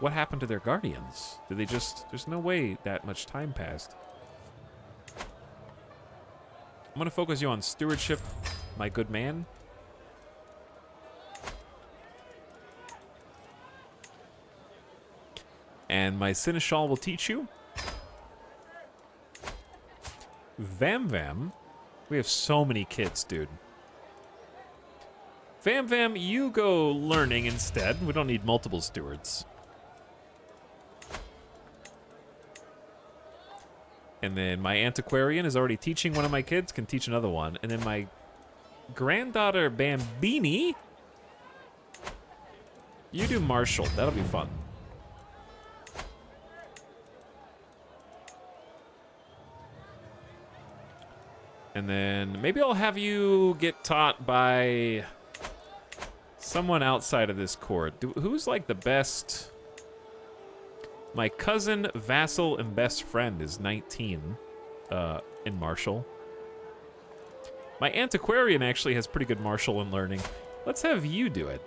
What happened to their guardians? Did they just... There's no way that much time passed. I'm going to focus you on stewardship, my good man. And my Seneschal will teach you. Vam Vam. We have so many kids, dude. Vam Vam, you go learning instead. We don't need multiple stewards. And then my antiquarian is already teaching one of my kids, can teach another one. And then my granddaughter Bambini, you do martial. That'll be fun. And then maybe I'll have you get taught by someone outside of this court. Who's like the best? My cousin, vassal, and best friend is 19 in martial. My antiquarian actually has pretty good martial and learning. Let's have you do it.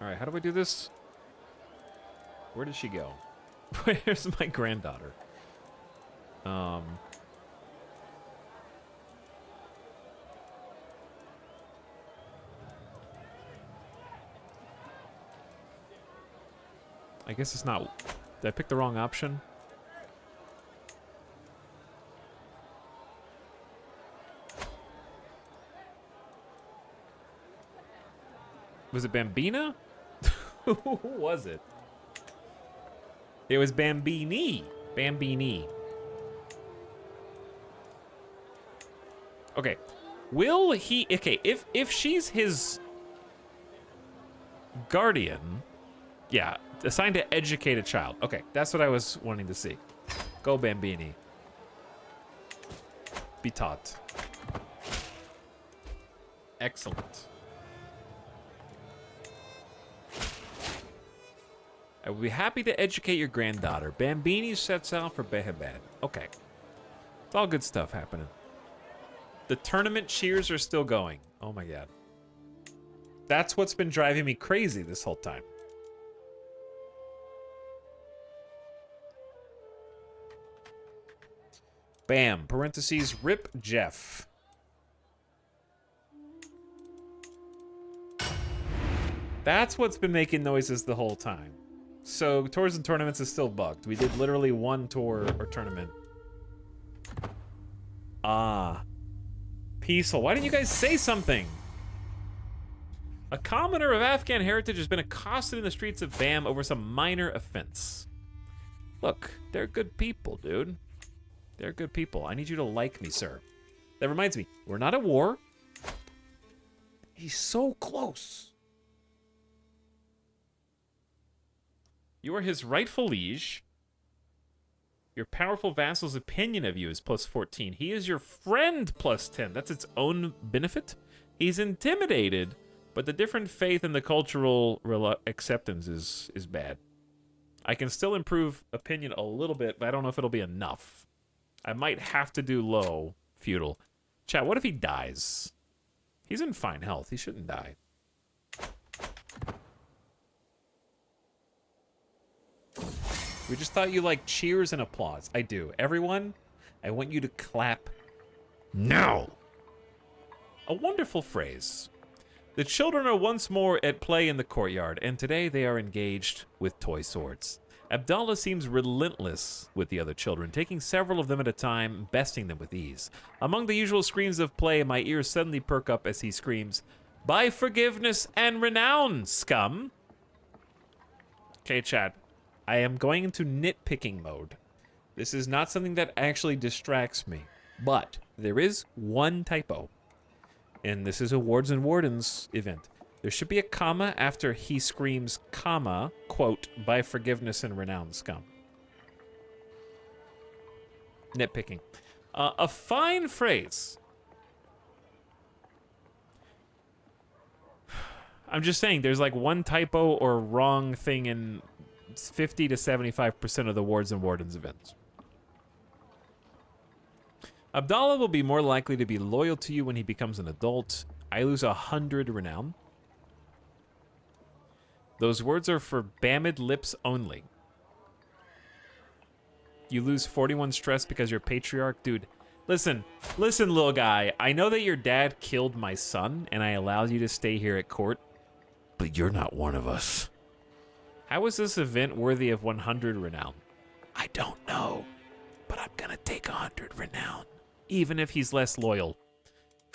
All right, how do I do this? Where did she go? Where's my granddaughter? I guess it's not... Did I pick the wrong option? Was it Bambina? Who was it? It was Bambini. Bambini. Okay. Will he... Okay, if she's his guardian... Yeah, assigned to educate a child. Okay, that's what I was wanting to see. Go, Bambini. Be taught. Excellent. I would be happy to educate your granddaughter. Bambini sets out for Behabad. Okay. It's all good stuff happening. The tournament cheers are still going. Oh my god. That's what's been driving me crazy this whole time. Bam. Parentheses. Rip Jeff. That's what's been making noises the whole time. So, Tours and Tournaments is still bugged. We did literally one tour or tournament. Ah. Peaceful. Why didn't you guys say something? A commoner of Afghan heritage has been accosted in the streets of Bam over some minor offense. Look, they're good people, dude. They're good people. I need you to like me, sir. That reminds me, we're not at war. He's so close. You are his rightful liege. Your powerful vassal's opinion of you is plus 14. He is your friend plus 10. That's its own benefit. He's intimidated, but the different faith and the cultural acceptance is bad. I can still improve opinion a little bit, but I don't know if it'll be enough. I might have to do low feudal. Chat, what if he dies? He's in fine health. He shouldn't die. We just thought you liked cheers and applause. I do. Everyone, I want you to clap now. A wonderful phrase. The children are once more at play in the courtyard, and today they are engaged with toy swords. Abdallah seems relentless with the other children, taking several of them at a time, besting them with ease. Among the usual screams of play, my ears suddenly perk up as he screams, "By forgiveness and renown, scum!" Okay, chat. I am going into nitpicking mode. This is not something that actually distracts me, but there is one typo. And this is a Wards and Wardens event. There should be a comma after he screams, comma, quote, "by forgiveness and renown, scum." Nitpicking. A fine phrase. I'm just saying, there's like one typo or wrong thing in 50 to 75% of the Wards and Wardens events. Abdallah will be more likely to be loyal to you when he becomes an adult. I lose 100 renown. Those words are for Bamid lips only. You lose 41 stress because you're patriarch. Dude, listen, little guy. I know that your dad killed my son, and I allowed you to stay here at court, but you're not one of us. How is this event worthy of 100 renown? I don't know, but I'm gonna take 100 renown, even if he's less loyal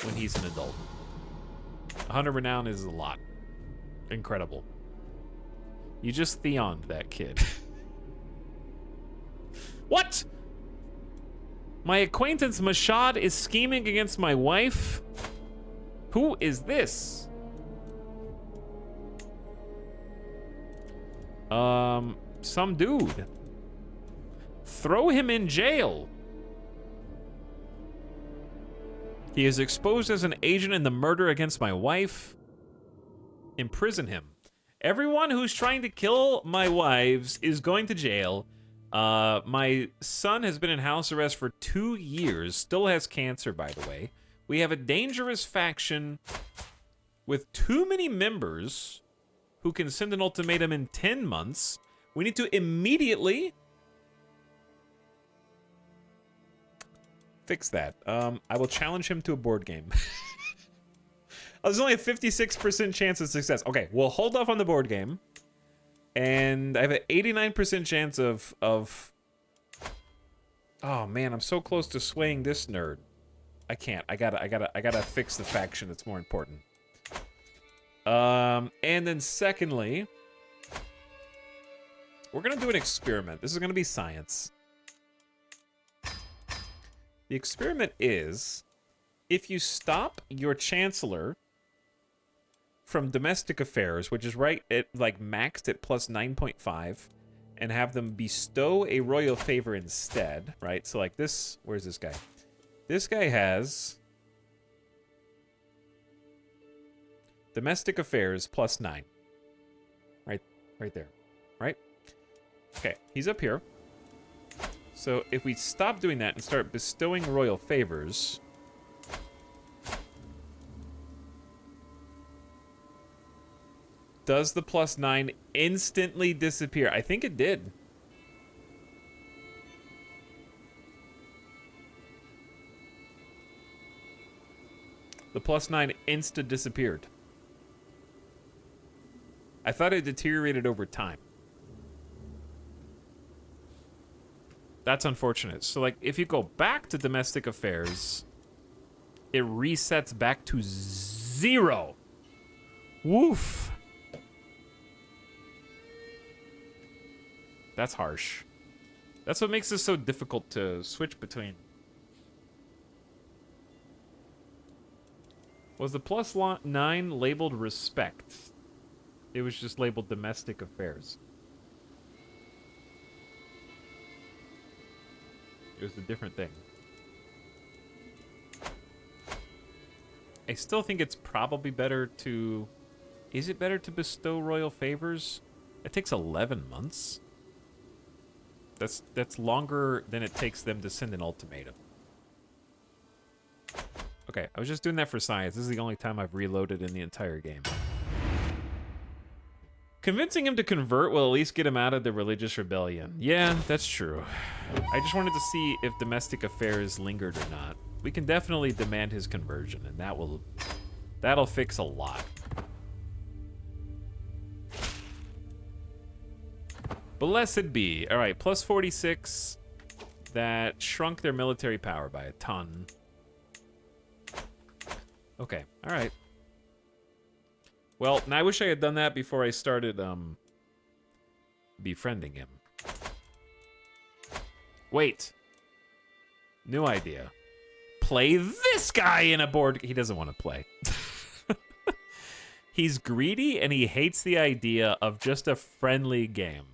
when he's an adult. 100 renown is a lot. Incredible. You just Theon'd that kid. What? My acquaintance Mashad is scheming against my wife? Who is this? Some dude. Throw him in jail. He is exposed as an agent in the murder against my wife. Imprison him. Everyone who's trying to kill my wives is going to jail. My son has been in house arrest for 2 years. Still has cancer, by the way. We have a dangerous faction with too many members who can send an ultimatum in 10 months. We need to immediately fix that. I will challenge him to a board game. There's only a 56% chance of success. Okay, we'll hold off on the board game. And I have an 89% chance of... Oh man, I'm so close to swaying this nerd. I can't. I gotta fix the faction that's more important. And then secondly, we're gonna do an experiment. This is gonna be science. The experiment is, if you stop your chancellor from domestic affairs, which is right at like maxed at plus 9.5, and have them bestow a royal favor instead, right? So like this, where's this guy? This guy has domestic affairs plus 9. Right there, right? Okay, he's up here. So if we stop doing that and start bestowing royal favors, does the plus 9 instantly disappear? I think it did. The plus 9 insta disappeared. I thought it deteriorated over time. That's unfortunate. So, like, if you go back to domestic affairs, it resets back to 0. Woof. That's harsh. That's what makes this so difficult to switch between. Was the plus 9 labeled respect? It was just labeled domestic affairs. It was a different thing. I still think it's probably better to... Is it better to bestow royal favors? It takes 11 months. That's longer than it takes them to send an ultimatum. Okay, I was just doing that for science. This is the only time I've reloaded in the entire game. Convincing him to convert will at least get him out of the religious rebellion. Yeah, that's true. I just wanted to see if domestic affairs lingered or not. We can definitely demand his conversion, and that'll fix a lot. Blessed be. All right, plus 46. That shrunk their military power by a ton. Okay, all right. Well, now I wish I had done that before I started befriending him. Wait. New idea. Play this guy in a board. He doesn't want to play. He's greedy and he hates the idea of just a friendly game.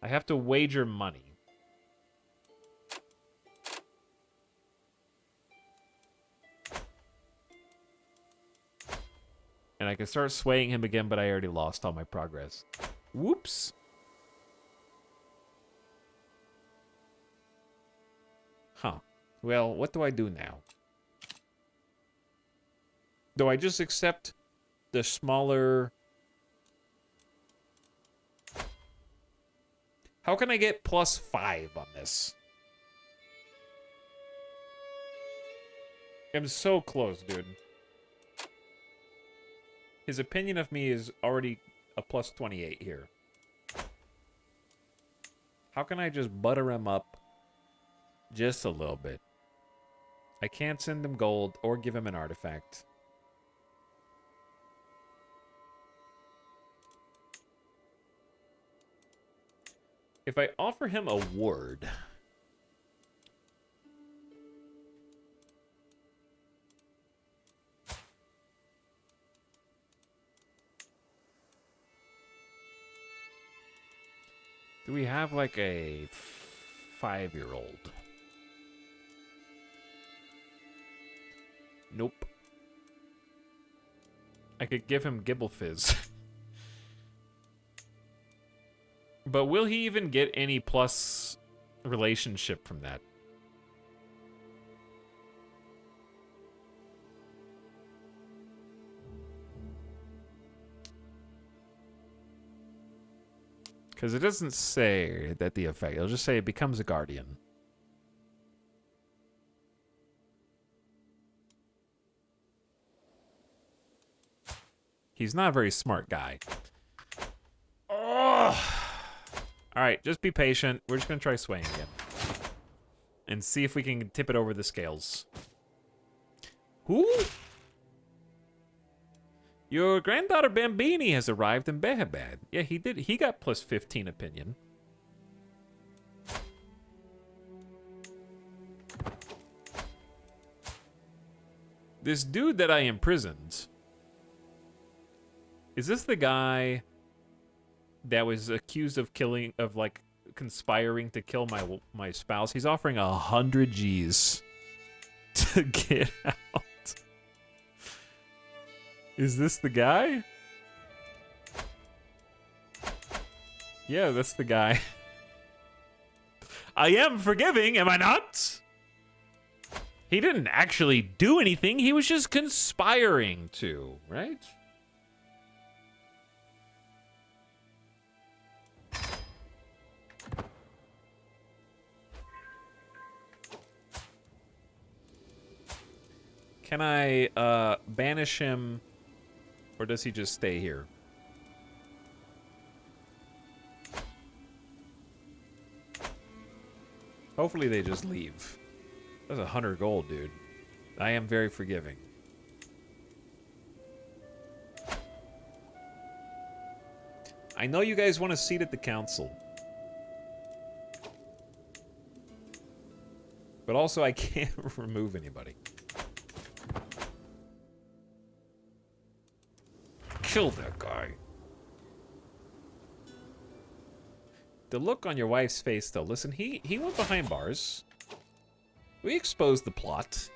I have to wager money. And I can start swaying him again, but I already lost all my progress. Whoops. Huh. Well, what do I do now? Do I just accept the smaller... How can I get +5 on this? I'm so close, dude. His opinion of me is already a +28 here. How can I just butter him up just a little bit? I can't send him gold or give him an artifact. If I offer him a word... Do we have, like, a 5-year-old? Nope. I could give him Gibblefizz. But will he even get any plus relationship from that? Because it doesn't say that the effect. It'll just say it becomes a guardian. He's not a very smart guy. Oh! Alright, just be patient. We're just going to try swaying again. And see if we can tip it over the scales. Who? Your granddaughter Bambini has arrived in Behabad. Yeah, he did. He got +15 opinion. This dude that I imprisoned. Is this the guy that was accused of killing, of like conspiring to kill my spouse? He's offering 100 G's to get out. Is this the guy? Yeah, that's the guy. I am forgiving, am I not? He didn't actually do anything. He was just conspiring to, right? Can I banish him, or does he just stay here? Hopefully they just leave. That's 100 gold, dude. I am very forgiving. I know you guys want a seat at the council. But also I can't remove anybody. Kill that guy. The look on your wife's face, though. Listen, he went behind bars. We exposed the plot.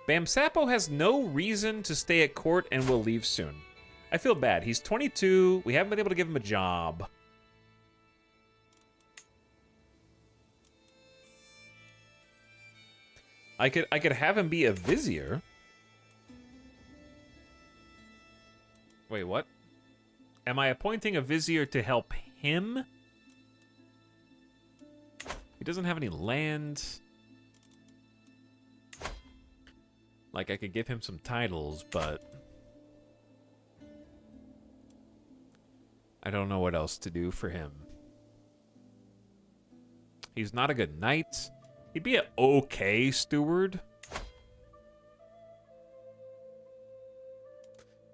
Bamsapo has no reason to stay at court and will leave soon. I feel bad. He's 22. We haven't been able to give him a job. I could have him be a vizier. Wait, what? Am I appointing a vizier to help him? He doesn't have any land. Like, I could give him some titles, but I don't know what else to do for him. He's not a good knight. He'd be an okay steward.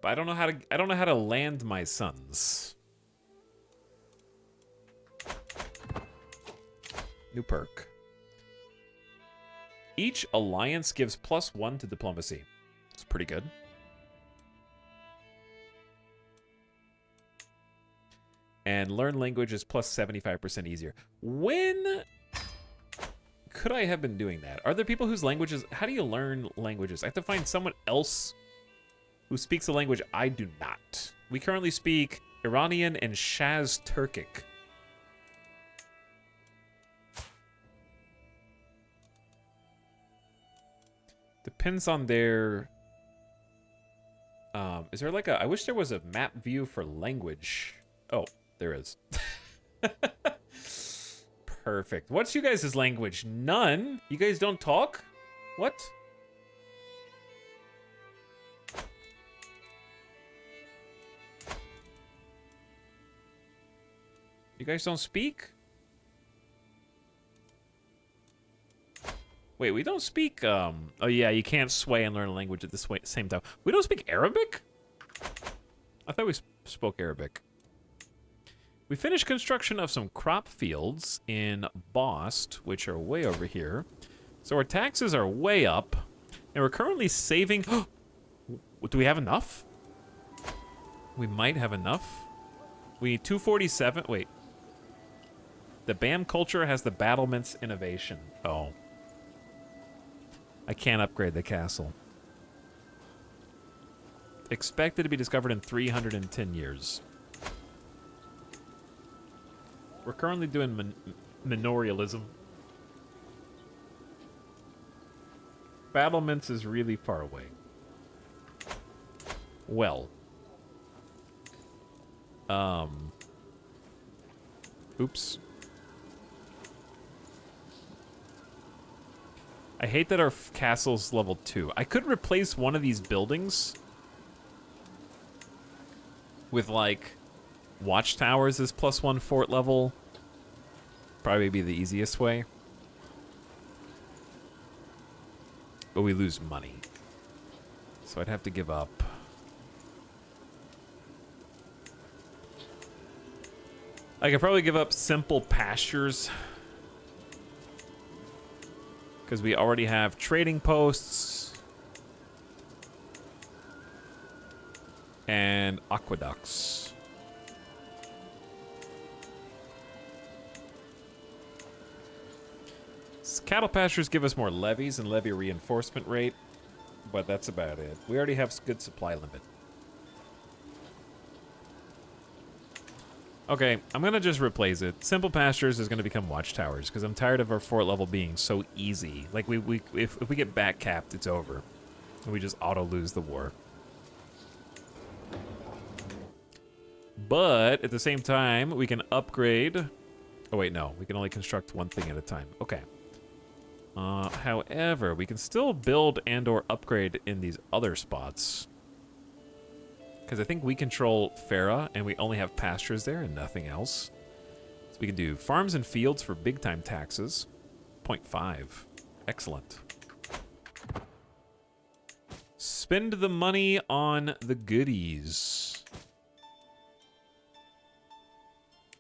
But I don't know how to land my sons. New perk. Each alliance gives +1 to diplomacy. It's pretty good. And learn language is +75% easier. When could I have been doing that? Are there people whose languages... How do you learn languages? I have to find someone else who speaks a language I do not. We currently speak Iranian and Shaz Turkic. Depends on their... is there like a... I wish there was a map view for language. Oh, there is. Perfect. What's you guys' language? None? You guys don't talk? What? You guys don't speak? Wait, we don't speak, oh yeah, you can't sway and learn a language at the same time. We don't speak Arabic? I thought we spoke Arabic. We finished construction of some crop fields in Bost, which are way over here. So our taxes are way up, and we're currently saving... Do we have enough? We might have enough. We need 247. Wait. The BAM culture has the battlements innovation. Oh. I can't upgrade the castle. Expected to be discovered in 310 years. We're currently doing minorialism. Battlements is really far away. Well. Oops. I hate that our castle's level 2. I could replace one of these buildings with, like, watchtowers as +1 fort level. Probably be the easiest way. But we lose money. So I'd have to give up. I could probably give up simple pastures. Because we already have trading posts. And aqueducts. Cattle pastures give us more levies and levy reinforcement rate. But that's about it. We already have good supply limit. Okay, I'm gonna just replace it. Simple pastures is gonna become watchtowers because I'm tired of our fort level being so easy. Like if we get back capped, it's over. And we just auto lose the war. But at the same time, we can upgrade. Oh wait, no, we can only construct one thing at a time. Okay. However, we can still build and or upgrade in these other spots. Because I think we control Farah, and we only have pastures there and nothing else. So we can do farms and fields for big-time taxes. 0.5. Excellent. Spend the money on the goodies.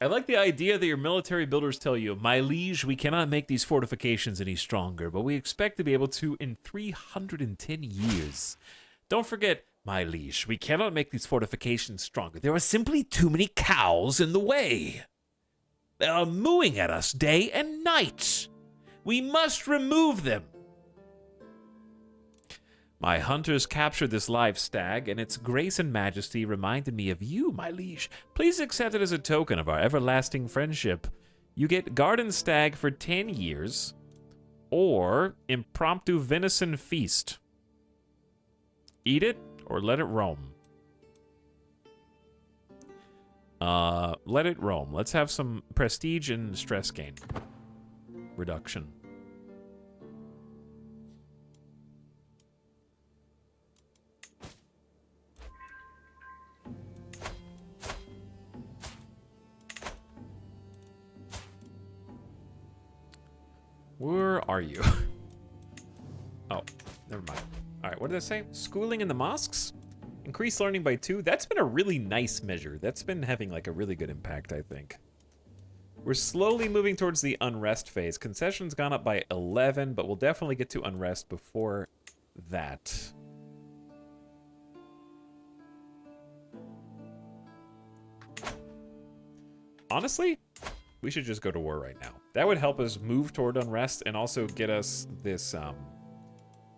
I like the idea that your military builders tell you, my liege, we cannot make these fortifications any stronger, but we expect to be able to in 310 years. Don't forget, my liege, we cannot make these fortifications stronger. There are simply too many cows in the way. They are mooing at us day and night. We must remove them. My hunters captured this live stag, and its grace and majesty reminded me of you, my liege. Please accept it as a token of our everlasting friendship. You get garden stag for 10 years, or impromptu venison feast. Eat it, or let it roam. Let it roam. Let's have some prestige and stress gain. Reduction. Where are you? Oh, never mind. All right, what did I say? Schooling in the mosques? Increase learning by 2. That's been a really nice measure. That's been having like a really good impact, I think. We're slowly moving towards the unrest phase. Concession's gone up by 11, but we'll definitely get to unrest before that. Honestly, we should just go to war right now. That would help us move toward unrest and also get us this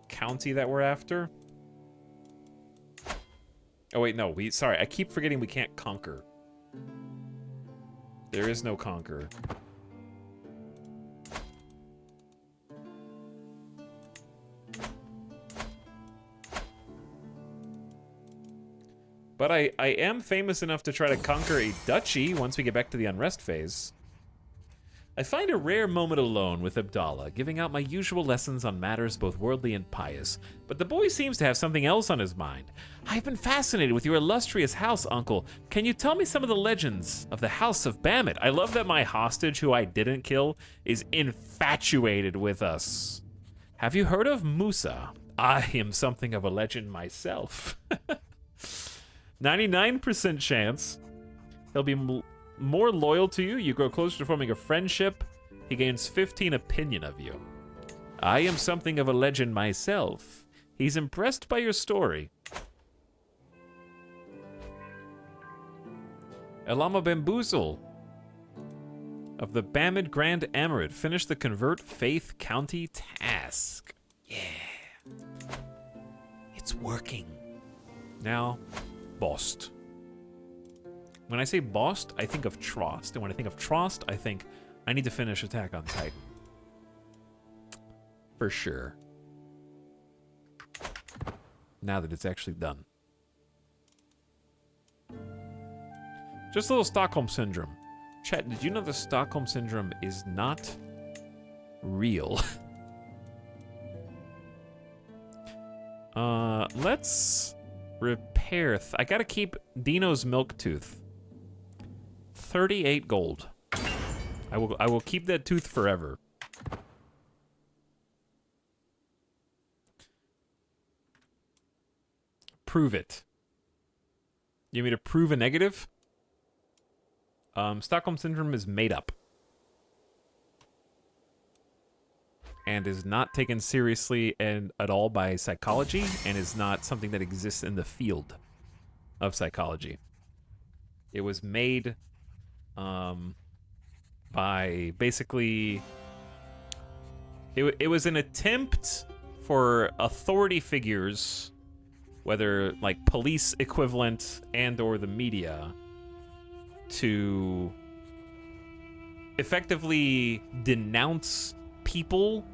county that we're after. Oh, wait, no. Sorry, I keep forgetting we can't conquer. There is no conquer. But I am famous enough to try to conquer a duchy once we get back to the unrest phase. I find a rare moment alone with Abdallah, giving out my usual lessons on matters both worldly and pious. But the boy seems to have something else on his mind. I've been fascinated with your illustrious house, Uncle. Can you tell me some of the legends of the House of Bamet? I love that my hostage, who I didn't kill, is infatuated with us. Have you heard of Musa? I am something of a legend myself. 99% chance he'll be more loyal to you. You grow closer to forming a friendship. He gains 15 opinion of you. I am something of a legend myself. He's impressed by your story. Elama Bamboozle of the Bamet Grand Emirate finished the Convert Faith County task. Yeah. It's working. Now, Bost. When I say Bost, I think of Trost. And when I think of Trost, I think I need to finish Attack on Titan. For sure. Now that it's actually done. Just a little Stockholm Syndrome. Chat, did you know the Stockholm Syndrome is not real? Let's repair. I gotta keep Dino's milk tooth. 38 gold. I will keep that tooth forever. Prove it. You want me to prove a negative? Stockholm Syndrome is made up. And is not taken seriously at all by psychology, and is not something that exists in the field of psychology. It was made by basically... It was an attempt for authority figures, whether like police equivalent and or the media, to effectively denounce people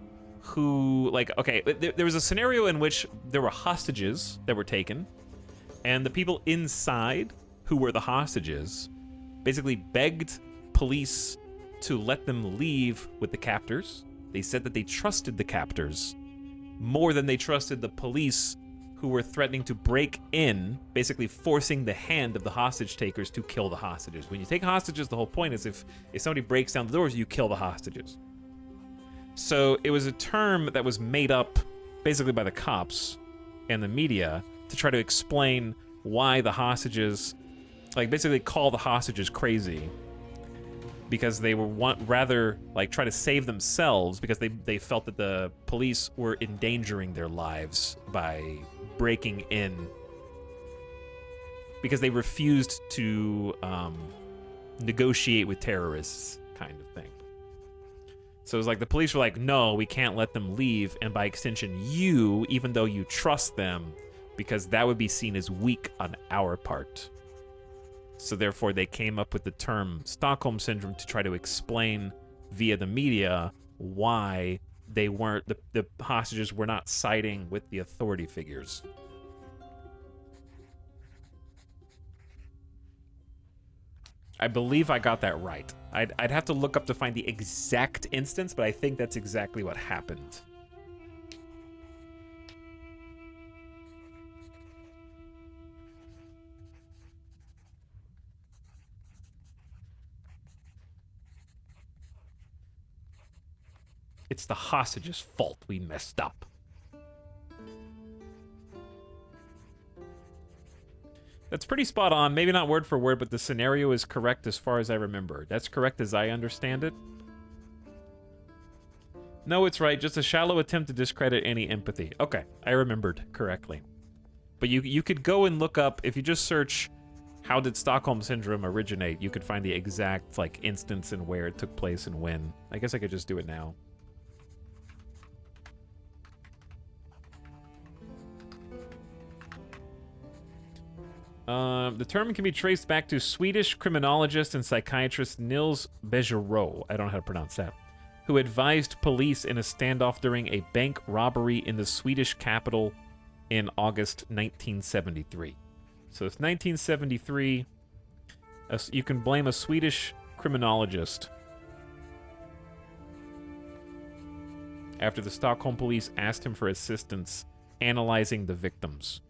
who, like, okay, there was a scenario in which there were hostages that were taken, and the people inside who were the hostages basically begged police to let them leave with the captors. They said that they trusted the captors more than they trusted the police who were threatening to break in, basically forcing the hand of the hostage takers to kill the hostages. When you take hostages, the whole point is if somebody breaks down the doors, you kill the hostages. So it was a term that was made up basically by the cops and the media to try to explain why the hostages, like basically call the hostages crazy, because they were rather like try to save themselves, because they felt that the police were endangering their lives by breaking in, because they refused to negotiate with terrorists, kind of thing. So it was like the police were like, no, we can't let them leave, and by extension you, even though you trust them, because that would be seen as weak on our part. So therefore they came up with the term Stockholm Syndrome to try to explain via the media why they weren't, the hostages were not siding with the authority figures. I believe I got that right. I'd have to look up to find the exact instance, but I think that's exactly what happened. It's the hostages' fault we messed up. That's pretty spot on. Maybe not word for word, but the scenario is correct as far as I remember. That's correct as I understand it. No, it's right. Just a shallow attempt to discredit any empathy. Okay, I remembered correctly. But you could go and look up, if you just search, how did Stockholm Syndrome originate, you could find the exact like instance and where it took place and when. I guess I could just do it now. The term can be traced back to Swedish criminologist and psychiatrist Nils Bejerot, I don't know how to pronounce that, who advised police in a standoff during a bank robbery in the Swedish capital in August 1973. So it's 1973. You can blame a Swedish criminologist after the Stockholm police asked him for assistance analyzing the victims.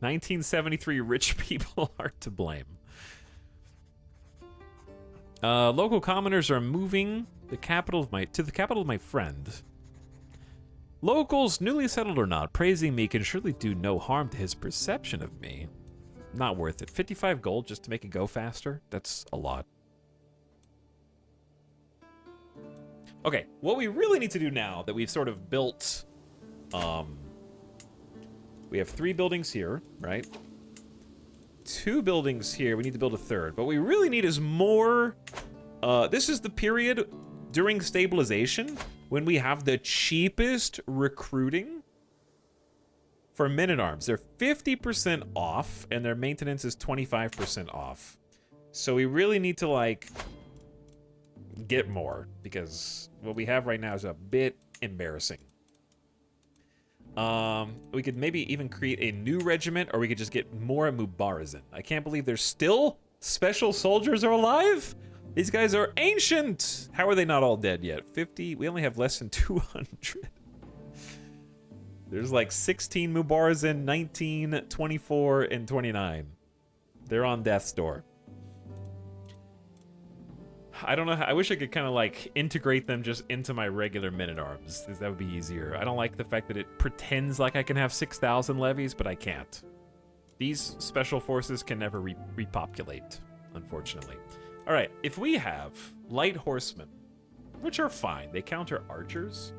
"1973 rich people are to blame." Local commoners are moving to the capital of my friend. Locals, newly settled or not, praising me can surely do no harm to his perception of me. Not worth it. 55 gold just to make it go faster? That's a lot. Okay, what we really need to do now that we've sort of built... we have 3 buildings here, right? 2 buildings here. We need to build a 3rd. But what we really need is more... this is the period during stabilization when we have the cheapest recruiting for men-at-arms. They're 50% off, and their maintenance is 25% off. So we really need to, like, get more, because what we have right now is a bit embarrassing. We could maybe even create a new regiment, or we could just get more Mubarazin. I can't believe there's still special soldiers are alive? These guys are ancient! How are they not all dead yet? 50? We only have less than 200. There's like 16 Mubarazin, 19, 24, and 29. They're on death's door. I don't know how, I wish I could kind of like integrate them just into my regular men-at-arms, because that would be easier. I don't like the fact that it pretends like I can have 6,000 levies, but I can't. These special forces can never repopulate, unfortunately. All right, if we have light horsemen, which are fine, they counter archers.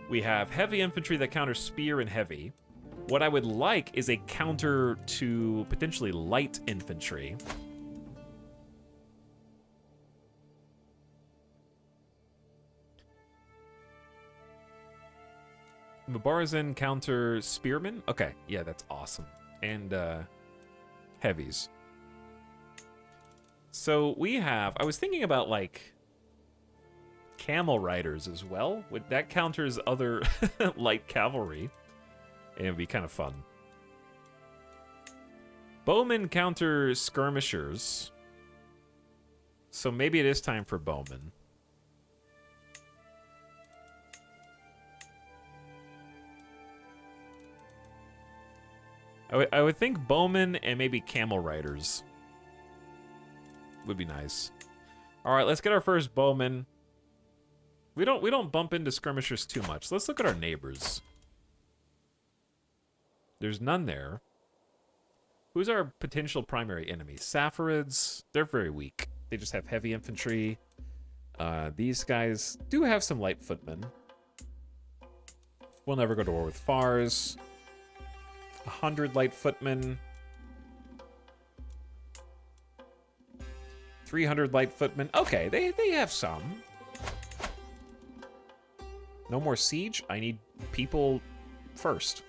We have heavy infantry that counters spear and heavy. What I would like is a counter to potentially light infantry. Mubarazin counter spearmen? Okay, yeah, that's awesome. And heavies. So we have, I was thinking about like camel riders as well. That counters other light cavalry. And it'd be kind of fun. Bowmen counter skirmishers. So maybe it is time for bowmen. I would think bowmen and maybe camel riders would be nice. All right, let's get our first bowman. We don't bump into skirmishers too much. Let's look at our neighbors. There's none there. Who's our potential primary enemy? Saffarids. They're very weak. They just have heavy infantry. These guys do have some light footmen. We'll never go to war with Fars. 100 light footmen. 300 light footmen. Okay, they have some. No more siege. I need people first.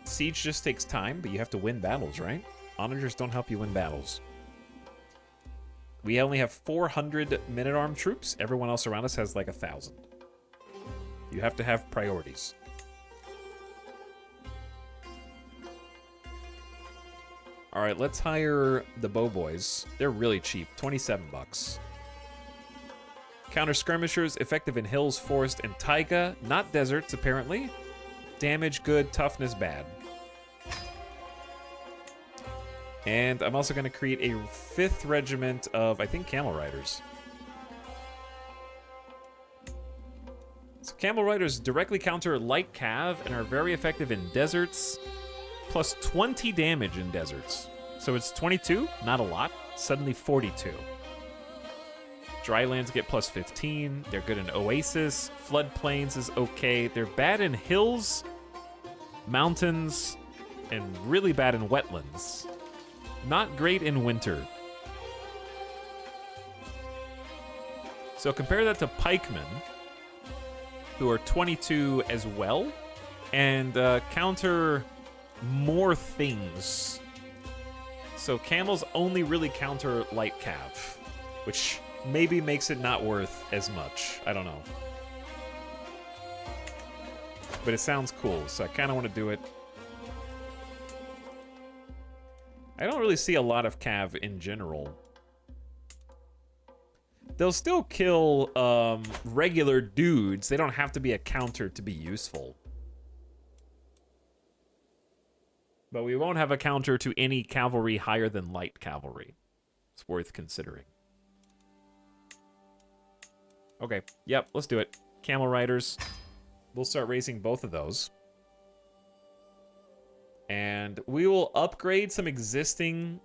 Siege just takes time, but you have to win battles, right? Onagers don't help you win battles. We only have 400 men-at-arm troops. Everyone else around us has like 1,000. You have to have priorities. All right, let's hire the bow boys. They're really cheap, 27 bucks. Counter skirmishers, effective in hills, forest, and taiga, not deserts apparently. Damage good, toughness bad. And I'm also going to create a 5th regiment of, I think, camel riders. So camel riders directly counter light cav and are very effective in deserts. Plus 20 damage in deserts. So it's 22, not a lot. Suddenly 42. Drylands get plus 15. They're good in oasis. Floodplains is okay. They're bad in hills, mountains, and really bad in wetlands. Not great in winter. So compare that to pikemen, who are 22 as well, and counter more things. So camels only really counter light cav, which maybe makes it not worth as much. I don't know. But it sounds cool, so I kind of want to do it. I don't really see a lot of cav in general. They'll still kill regular dudes. They don't have to be a counter to be useful. But we won't have a counter to any cavalry higher than light cavalry. It's worth considering. Okay, yep, let's do it. Camel riders. We'll start raising both of those. And we will upgrade some existing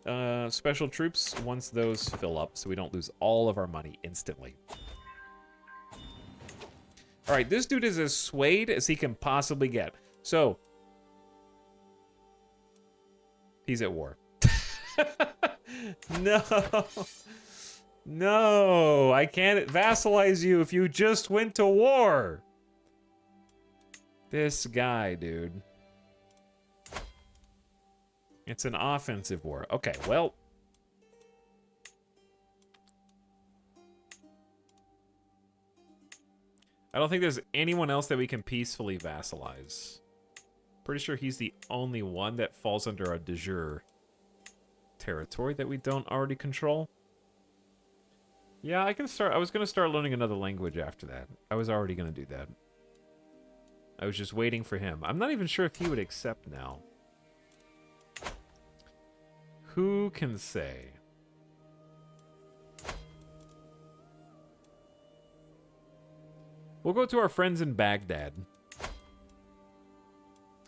special troops once those fill up, so we don't lose all of our money instantly. All right, this dude is as swayed as he can possibly get. So, he's at war. No. No, I can't vassalize you if you just went to war. This guy, dude. It's an offensive war. Okay, well. I don't think there's anyone else that we can peacefully vassalize. Pretty sure he's the only one that falls under our de jure territory that we don't already control. Yeah, I can start. I was going to start learning another language after that. I was already going to do that. I was just waiting for him. I'm not even sure if he would accept now. Who can say? We'll go to our friends in Baghdad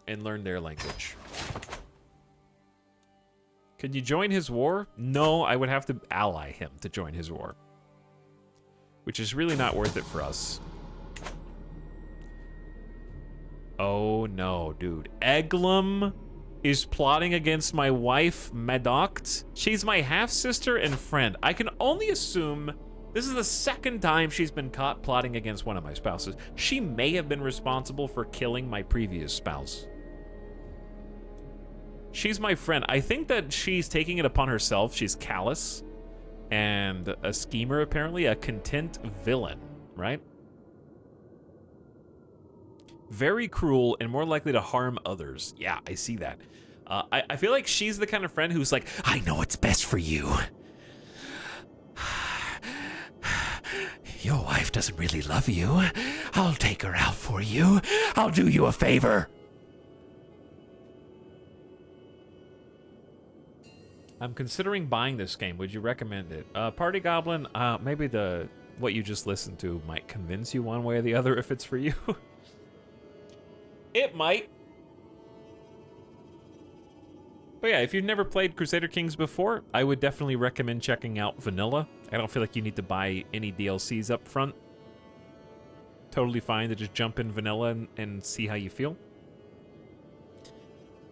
and learn their language. Can you join his war? No, I would have to ally him to join his war. Which is really not worth it for us. Oh no, dude. Eglum is plotting against my wife, Madokt. She's my half-sister and friend. I can only assume this is the second time she's been caught plotting against one of my spouses. She may have been responsible for killing my previous spouse. She's my friend. I think that she's taking it upon herself. She's callous and a schemer, apparently. A content villain, right? Very cruel and more likely to harm others. Yeah, I see that. I feel like she's the kind of friend who's like, I know what's best for you. Your wife doesn't really love you. I'll take her out for you. I'll do you a favor. I'm considering buying this game. Would you recommend it? Party Goblin, maybe what you just listened to might convince you one way or the other if it's for you. It might. But yeah, if you've never played Crusader Kings before, I would definitely recommend checking out Vanilla. I don't feel like you need to buy any DLCs up front. Totally fine to just jump in Vanilla and see how you feel.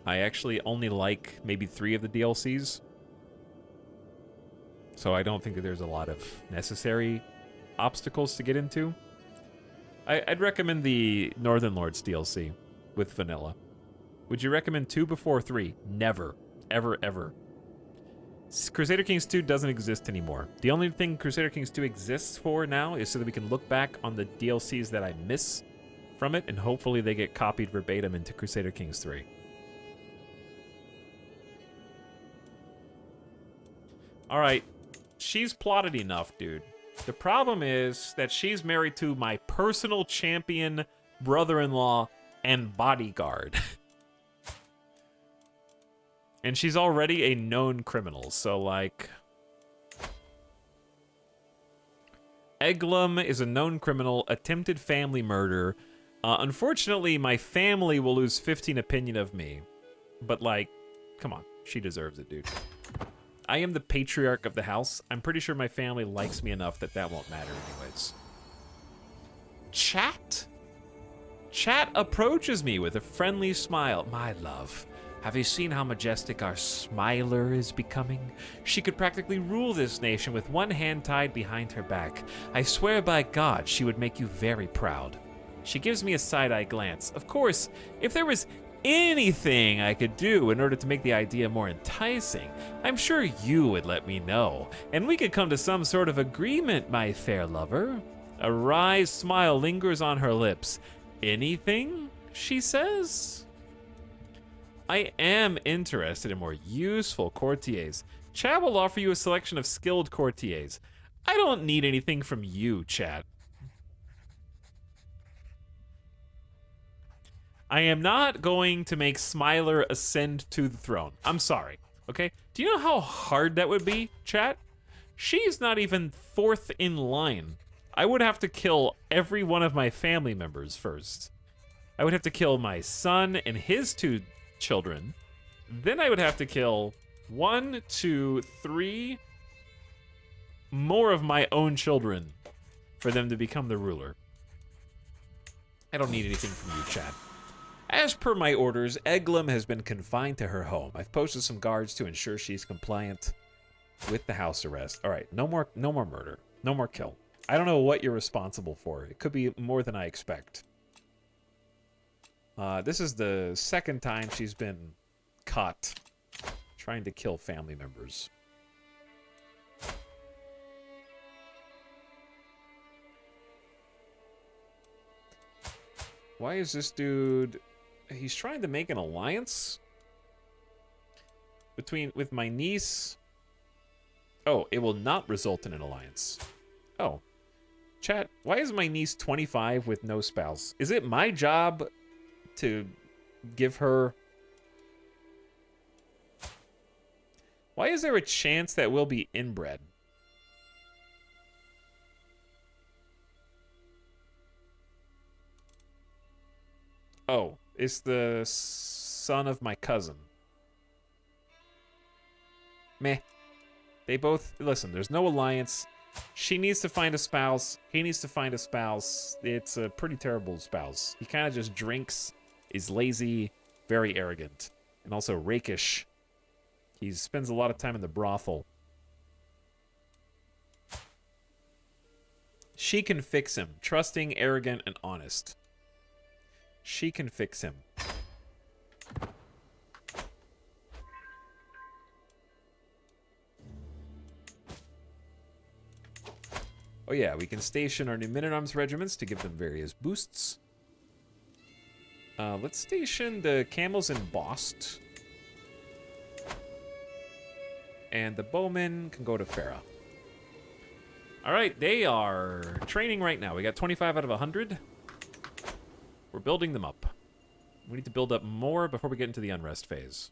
I actually only like maybe 3 of the DLCs. So I don't think that there's a lot of necessary obstacles to get into. I'd recommend the Northern Lords DLC with Vanilla. Would you recommend 2 before 3? Never. Ever, ever. Crusader Kings 2 doesn't exist anymore. The only thing Crusader Kings 2 exists for now is so that we can look back on the DLCs that I miss from it, and hopefully they get copied verbatim into Crusader Kings 3. Alright, she's plotted enough, dude. The problem is that she's married to my personal champion, brother-in-law, and bodyguard. And she's already a known criminal, so like... Eglum is a known criminal, attempted family murder. Unfortunately, my family will lose 15 opinion of me. But like, come on, she deserves it, dude. I am the patriarch of the house. I'm pretty sure my family likes me enough that that won't matter anyways. Chat? Chat approaches me with a friendly smile. My love, Have you seen how majestic our Smiler is becoming? She could practically rule this nation with one hand tied behind her back. I swear by God, she would make you very proud. She gives me a side-eye glance. Of course, if there was anything I could do in order to make the idea more enticing, I'm sure you would let me know, and we could come to some sort of agreement, my fair lover. A wry smile lingers on her lips. Anything? She says. I am interested in more useful courtiers. Chad will offer you a selection of skilled courtiers. I don't need anything from you, Chad. I am not going to make Smiler ascend to the throne. I'm sorry, okay? Do you know how hard that would be, chat? She's not even fourth in line. I would have to kill every one of my family members first. I would have to kill my son and his 2 children. Then I would have to kill 1, 2, 3 more of my own children for them to become the ruler. I don't need anything from you, chat. As per my orders, Eglum has been confined to her home. I've posted some guards to ensure she's compliant with the house arrest. All right, no more murder, no more kill. I don't know what you're responsible for. It could be more than I expect. This is the second time she's been caught trying to kill family members. Why is this dude... He's trying to make an alliance with my niece. Oh, it will not result in an alliance. Oh. Chat, why is my niece 25 with no spouse? Is it my job to give her... Why is there a chance that we'll be inbred? Oh, it's the son of my cousin. Meh. They both... Listen, there's no alliance. She needs to find a spouse. He needs to find a spouse. It's a pretty terrible spouse. He kind of just drinks, is lazy, very arrogant, and also rakish. He spends a lot of time in the brothel. She can fix him. Trusting, arrogant, and honest. She can fix him. Oh yeah, we can station our new men-at-arms regiments to give them various boosts. Let's station the camels in Bost. And the bowmen can go to Farah. Alright, they are training right now. We got 25 out of 100. We're building them up. We need to build up more before we get into the unrest phase.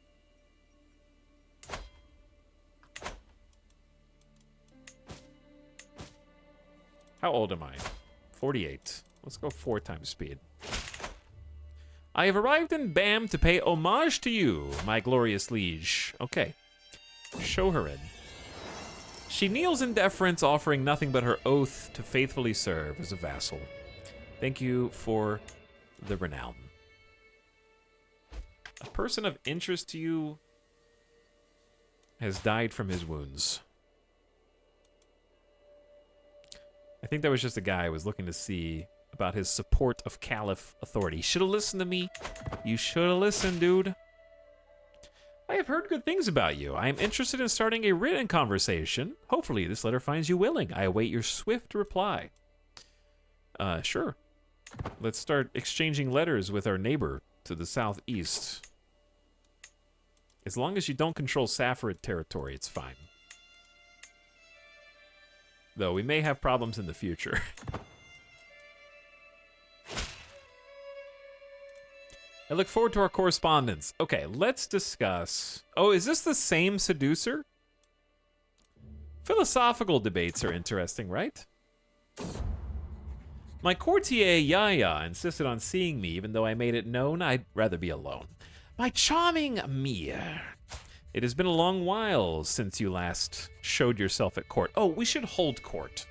How old am I? 48. Let's go 4 times speed. I have arrived in Bam to pay homage to you, my glorious liege. Okay. Show her in. She kneels in deference, offering nothing but her oath to faithfully serve as a vassal. Thank you for the renown. A person of interest to you has died from his wounds. I think that was just a guy who was looking to see about his support of Caliph authority. You should have listened to me. You should have listened, dude. I have heard good things about you. I am interested in starting a written conversation. Hopefully this letter finds you willing. I await your swift reply. Sure. Let's start exchanging letters with our neighbor to the southeast. As long as you don't control Safarid territory, it's fine. Though we may have problems in the future. I look forward to our correspondence. Okay, let's discuss... Oh, is this the same seducer? Philosophical debates are interesting, right? My courtier Yaya insisted on seeing me, even though I made it known I'd rather be alone. My charming Mia. It has been a long while since you last showed yourself at court. Oh, we should hold court.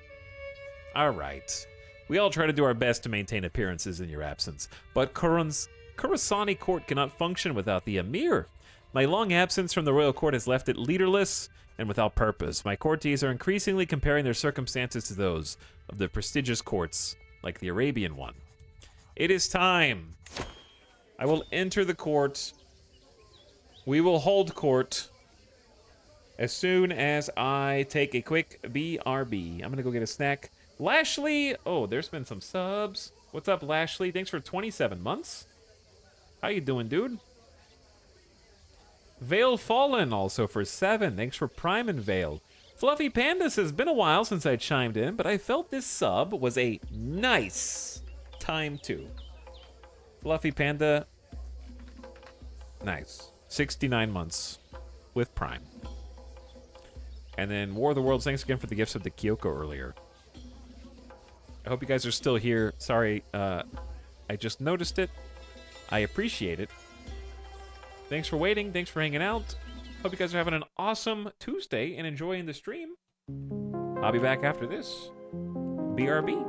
All right. We all try to do our best to maintain appearances in your absence, but Kurun's Khorasani court cannot function without the Emir. My long absence from the royal court has left it leaderless and without purpose. My courtiers are increasingly comparing their circumstances to those of the prestigious courts, like the Arabian one. It is time. I will enter the court. We will hold court as soon as I take a quick BRB. I'm going to go get a snack. Lashley. Oh, there's been some subs. What's up, Lashley? Thanks for 27 months. How you doing, dude? Vale Fallen also for 7. Thanks for Prime and Vale. Fluffy Panda says, been a while since I chimed in, but I felt this sub was a nice time too. Fluffy Panda, nice. 69 months with Prime. And then War of the Worlds, thanks again for the gifts of the Kyoko earlier. I hope you guys are still here. Sorry, I just noticed it. I appreciate it. Thanks for waiting. Thanks for hanging out. Hope you guys are having an awesome Tuesday and enjoying the stream. I'll be back after this. BRB.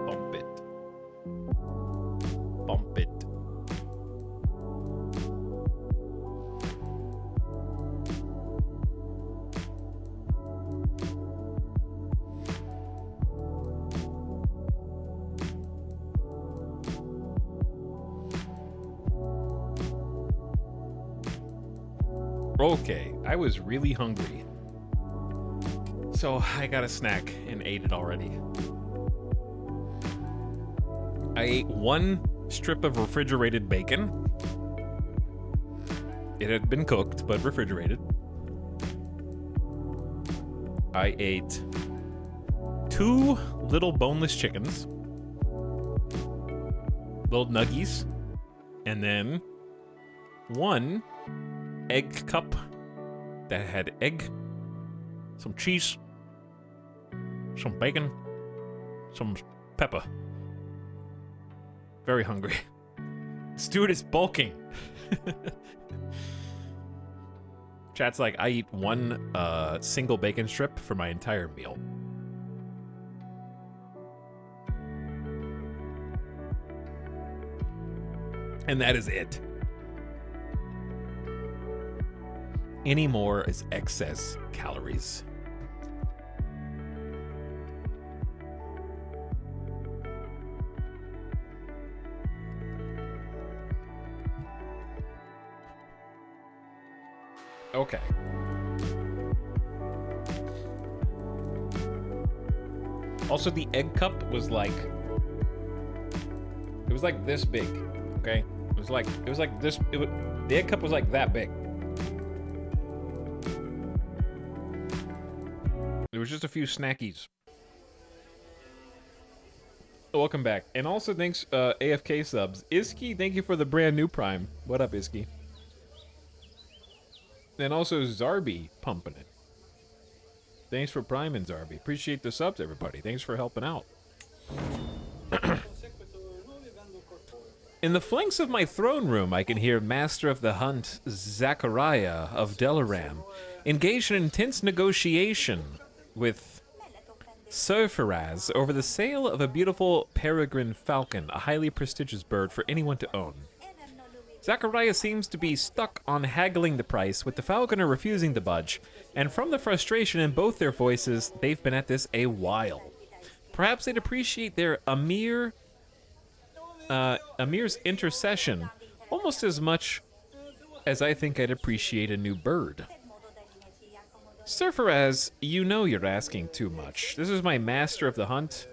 Bump it. Bump it. Okay, I was really hungry. So I got a snack and ate it already. I ate one strip of refrigerated bacon. It had been cooked, but refrigerated. I ate 2 little boneless chickens. Little nuggies. And then 1 egg cup that had egg, some cheese, some bacon, some pepper. Very hungry. Stuart is bulking. Chat's like, I eat 1 single bacon strip for my entire meal. And that is it. Any more is excess calories. Okay. Also, the egg cup was like, it was like this big, okay? It was like this, the egg cup was like that big. There was just a few snackies. Welcome back. And also thanks, AFK subs. Iski, thank you for the brand new Prime. What up, Iski? And also Zarby pumping it. Thanks for priming, Zarby. Appreciate the subs, everybody. Thanks for helping out. In the flanks of my throne room, I can hear Master of the Hunt, Zachariah of Delaram, engaged in intense negotiation with Surfaraz over the sale of a beautiful peregrine falcon, a highly prestigious bird for anyone to own. Zachariah seems to be stuck on haggling the price, with the falconer refusing to budge, and from the frustration in both their voices, they've been at this a while. Perhaps they'd appreciate their Amir's intercession almost as much as I think I'd appreciate a new bird. Surfaraz, you know you're asking too much. This is my Master of the Hunt.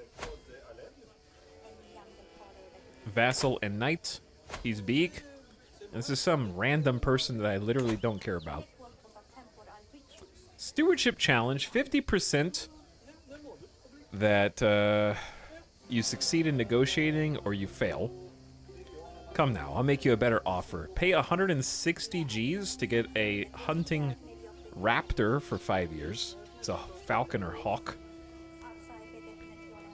Vassal and Knight. He's Beak. This is some random person that I literally don't care about. Stewardship challenge, 50% that you succeed in negotiating or you fail. Come now, I'll make you a better offer. Pay 160 Gs to get a hunting raptor for 5 years. It's a falcon or hawk.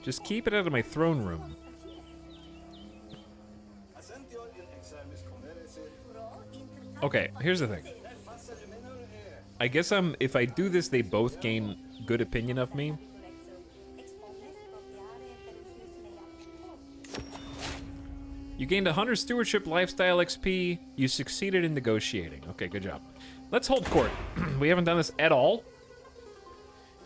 Just keep it out of my throne room. Okay, here's the thing. I guess if I do this, they both gain good opinion of me. You gained 100 stewardship lifestyle XP. You succeeded in negotiating. Okay, good job. Let's hold court. We haven't done this at all.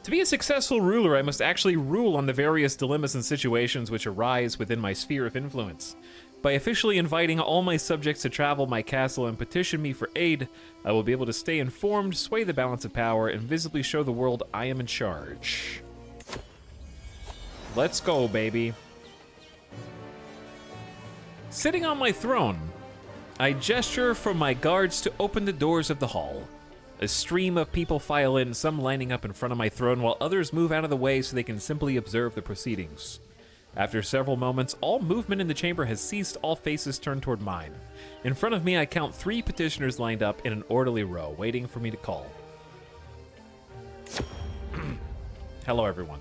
To be a successful ruler, I must actually rule on the various dilemmas and situations which arise within my sphere of influence. By officially inviting all my subjects to travel my castle and petition me for aid, I will be able to stay informed, sway the balance of power, and visibly show the world I am in charge. Let's go, baby. Sitting on my throne, I gesture for my guards to open the doors of the hall. A stream of people file in, some lining up in front of my throne, while others move out of the way so they can simply observe the proceedings. After several moments, all movement in the chamber has ceased, all faces turn toward mine. In front of me, I count 3 petitioners lined up in an orderly row, waiting for me to call. Hello, everyone.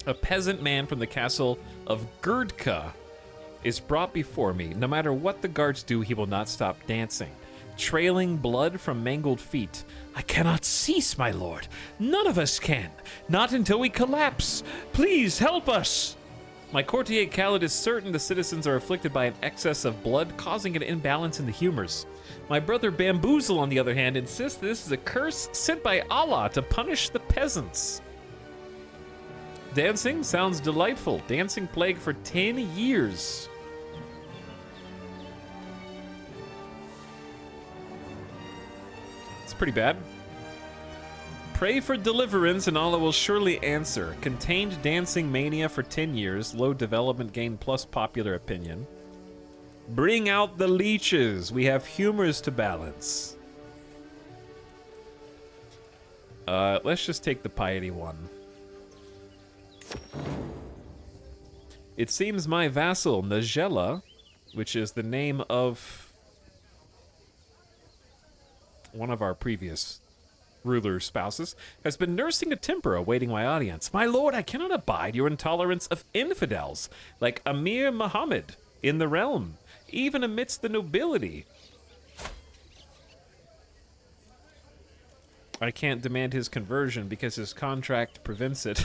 A peasant man from the castle of Gerdka is brought before me. No matter what the guards do, he will not stop dancing, trailing blood from mangled feet. I cannot cease, my lord. None of us can. Not until we collapse. Please help us. My courtier Khaled is certain the citizens are afflicted by an excess of blood, causing an imbalance in the humors. My brother Bamboozle, on the other hand, insists this is a curse sent by Allah to punish the peasants. Dancing sounds delightful. Dancing plague for 10 years. It's pretty bad. Pray for deliverance and Allah will surely answer. Contained dancing mania for 10 years. Low development gain plus popular opinion. Bring out the leeches. We have humors to balance. Let's just take the piety one. It seems my vassal, Najela, which is the name of one of our previous ruler spouses, has been nursing a temper awaiting my audience. My lord, I cannot abide your intolerance of infidels, like Amir Muhammad in the realm, even amidst the nobility. I can't demand his conversion because his contract prevents it.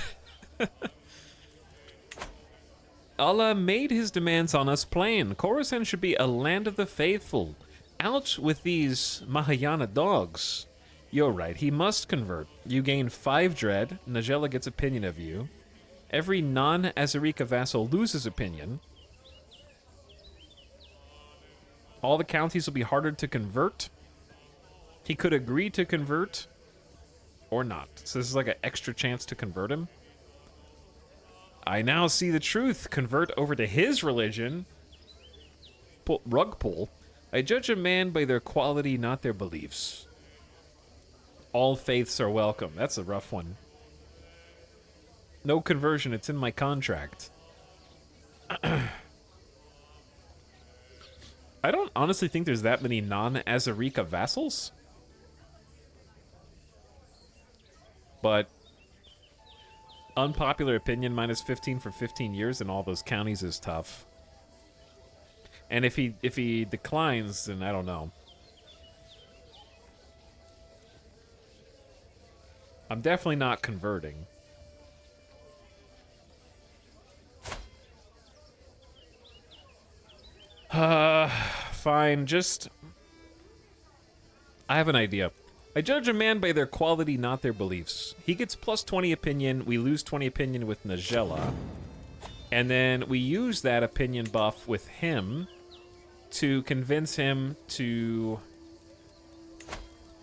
Allah made his demands on us plain. Khorasan should be a land of the faithful. Out with these Mahayana dogs. You're right, he must convert. You gain 5 dread. Najela gets opinion of you. Every non-Azarika vassal loses opinion. All the counties will be harder to convert. He could agree to convert or not. So this is like an extra chance to convert him. I now see the truth. Convert over to his religion. Rug pull. I judge a man by their quality, not their beliefs. All faiths are welcome. That's a rough one. No conversion. It's in my contract. I don't honestly think there's that many non-Azarika vassals. Unpopular opinion minus 15 for 15 years in all those counties is tough. And if he declines, then I don't know. I'm definitely not converting. Fine, just... I have an idea. I judge a man by their quality, not their beliefs. He gets plus 20 opinion, we lose 20 opinion with Nagella. And then we use that opinion buff with him to convince him to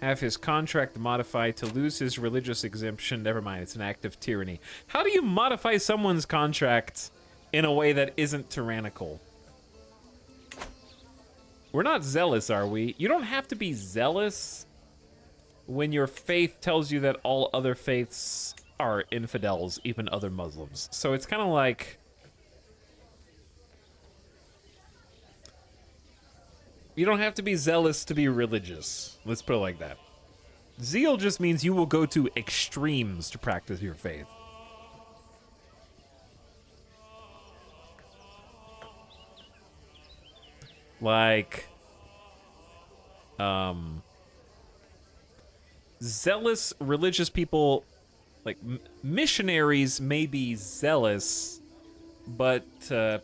have his contract modified to lose his religious exemption. Never mind, it's an act of tyranny. How do you modify someone's contract in a way that isn't tyrannical? We're not zealous, are we? You don't have to be zealous when your faith tells you that all other faiths are infidels, even other Muslims. So it's kind of like... You don't have to be zealous to be religious. Let's put it like that. Zeal just means you will go to extremes to practice your faith. Like, zealous religious people, like missionaries may be zealous, but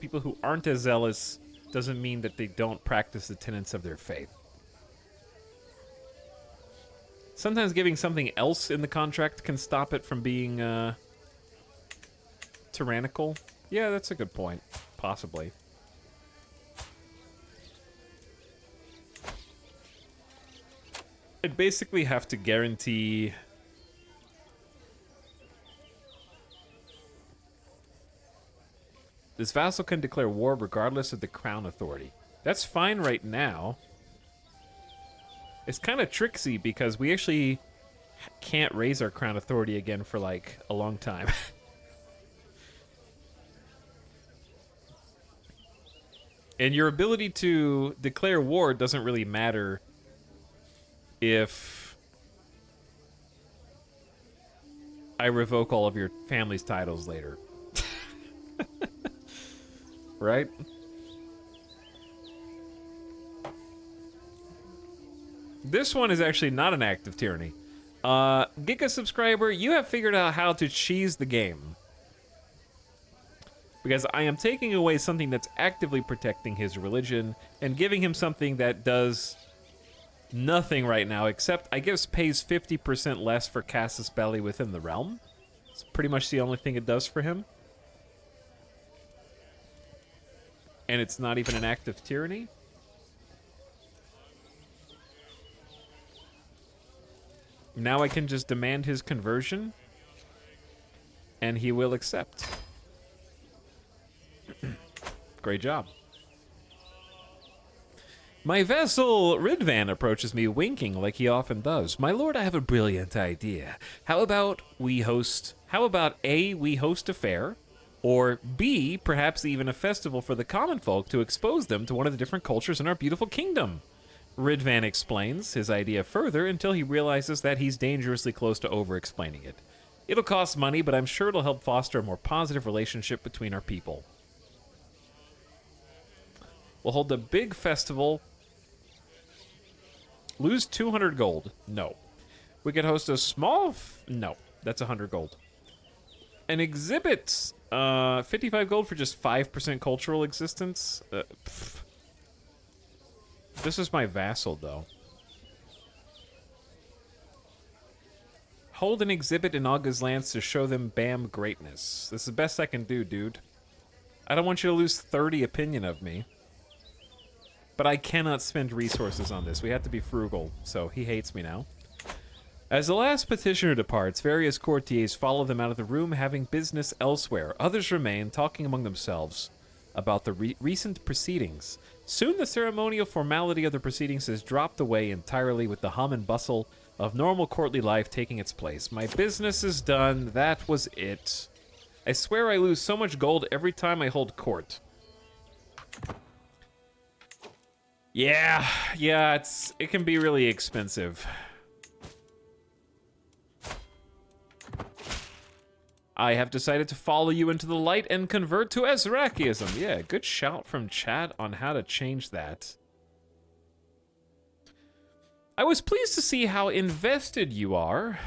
people who aren't as zealous doesn't mean that they don't practice the tenets of their faith. Sometimes giving something else in the contract can stop it from being tyrannical. Yeah, that's a good point. Possibly. I'd basically have to guarantee... This vassal can declare war regardless of the crown authority. That's fine right now. It's kind of tricksy because we actually can't raise our crown authority again for like a long time. And your ability to declare war doesn't really matter if I revoke all of your family's titles later. Right? This one is actually not an act of tyranny. Giga subscriber, you have figured out how to cheese the game. Because I am taking away something that's actively protecting his religion and giving him something that does nothing right now, except I guess pays 50% less for Casus Belli within the realm. It's pretty much the only thing it does for him. And it's not even an act of tyranny. Now I can just demand his conversion, and he will accept. Great job. My vassal Ridvan approaches me winking like he often does. My lord, I have a brilliant idea. How about A, we host a fair, or B, perhaps even a festival for the common folk to expose them to one of the different cultures in our beautiful kingdom. Ridvan explains his idea further until he realizes that he's dangerously close to over-explaining it. It'll cost money, but I'm sure it'll help foster a more positive relationship between our people. We'll hold a big festival. Lose 200 gold. No. We could host a small... No, that's 100 gold. An exhibit. 55 gold for just 5% cultural existence. This is my vassal, though. Hold an exhibit in Aga's lands to show them BAM greatness. This is the best I can do, dude. I don't want you to lose 30 opinion of me. But I cannot spend resources on this. We have to be frugal, so he hates me now. As the last petitioner departs, various courtiers follow them out of the room, having business elsewhere. Others remain, talking among themselves about the recent proceedings. Soon the ceremonial formality of the proceedings has dropped away entirely, with the hum and bustle of normal courtly life taking its place. My business is done. That was it. I swear I lose so much gold every time I hold court. Yeah, it can be really expensive. I have decided to follow you into the light and convert to Azrakiism. Yeah, good shout from chat on how to change that. I was pleased to see how invested you are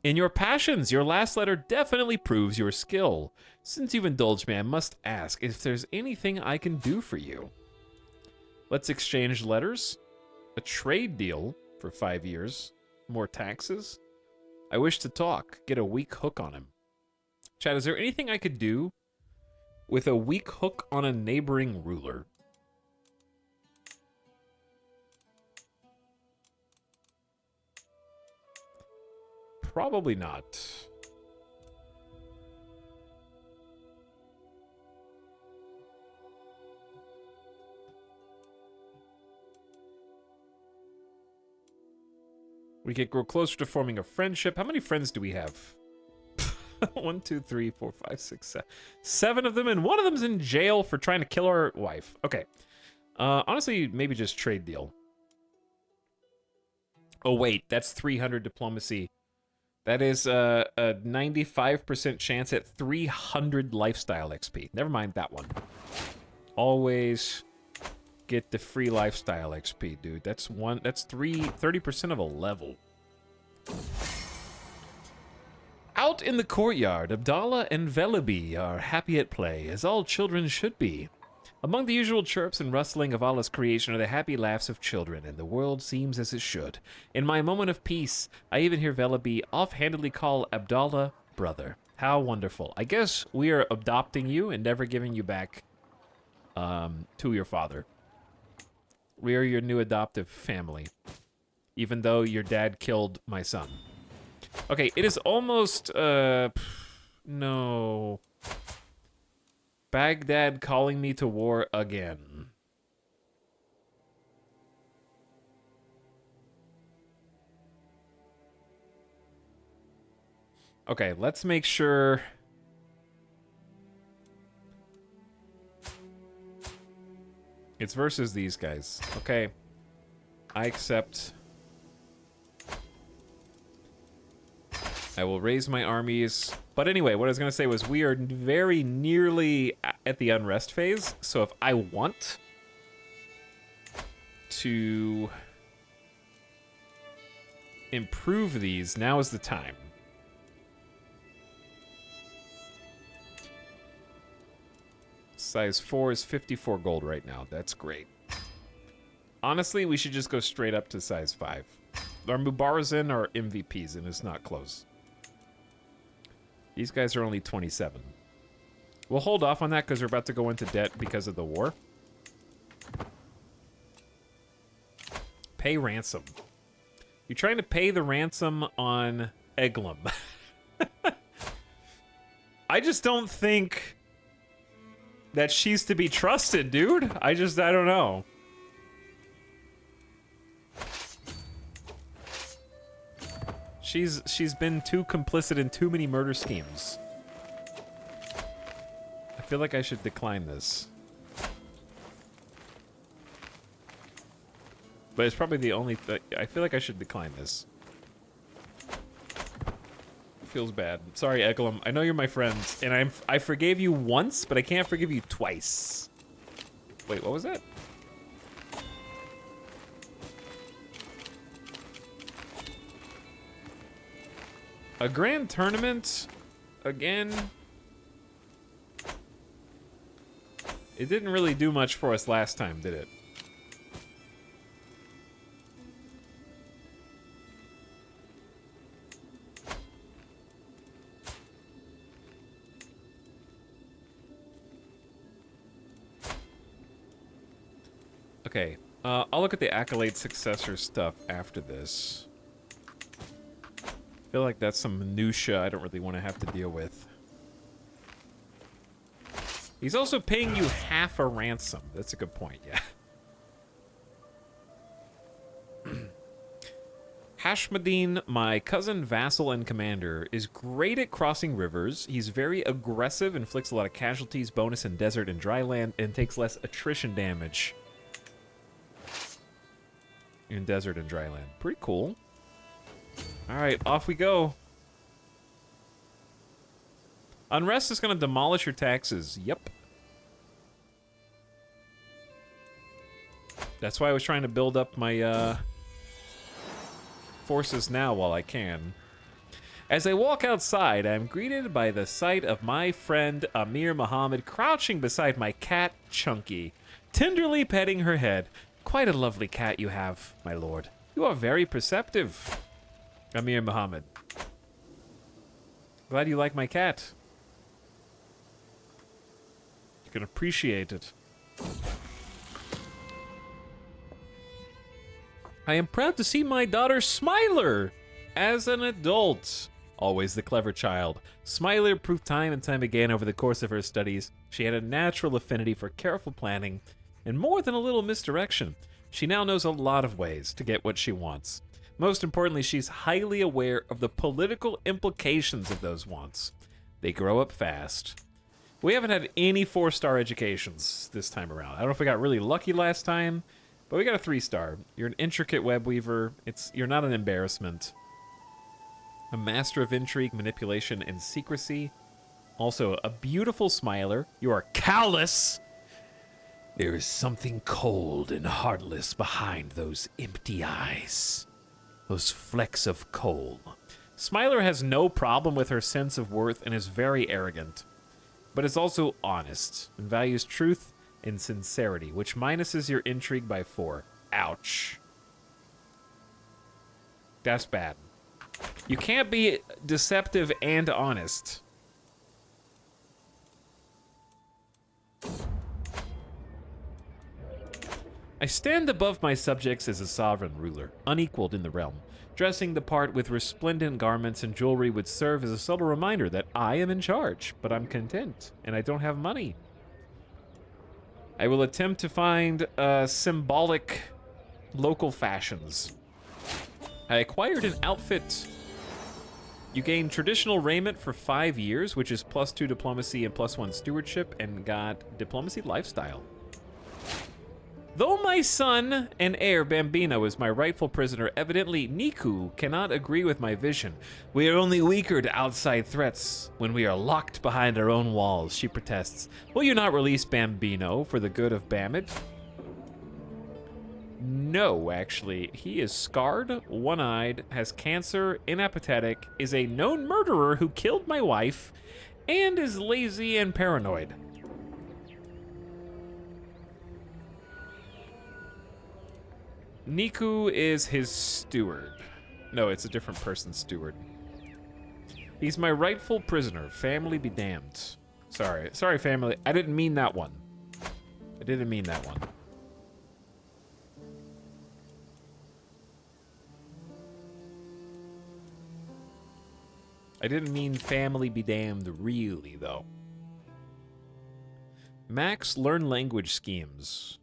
in your passions. Your last letter definitely proves your skill. Since you've indulged me, I must ask if there's anything I can do for you. Let's exchange letters. A trade deal for 5 years. More taxes. I wish to talk. Get a weak hook on him. Chad, is there anything I could do with a weak hook on a neighboring ruler? Probably not. We could grow closer to forming a friendship. How many friends do we have? 1, 2, 3, 4, 5, 6, 7. 7 of them, and one of them's in jail for trying to kill our wife. Okay. Honestly, maybe just trade deal. Oh, wait. That's 300 diplomacy. That is a 95% chance at 300 lifestyle XP. Never mind that one. Always get the free lifestyle XP, dude. That's 30% of a level. Out in the courtyard, Abdallah and Velabi are happy at play, as all children should be. Among the usual chirps and rustling of Allah's creation are the happy laughs of children, and the world seems as it should. In my moment of peace, I even hear Velabi offhandedly call Abdallah brother. How wonderful. I guess we are adopting you and never giving you back to your father. We are your new adoptive family, even though your dad killed my son. Okay, it is almost, no. Baghdad calling me to war again. Okay, let's make sure. It's versus these guys. Okay. I accept. I will raise my armies. But anyway, what I was going to say was we are very nearly at the unrest phase. So if I want to improve these, now is the time. Size 4 is 54 gold right now. That's great. Honestly, we should just go straight up to size 5. Our Mubarazin are MVPs, and it's not close. These guys are only 27. We'll hold off on that because we're about to go into debt because of the war. Pay ransom. You're trying to pay the ransom on Eglum. I just don't think that she's to be trusted, dude. I don't know. She's been too complicit in too many murder schemes. I feel like I should decline this. But it's probably the only I feel like I should decline this. Feels bad. Sorry, Eglum. I know you're my friend, and I forgave you once, but I can't forgive you twice. Wait, what was that? A grand tournament again. It didn't really do much for us last time, did it? Okay, I'll look at the Accolade Successor stuff after this. I feel like that's some minutia I don't really want to have to deal with. He's also paying you half a ransom. That's a good point, yeah. Hashmadin, my cousin, vassal, and commander, is great at crossing rivers. He's very aggressive, inflicts a lot of casualties, bonus in desert and dry land, and takes less attrition damage in desert and dry land. Pretty cool. All right, off we go. Unrest is going to demolish your taxes. Yep. That's why I was trying to build up my forces now while I can. As I walk outside, I am greeted by the sight of my friend Amir Muhammad crouching beside my cat, Chunky, tenderly petting her head. Quite a lovely cat you have, my lord. You are very perceptive, Amir Muhammad. Glad you like my cat. You can appreciate it. I am proud to see my daughter Smiler as an adult. Always the clever child, Smiler proved time and time again over the course of her studies she had a natural affinity for careful planning and more than a little misdirection. She now knows a lot of ways to get what she wants. Most importantly, she's highly aware of the political implications of those wants. They grow up fast. We haven't had any 4-star educations this time around. I don't know if we got really lucky last time, but we got a 3-star. You're an intricate web weaver. You're not an embarrassment. A master of intrigue, manipulation, and secrecy. Also, a beautiful smiler. You are callous. There is something cold and heartless behind those empty eyes. Those flecks of coal. Smiler has no problem with her sense of worth and is very arrogant, but is also honest and values truth and sincerity, which minuses your intrigue by 4. Ouch. That's bad. You can't be deceptive and honest. I stand above my subjects as a sovereign ruler, unequaled in the realm. Dressing the part with resplendent garments and jewelry would serve as a subtle reminder that I am in charge, but I'm content, and I don't have money. I will attempt to find symbolic local fashions. I acquired an outfit. You gain traditional raiment for 5 years, which is +2 diplomacy and +1 stewardship, and got diplomacy lifestyle. Though my son and heir Bambino is my rightful prisoner, evidently Niku cannot agree with my vision. We are only weaker to outside threats when we are locked behind our own walls, she protests. Will you not release Bambino for the good of Bamid? No, actually. He is scarred, one-eyed, has cancer, inapathetic, is a known murderer who killed my wife, and is lazy and paranoid. Niku is his steward. No, it's a different person's steward. He's my rightful prisoner. Family be damned. Sorry, family. I didn't mean that one. I didn't mean that one. I didn't mean family be damned really, though. Max learn language schemes.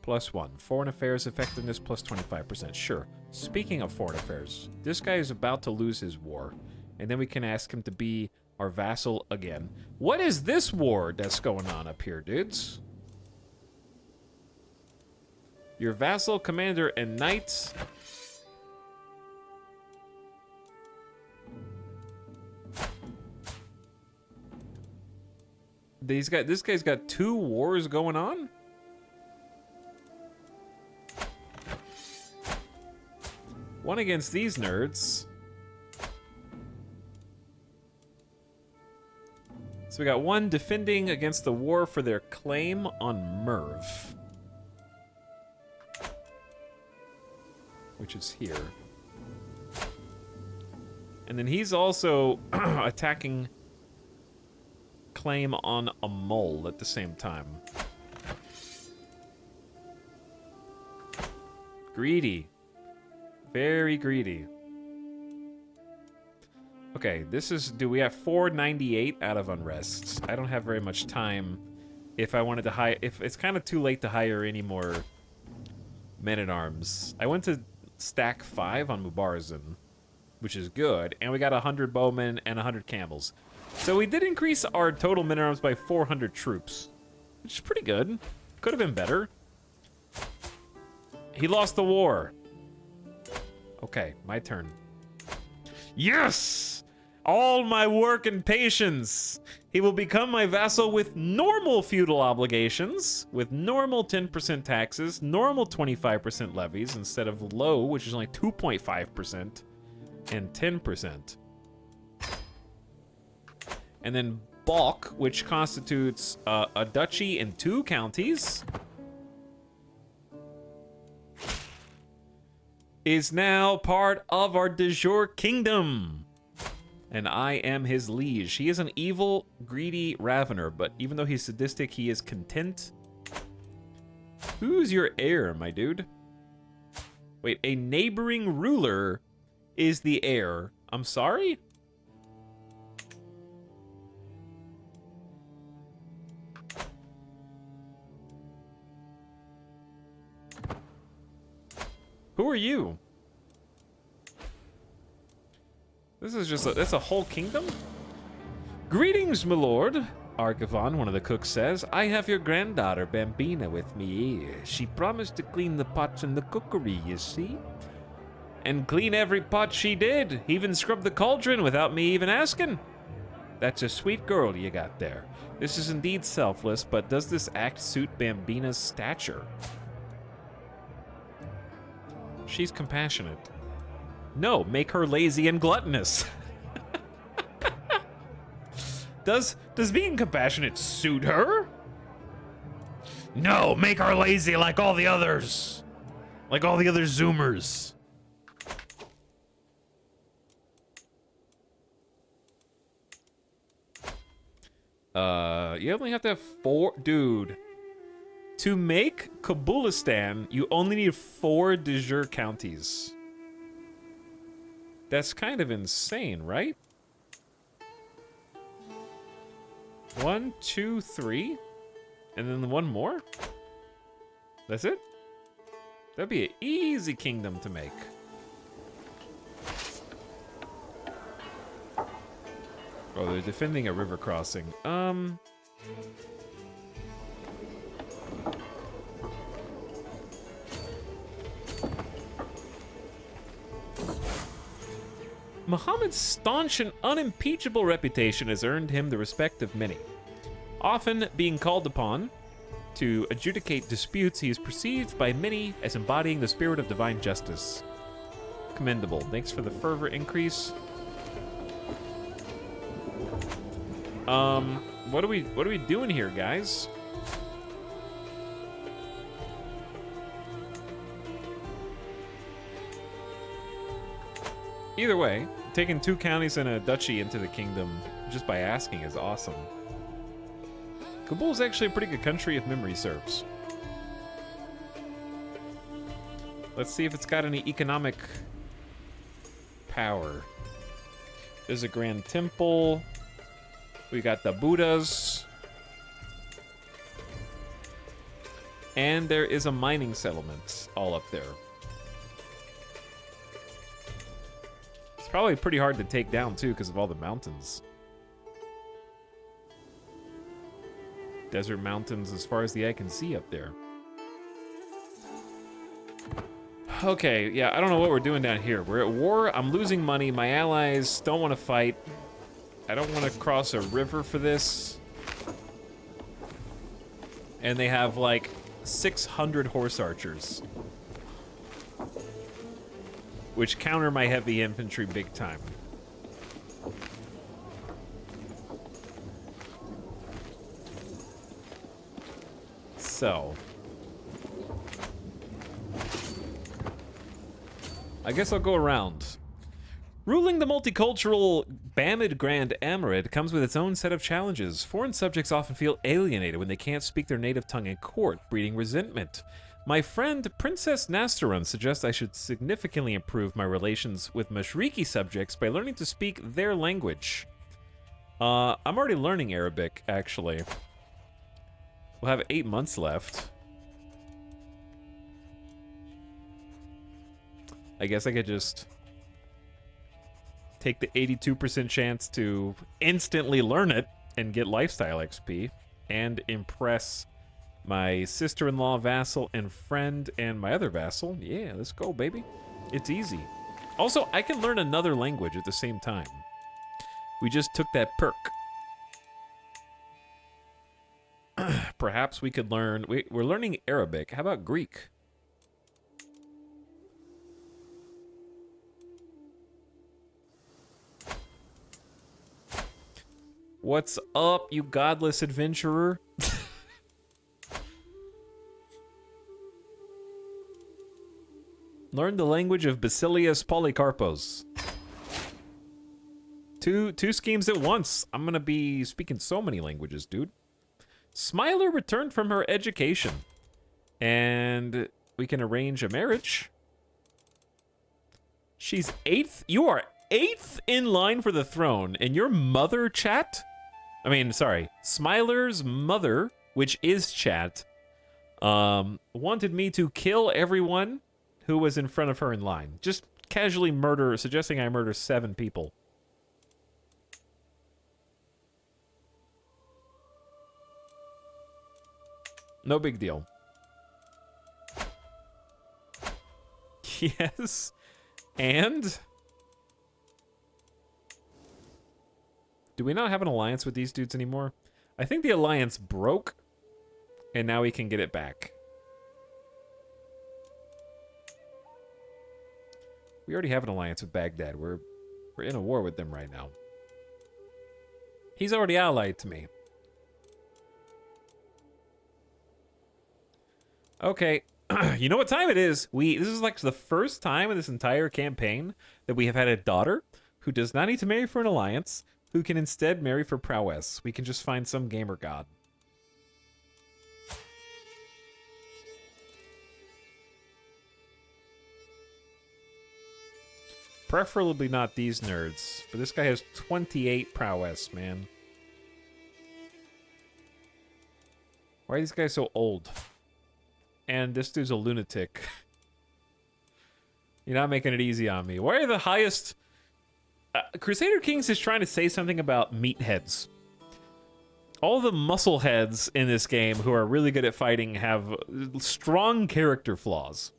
+1. Foreign affairs effectiveness +25%. Sure. Speaking of foreign affairs, this guy is about to lose his war, and then we can ask him to be our vassal again. What is this war that's going on up here, dudes? Your vassal, commander, and knights. This guy's got 2 wars going on? One against these nerds. So we got one defending against the war for their claim on Merv, which is here. And then he's also attacking claim on a mole at the same time. Greedy. Very greedy. Okay, this is... Do we have 498 out of unrests? I don't have very much time if I wanted to hire... If it's kind of too late to hire any more men-at-arms. I went to stack 5 on Mubarazin, which is good, and we got 100 bowmen and 100 camels. So we did increase our total men-at-arms by 400 troops, which is pretty good. Could have been better. He lost the war. Okay, my turn. Yes! all my work and patience. He will become my vassal with normal feudal obligations, with normal 10% taxes, normal 25% levies, instead of low, which is only 2.5%, and 10%. And then Balk, which constitutes a duchy and 2 counties, is now part of our de jure kingdom. And I am his liege. He is an evil, greedy ravener, but even though he's sadistic, he is content. Who's your heir, my dude? Wait, a neighboring ruler is the heir. I'm sorry? Who are you? This is just that's a whole kingdom? Greetings, my lord. Argivan, one of the cooks, says. I have your granddaughter, Bambina, with me. She promised to clean the pots in the cookery, you see? And clean every pot she did. Even scrub the cauldron without me even asking. That's a sweet girl you got there. This is indeed selfless, but does this act suit Bambina's stature? She's compassionate. No, make her lazy and gluttonous. Does being compassionate suit her? No, make her lazy like all the others. Like all the other Zoomers. You only have to have 4, dude. To make Kabulistan, you only need 4 de jure counties. That's kind of insane, right? 1, 2, 3, and then 1 more? That's it? That'd be an easy kingdom to make. Oh, they're defending a river crossing. Muhammad's staunch and unimpeachable reputation has earned him the respect of many. Often being called upon to adjudicate disputes, he is perceived by many as embodying the spirit of divine justice. Commendable. Thanks for the fervor increase. What are we doing here, guys? Either way, taking 2 counties and a duchy into the kingdom just by asking is awesome. Kabul's actually a pretty good country if memory serves. Let's see if it's got any economic power. There's a grand temple. We got the Buddhas. And there is a mining settlement all up there. It's probably pretty hard to take down, too, because of all the mountains. Desert mountains as far as the eye can see up there. Okay, yeah, I don't know what we're doing down here. We're at war. I'm losing money. My allies don't want to fight. I don't want to cross a river for this. And they have, like, 600 horse archers. Which counter my heavy infantry big time. So. I guess I'll go around. Ruling the multicultural Bamid Grand Emirate comes with its own set of challenges. Foreign subjects often feel alienated when they can't speak their native tongue in court, breeding resentment. My friend Princess Nastaran suggests I should significantly improve my relations with Mashriki subjects by learning to speak their language. I'm already learning Arabic, actually. We'll have 8 months left. I guess I could just take the 82% chance to instantly learn it and get lifestyle XP and impress my sister-in-law vassal and friend and my other vassal. Yeah, let's go, baby. It's easy. Also, I can learn another language at the same time. We just took that perk. Perhaps we could learn... We're learning Arabic. How about Greek? What's up, you godless adventurer? Learn the language of Basilius Polycarpos. Two schemes at once. I'm gonna be speaking so many languages, dude. Smiler returned from her education. And we can arrange a marriage. She's 8th? You are 8th in line for the throne. And your mother, chat? I mean, sorry. Smiler's mother, which is chat, wanted me to kill everyone who was in front of her in line. Just casually murder, suggesting I murder 7 people. No big deal. Yes. And? Do we not have an alliance with these dudes anymore? I think the alliance broke, and now we can get it back. We already have an alliance with Baghdad. We're in a war with them right now. He's already allied to me. Okay, you know what time it is? This is like the first time in this entire campaign that we have had a daughter who does not need to marry for an alliance, who can instead marry for prowess. We can just find some gamer god. Preferably not these nerds, but this guy has 28 prowess, man. Why are these guys so old? And this dude's a lunatic. You're not making it easy on me. Why are the highest... Crusader Kings is trying to say something about meatheads. All the muscle heads in this game who are really good at fighting have strong character flaws.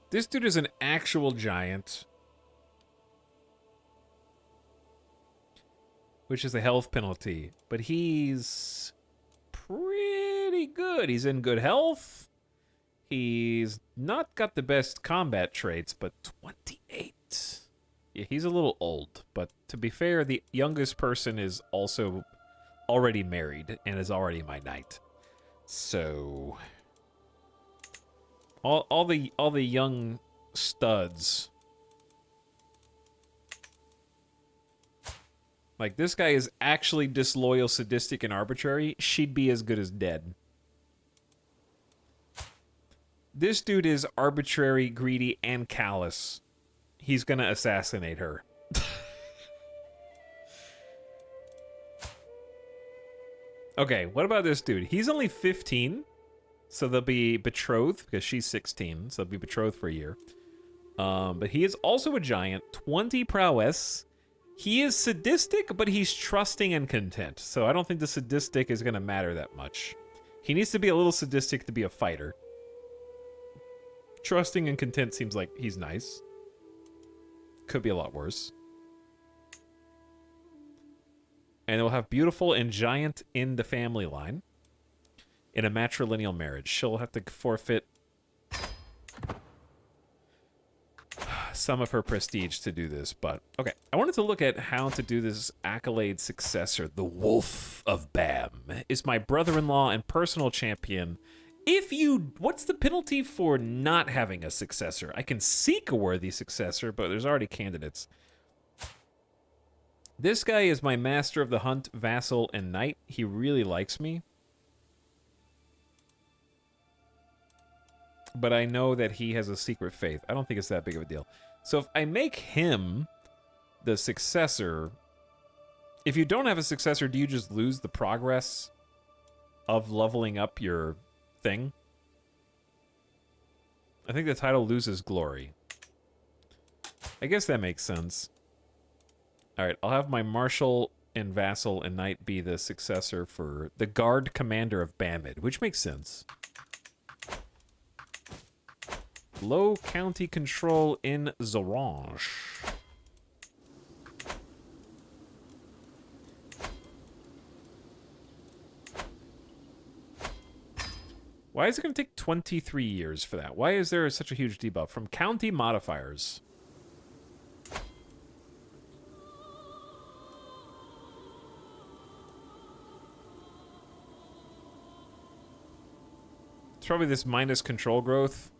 This dude is an actual giant. Which is a health penalty. But he's pretty good. He's in good health. He's not got the best combat traits, but 28. Yeah, he's a little old. But to be fair, the youngest person is also already married and is already my knight. So all the young studs. Like, this guy is actually disloyal, sadistic, and arbitrary. She'd be as good as dead. This dude is arbitrary, greedy, and callous. He's gonna assassinate her. Okay, what about this dude? He's only 15, so they'll be betrothed, because she's 16, so they'll be betrothed for a year. But he is also a giant, 20 prowess. He is sadistic, but he's trusting and content. So I don't think the sadistic is going to matter that much. He needs to be a little sadistic to be a fighter. Trusting and content seems like he's nice. Could be a lot worse. And we'll have beautiful and giant in the family line. In a matrilineal marriage. She'll have to forfeit some of her prestige to do this, but okay. I wanted to look at how to do this accolade successor. The Wolf of Bam is my brother-in-law and personal champion. What's the penalty for not having a successor? I can seek a worthy successor, but there's already candidates. This guy is my master of the hunt, vassal, and knight. He really likes me. But I know that he has a secret faith. I don't think it's that big of a deal. So if I make him the successor, if you don't have a successor, do you just lose the progress of leveling up your thing? I think the title loses glory. I guess that makes sense. All right, I'll have my martial and vassal and knight be the successor for the guard commander of Bamid, which makes sense. Low county control in Zorange. Why is it going to take 23 years for that? Why is there such a huge debuff from county modifiers? It's probably this minus control growth.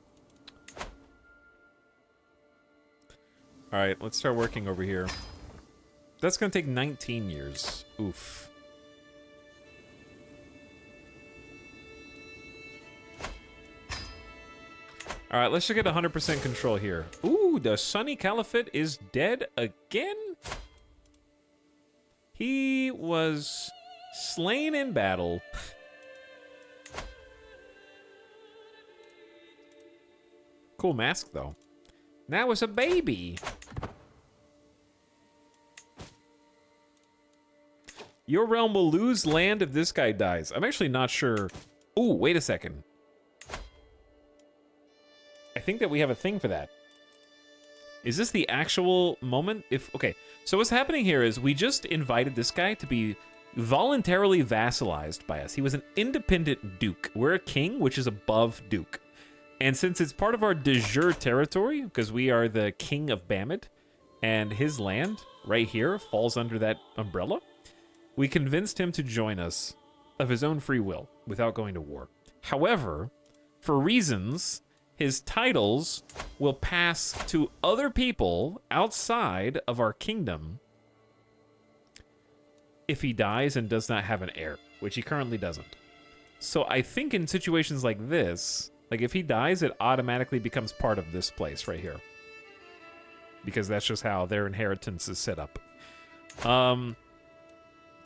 All right, let's start working over here. That's going to take 19 years. Oof. All right, let's just get 100% control here. Ooh, the Sunny Caliphate is dead again? He was slain in battle. Cool mask, though. Now it's a baby. Your realm will lose land if this guy dies. I'm actually not sure. Ooh, wait a second. I think that we have a thing for that. Is this the actual moment? Okay, so what's happening here is we just invited this guy to be voluntarily vassalized by us. He was an independent duke. We're a king, which is above duke. And since it's part of our de jure territory, because we are the king of Bamid, and his land right here falls under that umbrella, we convinced him to join us of his own free will without going to war. However, for reasons, his titles will pass to other people outside of our kingdom if he dies and does not have an heir, which he currently doesn't. So I think in situations like this, like if he dies, it automatically becomes part of this place right here. Because that's just how their inheritance is set up.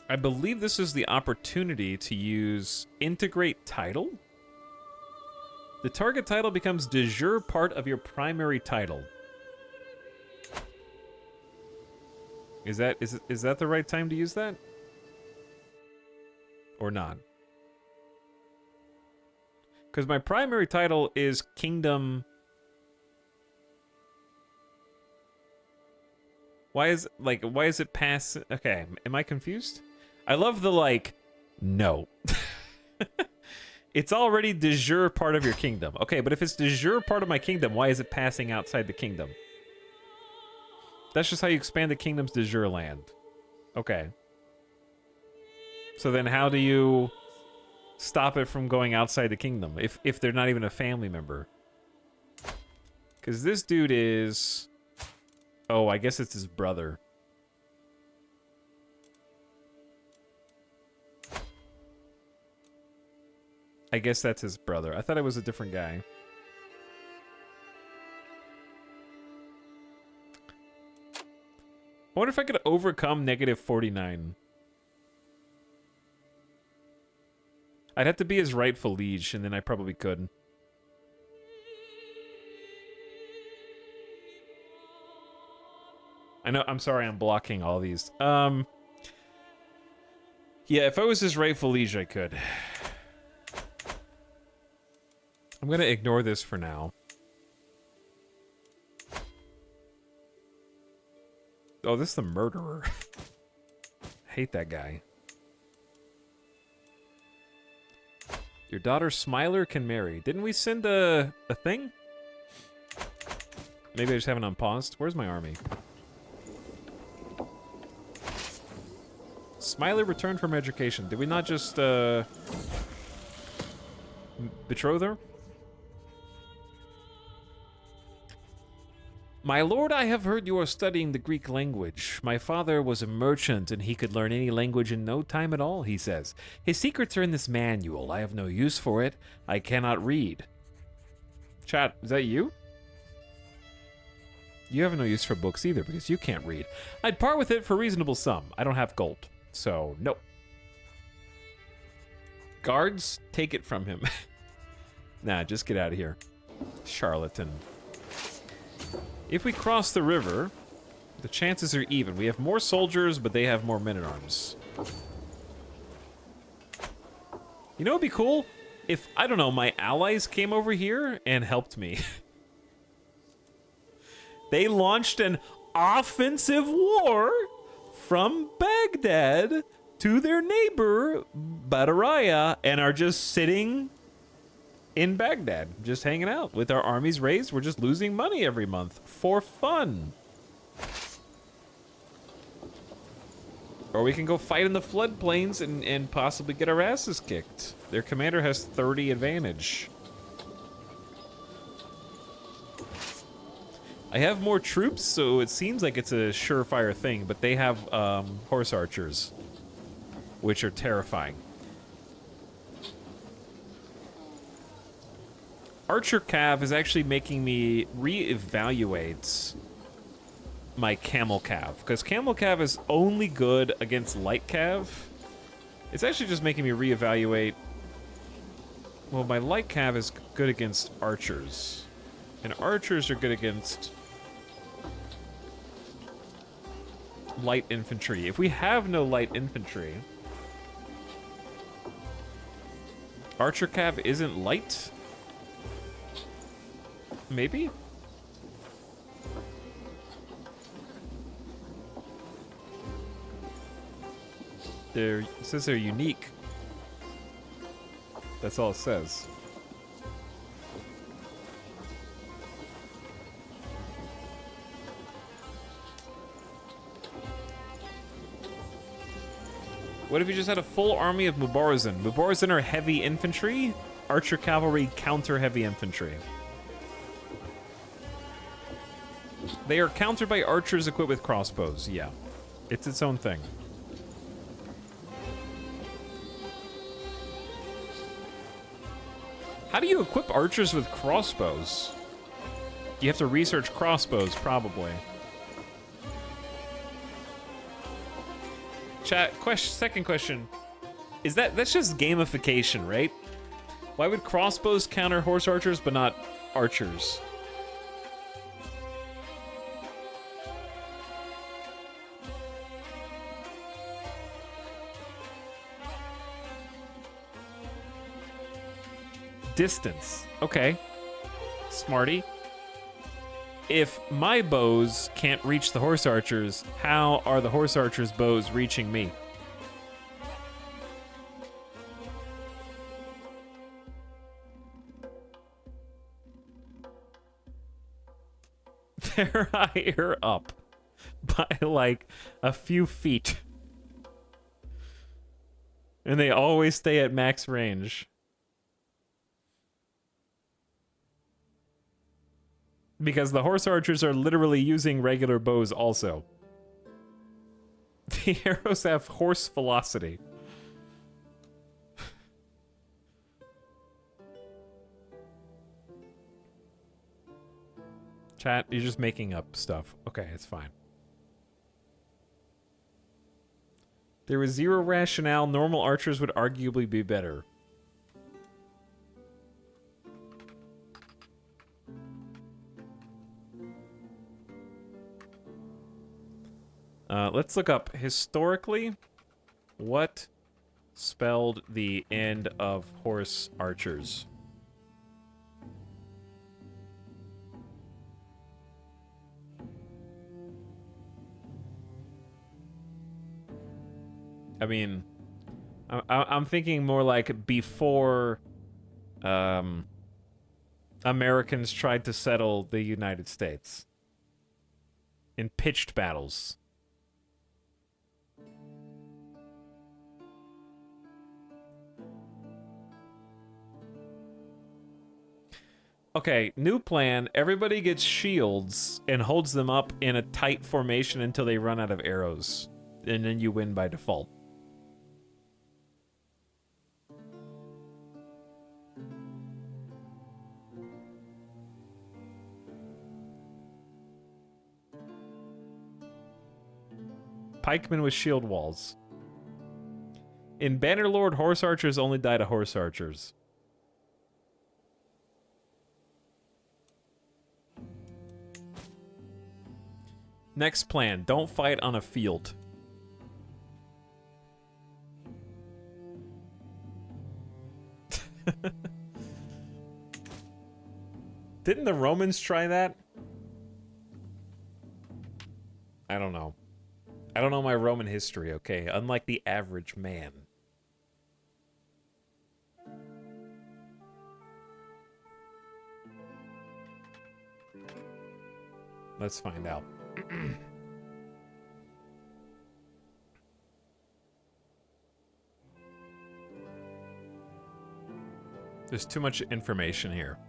I believe this is the opportunity to use integrate title. The target title becomes de jure part of your primary title. Is that the right time to use that? Or not? Because my primary title is Kingdom. Why is it pass? Okay, am I confused? I love the no. It's already de jure part of your kingdom. Okay, but if it's de jure part of my kingdom, why is it passing outside the kingdom? That's just how you expand the kingdom's de jure land. Okay. So then how do you stop it from going outside the kingdom if they're not even a family member? Because this dude is... Oh, I guess it's his brother. I guess that's his brother. I thought it was a different guy. I wonder if I could overcome negative 49. I'd have to be his rightful liege, and then I probably could. I know, I'm sorry I'm blocking all these. Yeah, if I was his rightful liege, I could. I'm gonna ignore this for now. Oh, this is the murderer. I hate that guy. Your daughter Smiler can marry. Didn't we send a thing? Maybe I just haven't unpaused. Where's my army? Smiler returned from education. Did we not just betroth her? My lord, I have heard you are studying the Greek language. My father was a merchant, and he could learn any language in no time at all, he says. His secrets are in this manual. I have no use for it. I cannot read. Chat, is that you? You have no use for books either, because you can't read. I'd part with it for a reasonable sum. I don't have gold, so no. Guards, take it from him. Nah, just get out of here. Charlatan. If we cross the river, The chances are even. We have more soldiers, but they have more men-at-arms. You know what'd be cool? If, I don't know, my allies came over here and helped me. They launched an offensive war from Baghdad to their neighbor, Badaraya, and are just sitting in Baghdad, just hanging out. With our armies raised, we're just losing money every month for fun. Or we can go fight in the floodplains and possibly get our asses kicked. Their commander has 30 advantage. I have more troops, so it seems like it's a surefire thing, but they have horse archers, which are terrifying. Archer Cav is actually making me reevaluate my Camel Cav, because Camel Cav is only good against Light Cav. It's actually just making me reevaluate. Well, my Light Cav is good against archers, and archers are good against light infantry. If we have no light infantry, Archer Cav isn't light? Maybe? It says they're unique. That's all it says. What if you just had a full army of Mubarazin? Mubarazin are heavy infantry, archer cavalry counter heavy infantry. They are countered by archers equipped with crossbows, yeah. It's its own thing. How do you equip archers with crossbows? You have to research crossbows, probably. Chat, second question. That's just gamification, right? Why would crossbows counter horse archers but not archers? Distance. Okay. Smarty. If my bows can't reach the horse archers, how are the horse archers' bows reaching me? They're higher up by like a few feet. And they always stay at max range. Because the horse archers are literally using regular bows also. The arrows have horse velocity. Chat, you're just making up stuff. Okay, it's fine. There was zero rationale. Normal archers would arguably be better. Let's look up historically what spelled the end of horse archers. I mean, I'm thinking more like before Americans tried to settle the United States in pitched battles. Okay, new plan. Everybody gets shields and holds them up in a tight formation until they run out of arrows. And then you win by default. Pikemen with shield walls. In Bannerlord, horse archers only die to horse archers. Next plan, don't fight on a field. Didn't the Romans try that? I don't know. I don't know my Roman history, okay? Unlike the average man. Let's find out. There's too much information here.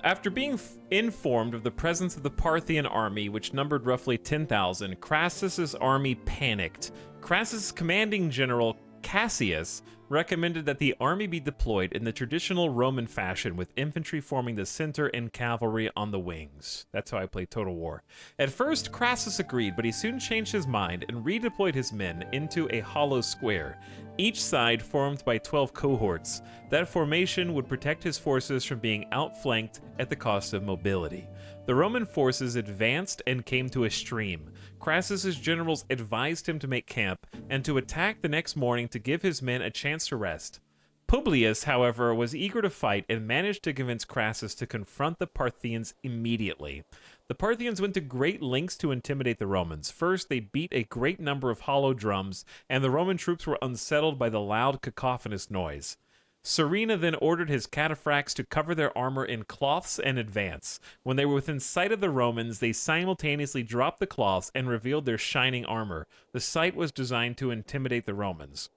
After being informed of the presence of the Parthian army, which numbered roughly 10,000, Crassus's army panicked. Crassus' commanding general, Cassius, recommended that the army be deployed in the traditional Roman fashion, with infantry forming the center and cavalry on the wings. That's how I play Total War. At first, Crassus agreed, but he soon changed his mind and redeployed his men into a hollow square, each side formed by 12 cohorts. That formation would protect his forces from being outflanked at the cost of mobility. The Roman forces advanced and came to a stream. Crassus's generals advised him to make camp and to attack the next morning to give his men a chance to rest. Publius, however, was eager to fight and managed to convince Crassus to confront the Parthians immediately. The Parthians went to great lengths to intimidate the Romans. First, they beat a great number of hollow drums, and the Roman troops were unsettled by the loud, cacophonous noise. Serena then ordered his cataphracts to cover their armor in cloths and advance. When they were within sight of the Romans, they simultaneously dropped the cloths and revealed their shining armor. The sight was designed to intimidate the Romans.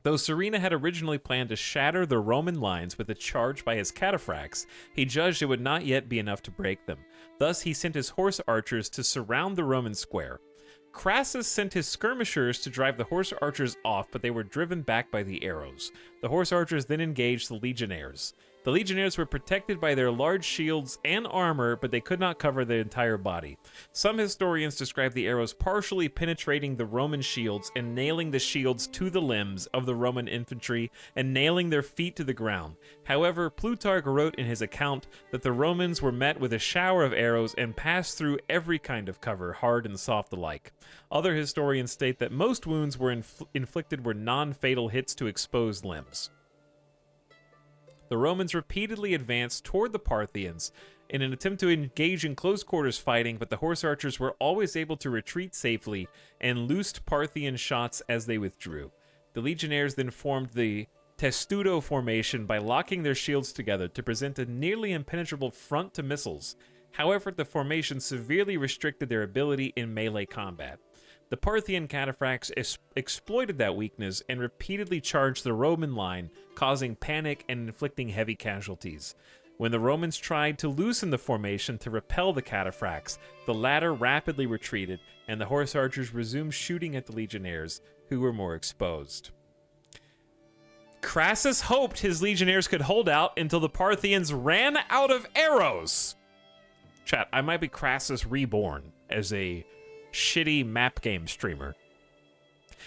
Though Serena had originally planned to shatter the Roman lines with a charge by his cataphracts, he judged it would not yet be enough to break them. Thus, he sent his horse archers to surround the Roman square. Crassus sent his skirmishers to drive the horse archers off, but they were driven back by the arrows. The horse archers then engaged the legionnaires. The legionnaires were protected by their large shields and armor, but they could not cover their entire body. Some historians describe the arrows partially penetrating the Roman shields and nailing the shields to the limbs of the Roman infantry and nailing their feet to the ground. However, Plutarch wrote in his account that the Romans were met with a shower of arrows and passed through every kind of cover, hard and soft alike. Other historians state that most wounds were inflicted were non-fatal hits to exposed limbs. The Romans repeatedly advanced toward the Parthians in an attempt to engage in close quarters fighting, but the horse archers were always able to retreat safely and loosed Parthian shots as they withdrew. The legionnaires then formed the testudo formation by locking their shields together to present a nearly impenetrable front to missiles. However, the formation severely restricted their ability in melee combat. The Parthian cataphracts exploited that weakness and repeatedly charged the Roman line, causing panic and inflicting heavy casualties. When the Romans tried to loosen the formation to repel the cataphracts, the latter rapidly retreated, and the horse archers resumed shooting at the legionnaires, who were more exposed. Crassus hoped his legionnaires could hold out until the Parthians ran out of arrows. Chat, I might be Crassus reborn as a shitty map game streamer.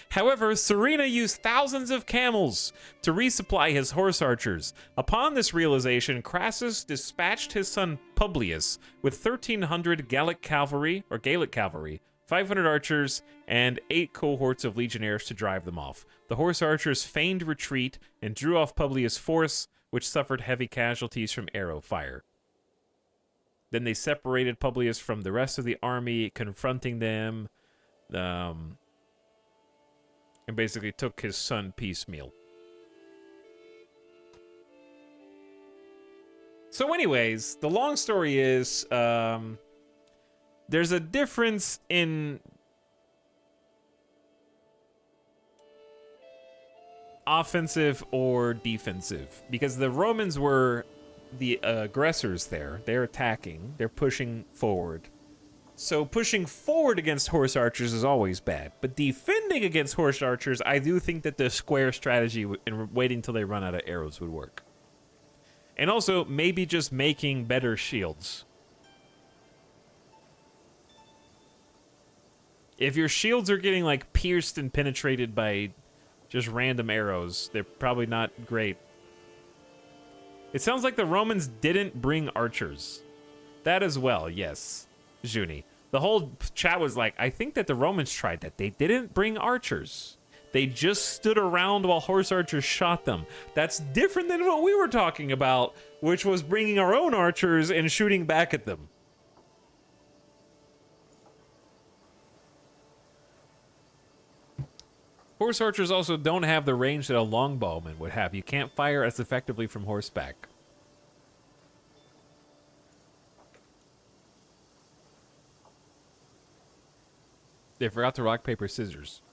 However, Serena used thousands of camels to resupply his horse archers. Upon this realization, Crassus dispatched his son Publius with 1,300 Gallic cavalry, 500 archers, and 8 cohorts of legionnaires to drive them off. The horse archers feigned retreat and drew off Publius' force, which suffered heavy casualties from arrow fire. Then they separated Publius from the rest of the army, confronting them, and basically took his son piecemeal. So anyways, the long story is, there's a difference in offensive or defensive, because the Romans were the aggressors there. They're attacking. They're pushing forward. So pushing forward against horse archers is always bad. But defending against horse archers, I do think that the square strategy and waiting until they run out of arrows would work. And also, maybe just making better shields. If your shields are getting, like, pierced and penetrated by just random arrows, they're probably not great. It sounds like the Romans didn't bring archers. That as well, yes, Juni. The whole chat was like, I think that the Romans tried that. They didn't bring archers. They just stood around while horse archers shot them. That's different than what we were talking about, which was bringing our own archers and shooting back at them. Horse archers also don't have the range that a longbowman would have. You can't fire as effectively from horseback. They forgot to rock, paper, scissors.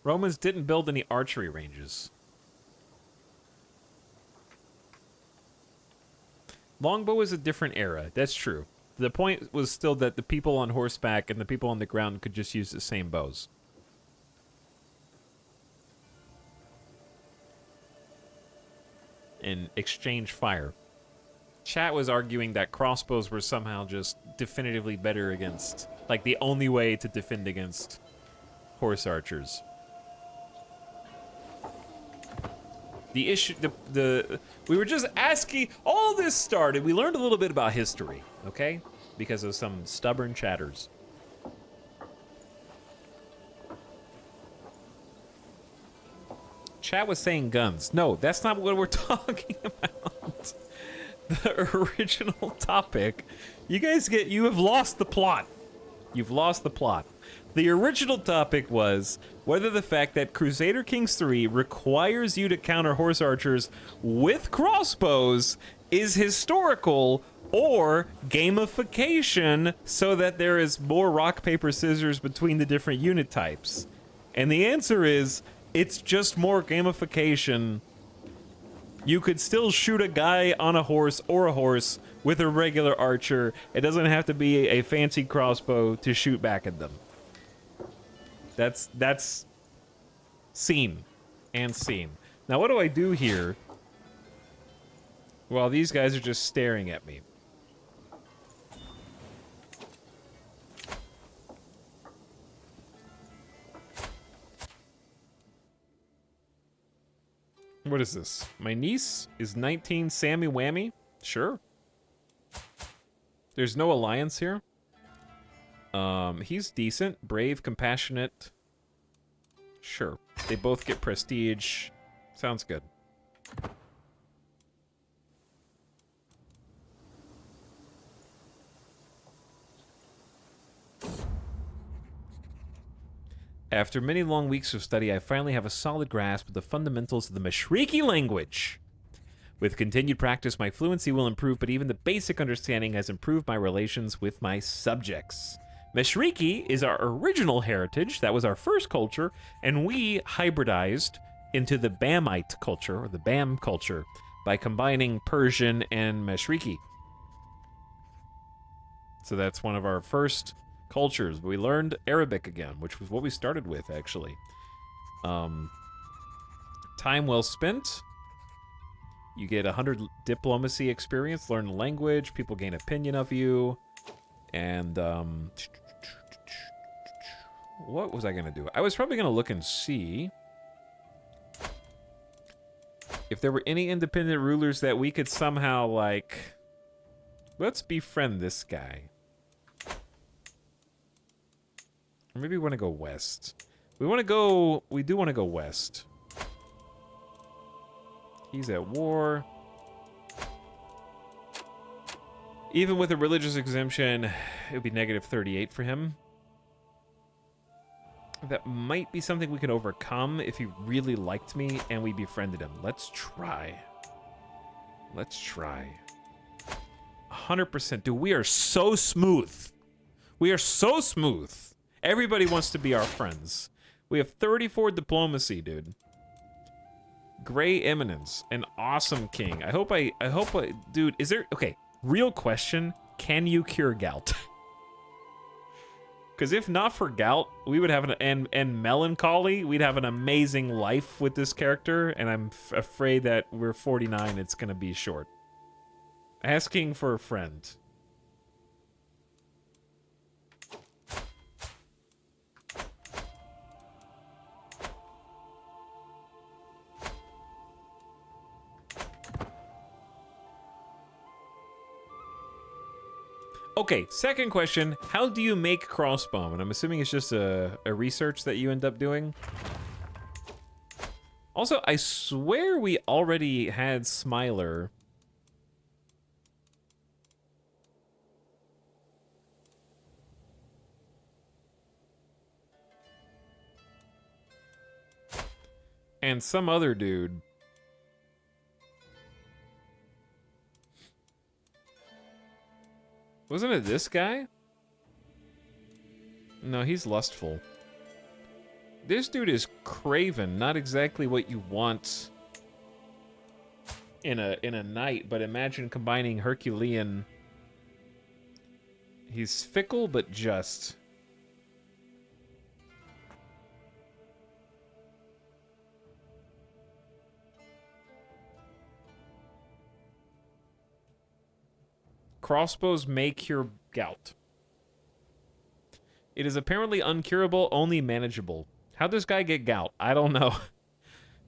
Romans didn't build any archery ranges. Longbow is a different era. That's true. The point was still that the people on horseback and the people on the ground could just use the same bows. And exchange fire. Chat was arguing that crossbows were somehow just definitively better against, like the only way to defend against horse archers. The issue, we were just asking, all this started, we learned a little bit about history, okay? Because of some stubborn chatters. Chat was saying guns. No, that's not what we're talking about. The original topic. You have lost the plot. You've lost the plot. The original topic was whether the fact that Crusader Kings 3 requires you to counter horse archers with crossbows is historical or gamification so that there is more rock, paper, scissors between the different unit types. And the answer is, it's just more gamification. You could still shoot a guy on a horse or a horse with a regular archer. It doesn't have to be a fancy crossbow to shoot back at them. That's seen and seen. Now what do I do here while these guys are just staring at me? What is this? My niece is 19, Sammy Whammy? Sure. There's no alliance here. He's decent, brave, compassionate. Sure. They both get prestige. Sounds good. After many long weeks of study, I finally have a solid grasp of the fundamentals of the Meshriki language. With continued practice, my fluency will improve, but even the basic understanding has improved my relations with my subjects. Meshriki is our original heritage, that was our first culture, and we hybridized into the Bamite culture, or the Bam culture, by combining Persian and Meshriki. So that's one of our first cultures. We learned Arabic again, which was what we started with, actually. Time well spent. You get 100 diplomacy experience, learn the language, people gain opinion of you, and what was I gonna do? I was probably gonna look and see if there were any independent rulers that we could somehow, like, let's befriend this guy. Or maybe we want to go west. We do want to go west. He's at war. Even with a religious exemption, it would be -38 for him. That might be something we can overcome if he really liked me and we befriended him. Let's try. Let's try. 100%. Dude, we are so smooth. We are so smooth. Everybody wants to be our friends. We have 34 diplomacy, dude. Gray Eminence, an awesome king. I hope dude, is there, okay, real question, can you cure gout? Because if not for gout, we would have and melancholy, we'd have an amazing life with this character, and I'm afraid that we're 49, it's gonna be short. Asking for a friend. Okay, second question. How do you make crossbow? And I'm assuming it's just a research that you end up doing. Also, I swear we already had Smiler. And some other dude. Wasn't it this guy? No, he's lustful. This dude is craven, not exactly what you want in a knight, but imagine combining Herculean. He's fickle but just. Crossbows may cure gout. It is apparently uncurable, only manageable. How'd this guy get gout? I don't know.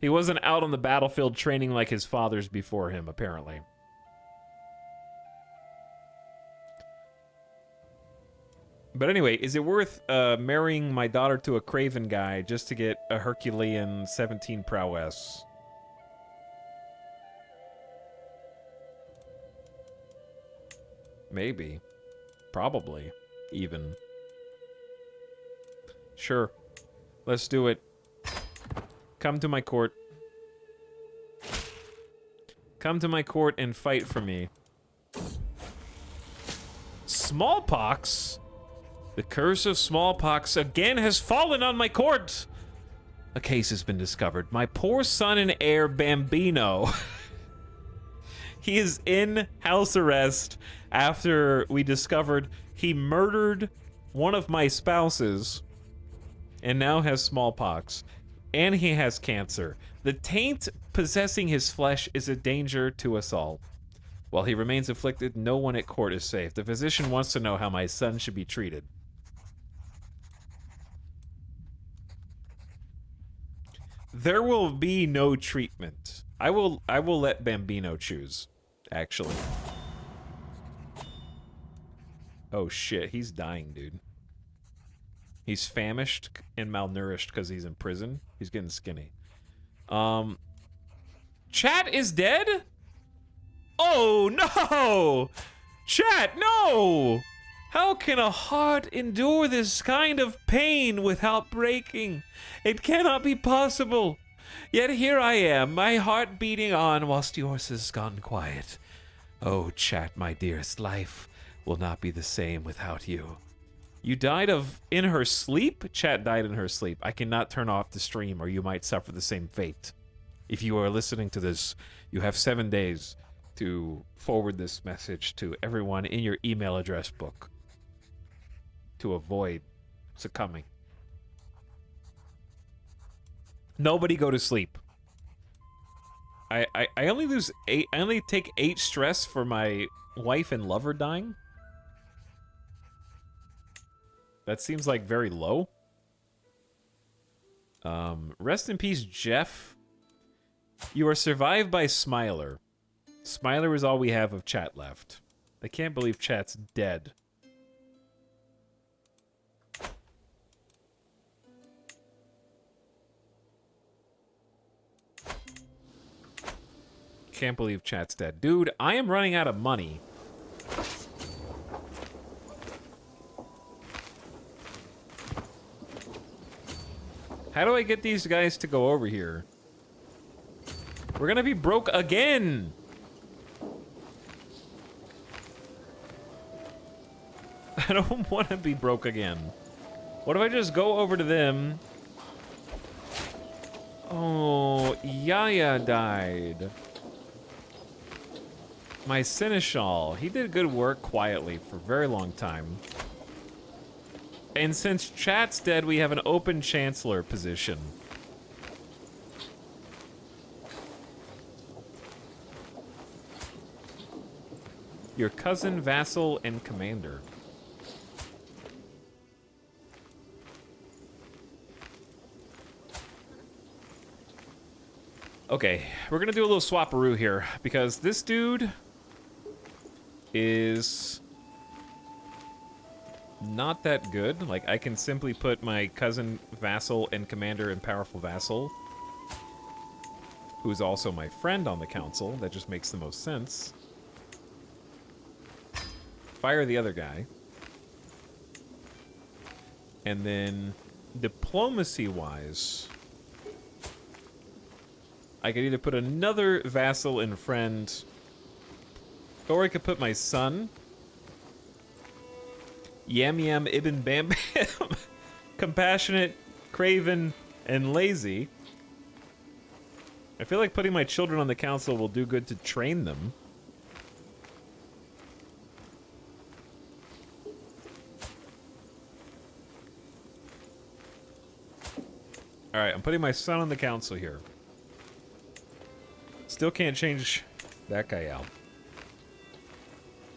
He wasn't out on the battlefield training like his fathers before him, apparently. But anyway, is it worth marrying my daughter to a craven guy just to get a Herculean 17 prowess? Maybe. Probably. Even. Sure. Let's do it. Come to my court. Come to my court and fight for me. Smallpox? The curse of smallpox again has fallen on my court. A case has been discovered. My poor son and heir, Bambino. He is in house arrest after we discovered he murdered one of my spouses and now has smallpox. And he has cancer. The taint possessing his flesh is a danger to us all. While he remains afflicted, no one at court is safe. The physician wants to know how my son should be treated. There will be no treatment. I will let Bambino choose, actually. Oh shit, he's dying, dude. He's famished and malnourished because he's in prison. He's getting skinny. Chat is dead? Oh no! Chat, no! How can a heart endure this kind of pain without breaking? It cannot be possible. Yet here I am, my heart beating on whilst yours has gone quiet. Oh, Chat, my dearest, life will not be the same without you. You died in her sleep? Chat died in her sleep. I cannot turn off the stream or you might suffer the same fate. If you are listening to this, you have 7 days to forward this message to everyone in your email address book to avoid succumbing. Nobody go to sleep. I only lose 8. I only take 8 stress for my wife and lover dying. That seems like very low. Rest in peace, Jeff. You are survived by Smiler. Smiler is all we have of Chat left. I can't believe Chat's dead. Can't believe Chat's dead. Dude, I am running out of money. How do I get these guys to go over here? We're gonna be broke again! I don't want to be broke again. What if I just go over to them? Oh, Yaya died. My Seneschal, he did good work quietly for a very long time. And since Chat's dead, we have an open Chancellor position. Your cousin, vassal, and commander. Okay, we're gonna do a little swapperoo here, because this dude is not that good. Like, I can simply put my cousin vassal and commander and powerful vassal, who's also my friend on the council. That just makes the most sense. Fire the other guy. And then, diplomacy-wise, I could either put another vassal and friend, or I could put my son, Yam Yam Ibn Bam Bam, compassionate, craven, and lazy. I feel like putting my children on the council will do good to train them. Alright, I'm putting my son on the council here. Still can't change that guy out.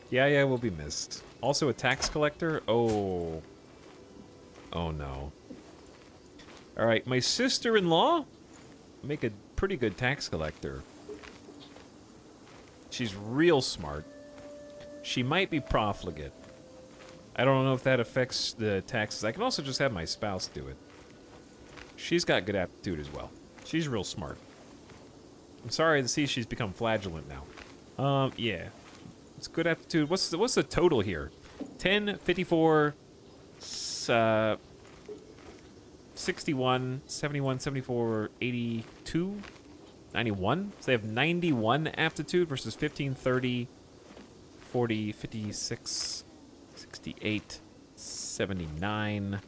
Yeah, will be missed. Also a tax collector? Oh. Oh no. Alright, my sister-in-law? Make a pretty good tax collector. She's real smart. She might be profligate. I don't know if that affects the taxes. I can also just have my spouse do it. She's got good aptitude as well. She's real smart. I'm sorry to see she's become flagellant now. Yeah. It's good aptitude. What's the total here? 10, 54, 61, 71, 74, 82, 91? So they have 91 aptitude versus 15, 30, 40, 56, 68, 79,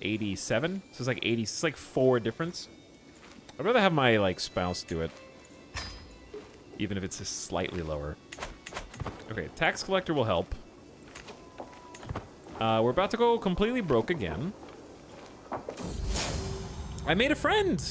87. So it's like 80. It's like 4 difference. I'd rather have my like spouse do it, even if it's just slightly lower. Okay, tax collector will help. We're about to go completely broke again. I made a friend.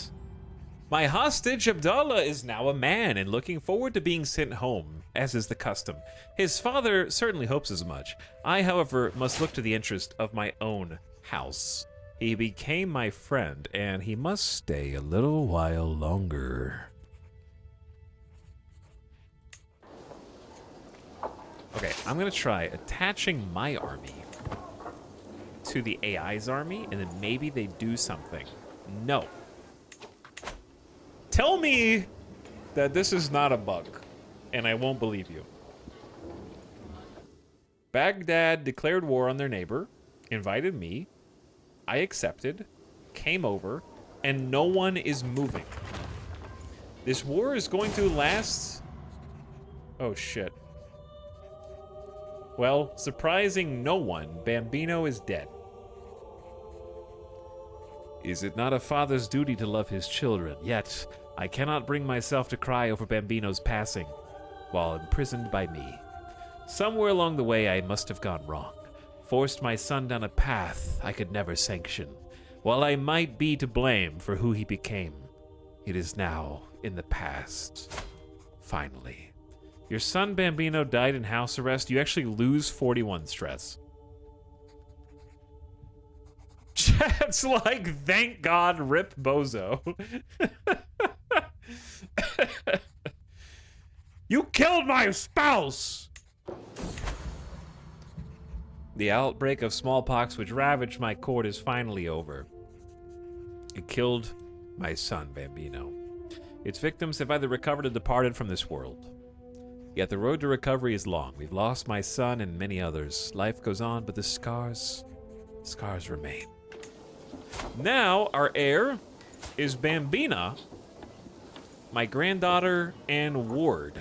My hostage Abdallah is now a man and looking forward to being sent home, as is the custom. His father certainly hopes as much. I, however, must look to the interest of my own house. He became my friend, and he must stay a little while longer. Okay, I'm gonna try attaching my army to the AI's army, and then maybe they do something. No. Tell me that this is not a bug, and I won't believe you. Baghdad declared war on their neighbor, invited me, I accepted, came over, and no one is moving. This war is going to last... Oh, shit. Well, surprising no one, Bambino is dead. Is it not a father's duty to love his children? Yet, I cannot bring myself to cry over Bambino's passing, while imprisoned by me. Somewhere along the way, I must have gone wrong. Forced my son down a path I could never sanction. While I might be to blame for who he became, it is now in the past. Finally. Your son Bambino died in house arrest. You actually lose 41 stress. Chat's like, thank God, rip Bozo. You killed my spouse! The outbreak of smallpox which ravaged my court is finally over. It killed my son, Bambino. Its victims have either recovered or departed from this world. Yet the road to recovery is long. We've lost my son and many others. Life goes on, but the scars remain. Now, our heir is Bambina, my granddaughter and ward,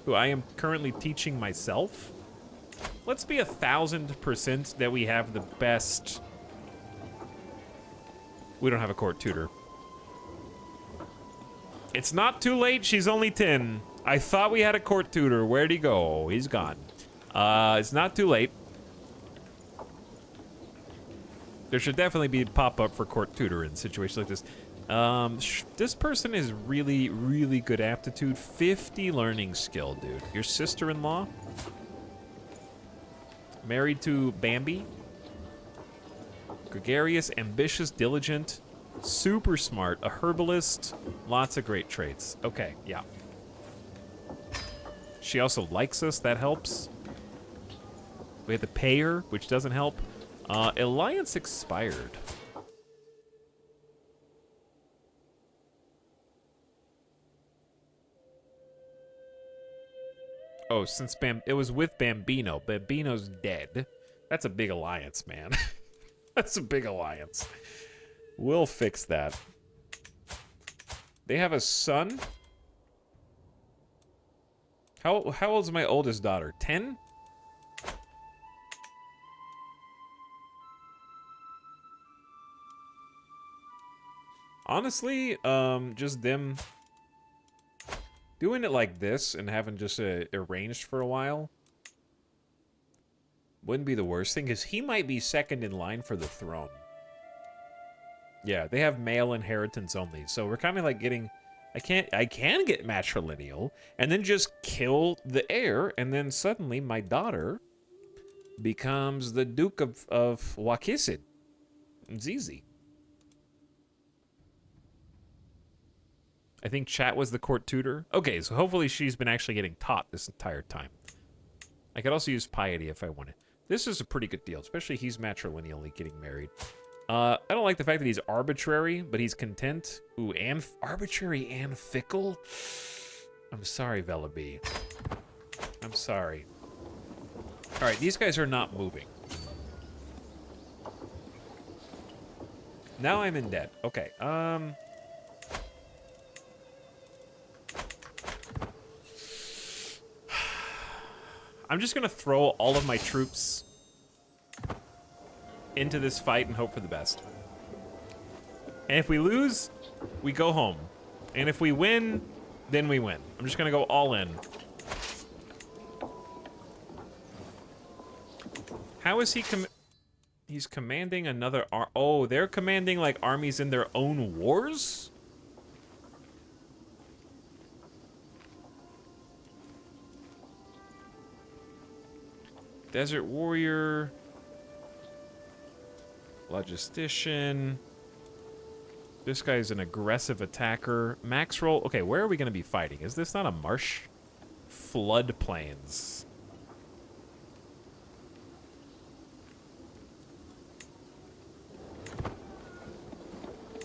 who I am currently teaching myself. Let's be 1,000% that we have the best... We don't have a court tutor. It's not too late, she's only 10. I thought we had a court tutor. Where'd he go? He's gone. It's not too late. There should definitely be a pop-up for court tutor in situations like this. This person is really, really good aptitude. 50 learning skill, dude. Your sister-in-law? Married to Bambi? Gregarious, ambitious, diligent, super smart, a herbalist, lots of great traits. Okay, yeah. She also likes us, that helps. We have the payer, which doesn't help. Alliance expired. Oh, since it was with Bambino. Bambino's dead. That's a big alliance, man. That's a big alliance. We'll fix that. They have a son? How old's my oldest daughter? 10? Honestly, just them doing it like this and having just arranged for a while wouldn't be the worst thing, because he might be second in line for the throne. Yeah, they have male inheritance only, so we're kind of like getting... I can get matrilineal, and then just kill the heir, and then suddenly my daughter becomes the Duke of Wakisid. It's easy. I think Chat was the court tutor. Okay, so hopefully she's been actually getting taught this entire time. I could also use piety if I wanted. This is a pretty good deal, especially he's matrilineally getting married. I don't like the fact that he's arbitrary, but he's content. Ooh, and arbitrary and fickle? I'm sorry, Vellaby. I'm sorry. Alright, these guys are not moving. Now I'm in debt. Okay, I'm just gonna throw all of my troops into this fight and hope for the best. And if we lose, we go home. And if we win, then we win. I'm just gonna go all in. How is he he's commanding another oh, they're commanding like armies in their own wars? Desert Warrior, Logistician. This guy's an aggressive attacker. Max roll. Okay, where are we going to be fighting? Is this not a marsh? Floodplains.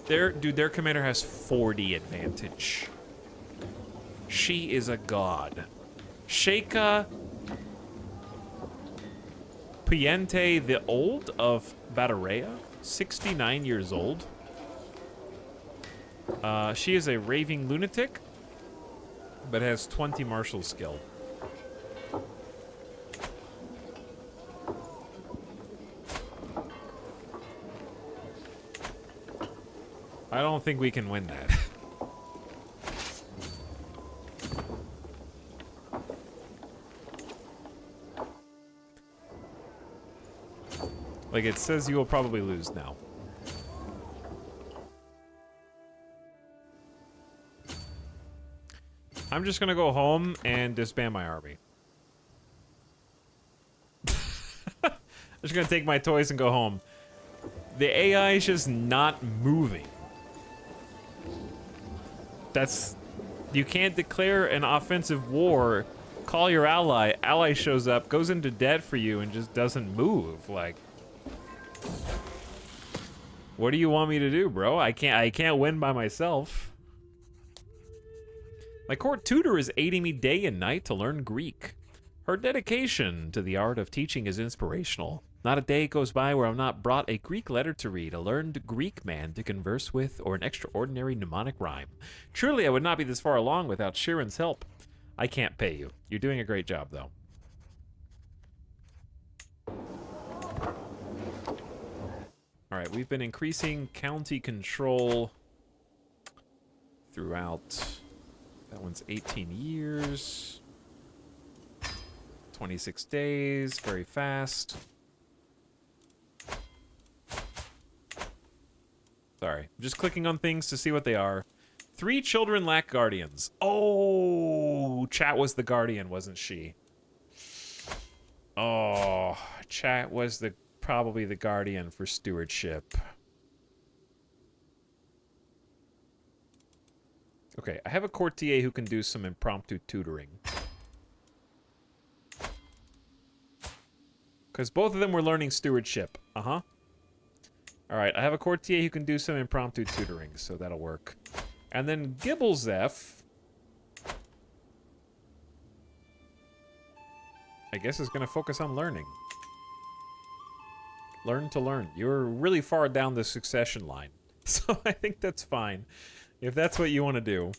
Their commander has 40 advantage. She is a god. Sheikah Piente the Old of Batarea, 69 years old. She is a raving lunatic, but has 20 martial skill. I don't think we can win that. Like, it says you will probably lose now. I'm just gonna go home and disband my army. I'm just gonna take my toys and go home. The AI is just not moving. That's... You can't declare an offensive war, call your ally, ally shows up, goes into debt for you, and just doesn't move. Like... What do you want me to do, bro? I can't win by myself. My court tutor is aiding me day and night to learn Greek. Her dedication to the art of teaching is inspirational. Not a day goes by where I'm not brought a Greek letter to read, a learned Greek man to converse with, or an extraordinary mnemonic rhyme. Truly, I would not be this far along without Sharon's help. I can't pay you. You're doing a great job, though. Alright, we've been increasing county control throughout. That one's 18 years. 26 days, very fast. Sorry, I'm just clicking on things to see what they are. 3 children lack guardians. Oh, Chat was the guardian, wasn't she? Oh, Chat was probably the guardian for stewardship. Okay, I have a courtier who can do some impromptu tutoring. Because both of them were learning stewardship. Uh-huh. Alright, I have a courtier who can do some impromptu tutoring, so that'll work. And then Gibblezef, I guess, is going to focus on learning. Learn to learn. You're really far down the succession line. So I think that's fine. If that's what you want to do.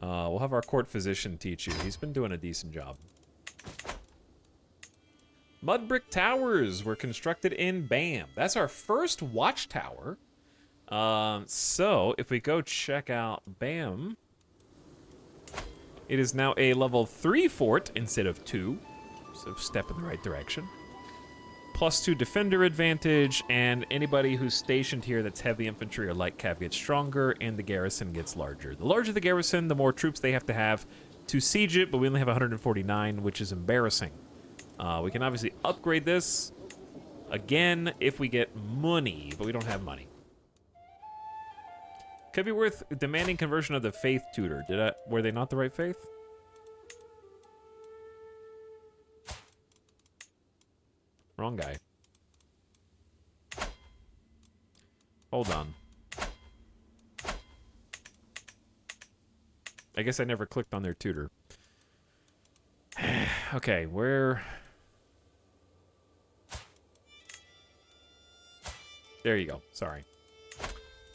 We'll have our court physician teach you. He's been doing a decent job. Mud brick towers were constructed in Bam. That's our first watchtower. So if we go check out Bam, it is now a level 3 fort instead of 2. So step in the right direction. +2 defender advantage, and anybody who's stationed here that's heavy infantry or light cav gets stronger, and the garrison gets larger. The larger the garrison, the more troops they have to siege it, but we only have 149, which is embarrassing. We can obviously upgrade this again if we get money, but we don't have money. Could be worth demanding conversion of the faith tutor. Were they not the right faith? Wrong guy. Hold on. I guess I never clicked on their tutor. Okay, where... There you go. Sorry.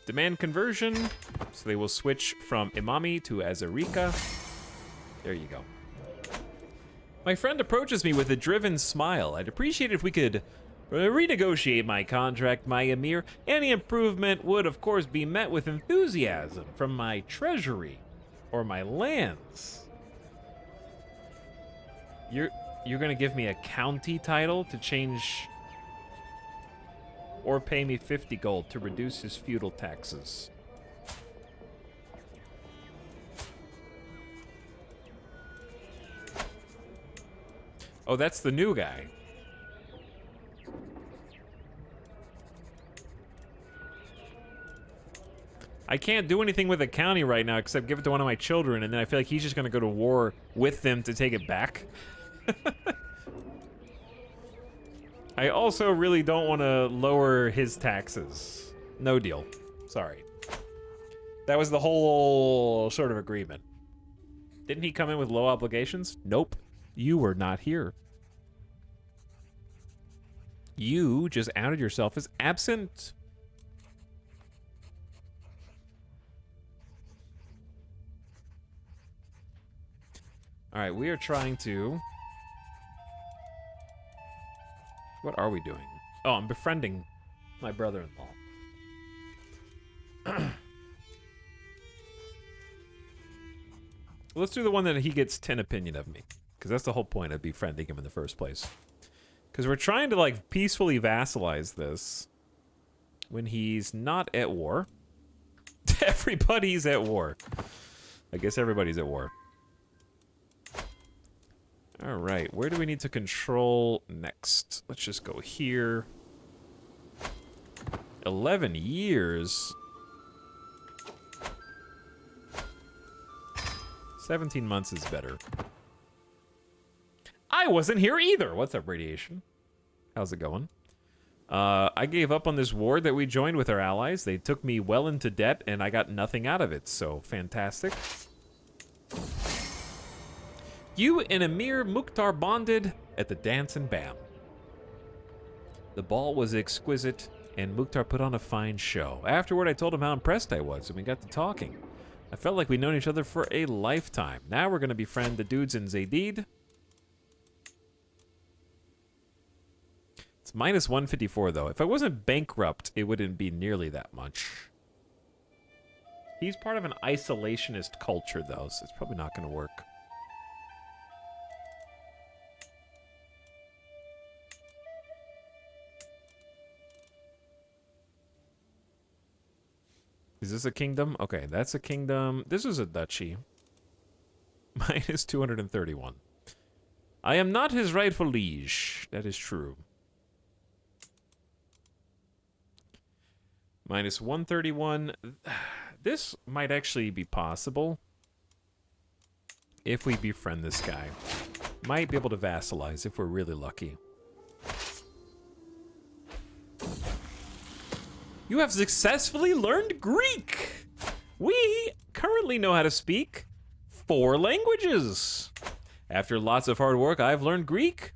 Demand conversion. So they will switch from Imami to Azarika. There you go. My friend approaches me with a driven smile. I'd appreciate it if we could renegotiate my contract, my Emir. Any improvement would, of course, be met with enthusiasm from my treasury or my lands. You're gonna give me a county title to change, or pay me 50 gold to reduce his feudal taxes. Oh, that's the new guy. I can't do anything with a county right now except give it to one of my children, and then I feel like he's just gonna go to war with them to take it back. I also really don't want to lower his taxes. No deal. Sorry. That was the whole sort of agreement. Didn't he come in with low obligations? Nope. You were not here. You just outed yourself as absent. All right, we are trying to... What are we doing? Oh, I'm befriending my brother-in-law. Let's do the one that he gets 10 opinion of me. Because that's the whole point of befriending him in the first place. Because we're trying to, like, peacefully vassalize this when he's not at war. Everybody's at war. I guess everybody's at war. All right, where do we need to control next? Let's just go here. 11 years. 17 months is better. I wasn't here either. What's up, Radiation? How's it going? I gave up on this war that we joined with our allies. They took me well into debt, and I got nothing out of it, so fantastic. You and Emir Mukhtar bonded at the dance in Bam. The ball was exquisite, and Mukhtar put on a fine show. Afterward, I told him how impressed I was, and we got to talking. I felt like we'd known each other for a lifetime. Now we're going to befriend the dudes in Zaydid. It's minus 154, though. If I wasn't bankrupt, it wouldn't be nearly that much. He's part of an isolationist culture, though, so it's probably not going to work. Is this a kingdom? Okay, that's a kingdom. This is a duchy. Minus 231. I am not his rightful liege. That is true. Minus 131. This might actually be possible if we befriend this guy. Might be able to vassalize if we're really lucky. You have successfully learned Greek! We currently know how to speak 4 languages. After lots of hard work, I've learned Greek.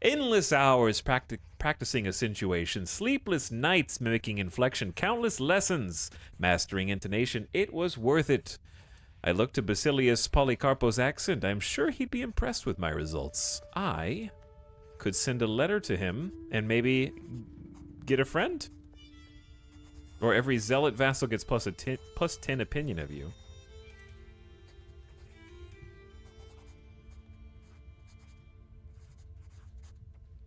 Endless hours practicing accentuation, sleepless nights mimicking inflection, countless lessons mastering intonation. It was worth it. I looked to Basilius Polycarpos' accent. I'm sure he'd be impressed with my results. I could send a letter to him and maybe get a friend. Or every zealot vassal gets plus 10 opinion of you.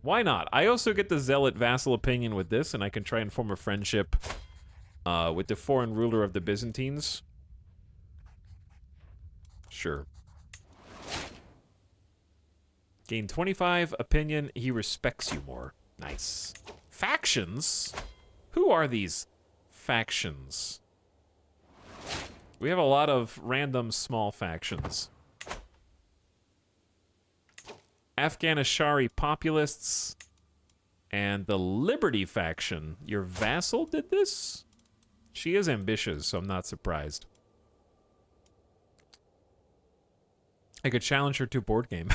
Why not? I also get the zealot vassal opinion with this, and I can try and form a friendship with the foreign ruler of the Byzantines. Sure. Gain 25 opinion. He respects you more. Nice. Factions? Who are these factions? We have a lot of random small factions. Afghanishari populists and the Liberty faction. Your vassal did this? She is ambitious, so I'm not surprised. I could challenge her to a board game.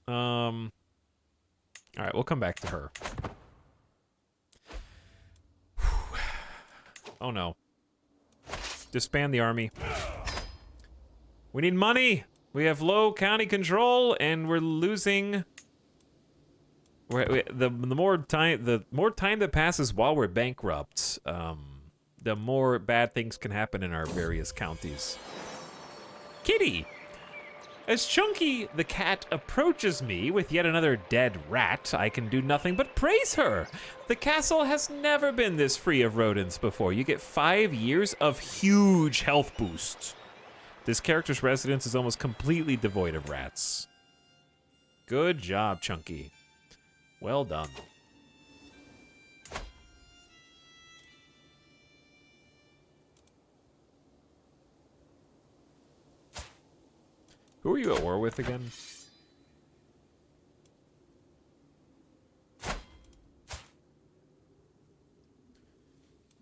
All right, we'll come back to her. Oh no. Disband the army. We need money. We have low county control, and we're losing. The more time that passes while we're bankrupt, the more bad things can happen in our various counties. Kitty! As Chunky the cat approaches me with yet another dead rat, I can do nothing but praise her. The castle has never been this free of rodents before. You get 5 years of huge health boost. This character's residence is almost completely devoid of rats. Good job, Chunky. Well done. Who are you at war with again?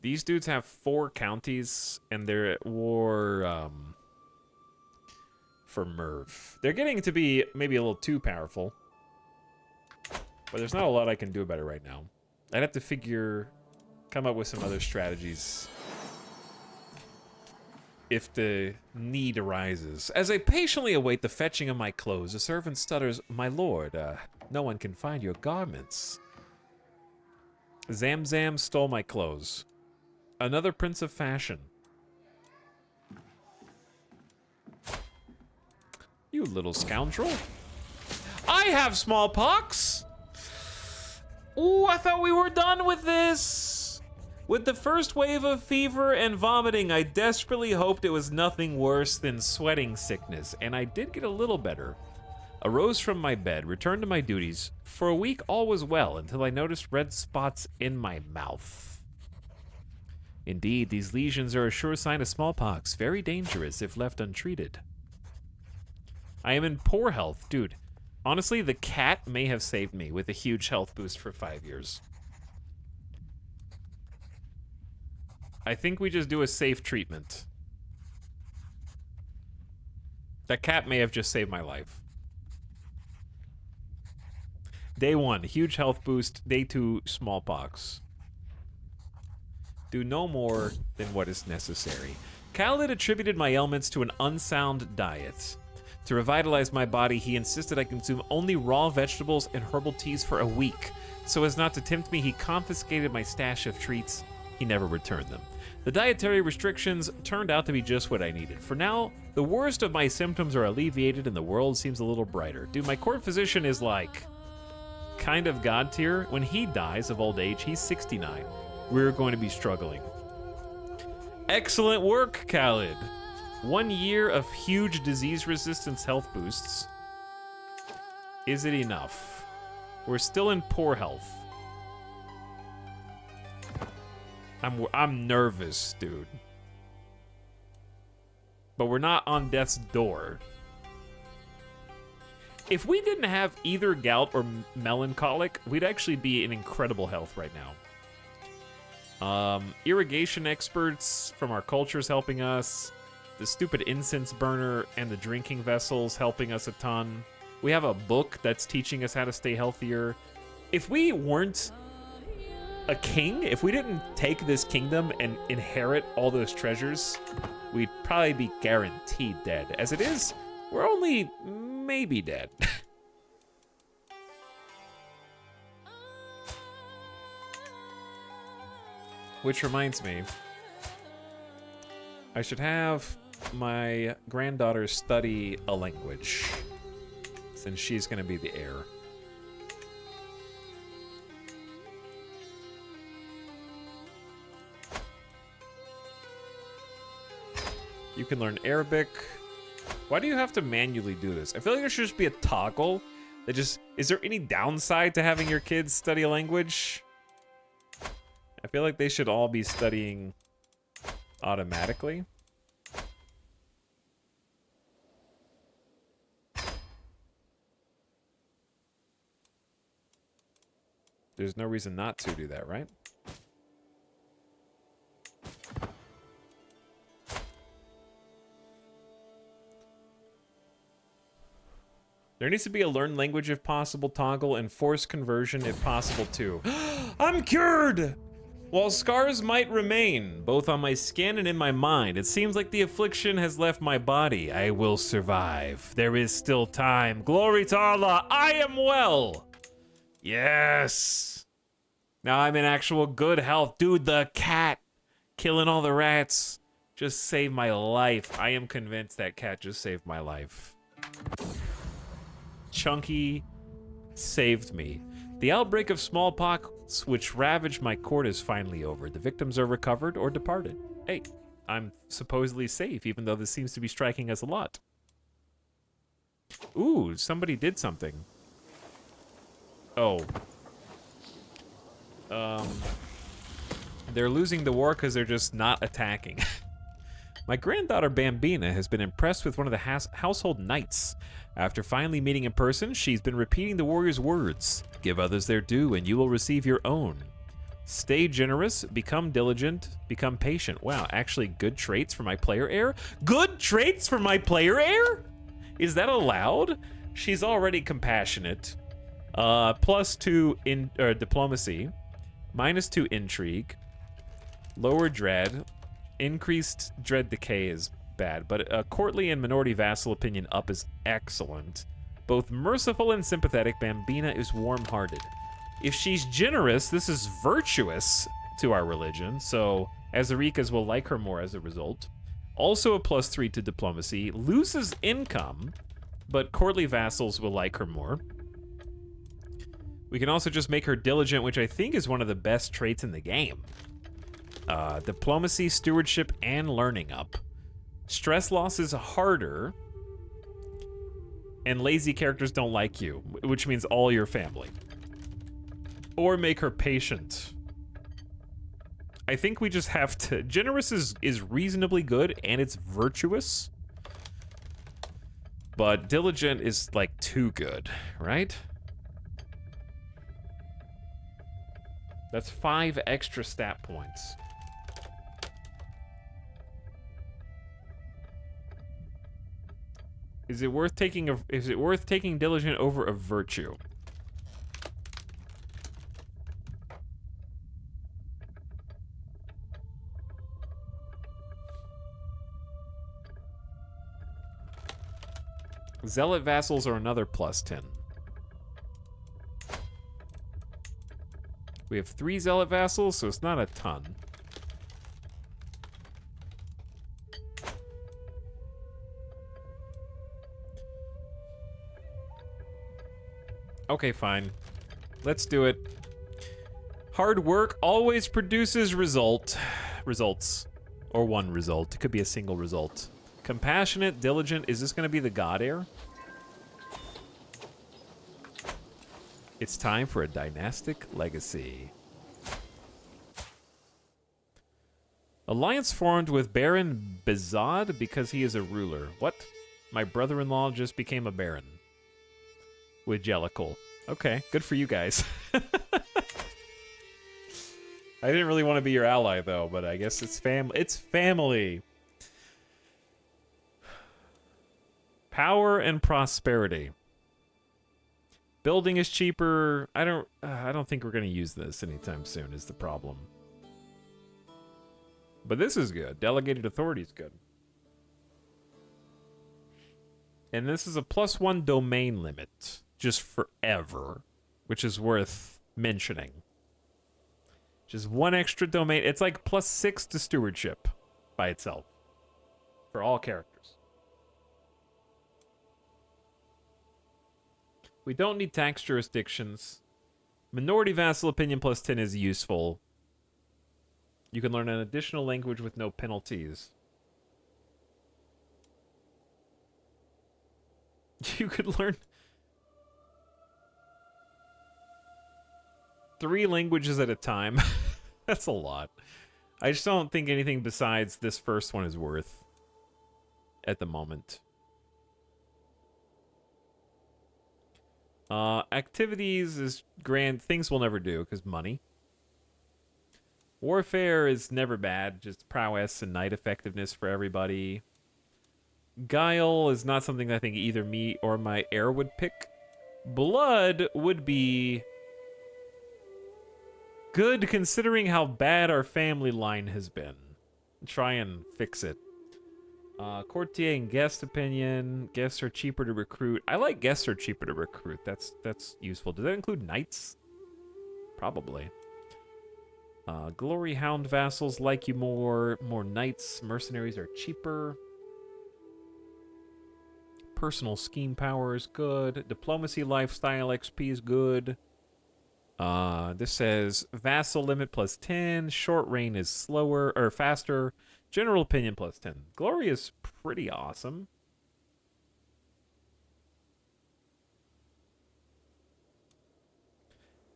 These dudes have 4 counties, and they're at war for Merv. They're getting to be maybe a little too powerful, but there's not a lot I can do about it right now. I'd have to come up with some other strategies if the need arises. As I patiently await the fetching of my clothes, a servant stutters, "My lord, no one can find your garments." Zamzam stole my clothes. Another prince of fashion. You little scoundrel. I have smallpox! Ooh, I thought we were done with this! With the first wave of fever and vomiting, I desperately hoped it was nothing worse than sweating sickness, and I did get a little better. Arose from my bed, returned to my duties. For a week, all was well, until I noticed red spots in my mouth. Indeed, these lesions are a sure sign of smallpox, very dangerous if left untreated. I am in poor health. Dude, honestly, the cat may have saved me with a huge health boost for 5 years. I think we just do a safe treatment. That cat may have just saved my life. Day 1, huge health boost. Day 2, smallpox. Do no more than what is necessary. Khaled attributed my ailments to an unsound diet. To revitalize my body, he insisted I consume only raw vegetables and herbal teas for a week. So as not to tempt me, he confiscated my stash of treats. He never returned them. The dietary restrictions turned out to be just what I needed. For now, the worst of my symptoms are alleviated and the world seems a little brighter. Dude, my court physician is like kind of god tier. When he dies of old age, he's 69. We're going to be struggling. Excellent work, Khaled. 1 year of huge disease resistance health boosts. Is it enough? We're still in poor health. I'm nervous, dude. but we're not on death's door. If we didn't have either gout or melancholic, we'd actually be in incredible health right now. Irrigation experts from our cultures helping us. The stupid incense burner and the drinking vessels helping us a ton. We have a book that's teaching us how to stay healthier. If we weren't a king, if we didn't take this kingdom and inherit all those treasures, we'd probably be guaranteed dead. As it is, we're only maybe dead. Which reminds me, I should have my granddaughter study a language, since she's going to be the heir. You can learn Arabic. Why do you have to manually do this? I feel like there should just be a toggle that just... Is there any downside to having your kids study a language? I feel like they should all be studying automatically. There's no reason not to do that, right? There needs to be a learn language if possible toggle and force conversion if possible too. I'm cured! While scars might remain, both on my skin and in my mind, it seems like the affliction has left my body. I will survive. There is still time. Glory to Allah, I am well! Yes! Now I'm in actual good health. Dude, the cat killing all the rats just saved my life. I am convinced that cat just saved my life. Chunky saved me. The outbreak of smallpox, which ravaged my court, is finally over. The victims are recovered or departed. Hey, I'm supposedly safe, even though this seems to be striking us a lot. Ooh, somebody did something. Oh. They're losing the war because they're just not attacking. My granddaughter Bambina has been impressed with one of the household knights. After finally meeting in person, she's been repeating the warrior's words. Give others their due and you will receive your own. Stay generous, become diligent, become patient. Wow, actually good traits for my player heir? Good traits for my player heir? Is that allowed? She's already compassionate. +2 in diplomacy. -2 intrigue. Lower dread. Increased dread decay is bad, but courtly and minority vassal opinion up is excellent. Both merciful and sympathetic, Bambina is warm-hearted. If she's generous, this is virtuous to our religion, so Azaricas will like her more as a result. Also a +3 to diplomacy. Loses income, but courtly vassals will like her more. We can also just make her diligent, which I think is one of the best traits in the game. Diplomacy, stewardship, and learning up. Stress loss is harder, and lazy characters don't like you, which means all your family. Or make her patient. I think we just have to... Generous is reasonably good, and it's virtuous. But diligent is, like, too good, right? That's 5 extra stat points. Is it worth taking diligent over a virtue? Zealot vassals are another +10. We have 3 zealot vassals, so it's not a ton. Okay, fine. Let's do it. Hard work always produces results. Or one result. It could be a single result. Compassionate, diligent. Is this going to be the god heir? It's time for a dynastic legacy. Alliance formed with Baron Bezod because he is a ruler. What? My brother-in-law just became a baron. With Jellicle. Okay, good for you guys. I didn't really want to be your ally, though, but I guess it's It's family. Power and prosperity. Building is cheaper. I don't think we're going to use this anytime soon is the problem. But this is good. Delegated authority is good. And this is a +1 domain limit. Just forever. Which is worth mentioning. Just one extra domain. It's like +6 to stewardship by itself. For all characters. We don't need tax jurisdictions. Minority vassal opinion +10 is useful. You can learn an additional language with no penalties. You could learn 3 languages at a time. That's a lot. I just don't think anything besides this first one is worth at the moment. Activities is grand. Things we'll never do because money. Warfare is never bad. Just prowess and knight effectiveness for everybody. Guile is not something I think either me or my heir would pick. Blood would be good considering how bad our family line has been. Try and fix it. Courtier and guest opinion. Guests are cheaper to recruit. I like guests are cheaper to recruit. That's useful. Does that include knights? Probably. Glory hound vassals like you more. More knights. Mercenaries are cheaper. Personal scheme power is good. Diplomacy lifestyle XP is good. This says vassal limit +10. Short reign is slower or faster. General opinion +10. Glory is pretty awesome.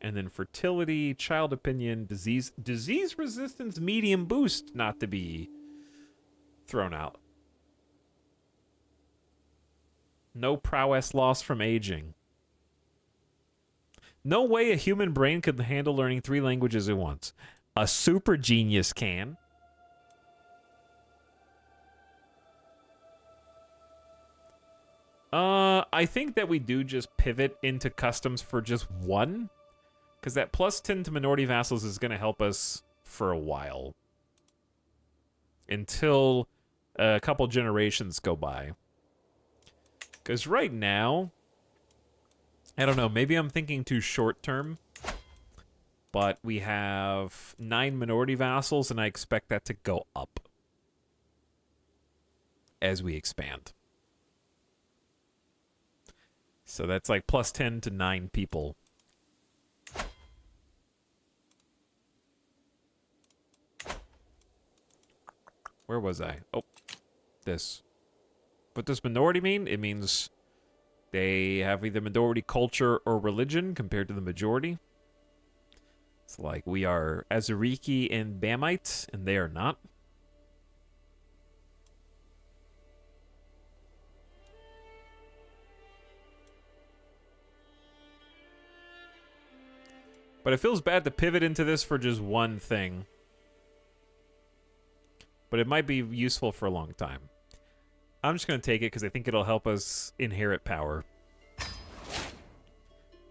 And then fertility, child opinion, disease resistance, medium boost, not to be thrown out. No prowess loss from aging. No way a human brain could handle learning 3 languages at once. A super genius can. I think that we do just pivot into customs for just one. Because that +10 to minority vassals is going to help us for a while. Until a couple generations go by. Because right now, I don't know, maybe I'm thinking too short term. But we have 9 minority vassals, and I expect that to go up as we expand. So that's like +10 to 9 people. Where was I? Oh, this. What does minority mean? It means they have either minority culture or religion compared to the majority. It's like we are Azuriki and Bamite, and they are not. But it feels bad to pivot into this for just one thing. But it might be useful for a long time. I'm just going to take it because I think it'll help us inherit power.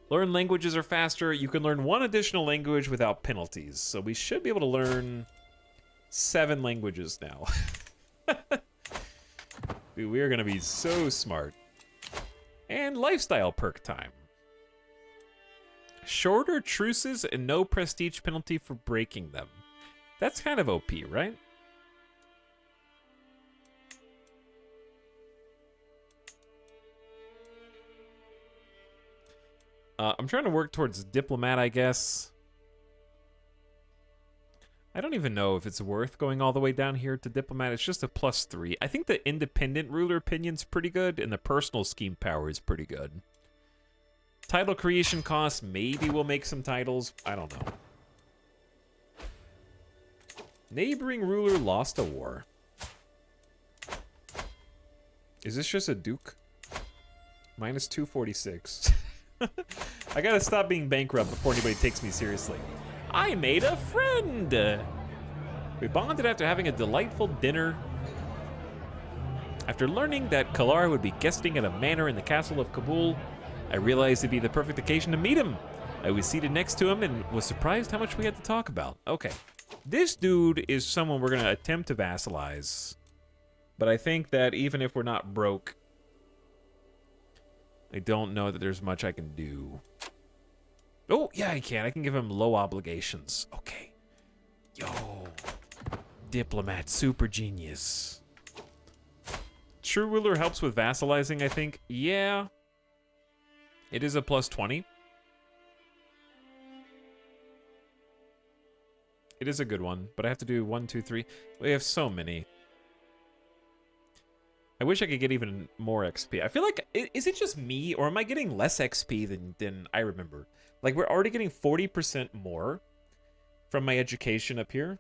Learn languages are faster. You can learn 1 additional language without penalties. So we should be able to learn 7 languages now. Dude, we are going to be so smart. And lifestyle perk time. Shorter truces and no prestige penalty for breaking them. That's kind of OP, right? I'm trying to work towards diplomat, I guess. I don't even know if it's worth going all the way down here to diplomat. It's just a +3. I think the independent ruler opinion's pretty good, and the personal scheme power is pretty good. Title creation costs, maybe we'll make some titles. I don't know. Neighboring ruler lost a war. Is this just a duke? Minus 246. I gotta stop being bankrupt before anybody takes me seriously. I made a friend! We bonded after having a delightful dinner. After learning that Kalar would be guesting at a manor in the castle of Kabul, I realized it'd be the perfect occasion to meet him. I was seated next to him and was surprised how much we had to talk about. Okay. This dude is someone we're gonna attempt to vassalize. But I think that even if we're not broke, I don't know that there's much I can do. Oh, yeah, I can. I can give him low obligations. Okay. Yo. Diplomat, super genius. True ruler helps with vassalizing, I think. Yeah. It is a plus 20. It is a good one, but I have to do 1, 2, 3. We have so many. I wish I could get even more XP. I feel like, is it just me, or am I getting less XP than I remember? Like, we're already getting 40% more from my education up here.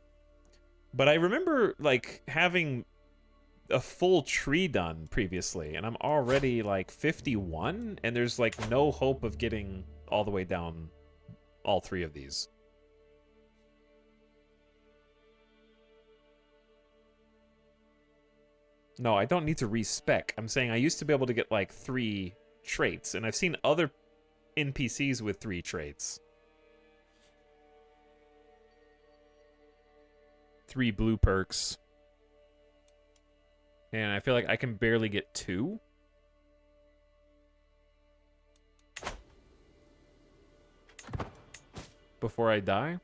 But I remember, like, having a full tree done previously, and I'm already, like, 51, and there's, like, no hope of getting all the way down all 3 of these. No, I don't need to respec. I'm saying I used to be able to get like 3 traits, and I've seen other NPCs with 3 traits. 3 blue perks. And I feel like I can barely get 2. Before I die.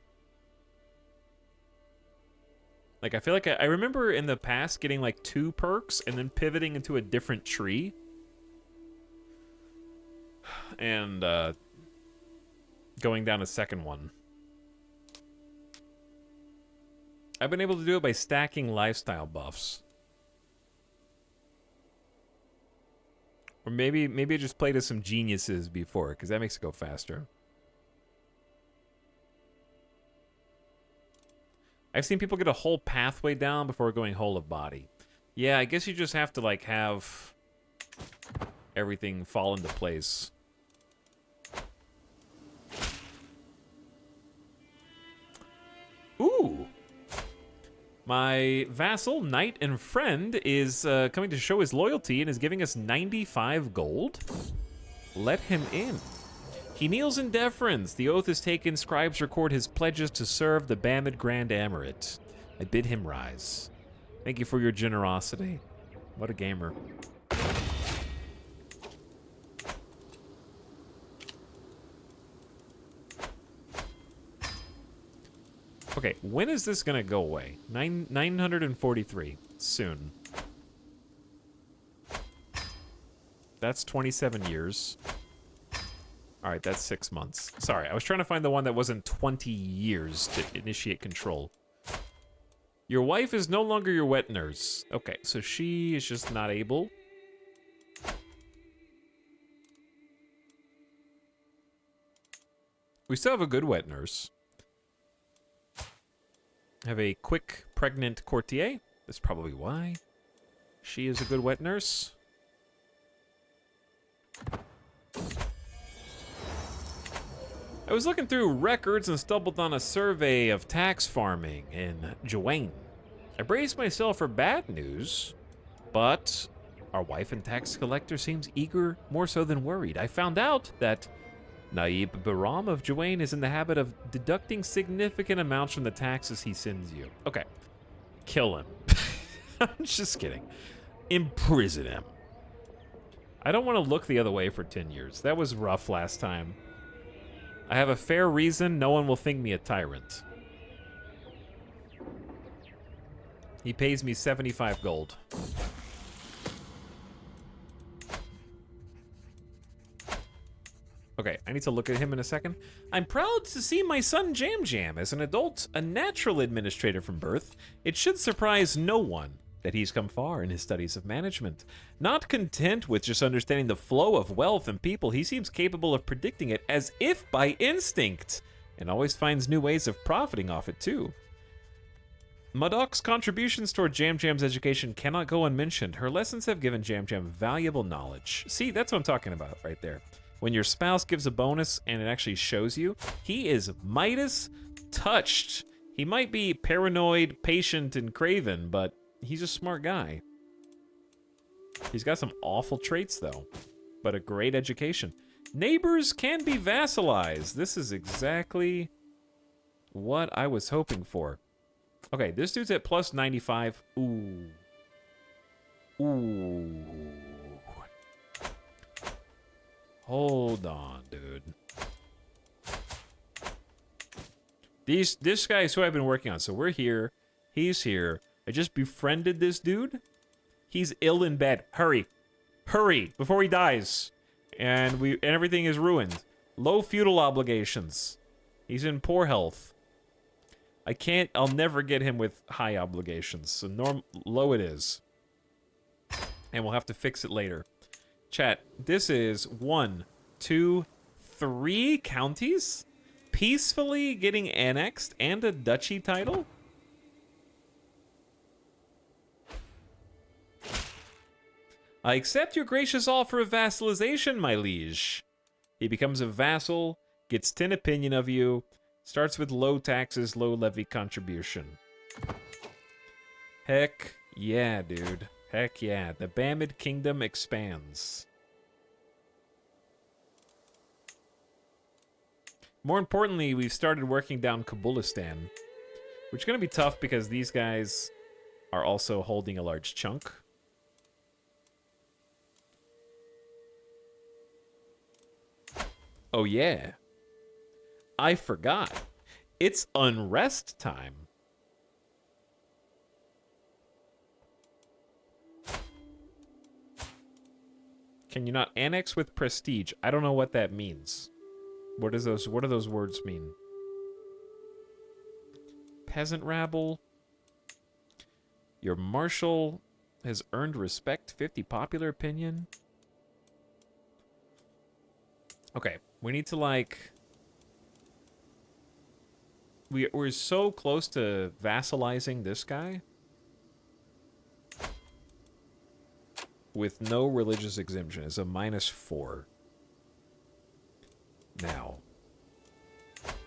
Like, I feel like I remember in the past getting, like, 2 perks and then pivoting into a different tree. And, going down a second one. I've been able to do it by stacking lifestyle buffs. Or maybe I just played as some geniuses before, because that makes it go faster. I've seen people get a whole pathway down before going whole of body. Yeah, I guess you just have to, like, have everything fall into place. Ooh! My vassal, knight, and friend is coming to show his loyalty and is giving us 95 gold. Let him in. He kneels in deference. The oath is taken. Scribes record his pledges to serve the Bamid Grand Emirate. I bid him rise. Thank you for your generosity. What a gamer. Okay, when is this gonna go away? 943. Soon. That's 27 years. Alright, that's 6 months. Sorry, I was trying to find the one that wasn't 20 years to initiate control. Your wife is no longer your wet nurse. Okay, so she is just not able. We still have a good wet nurse. Have a quick, pregnant courtier. That's probably why. She is a good wet nurse. I was looking through records and stumbled on a survey of tax farming in Juwain. I braced myself for bad news, but our wife and tax collector seems eager more so than worried. I found out that Naib Baram of Juwain is in the habit of deducting significant amounts from the taxes he sends you. Okay, kill him. I'm just kidding. Imprison him. I don't want to look the other way for 10 years. That was rough last time. I have a fair reason. No one will think me a tyrant. He pays me 75 gold. Okay, I need to look at him in a second. I'm proud to see my son Jam Jam as an adult, a natural administrator from birth. It should surprise no one that he's come far in his studies of management. Not content with just understanding the flow of wealth and people, he seems capable of predicting it as if by instinct, and always finds new ways of profiting off it too. Mudok's contributions toward Jam Jam's education cannot go unmentioned. Her lessons have given Jam Jam valuable knowledge. See, that's what I'm talking about right there. When your spouse gives a bonus and it actually shows you, he is Midas touched. He might be paranoid, patient, and craven, but he's a smart guy. He's got some awful traits, though, but a great education. Neighbors can be vassalized. This is exactly what I was hoping for. Okay, this dude's at plus 95. Ooh. Ooh. Hold on, dude. This guy is who I've been working on. So we're here. He's here. I just befriended this dude. He's ill in bed. Hurry. Hurry before he dies. And everything is ruined. Low feudal obligations. He's in poor health. I'll never get him with high obligations. So low it is. And we'll have to fix it later. Chat, this is 1, 2, 3 counties peacefully getting annexed and a duchy title? I accept your gracious offer of vassalization, my liege. He becomes a vassal, gets 10 opinion of you, starts with low taxes, low levy contribution. Heck yeah, dude. Heck yeah. The Bamid Kingdom expands. More importantly, we've started working down Kabulistan, which is going to be tough because these guys are also holding a large chunk. Oh yeah. I forgot. It's unrest time. Can you not annex with prestige? I don't know what that means. What do those words mean? Peasant rabble. Your marshal has earned respect, 50 popular opinion. Okay, we need to like... We're so close to vassalizing this guy. With no religious exemption. It's a -4. Now,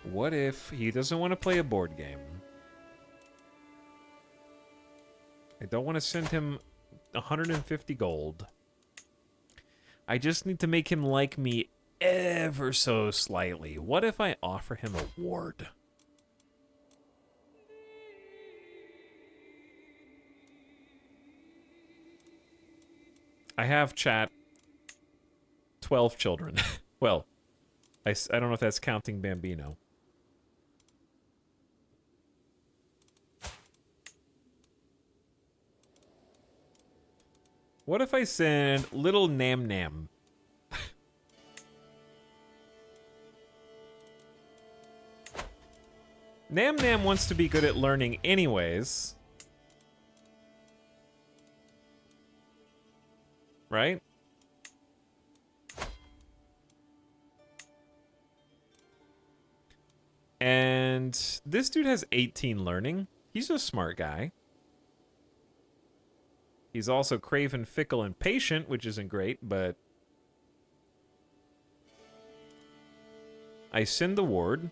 what if he doesn't want to play a board game? I don't want to send him 150 gold. I just need to make him like me ever so slightly. What if I offer him a ward? I have, chat, 12 children. Well, I don't know if that's counting Bambino. What if I send little Nam Nam? Nam Nam wants to be good at learning anyways. Right? And this dude has 18 learning. He's a smart guy. He's also craven, fickle, and patient, which isn't great, but... I send the ward.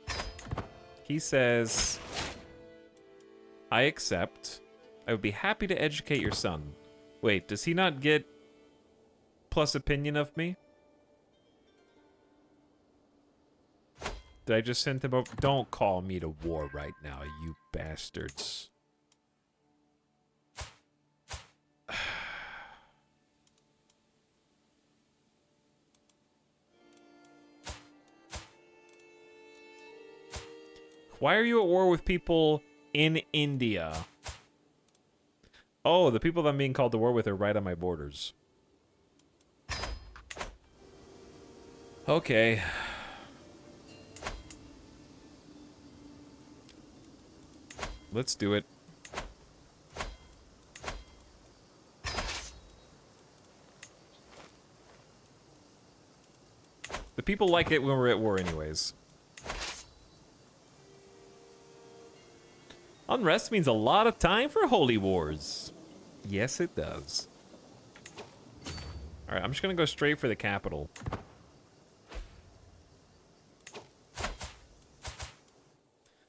He says, I accept. I would be happy to educate your son. Wait, does he not get plus opinion of me? Did I just send him over? Don't call me to war right now, you bastards. Why are you at war with people in India? Oh, the people that I'm being called to war with are right on my borders. Okay. Let's do it. The people like it when we're at war anyways. Unrest means a lot of time for holy wars. Yes, it does. All right, I'm just gonna go straight for the capital.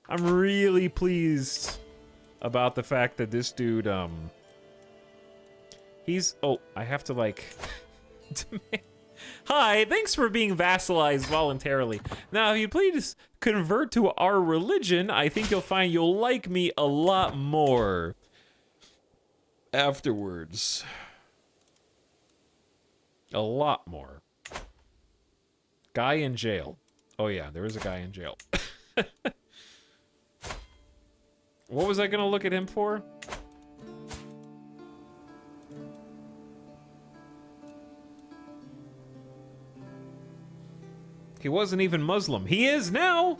I'm really pleased about the fact that this dude, he's, oh, I have to like, hi, thanks for being vassalized voluntarily. Now, if you please convert to our religion, I think you'll find you'll like me a lot more afterwards. A lot more. Guy in jail. Oh yeah, there is a guy in jail. What was I gonna look at him for? He wasn't even Muslim. He is now!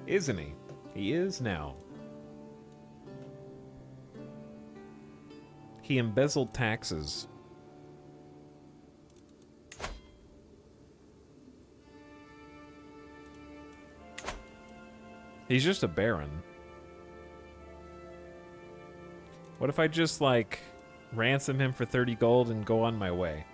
Isn't he? He is now. He embezzled taxes. He's just a baron. What if I just, like, ransom him for 30 gold and go on my way?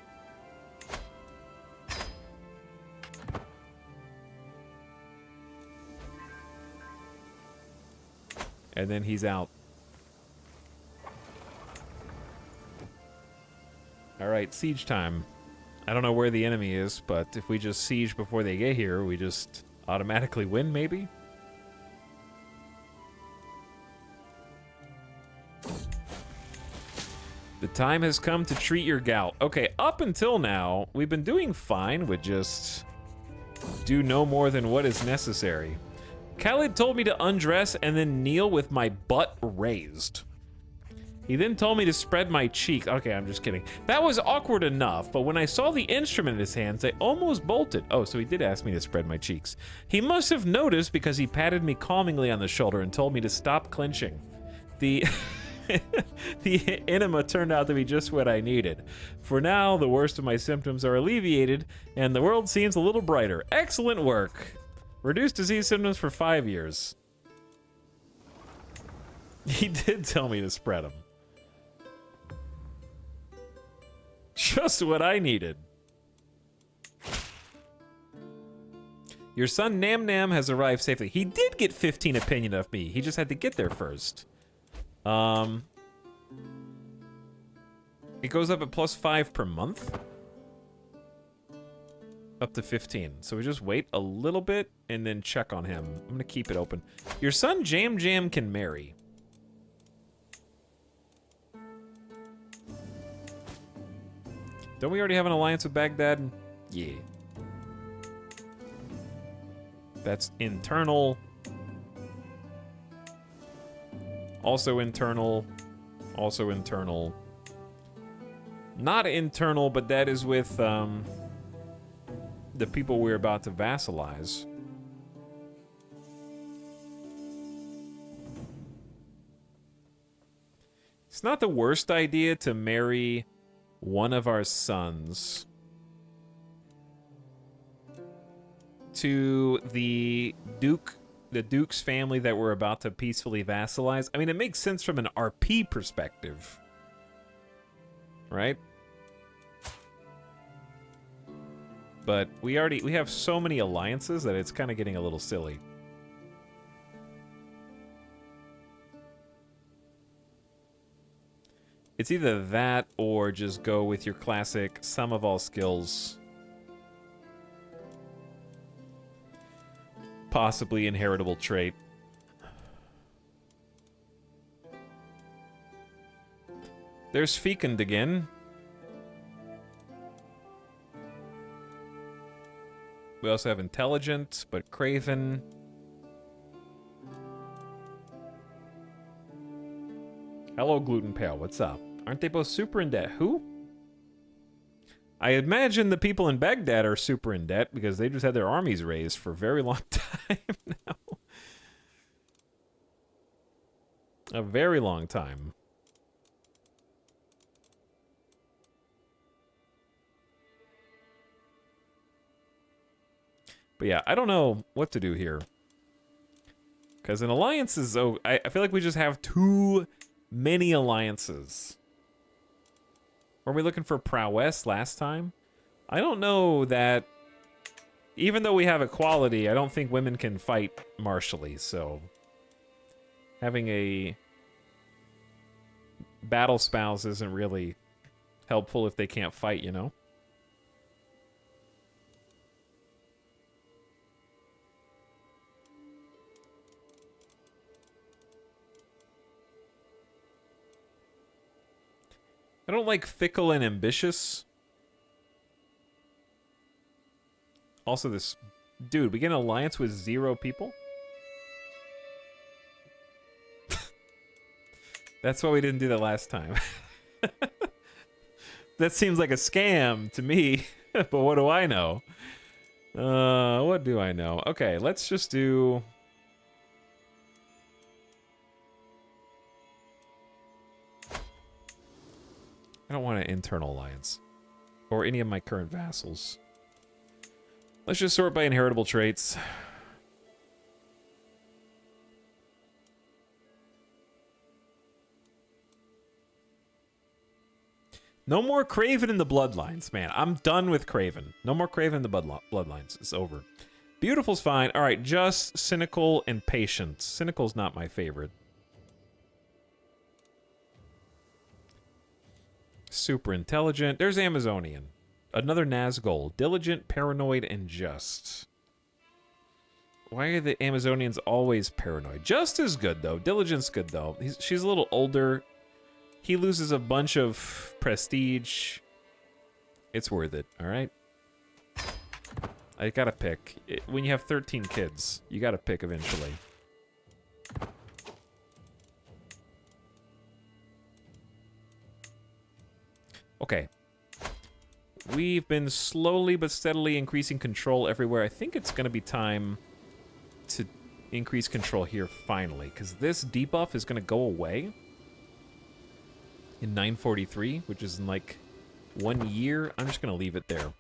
And then he's out. Alright, siege time. I don't know where the enemy is, but if we just siege before they get here, we just automatically win, maybe? The time has come to treat your gout. Okay, up until now, we've been doing fine with just do no more than what is necessary. Khalid told me to undress and then kneel with my butt raised. He then told me to spread my cheeks. Okay, I'm just kidding. That was awkward enough, but when I saw the instrument in his hands, I almost bolted. Oh, so he did ask me to spread my cheeks. He must have noticed because he patted me calmingly on the shoulder and told me to stop clenching. The enema turned out to be just what I needed. For now, the worst of my symptoms are alleviated, and the world seems a little brighter. Excellent work. Reduced disease symptoms for 5 years. He did tell me to spread them. Just what I needed. Your son Nam Nam has arrived safely. He did get 15 opinion of me. He just had to get there first. It goes up at +5 per month. Up to 15. So we just wait a little bit and then check on him. I'm gonna keep it open. Your son Jam Jam can marry. Don't we already have an alliance with Baghdad? Yeah. That's internal. Also internal. Also internal. Not internal, but that is with the people we're about to vassalize. It's not the worst idea to marry one of our sons to the Duke's family that we're about to peacefully vassalize. I mean, it makes sense from an RP perspective, right? But we have so many alliances that it's kind of getting a little silly. It's either that or just go with your classic sum of all skills. Possibly inheritable trait. There's Fekund again. We also have intelligent, but Craven. Hello, Gluten Pale. What's up? Aren't they both super in debt? Who? I imagine the people in Baghdad are super in debt because they just had their armies raised for a very long time now. A very long time. But yeah, I don't know what to do here. Because an alliance is... Oh, I feel like we just have too many alliances. Were we looking for prowess last time? I don't know that... Even though we have equality, I don't think women can fight martially, so... Having a battle spouse isn't really helpful if they can't fight, you know? I don't like fickle and ambitious. Also this... Dude, we get an alliance with 0 people? That's why we didn't do that last time. That seems like a scam to me, but what do I know? What do I know? Okay, let's just do... I don't want an internal alliance. Or any of my current vassals. Let's just sort by inheritable traits. No more Craven in the bloodlines, man. I'm done with Craven. No more Craven in the bloodlines. It's over. Beautiful's fine. All right, just cynical and patient. Cynical's not my favorite. Super intelligent. There's Amazonian. Another Nazgul. Diligent, paranoid, and just. Why are the Amazonians always paranoid? Just is good, though. Diligent's good, though. She's a little older. He loses a bunch of prestige. It's worth it, all right? I gotta pick. When you have 13 kids, you gotta pick eventually. Okay. We've been slowly but steadily increasing control everywhere. I think it's gonna be time to increase control here finally, because this debuff is gonna go away in 943, which is in like 1 year. I'm just gonna leave it there.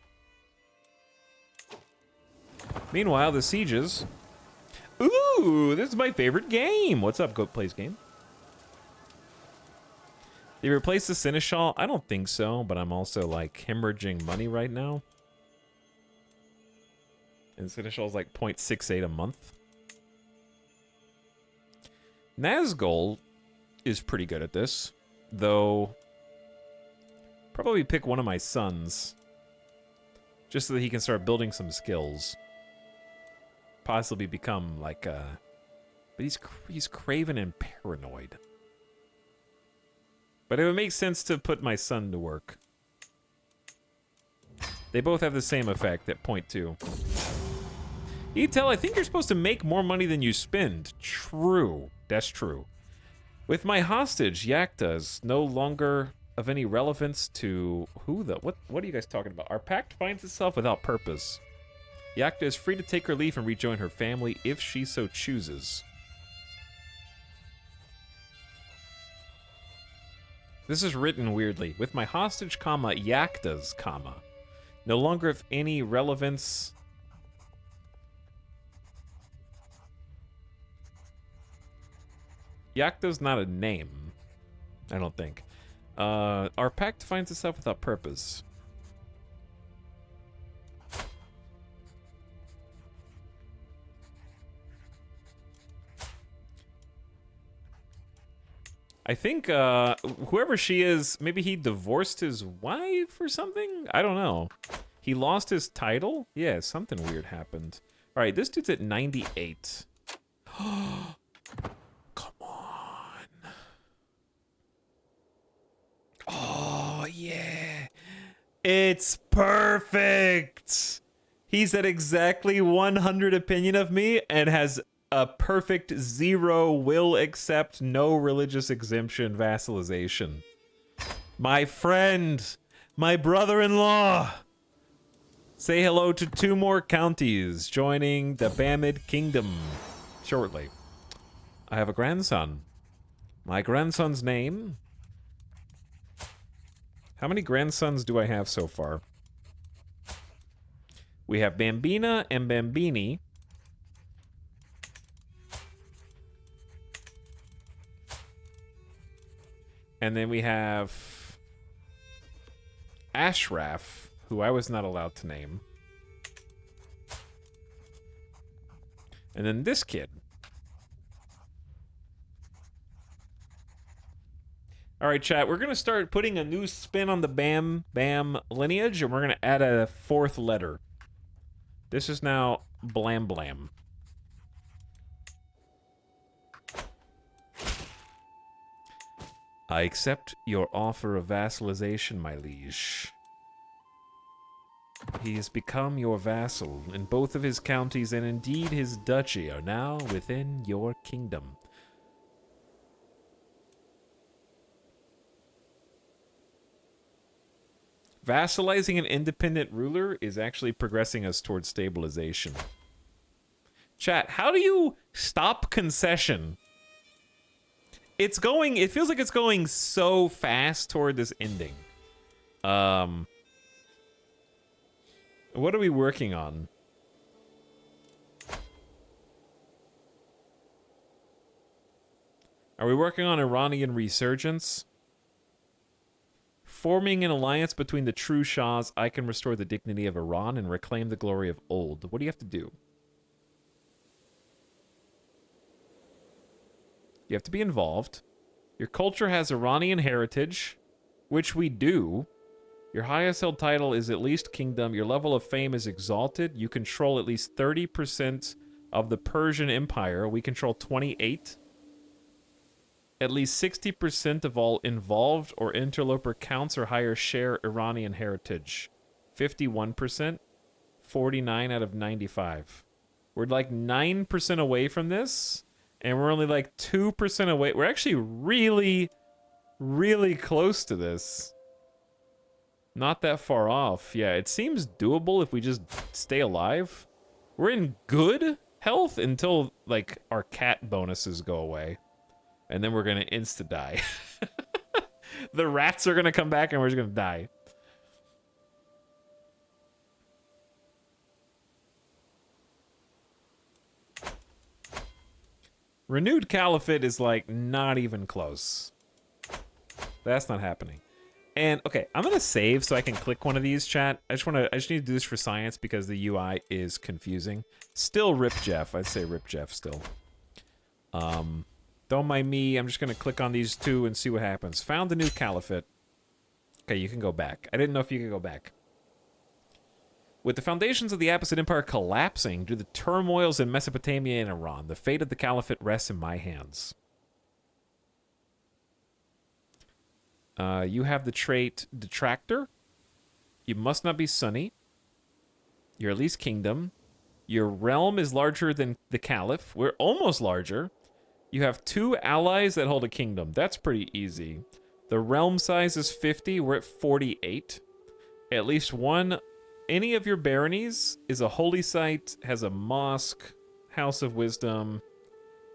Meanwhile, the sieges. Ooh, this is my favorite game. What's up, Goat Plays Game? They replaced the Seneschal? I don't think so, but I'm also like hemorrhaging money right now. And Seneschal's like 0.68 a month. Nazgul is pretty good at this. Though, probably pick one of my sons. Just so that he can start building some skills. Possibly become like a... But he's craven and paranoid. But it would make sense to put my son to work. They both have the same effect at 0.2. Etel, I think you're supposed to make more money than you spend. True. That's true. With my hostage, Yakta is no longer of any relevance to who the... What are you guys talking about? Our pact finds itself without purpose. Yakta is free to take her leave and rejoin her family if she so chooses. This is written weirdly. With my hostage, comma, Yakta's, comma. No longer of any relevance... Yakta's not a name. I don't think. Our pact finds itself without purpose. I think whoever she is, maybe he divorced his wife or something? I don't know. He lost his title? Yeah, something weird happened. All right, this dude's at 98. Come on. Oh, yeah. It's perfect. He's at exactly 100 opinion of me and has a perfect 0 will accept no religious exemption vassalization. My friend, my brother-in-law. Say hello to 2 more counties joining the Bamid Kingdom shortly. I have a grandson. My grandson's name... How many grandsons do I have so far? We have Bambina and Bambini. And then we have Ashraf, who I was not allowed to name. And then this kid. All right, chat, we're going to start putting a new spin on the Bam Bam lineage, and we're going to add a fourth letter. This is now Blam Blam. I accept your offer of vassalization, my liege. He has become your vassal, and both of his counties and indeed his duchy are now within your kingdom. Vassalizing an independent ruler is actually progressing us towards stabilization. Chat, how do you stop concession? It feels like it's going so fast toward this ending. What are we working on? Are we working on Iranian resurgence? Forming an alliance between the true Shahs, I can restore the dignity of Iran and reclaim the glory of old. What do you have to do? You have to be involved. Your culture has Iranian heritage, which we do. Your highest held title is at least kingdom. Your level of fame is exalted. You control at least 30% of the Persian Empire. We control 28. At least 60% of all involved or interloper counts or higher share Iranian heritage. 51%, 49 out of 95. We're like 9% away from this, and we're only like 2% away. We're actually really, really close to this. Not that far off. Yeah, it seems doable if we just stay alive. We're in good health until, like, our cat bonuses go away. And then we're going to insta-die. The rats are going to come back and we're just going to die. Renewed Caliphate is, like, not even close. That's not happening. And, okay, I'm going to save so I can click one of these, chat. I just need to do this for science because the UI is confusing. Still Rip Jeff. I'd say Rip Jeff still. Don't mind me. I'm just going to click on these two and see what happens. Found the new caliphate. Okay, you can go back. I didn't know if you could go back. With the foundations of the Abbasid Empire collapsing due to the turmoils in Mesopotamia and Iran, the fate of the caliphate rests in my hands. You have the trait Detractor. You must not be Sunni. You're at least kingdom. Your realm is larger than the caliph. We're almost larger. You have 2 allies that hold a kingdom. That's pretty easy. The realm size is 50. We're at 48. At least one. Any of your baronies is a holy site, has a mosque, house of wisdom,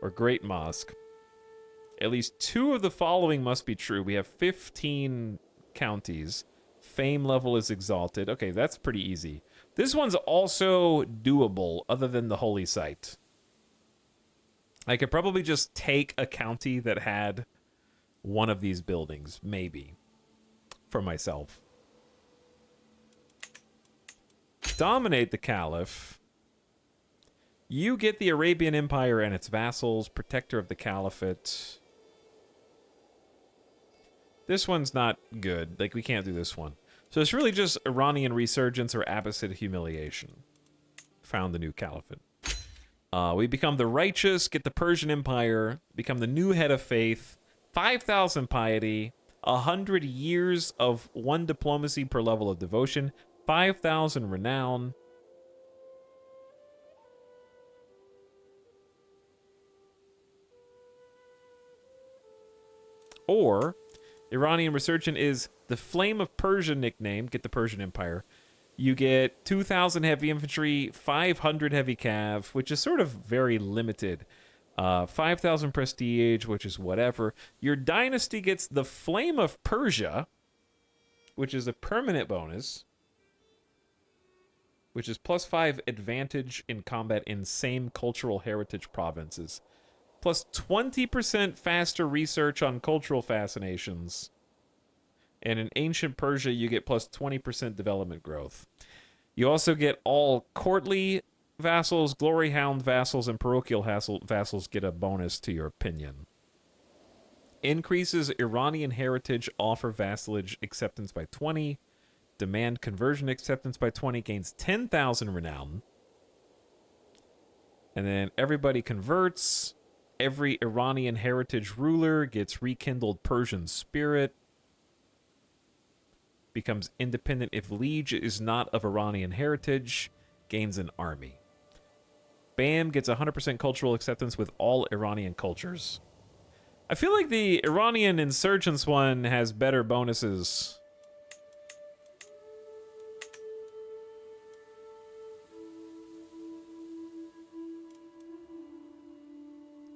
or great mosque. At least 2 of the following must be true. We have 15 counties. Fame level is exalted. Okay, that's pretty easy. This one's also doable, other than the holy site. I could probably just take a county that had one of these buildings, maybe, for myself. Dominate the Caliph. You get the Arabian Empire and its vassals, protector of the Caliphate. This one's not good. Like, we can't do this one. So it's really just Iranian resurgence or Abbasid humiliation. Found the new Caliphate. We become the righteous, get the Persian Empire, become the new head of faith, 5,000 piety, 100 years of 1 diplomacy per level of devotion, 5,000 renown. Or, Iranian resurgent is the Flame of Persia nickname, get the Persian Empire. You get 2,000 heavy infantry, 500 heavy cav, which is sort of very limited. 5,000 prestige, which is whatever. Your dynasty gets the Flame of Persia, which is a permanent bonus, which is +5 advantage in combat in same cultural heritage provinces. plus 20% faster research on cultural fascinations. And in ancient Persia, you get plus 20% development growth. You also get all courtly vassals, glory hound vassals, and parochial vassals get a bonus to your opinion. Increases Iranian heritage offer vassalage acceptance by 20. Demand conversion acceptance by 20. Gains 10,000 renown. And then everybody converts. Every Iranian heritage ruler gets rekindled Persian spirit. Becomes independent if liege is not of Iranian heritage. Gains an army. Bam gets 100% cultural acceptance with all Iranian cultures. I feel like the Iranian insurgents one has better bonuses.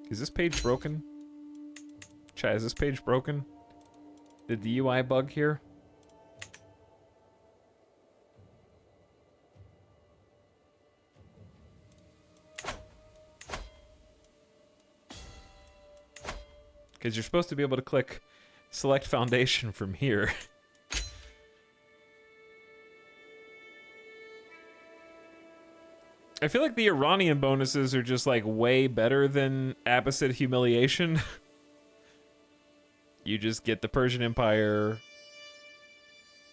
Is this page broken? Chat, is this page broken? Did the UI bug here? Because you're supposed to be able to click select foundation from here. I feel like the Iranian bonuses are just like way better than Abbasid humiliation. You just get the Persian Empire,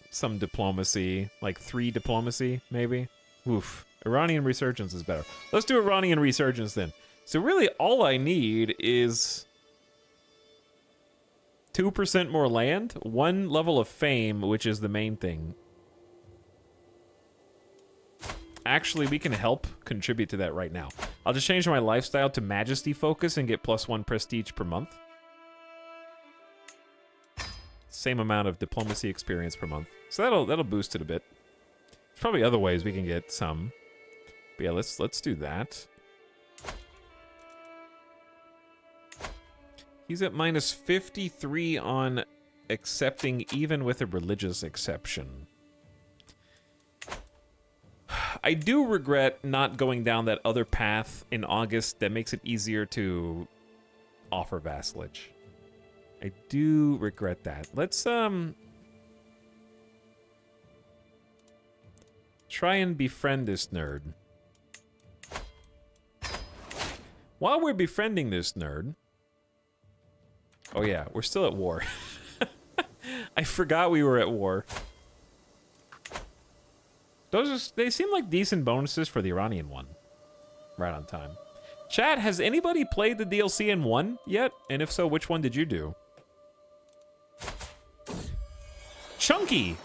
some diplomacy, like 3 diplomacy, maybe. Oof. Iranian resurgence is better. Let's do Iranian resurgence then. So really all I need is 2% more land, 1 level of fame, which is the main thing. Actually, we can help contribute to that right now. I'll just change my lifestyle to Majesty Focus and get +1 prestige per month. Same amount of diplomacy experience per month. So that'll boost it a bit. There's probably other ways we can get some. But yeah, let's do that. He's at -53 on accepting even with a religious exception. I do regret not going down that other path in August that makes it easier to offer vassalage. I do regret that. Let's try and befriend this nerd. While we're befriending this nerd... Oh yeah, we're still at war. I forgot we were at war. They seem like decent bonuses for the Iranian one. Right on time. Chat, has anybody played the DLC and won yet? And if so, which one did you do? Chunky!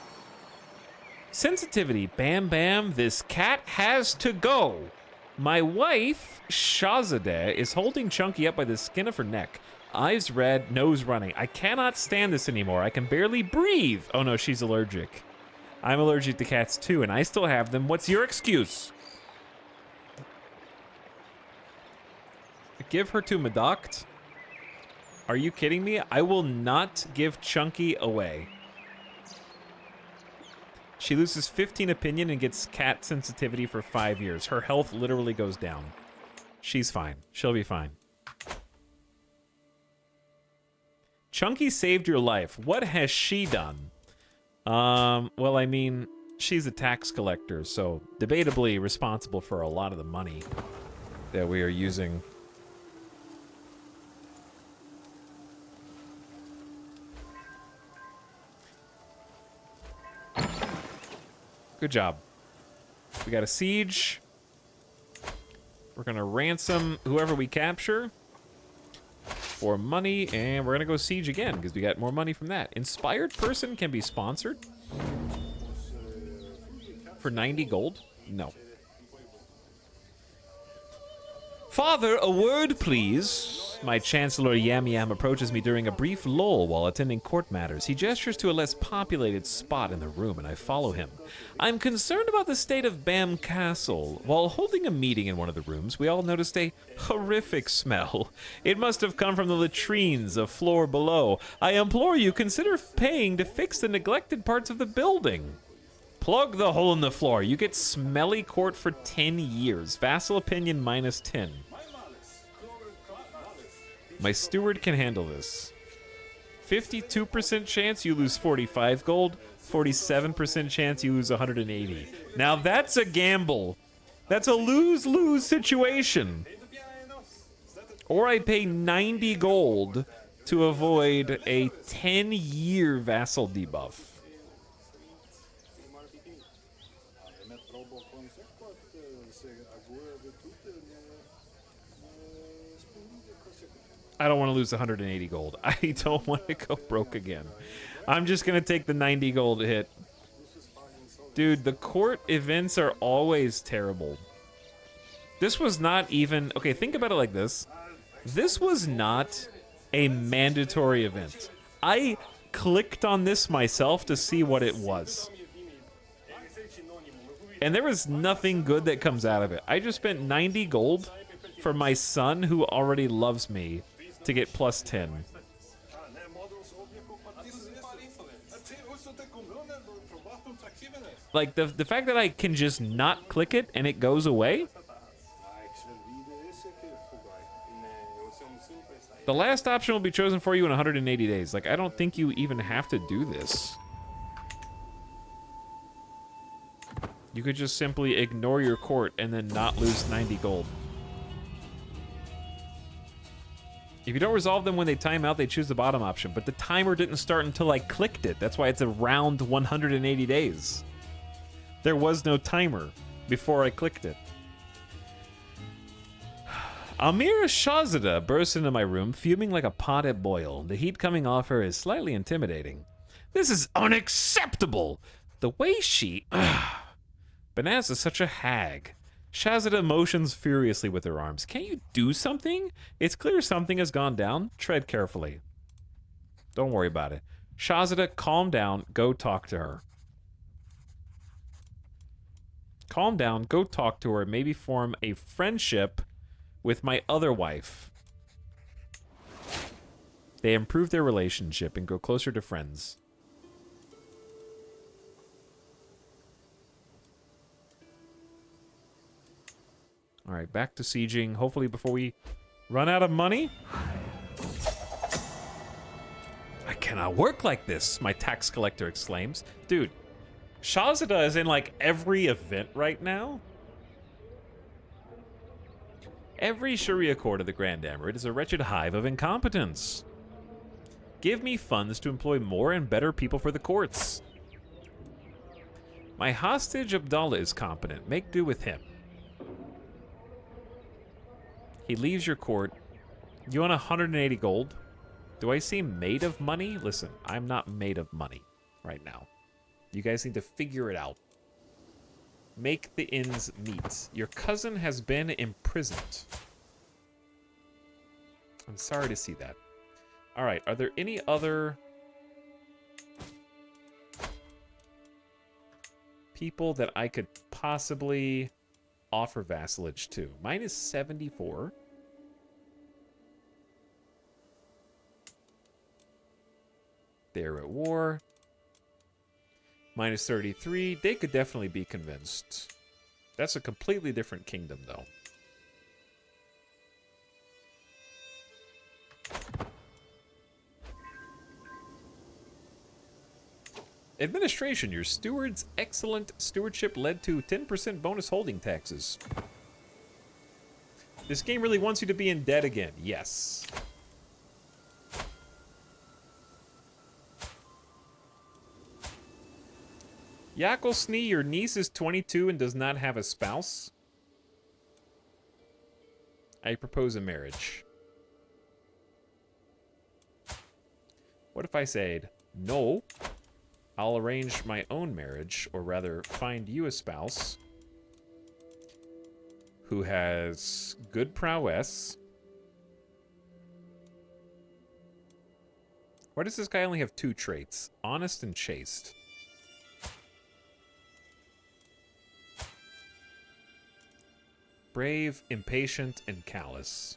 Sensitivity. Bam bam, this cat has to go. My wife, Shahzadeh, is holding Chunky up by the skin of her neck. Eyes red, nose running. I cannot stand this anymore. I can barely breathe. Oh no, she's allergic. I'm allergic to cats too, and I still have them. What's your excuse? Give her to Madoct? Are you kidding me? I will not give Chunky away. She loses 15 opinion and gets cat sensitivity for 5 years. Her health literally goes down. She's fine. She'll be fine. Chunky saved your life. What has she done? Well, I mean, she's a tax collector, so debatably responsible for a lot of the money that we are using. Good job. We got a siege. We're gonna ransom whoever we capture for money, and we're gonna go siege again because we got more money from that. Inspired person can be sponsored for 90 gold? No. Father, a word, please. My Chancellor Yam Yam approaches me during a brief lull while attending court matters. He gestures to a less populated spot in the room, and I follow him. I'm concerned about the state of Bam Castle. While holding a meeting in one of the rooms, we all noticed a horrific smell. It must have come from the latrines, a floor below. I implore you, consider paying to fix the neglected parts of the building. Plug the hole in the floor. You get smelly court for 10 years. Vassal opinion -10. My steward can handle this. 52% chance you lose 45 gold. 47% chance you lose 180. Now that's a gamble. That's a lose-lose situation. Or I pay 90 gold to avoid a 10-year vassal debuff. I don't want to lose 180 gold. I don't want to go broke again. I'm just going to take the 90 gold hit. Dude, the court events are always terrible. This was not even... Okay, think about it like this. This was not a mandatory event. I clicked on this myself to see what it was. And there was nothing good that comes out of it. I just spent 90 gold for my son, who already loves me, to get plus 10. Like, the fact that I can just not click it and it goes away? The last option will be chosen for you in 180 days. Like, I don't think you even have to do this. You could just simply ignore your court and then not lose 90 gold. If you don't resolve them when they time out, they choose the bottom option. But the timer didn't start until I clicked it. That's why it's around 180 days. There was no timer before I clicked it. Amira Shahzada bursts into my room, fuming like a pot at boil. The heat coming off her is slightly intimidating. This is unacceptable! The way she... Banaz is such a hag. Shahzada motions furiously with her arms. Can't you do something? It's clear something has gone down. Tread carefully. Don't worry about it. Shahzada, calm down. Go talk to her. Calm down. Go talk to her. Maybe form a friendship with my other wife. They improve their relationship and grow closer to friends. All right, back to sieging. Hopefully before we run out of money. I cannot work like this, my tax collector exclaims. Dude, Shahzada is in like every event right now. Every Sharia court of the Grand Emirate is a wretched hive of incompetence. Give me funds to employ more and better people for the courts. My hostage Abdallah is competent. Make do with him. He leaves your court. You want 180 gold? Do I seem made of money? Listen, I'm not made of money right now. You guys need to figure it out. Make the ends meet. Your cousin has been imprisoned. I'm sorry to see that. All right, are there any other people that I could possibly offer vassalage to? Mine is 74. They're at war. Mine is 33. They could definitely be convinced. That's a completely different kingdom, though. Administration. Your steward's excellent stewardship led to 10% bonus holding taxes. This game really wants you to be in debt again. Yes. Yakosni, your niece is 22 and does not have a spouse. I propose a marriage. What if I said, no, I'll arrange my own marriage, or rather find you a spouse who has good prowess. Why does this guy only have 2 traits? Honest and chaste. Brave, impatient, and callous.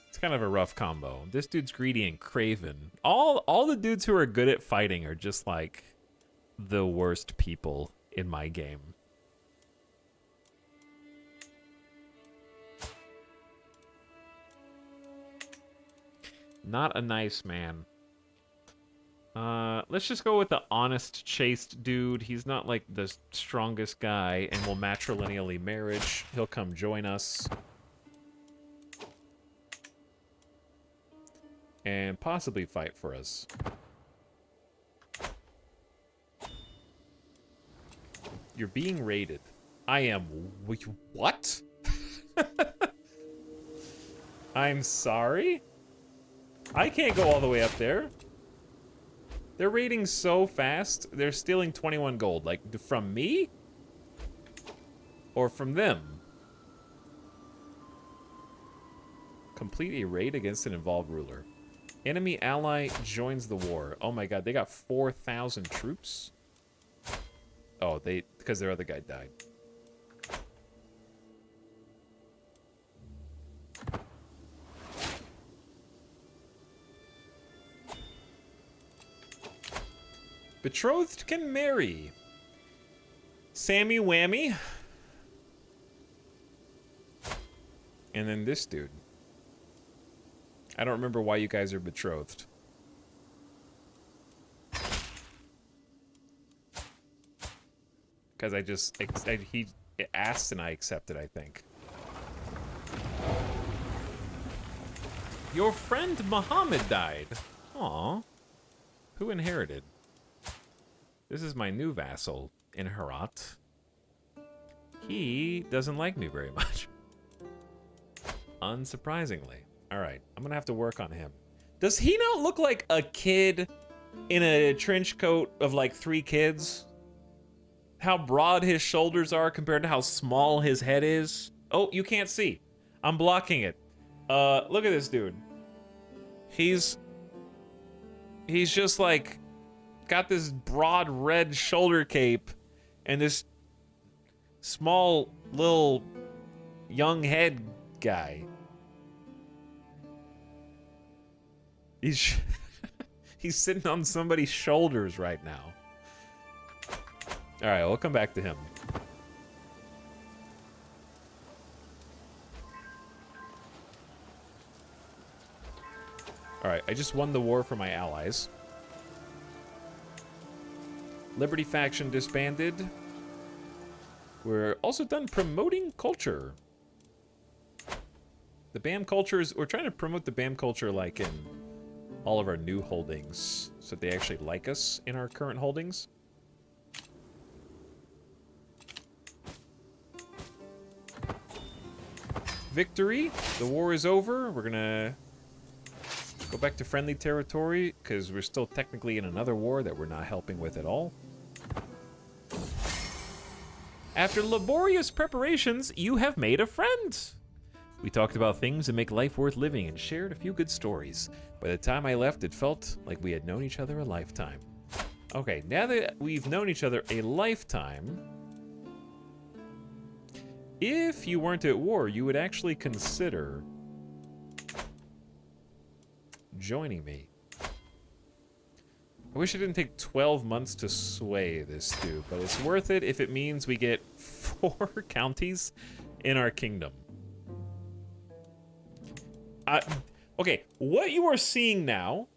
It's kind of a rough combo. This dude's greedy and craven. All the dudes who are good at fighting are just like the worst people in my game. Not a nice man. Let's just go with the honest, chaste dude. He's not like the strongest guy, and we'll matrilineally marriage. He'll come join us. And possibly fight for us. You're being raided. I am... What? I'm sorry? I can't go all the way up there. They're raiding so fast, they're stealing 21 gold. Like, from me? Or from them? Complete a raid against an involved ruler. Enemy ally joins the war. Oh my god, they got 4,000 troops? Oh, because their other guy died. Betrothed can marry. Sammy Whammy. And then this dude. I don't remember why you guys are betrothed. Because he asked and I accepted, I think. Your friend Muhammad died. Aw. Who inherited? This is my new vassal in Herat. He doesn't like me very much. Unsurprisingly. Alright, I'm gonna have to work on him. Does he not look like a kid in a trench coat of like 3 kids? How broad his shoulders are compared to how small his head is? Oh, you can't see. I'm blocking it. Look at this dude. He's just like... got this broad red shoulder cape and this small little young head guy. He's he's sitting on somebody's shoulders right now. All right, we'll come back to him. All right, I just won the war for my allies. Liberty faction disbanded. We're also done promoting culture. The BAM cultures, we're trying to promote the BAM culture like in all of our new holdings so that they actually like us in our current holdings. Victory. The war is over. We're gonna go back to friendly territory because we're still technically in another war that we're not helping with at all. After laborious preparations, you have made a friend. We talked about things that make life worth living and shared a few good stories. By the time I left, it felt like we had known each other a lifetime. Okay, now that we've known each other a lifetime, if you weren't at war, you would actually consider joining me. I wish it didn't take 12 months to sway this dude, but it's worth it if it means we get 4 counties in our kingdom. Okay, what you are seeing now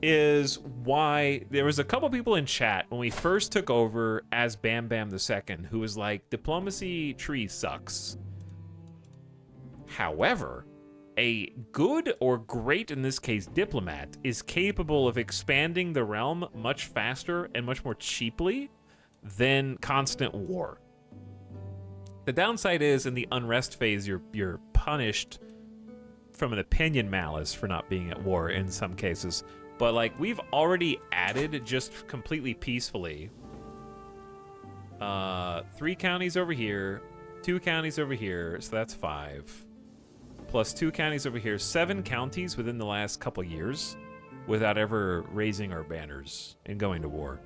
is why there was a couple people in chat when we first took over as Bam Bam II who was like, diplomacy tree sucks. However, a good or great, in this case, diplomat is capable of expanding the realm much faster and much more cheaply than constant war. The downside is in the unrest phase, you're punished from an opinion malice for not being at war in some cases. But like we've already added just completely peacefully 3 counties over here, 2 counties over here, so that's 5. Plus 2 counties over here, 7 counties within the last couple years without ever raising our banners and going to war.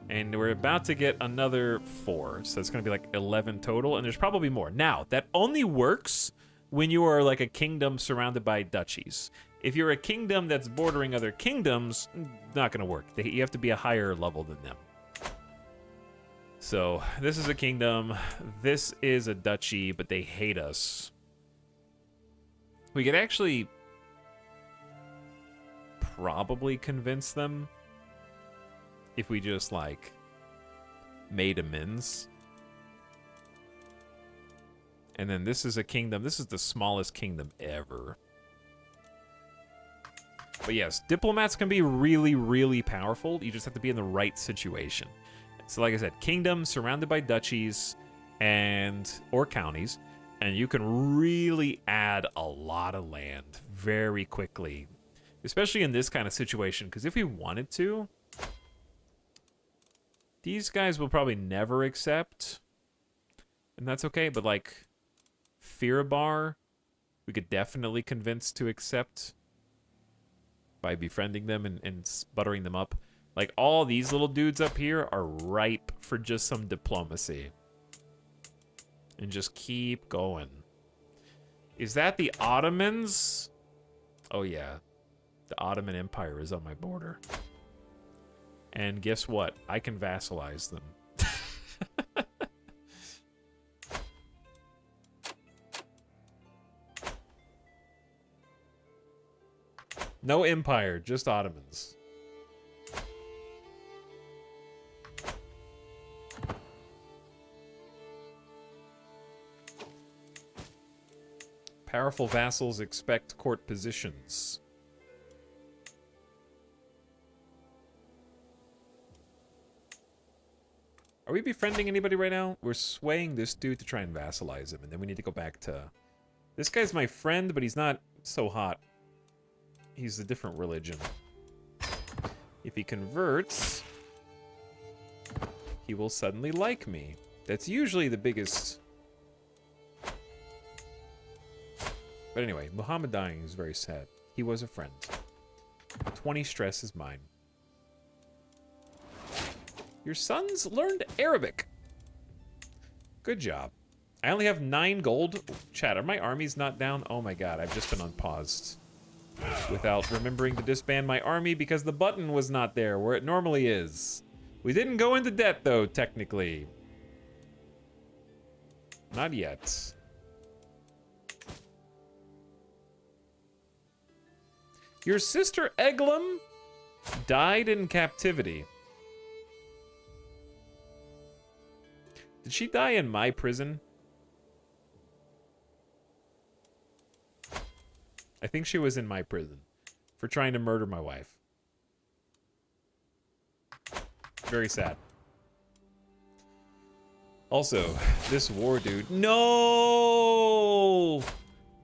And we're about to get another 4, so it's going to be like 11 total, and there's probably more. Now, that only works when you are like a kingdom surrounded by duchies. If you're a kingdom that's bordering other kingdoms, not going to work. You have to be a higher level than them. So, this is a kingdom, this is a duchy, but they hate us. We could actually probably convince them if we just, like, made amends. And then this is a kingdom. This is the smallest kingdom ever. But yes, diplomats can be really, really powerful. You just have to be in the right situation. So like I said, kingdom surrounded by duchies or counties, and you can really add a lot of land very quickly, especially in this kind of situation, because if we wanted to, these guys will probably never accept, and that's okay, but like Firabar, we could definitely convince to accept by befriending them and buttering them up. Like, all these little dudes up here are ripe for just some diplomacy. And just keep going. Is that the Ottomans? Oh, yeah. The Ottoman Empire is on my border. And guess what? I can vassalize them. No empire, just Ottomans. Powerful vassals expect court positions. Are we befriending anybody right now? We're swaying this dude to try and vassalize him, and then we need to go back to... This guy's my friend, but he's not so hot. He's a different religion. If he converts, he will suddenly like me. That's usually the biggest... But anyway, Muhammad dying is very sad. He was a friend. 20 stress is mine. Your sons learned Arabic. Good job. I only have 9 gold. Chat, are my armies not down? Oh my god, I've just been unpaused. Without remembering to disband my army because the button was not there where it normally is. We didn't go into debt though, technically. Not yet. Your sister Eglum died in captivity. Did she die in my prison? I think she was in my prison for trying to murder my wife. Very sad. Also, this war dude. No!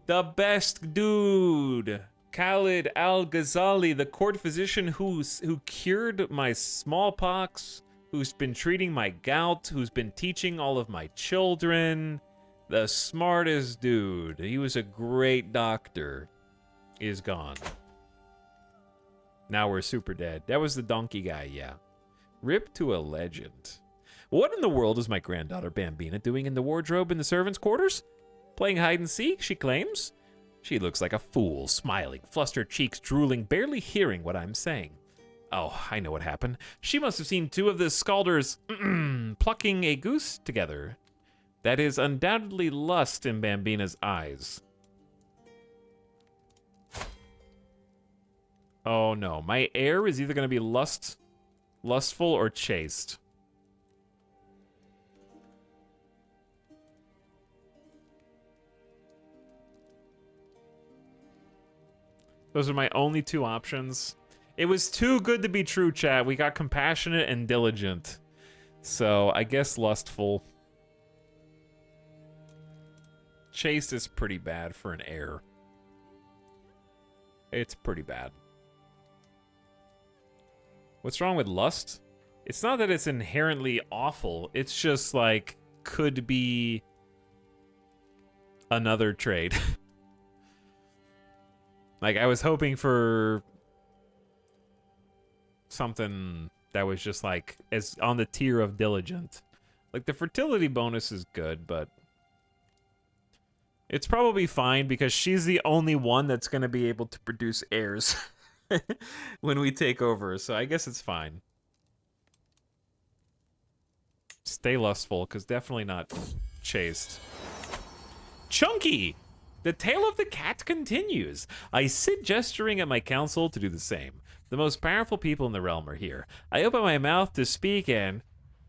The best dude. Khalid Al-Ghazali, the court physician who cured my smallpox, who's been treating my gout, who's been teaching all of my children. The smartest dude. He was a great doctor. Is gone. Now we're super dead. That was the donkey guy, yeah. Rip to a legend. What in the world is my granddaughter Bambina doing in the wardrobe in the servants' quarters? Playing hide and seek, she claims. She looks like a fool, smiling, flustered cheeks drooling, barely hearing what I'm saying. Oh, I know what happened. She must have seen 2 of the Scalders plucking a goose together. That is undoubtedly lust in Bambina's eyes. Oh no, my heir is either going to be lustful or chaste. Those are my only 2 options. It was too good to be true, chat. We got compassionate and diligent. So, I guess lustful. Chaste is pretty bad for an heir. It's pretty bad. What's wrong with lust? It's not that it's inherently awful. It's just, like, could be another trade. Like, I was hoping for something that was just, like, as on the tier of diligent. Like, the fertility bonus is good, but it's probably fine because she's the only one that's going to be able to produce heirs when we take over. So I guess it's fine. Stay lustful, because definitely not chaste. Chunky! The tale of the cat continues. I sit gesturing at my council to do the same. The most powerful people in the realm are here. I open my mouth to speak and...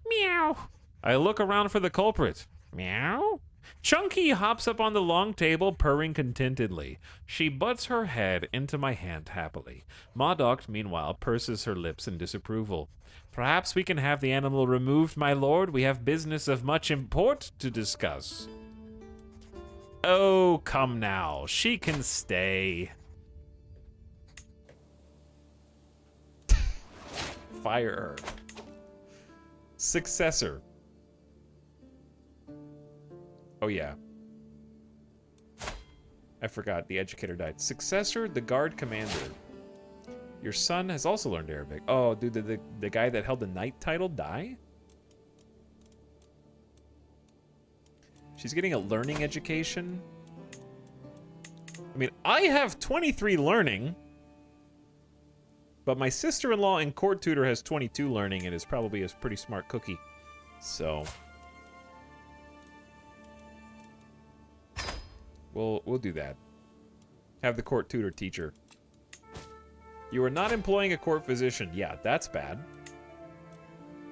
meow. I look around for the culprit. Meow. Chunky hops up on the long table, purring contentedly. She butts her head into my hand happily. Modoc, meanwhile, purses her lips in disapproval. Perhaps we can have the animal removed, my lord. We have business of much import to discuss. Oh, come now. She can stay. Fire her. Successor. Oh, yeah. I forgot. The educator died. Successor, the guard commander. Your son has also learned Arabic. Oh, dude, the guy that held the knight title die? She's getting a learning education. I mean, I have 23 learning, but my sister-in-law and court tutor has 22 learning and is probably a pretty smart cookie. So we'll do that. Have the court tutor teach her. You are not employing a court physician. Yeah, that's bad.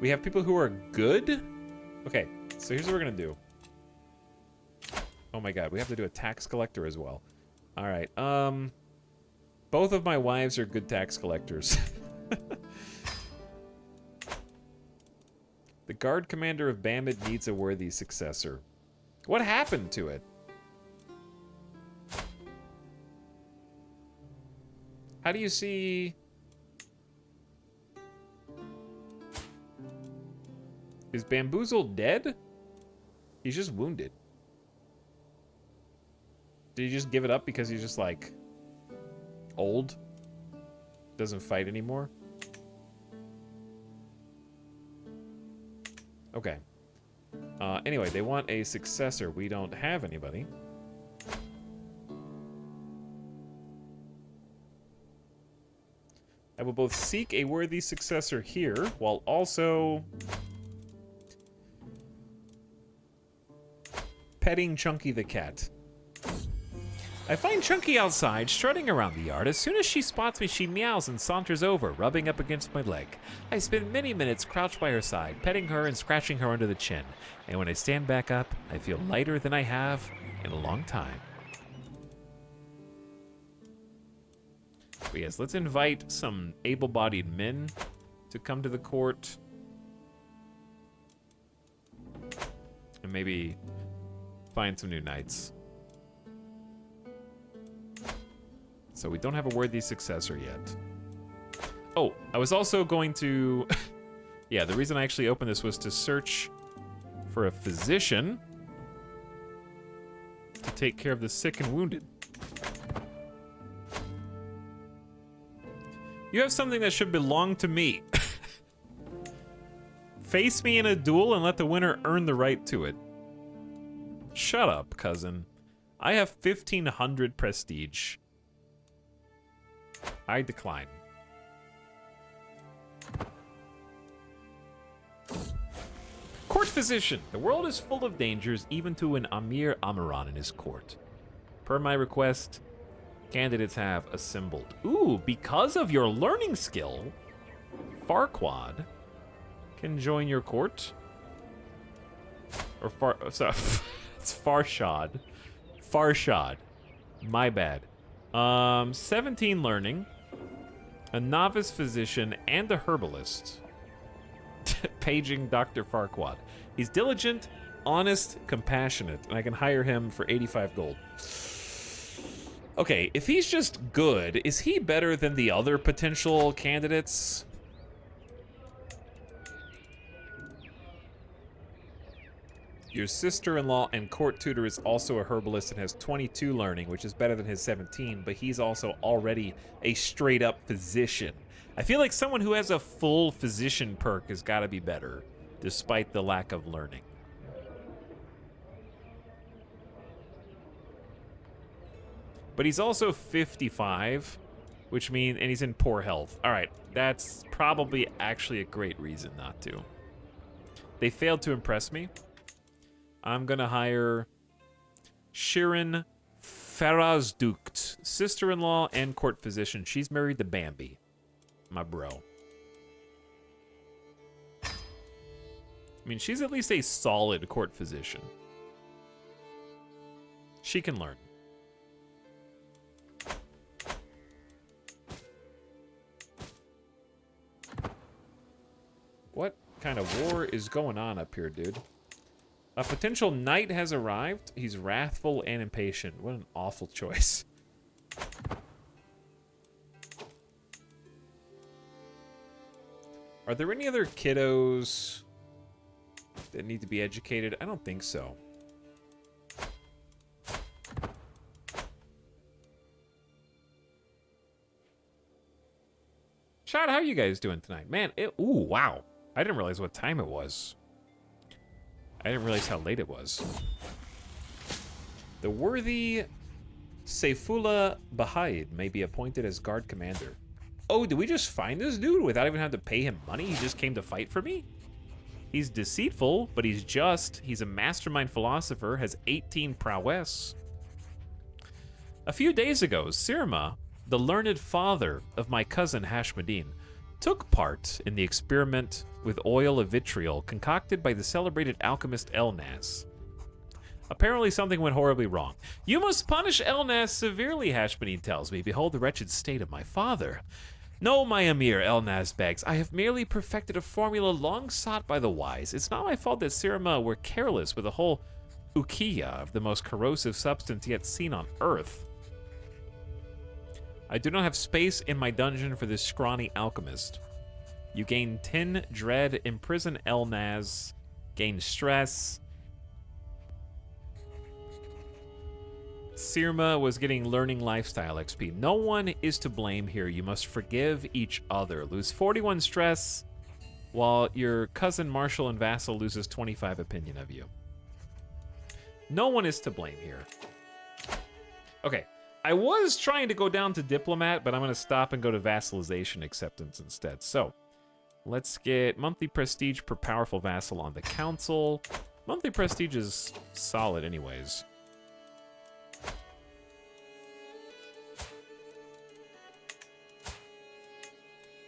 We have people who are good. Okay, so here's what we're gonna do. Oh my god, we have to do a tax collector as well. All right. Both of my wives are good tax collectors. The guard commander of Bamid needs a worthy successor. What happened to it? How do you see... Is Bamboozle dead? He's just wounded. Did he just give it up because he's just, like, old? Doesn't fight anymore? Okay. Anyway, they want a successor. We don't have anybody. I will both seek a worthy successor here, while also petting Chunky the cat. I find Chunky outside, strutting around the yard. As soon as she spots me, she meows and saunters over, rubbing up against my leg. I spend many minutes crouched by her side, petting her and scratching her under the chin. And when I stand back up, I feel lighter than I have in a long time. But yes, let's invite some able-bodied men to come to the court. And maybe find some new knights. So we don't have a worthy successor yet. Oh, I was also going to... yeah, the reason I actually opened this was to search for a physician to take care of the sick and wounded. You have something that should belong to me. Face me in a duel and let the winner earn the right to it. Shut up, cousin. I have 1,500 prestige. I decline. Court physician. The world is full of dangers, even to an Amir Amaran in his court. Per my request, candidates have assembled. Ooh, because of your learning skill, Farquad can join your court. Or sorry, it's Farshad. Farshad. My bad. 17 learning, a novice physician, and a herbalist. Paging Dr. Farquad. He's diligent, honest, compassionate, and I can hire him for 85 gold. Okay, if he's just good, is he better than the other potential candidates? Your sister-in-law and court tutor is also a herbalist and has 22 learning, which is better than his 17, but he's also already a straight-up physician. I feel like someone who has a full physician perk has got to be better, despite the lack of learning. But he's also 55, which means, and he's in poor health. All right, that's probably actually a great reason not to. They failed to impress me. I'm gonna hire Shirin Faraz Dukt, sister-in-law and court physician. She's married to Bambi, my bro. I mean, she's at least a solid court physician. She can learn. What kind of war is going on up here, dude? A potential knight has arrived. He's wrathful and impatient. What an awful choice. Are there any other kiddos that need to be educated? I don't think so. Chad, how are you guys doing tonight? Man, ooh, wow. I didn't realize what time it was. I didn't realize how late it was. The worthy Saifullah Bahaid may be appointed as guard commander. Oh, did we just find this dude without even having to pay him money? He just came to fight for me? He's deceitful, but he's just. He's a mastermind philosopher, has 18 prowess. A few days ago, Sirma, the learned father of my cousin Hashmadin, took part in the experiment with oil of vitriol concocted by the celebrated alchemist Elnaz. Apparently something went horribly wrong. You must punish Elnaz severely, Hashmadin tells me. Behold the wretched state of my father. No, my Emir, Elnaz begs. I have merely perfected a formula long sought by the wise. It's not my fault that Sirma were careless with a whole ukiya of the most corrosive substance yet seen on Earth. I do not have space in my dungeon for this scrawny alchemist. You gain 10 dread, imprison Elnaz, gain stress. Sirma was getting learning lifestyle XP. No one is to blame here. You must forgive each other. Lose 41 stress, while your cousin, marshal, and vassal loses 25 opinion of you. No one is to blame here. Okay. I was trying to go down to diplomat, but I'm going to stop and go to vassalization acceptance instead. So, let's get monthly prestige per powerful vassal on the council. Monthly prestige is solid anyways.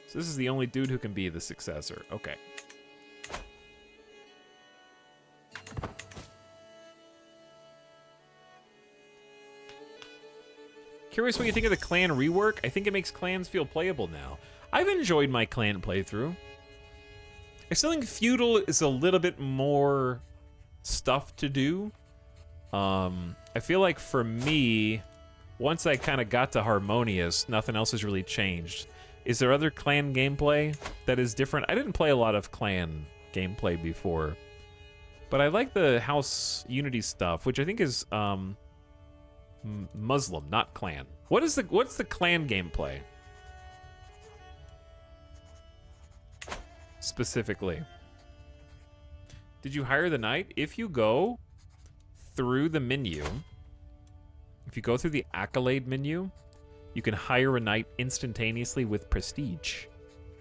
So this is the only dude who can be the successor. Okay. Curious what you think of the clan rework. I think it makes clans feel playable now. I've enjoyed my clan playthrough. I still think feudal is a little bit more stuff to do. I feel like for me, once I kind of got to harmonious, nothing else has really changed. Is there other clan gameplay that is different? I didn't play a lot of clan gameplay before, but I like the House Unity stuff, which I think is Muslim, not clan. What's the clan gameplay? Specifically. Did you hire the knight? If you go through the menu, if you go through the accolade menu, you can hire a knight instantaneously with prestige,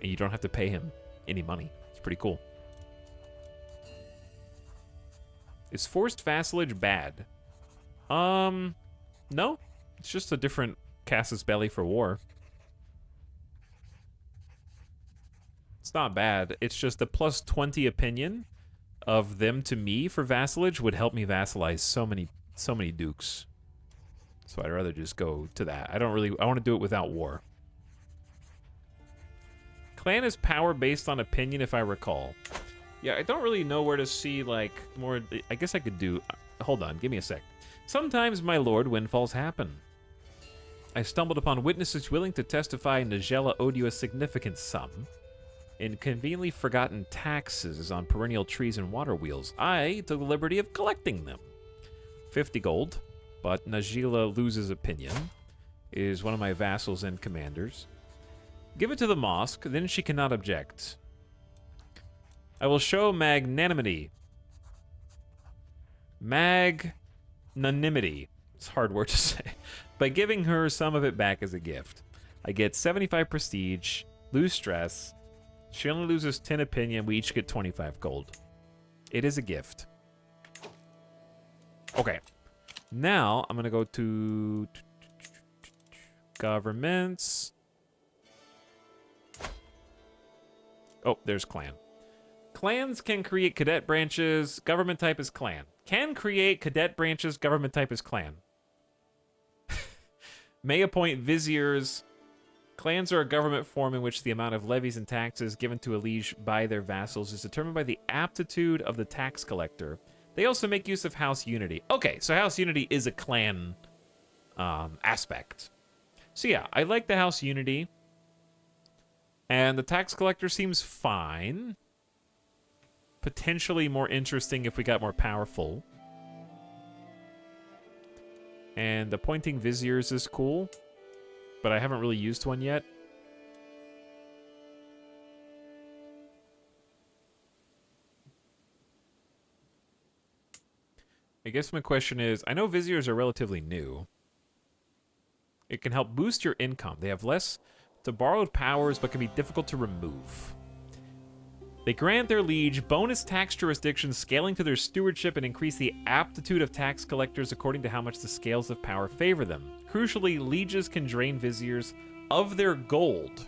and you don't have to pay him any money. It's pretty cool. Is forced vassalage bad? No. It's just a different casus belli for war. It's not bad. It's just the plus 20 opinion of them to me for vassalage would help me vassalize so many dukes. So I'd rather just go to that. I want to do it without war. Clan is power based on opinion, if I recall. Yeah, I don't really know where to see, like, more... I guess I could do... Hold on, give me a sec. Sometimes, my lord, windfalls happen. I stumbled upon witnesses willing to testify Nigella owed you a significant sum in conveniently forgotten taxes on perennial trees and water wheels. I took the liberty of collecting them. 50 gold, but Najila loses opinion, is one of my vassals and commanders. Give it to the mosque, then she cannot object. I will show magnanimity. Magnanimity. It's a hard word to say. By giving her some of it back as a gift. I get 75 prestige, lose stress. She only loses 10 opinion. We each get 25 gold. It is a gift. Okay. Now, I'm going to go to governments. Oh, there's clan. Clans can create cadet branches. Government type is clan. Can create cadet branches. Government type is clan. May appoint viziers. Clans are a government form in which the amount of levies and taxes given to a liege by their vassals is determined by the aptitude of the tax collector. They also make use of House Unity. Okay, so House Unity is a clan aspect. So yeah, I like the House Unity. And the tax collector seems fine. Potentially more interesting if we got more powerful. And appointing viziers is cool. But I haven't really used one yet. I guess my question is, I know viziers are relatively new. It can help boost your income. They have less to borrowed powers, but can be difficult to remove. They grant their liege bonus tax jurisdictions, scaling to their stewardship, and increase the aptitude of tax collectors according to how much the scales of power favor them. Crucially, lieges can drain viziers of their gold.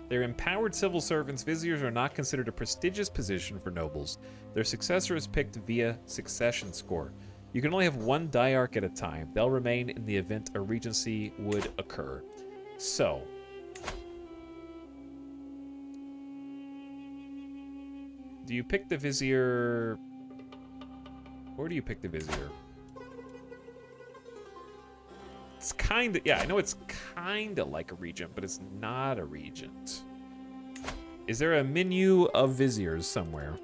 They're empowered civil servants. Viziers are not considered a prestigious position for nobles. Their successor is picked via succession score. You can only have one diarch at a time. They'll remain in the event a regency would occur. So, do you pick the vizier? Where do you pick the vizier? It's kind of, yeah, I know it's kind of like a regent, but it's not a regent. Is there a menu of viziers somewhere?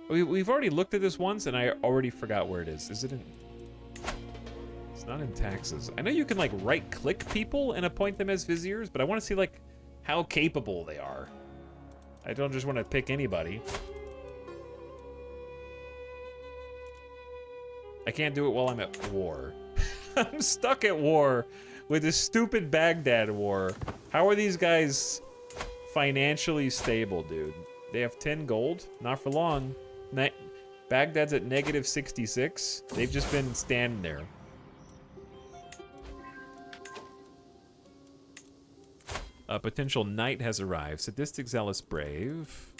We've already looked at this once, and I already forgot where it is. Is it in? It's not in taxes. I know you can, like, right-click people and appoint them as viziers, but I want to see, like, how capable they are. I don't just want to pick anybody. I can't do it while I'm at war. I'm stuck at war with this stupid Baghdad war. How are these guys financially stable, dude? They have 10 gold? Not for long. Baghdad's at negative 66. They've just been standing there. A potential knight has arrived. Sadistic Zealous Brave.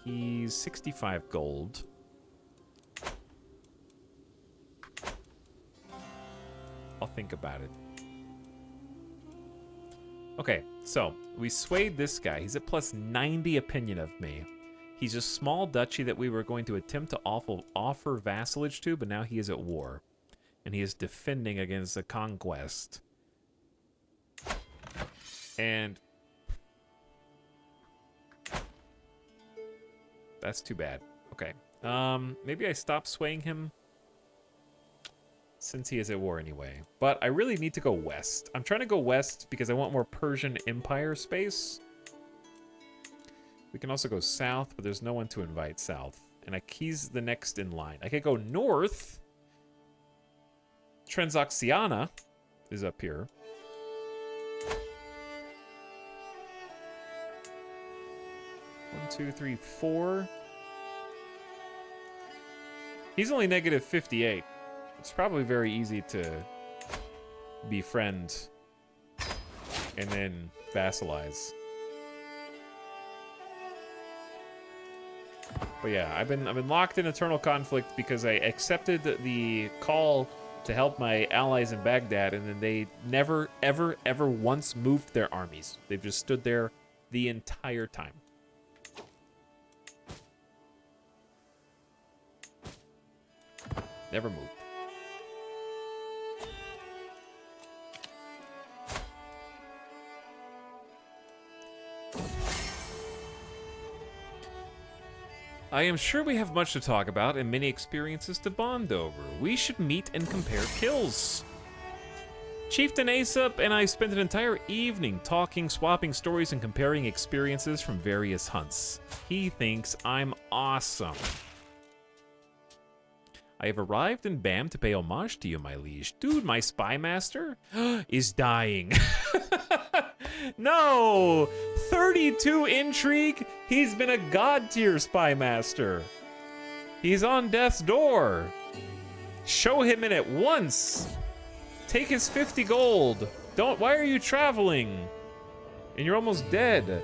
He's 65 gold. I'll think about it. Okay, so we swayed this guy. He's at plus 90 opinion of me. He's a small duchy that we were going to attempt to offer vassalage to, but now he is at war. And he is defending against a conquest. And that's too bad. Okay. Maybe I stop swaying him since he is at war anyway. But I really need to go west. I'm trying to go west because I want more Persian Empire space. We can also go south, but there's no one to invite south. And he's the next in line. I could go north. Transoxiana is up here. One, two, three, four. He's only negative 58. It's probably very easy to befriend and then vassalize. But yeah, I've been locked in eternal conflict because I accepted the call to help my allies in Baghdad, and then they never, ever, ever once moved their armies. They've just stood there the entire time. Never moved. I am sure we have much to talk about and many experiences to bond over. We should meet and compare kills. Chieftain Aesop and I spent an entire evening talking, swapping stories, and comparing experiences from various hunts. He thinks I'm awesome. I have arrived in Bam to pay homage to you, my liege. Dude, my spy master is dying. No! 32 intrigue? He's been a god tier spy master. He's on death's door. Show him in at once. Take his 50 gold. Why are you traveling? And you're almost dead.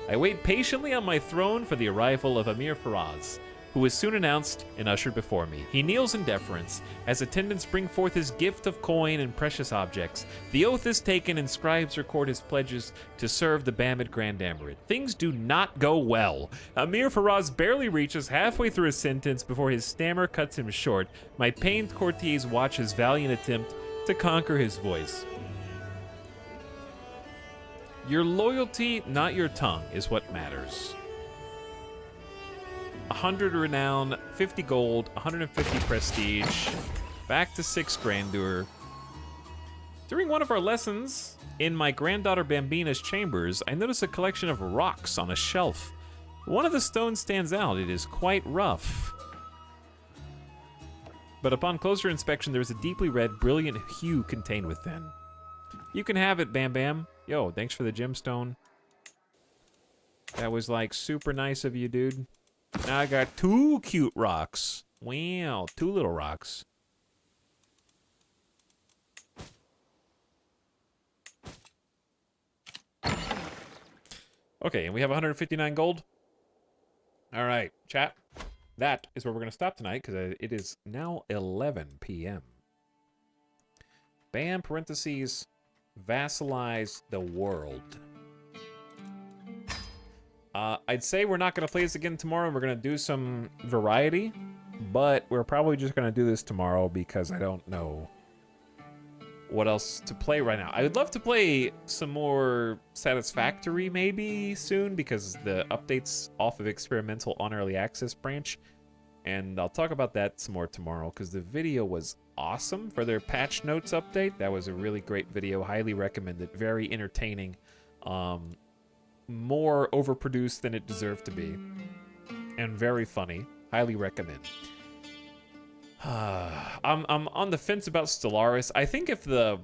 I wait patiently on my throne for the arrival of Amir Faraz, who is soon announced and ushered before me. He kneels in deference as attendants bring forth his gift of coin and precious objects. The oath is taken and scribes record his pledges to serve the Bamid Grand Emirate. Things do not go well. Amir Faraz barely reaches halfway through his sentence before his stammer cuts him short. My pained courtiers watch his valiant attempt to conquer his voice. Your loyalty, not your tongue, is what matters. 100 renown, 50 gold, 150 prestige, back to 6 grandeur. During one of our lessons in my granddaughter Bambina's chambers, I noticed a collection of rocks on a shelf. One of the stones stands out. It is quite rough. But upon closer inspection, there is a deeply red, brilliant hue contained within. You can have it, Bam Bam. Yo, thanks for the gemstone. That was like super nice of you, dude. Now I got 2 cute rocks. Wow, 2 little rocks. Okay, and we have 159 gold. All right, chat. That is where we're going to stop tonight because it is now 11 p.m. Bam, parentheses, vassalize the world. I'd say we're not going to play this again tomorrow. We're going to do some variety, but we're probably just going to do this tomorrow because I don't know what else to play right now. I would love to play some more Satisfactory maybe soon because the update's off of experimental on early access branch, and I'll talk about that some more tomorrow because the video was awesome for their patch notes update. That was a really great video. Highly recommended. Very entertaining. More overproduced than it deserved to be, and very funny. Highly recommend. I'm on the fence about Stellaris. I think if the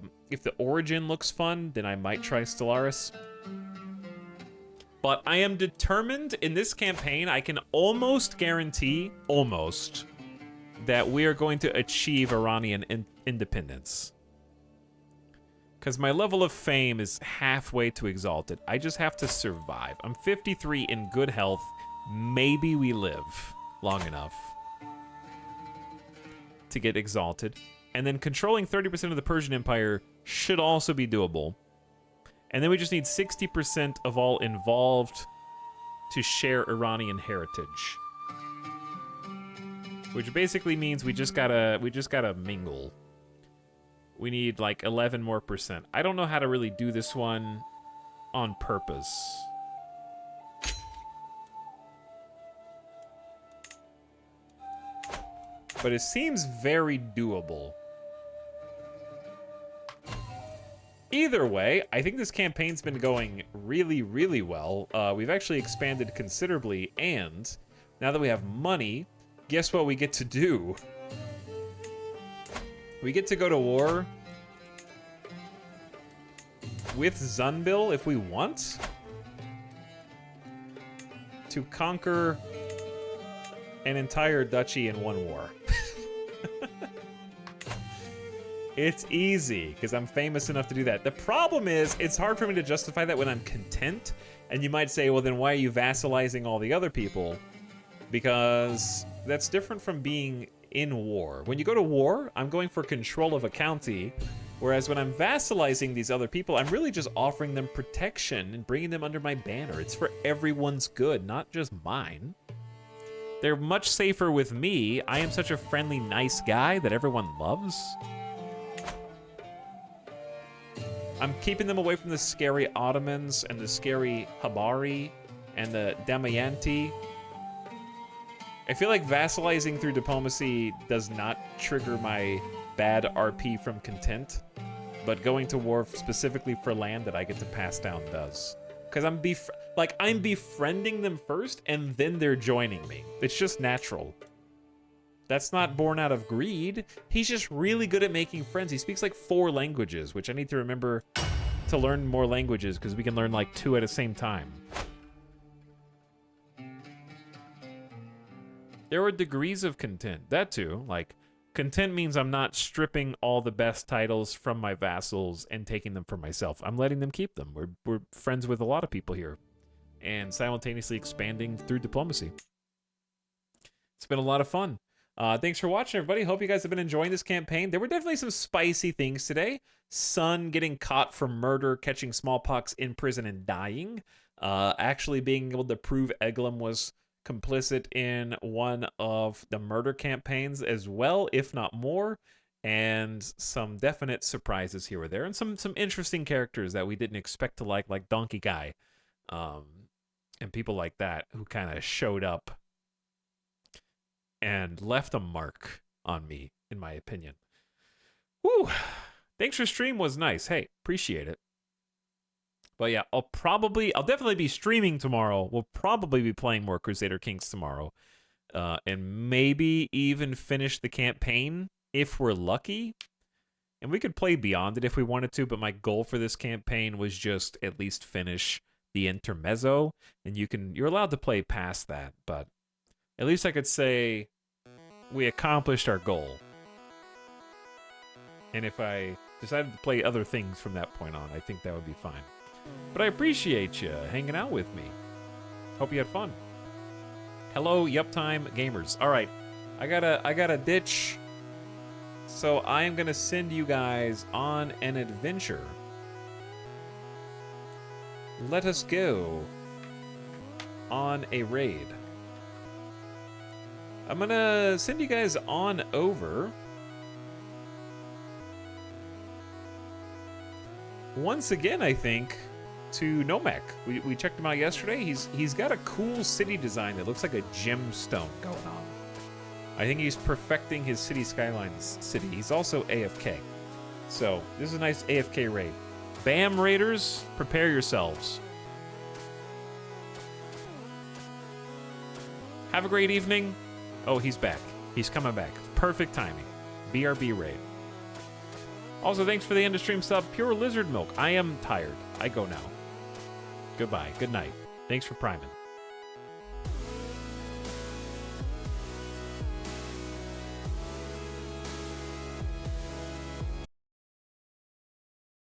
origin looks fun, then I might try Stellaris. But I am determined in this campaign. I can almost guarantee, that we are going to achieve Iranian independence. Because my level of fame is halfway to exalted. I just have to survive. I'm 53 in good health. Maybe we live long enough to get exalted. And then controlling 30% of the Persian Empire should also be doable. And then we just need 60% of all involved to share Iranian heritage. Which basically means we just gotta mingle. We need like 11 more %. I don't know how to really do this one on purpose. But it seems very doable. Either way, I think this campaign's been going really, really well. We've actually expanded considerably, and now that we have money, guess what we get to do? We get to go to war with Zunbil if we want to conquer an entire duchy in one war. It's easy, because I'm famous enough to do that. The problem is, it's hard for me to justify that when I'm content, and you might say, well, then why are you vassalizing all the other people? Because that's different from being in war. When you go to war, I'm going for control of a county, whereas when I'm vassalizing these other people, I'm really just offering them protection and bringing them under my banner. It's for everyone's good, not just mine. They're much safer with me. I am such a friendly, nice guy that everyone loves. I'm keeping them away from the scary Ottomans and the scary Habari and the Damayanti. I feel like vassalizing through diplomacy does not trigger my bad RP from content, but going to war specifically for land that I get to pass down does. Because I'm befriending them first, and then they're joining me. It's just natural. That's not born out of greed. He's just really good at making friends. He speaks like 4 languages, which I need to remember to learn more languages, because we can learn like 2 at the same time. There were degrees of content. That too. Like, content means I'm not stripping all the best titles from my vassals and taking them for myself. I'm letting them keep them. We're friends with a lot of people here and simultaneously expanding through diplomacy. It's been a lot of fun. Thanks for watching, everybody. Hope you guys have been enjoying this campaign. There were definitely some spicy things today. Sun getting caught for murder, catching smallpox in prison and dying. Actually being able to prove Eglum was complicit in one of the murder campaigns as well, if not more. And some definite surprises here or there. And some interesting characters that we didn't expect to like Donkey Guy. And people like that who kind of showed up and left a mark on me, in my opinion. Woo! Thanks for stream, was nice. Hey, appreciate it. But yeah, I'll definitely be streaming tomorrow. We'll probably be playing more Crusader Kings tomorrow. And maybe even finish the campaign if we're lucky. And we could play beyond it if we wanted to, but my goal for this campaign was just at least finish the intermezzo. And you're allowed to play past that, but at least I could say we accomplished our goal. And if I decided to play other things from that point on, I think that would be fine. But I appreciate you hanging out with me. Hope you had fun. Hello, Yuptime gamers. All right, I gotta ditch. So I am gonna send you guys on an adventure. Let us go on a raid. I'm gonna send you guys on over. Once again, I think, to Nomek. We checked him out yesterday. He's got a cool city design that looks like a gemstone going on. I think he's perfecting his city skylines city. He's also AFK. So this is a nice AFK raid. Bam Raiders, prepare yourselves. Have a great evening. Oh, he's back. He's coming back. Perfect timing. BRB raid. Also, thanks for the end of stream sub, Pure Lizard Milk. I am tired. I go now. Goodbye. Good night. Thanks for priming.